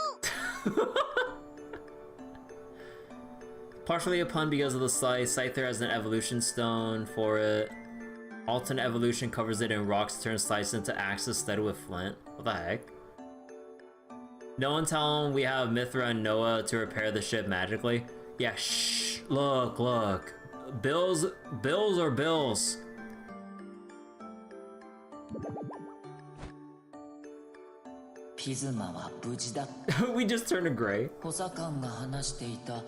Partially a pun because of the slice, Scyther has an evolution stone for it. Alternate evolution covers it in rocks, turns slice into axes instead with flint. What the heck? No one tell him we have Mithra and Noah to repair the ship magically. Yeah, shh. Look. Bills are bills. Pisma は無事だ。We just turned to gray. 補佐官が話していた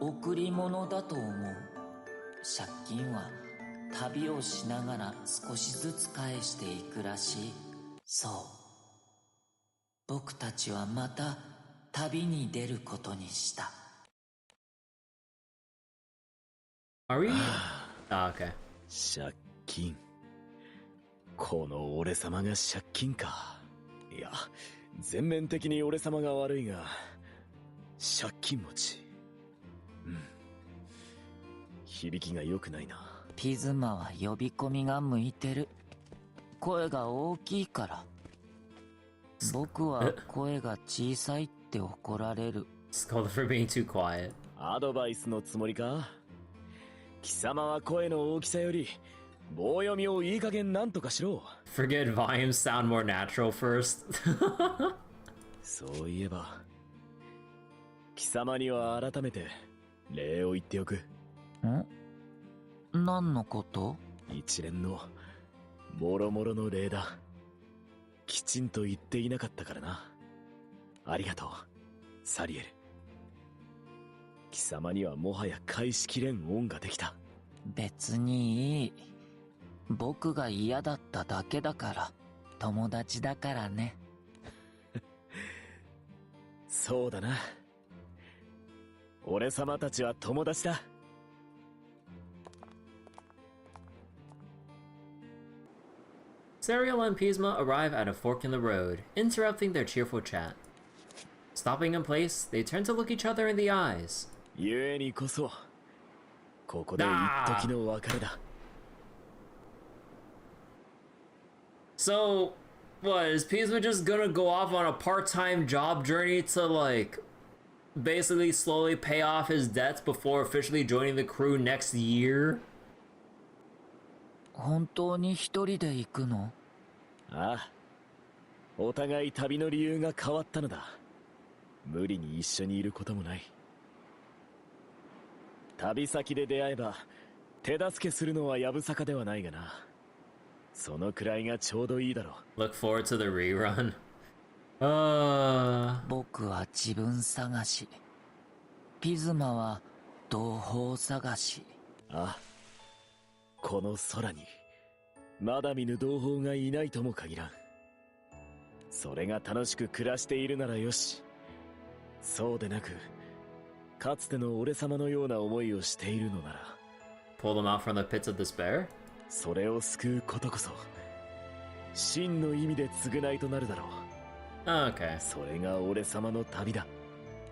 贈り物だと思う。借金は旅をしながら少しずつ返していくらしい。そう。僕たちはまた旅に出ることにした。Are we? Okay. 借金。この俺様が借金か。いや、全面的に俺様が悪いが、借金持ち。響きが良くないな。ピズマは呼び込みが向いてる。声が大きいから。僕は声が小さいって怒られる。Scolded for being too quiet. アドバイスのつもりか？貴様は声の大きさより棒読みをいい加減なんとかしろ。 Forget volumes sound more natural first. そういえば貴様には改めて礼を言っておく。ん？何のこと？一連のもろもろの礼だ。きちんと言っていなかったからな。ありがとうサリエル。貴様にはもはや返しきれん恩ができた。別にいい。僕が嫌だっただけだから。友達だからね。そうだな。俺様たちは友達だ。Serial and Pisma arrive at a fork in the road, interrupting their cheerful chat. Stopping in place, they turn to look each other in the eyes. 故にこそここで一時の別れだ。So, what, is Pisma just gonna go off on a part-time job journey to, like, basically slowly pay off his debts before officially joining the crew next year? 本当に一人で行くの？ああ、お互い旅の理由が変わったのだ。無理に一緒にいることもない。旅先で出会えば手助けするのはやぶさかではないがな。そのくらいがちょうどいいだろう。 Look forward to the rerun. 僕は自分探し。ピズマは同胞探し。ああ、この空にまだ見ぬ同胞がいないとも限らん。それが楽しく暮らしているならよし。そうでなくかつての俺様のような思いをしているのなら Pull them out from the pits of despair? それを救うことこそ真の意味で償いとなるだろう。 Okay. それが俺様の旅だ。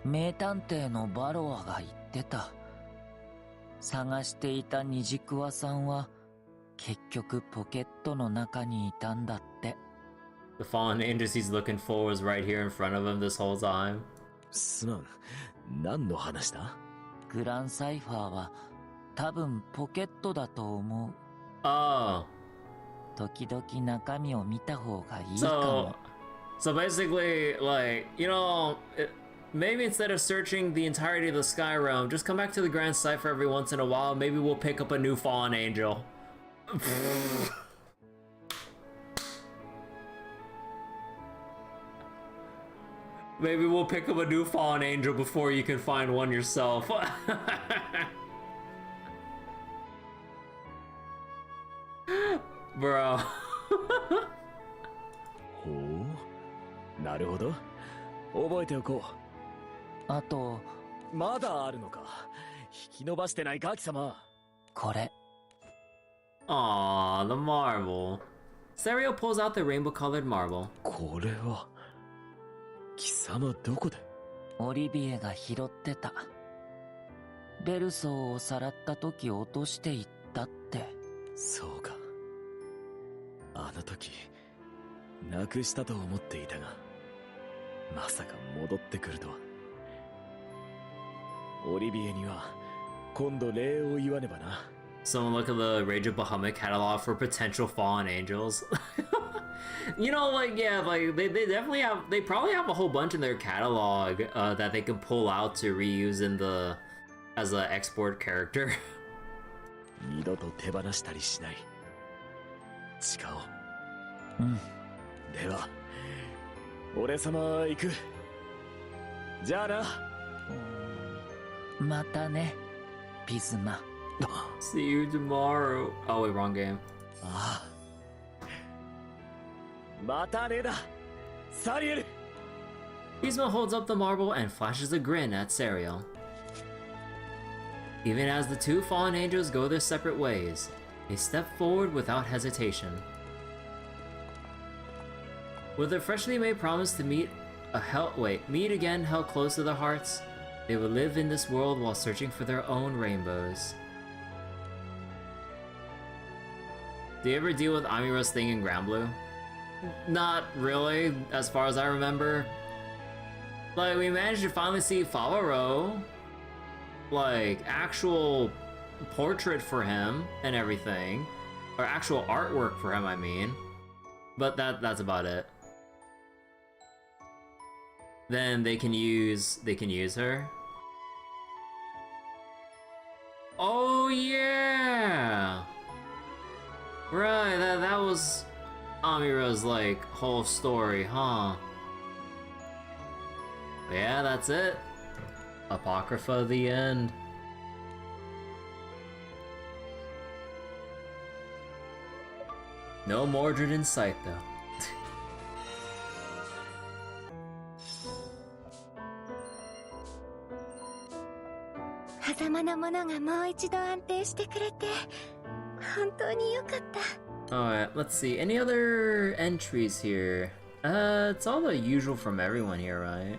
名探偵のバロアが言ってた。探していたニジクワさんは結局ポケットの中にいたんだって。 The fallen angel he's looking for was right here in front of him this whole time. すまん、何の話だ？グランサイファーは多分ポケットだと思う。Oh. 時々中身を見た方がいいかも。So basically, like, you know, maybe instead of searching the entirety of the Sky Realm, just come back to the Grand Cipher every once in a while. Maybe we'll pick up a new fallen angel. Maybe we'll pick up a new fallen angel before you can find one yourself. Bro. ほう、なるほど。覚えておこう。あと、まだあるのか。引き伸ばしてないか、貴様。これ。Aww, the marble. Serial pulls out the rainbow-colored marble. これは貴様どこで？オリビエが拾ってた。ベルソーをさらった時落としていったって。そうか。あの時なくしたと思っていたが、まさか戻ってくるとは。オリビエには今度礼を言わねばな。 Someone look at the Rage of Bahamut catalog for potential fallen angels. You know, like, yeah, like, they definitely have, they probably have a whole bunch in their catalog that they can pull out to reuse in the, as an export character. 二度と手放したりしない。誓おう。うん。では、俺様は行く。じゃあな。またね、ピズマ。See you tomorrow. Oh wait, wrong game. ああ。またねだ、サリエル。 Pisma holds up the marble and flashes a grin at Serial. Even as the two fallen angels go their separate ways, they step forward without hesitation. With their freshly made promise to meet again held close to their hearts, they will live in this world while searching for their own rainbows. Do you ever deal with Amira's thing in Granblue? Not really, as far as I remember. Like, we managed to finally see Favaro, like, actual portrait for him and everything. or actual artwork for him, I mean. But that's about it. Then they can use her. Oh yeah! Right, that was Amira's like whole story, huh? Yeah, that's it. Apocrypha, the end. No Mordred in sight, though. 狭間のものがもう一度安定してくれて本当に良かった。 Alright, let's see. Any other entries here? It's all the usual from everyone here, right?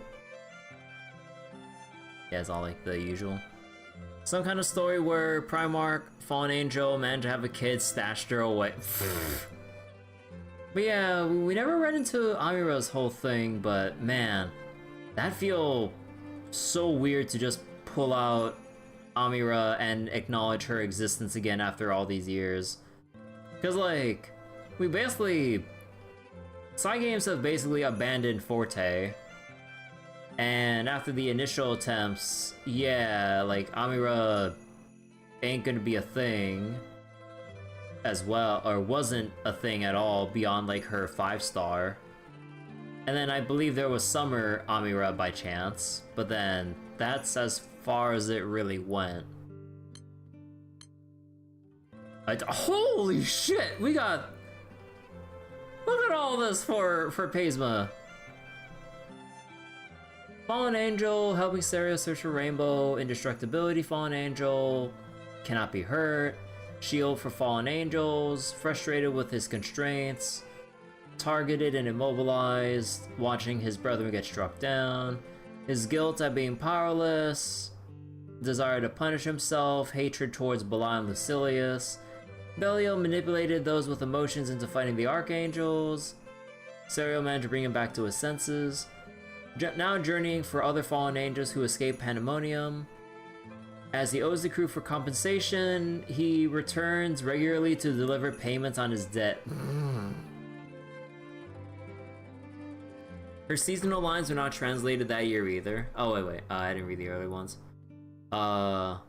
Yeah, it's all like the usual. Some kind of story where Primarch, Fallen Angel, managed to have a kid, stashed her away. But yeah, we never read into Amira's whole thing, but man, that feel so weird to just pull out Amira and acknowledge her existence again after all these years. Cause like, we basically... Cygames have basically abandoned Forte. And after the initial attempts, yeah, like Amira ain't gonna be a thing as well, or wasn't a thing at all beyond like her 5-star. And then I believe there was Summer Amira by chance, but then that's as far as it really went. Holy shit, we got... Look at all this for Phasma. Fallen Angel, helping Saria search for Rainbow, Indestructibility Fallen Angel, cannot be hurt, Shield for Fallen Angels, frustrated with his constraints, targeted and immobilized, watching his brethren get struck down, his guilt at being powerless, desire to punish himself, hatred towards Bala and Lucilius, Belial manipulated those with emotions into fighting the Archangels, Sario managed to bring him back to his senses, now journeying for other fallen angels who escaped Pandemonium. As he owes the crew for compensation, he returns regularly to deliver payments on his debt. Her seasonal lines were not translated that year either. Oh wait, I didn't read the early ones. That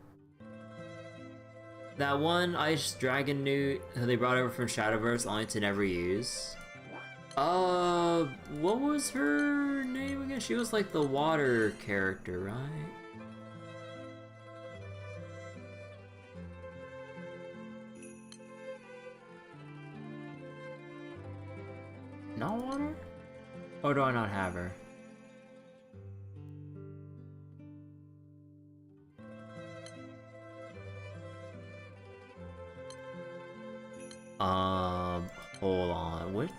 one Ice Dragon Newt they brought over from Shadowverse only to never use. What was her name again? She was like the water character, right? Not water? Or do I not have her? Hold on, which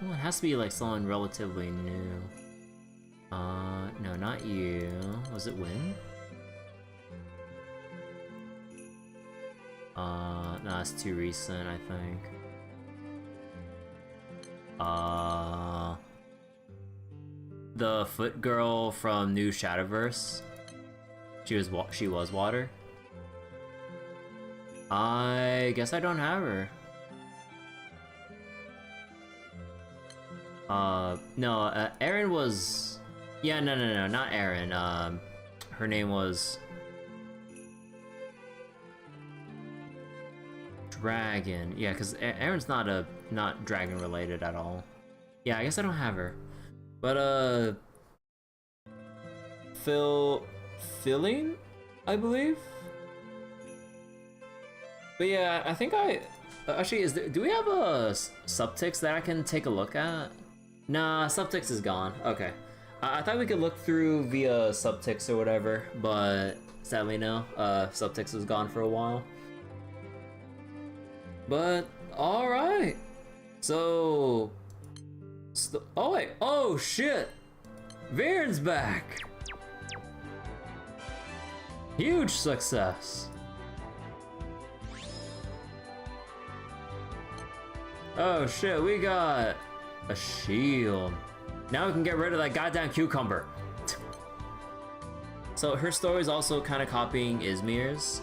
one? It has to be like someone relatively new. No, not you. Was it Win? No, it's too recent, I think. The foot girl from New Shadowverse. She was water. I guess I don't have her. No, Erin was... Yeah, no, not Erin. Her name was... Dragon. Yeah, because Erin's not dragon related at all. Yeah, I guess I don't have her. But, Filling, I believe? But yeah, I think actually, do we have a subtext that I can take a look at? Nah, subtext is gone. Okay. I thought we could look through via subtext or whatever, but sadly no. Subtext was gone for a while. But, alright. So... oh wait, oh shit! Viren's back! Huge success! Oh shit, we got a shield. Now we can get rid of that goddamn cucumber. So her story is also kind of copying Izmir's.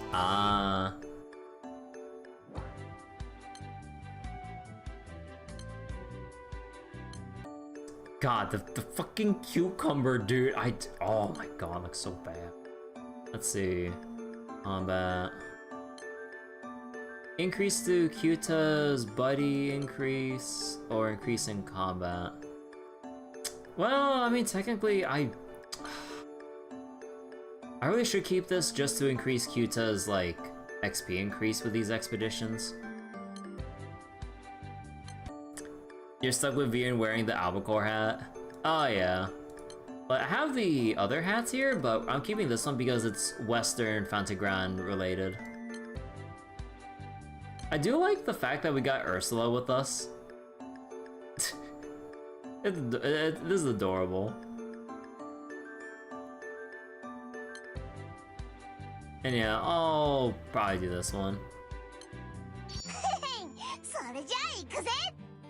God, the fucking cucumber, dude. Oh my god, looks so bad. Let's see. Combat. Increase to Kyuta's buddy increase, or increase in combat. Well, I mean, technically, I really should keep this just to increase Kyuta's, like, XP increase with these expeditions. You're stuck with Viren wearing the albacore hat? Oh, yeah. But I have the other hats here, but I'm keeping this one because it's Western Fantagram related. I do like the fact that we got Ursula with us. This is adorable. And yeah, I'll probably do this one.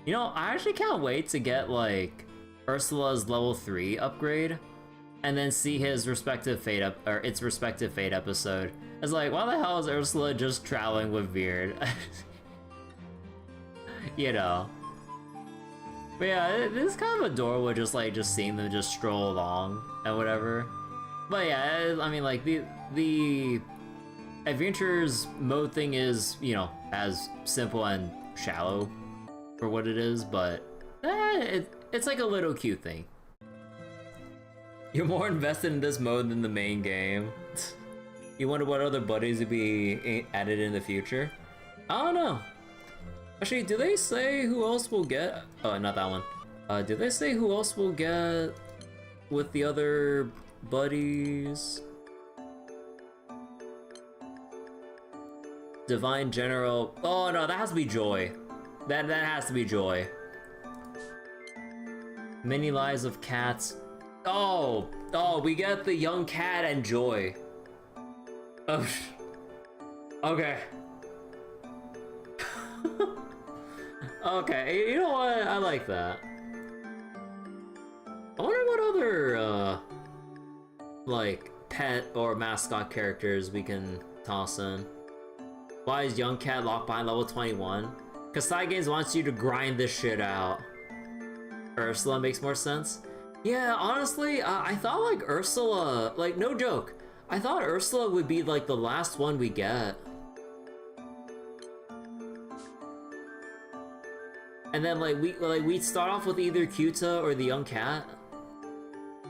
You know, I actually can't wait to get, like, Ursula's level 3 upgrade, and then see his respective fate its respective fate episode. It's like, why the hell is Ursula just traveling with Veered? You know. But yeah, this is kind of adorable, just seeing them just stroll along and whatever. But yeah, I mean, like, the Adventures mode thing is, you know, as simple and shallow for what it is, but it's like a little cute thing. You're more invested in this mode than the main game. You wonder what other buddies would be added in the future? I don't know. Actually, do they say who else will get? Oh, not that one. Did they say who else will get with the other buddies? Divine General. Oh no, that has to be Joy. That has to be Joy. Many Lives of Cats. Oh, we get the young cat and Joy. Oh, okay. Okay, you know what? I like that. I wonder what other, like, pet or mascot characters we can toss in. Why is Young Cat locked behind level 21? Because Side Games wants you to grind this shit out. Ursula makes more sense. Yeah, honestly, I thought, like, Ursula, like, no joke, I thought Ursula would be, like, the last one we get. And then, like, we'd start off with either Kyuta or the Young Cat,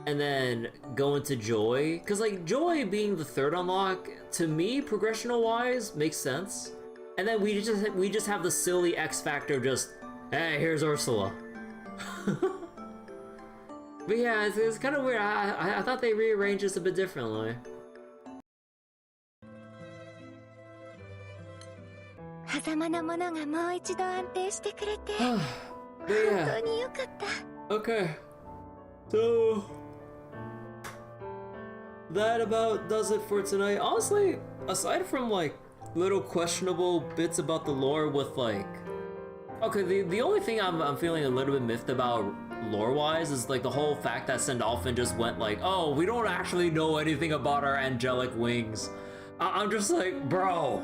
and then go into Joy. Cause, like, Joy being the third unlock, to me, progressional wise, makes sense. And then we just have the silly X factor of just, hey, here's Ursula. But yeah, it's kind of weird. I thought they rearranged this a bit differently. 狭間のものがもう一度安定してくれて本当に良かった。 Okay, so that about does it for tonight. Honestly, aside from like little questionable bits about the lore with like, okay, the only thing I'm feeling a little bit miffed about lore-wise is like the whole fact that Sandalphon just went like, oh, we don't actually know anything about our angelic wings. I'm just like, bro.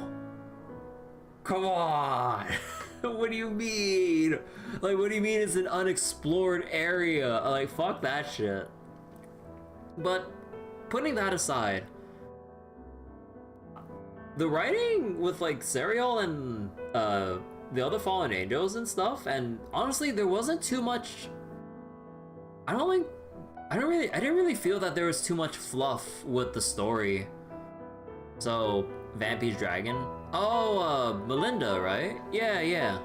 Come on! What do you mean? Like, what do you mean it's an unexplored area? Like, fuck that shit. But, putting that aside, the writing with, like, Serial and, the other Fallen Angels and stuff, and honestly, there wasn't too much... I didn't really feel that there was too much fluff with the story. So, Vampy's Dragon. Oh, Melinda, right? Yeah.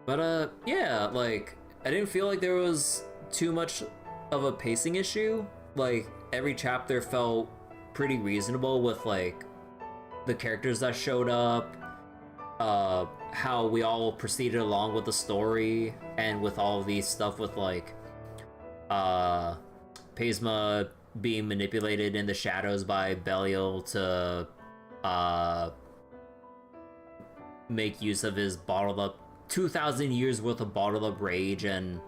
But, yeah, like, I didn't feel like there was too much of a pacing issue. Like, every chapter felt pretty reasonable with, like, the characters that showed up, how we all proceeded along with the story, and with all of these stuff with, like, Phasma being manipulated in the shadows by Belial to make use of his bottled up 2,000 years worth of bottled up rage and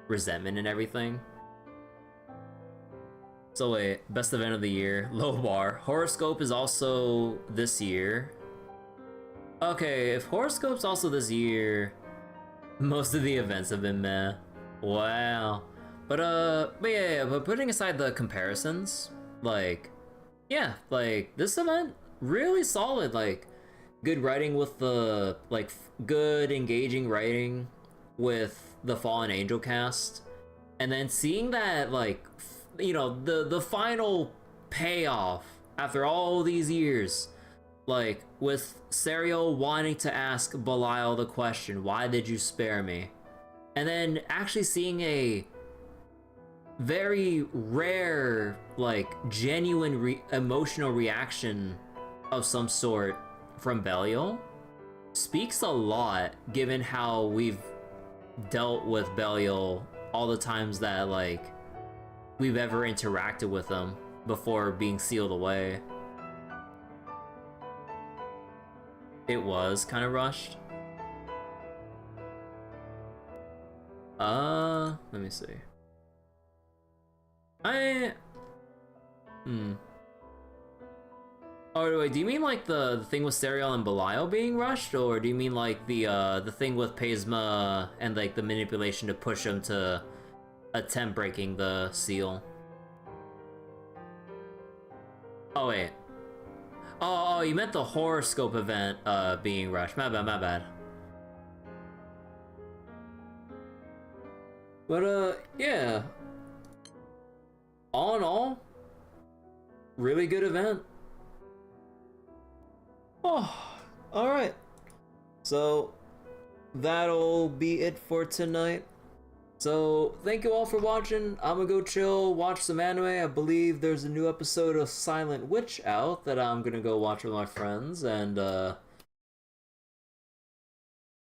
resentment and everything. So wait, best event of the year, low bar. Horoscope is also this year. Okay, if Horoscope's also this year, most of the events have been meh. Wow. But yeah, but putting aside the comparisons, like, yeah, like, this event, really solid, like, good writing with the, like, good engaging writing with the Fallen Angel cast, and then seeing that, like, you know, the final payoff after all these years, like, with Serial wanting to ask Belial the question, why did you spare me? And then actually seeing a very rare, like, genuine emotional reaction of some sort from Belial speaks a lot, given how we've dealt with Belial all the times that, like, we've ever interacted with him before being sealed away. It was kind of rushed. Let me see. Oh wait, do you mean like the thing with Serial and Belial being rushed, or do you mean like the thing with Phasma and like the manipulation to push him to attempt breaking the seal? Oh wait. Oh, you meant the horoscope event being rushed. My bad. But yeah. All in all, really good event. Oh, alright. So, that'll be it for tonight. So, thank you all for watching. I'm gonna go chill, watch some anime. I believe there's a new episode of Silent Witch out that I'm gonna go watch with my friends, and,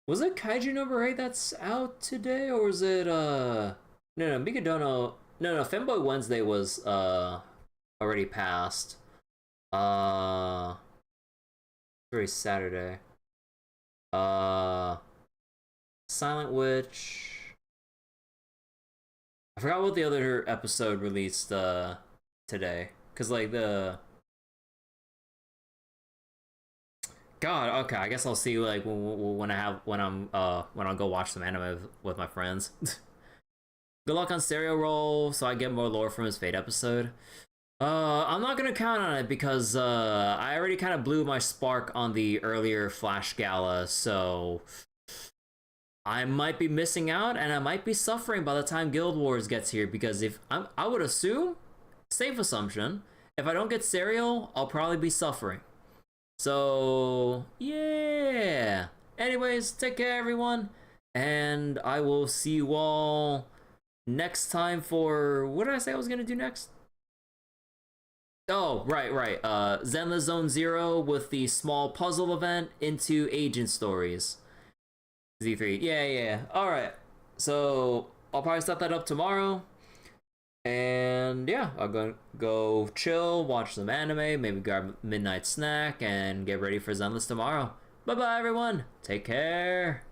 was it Kaiju number 8 that's out today, or was it, no, Mikadono... No, Femboy Wednesday was, already passed. Very Saturday. Silent Witch... I forgot what the other episode released, today. Cause, like, God, okay, I guess I'll see, like, when I'll go watch some anime with my friends. Good luck on Stereo Roll, so I get more lore from his Fate episode. I'm not gonna count on it because, I already kind of blew my spark on the earlier Flash Gala, so... I might be missing out, and I might be suffering by the time Guild Wars gets here, because I would assume, safe assumption, if I don't get Serial, I'll probably be suffering. So, yeah. Anyways, take care, everyone, and I will see you all next time for... What did I say I was gonna do next? Oh, right. Zenless Zone Zero with the small puzzle event into Agent Stories. Z3. Yeah. Alright. So, I'll probably set that up tomorrow. And yeah, I'm gonna go chill, watch some anime, maybe grab a midnight snack, and get ready for Zenless tomorrow. Bye-bye, everyone. Take care.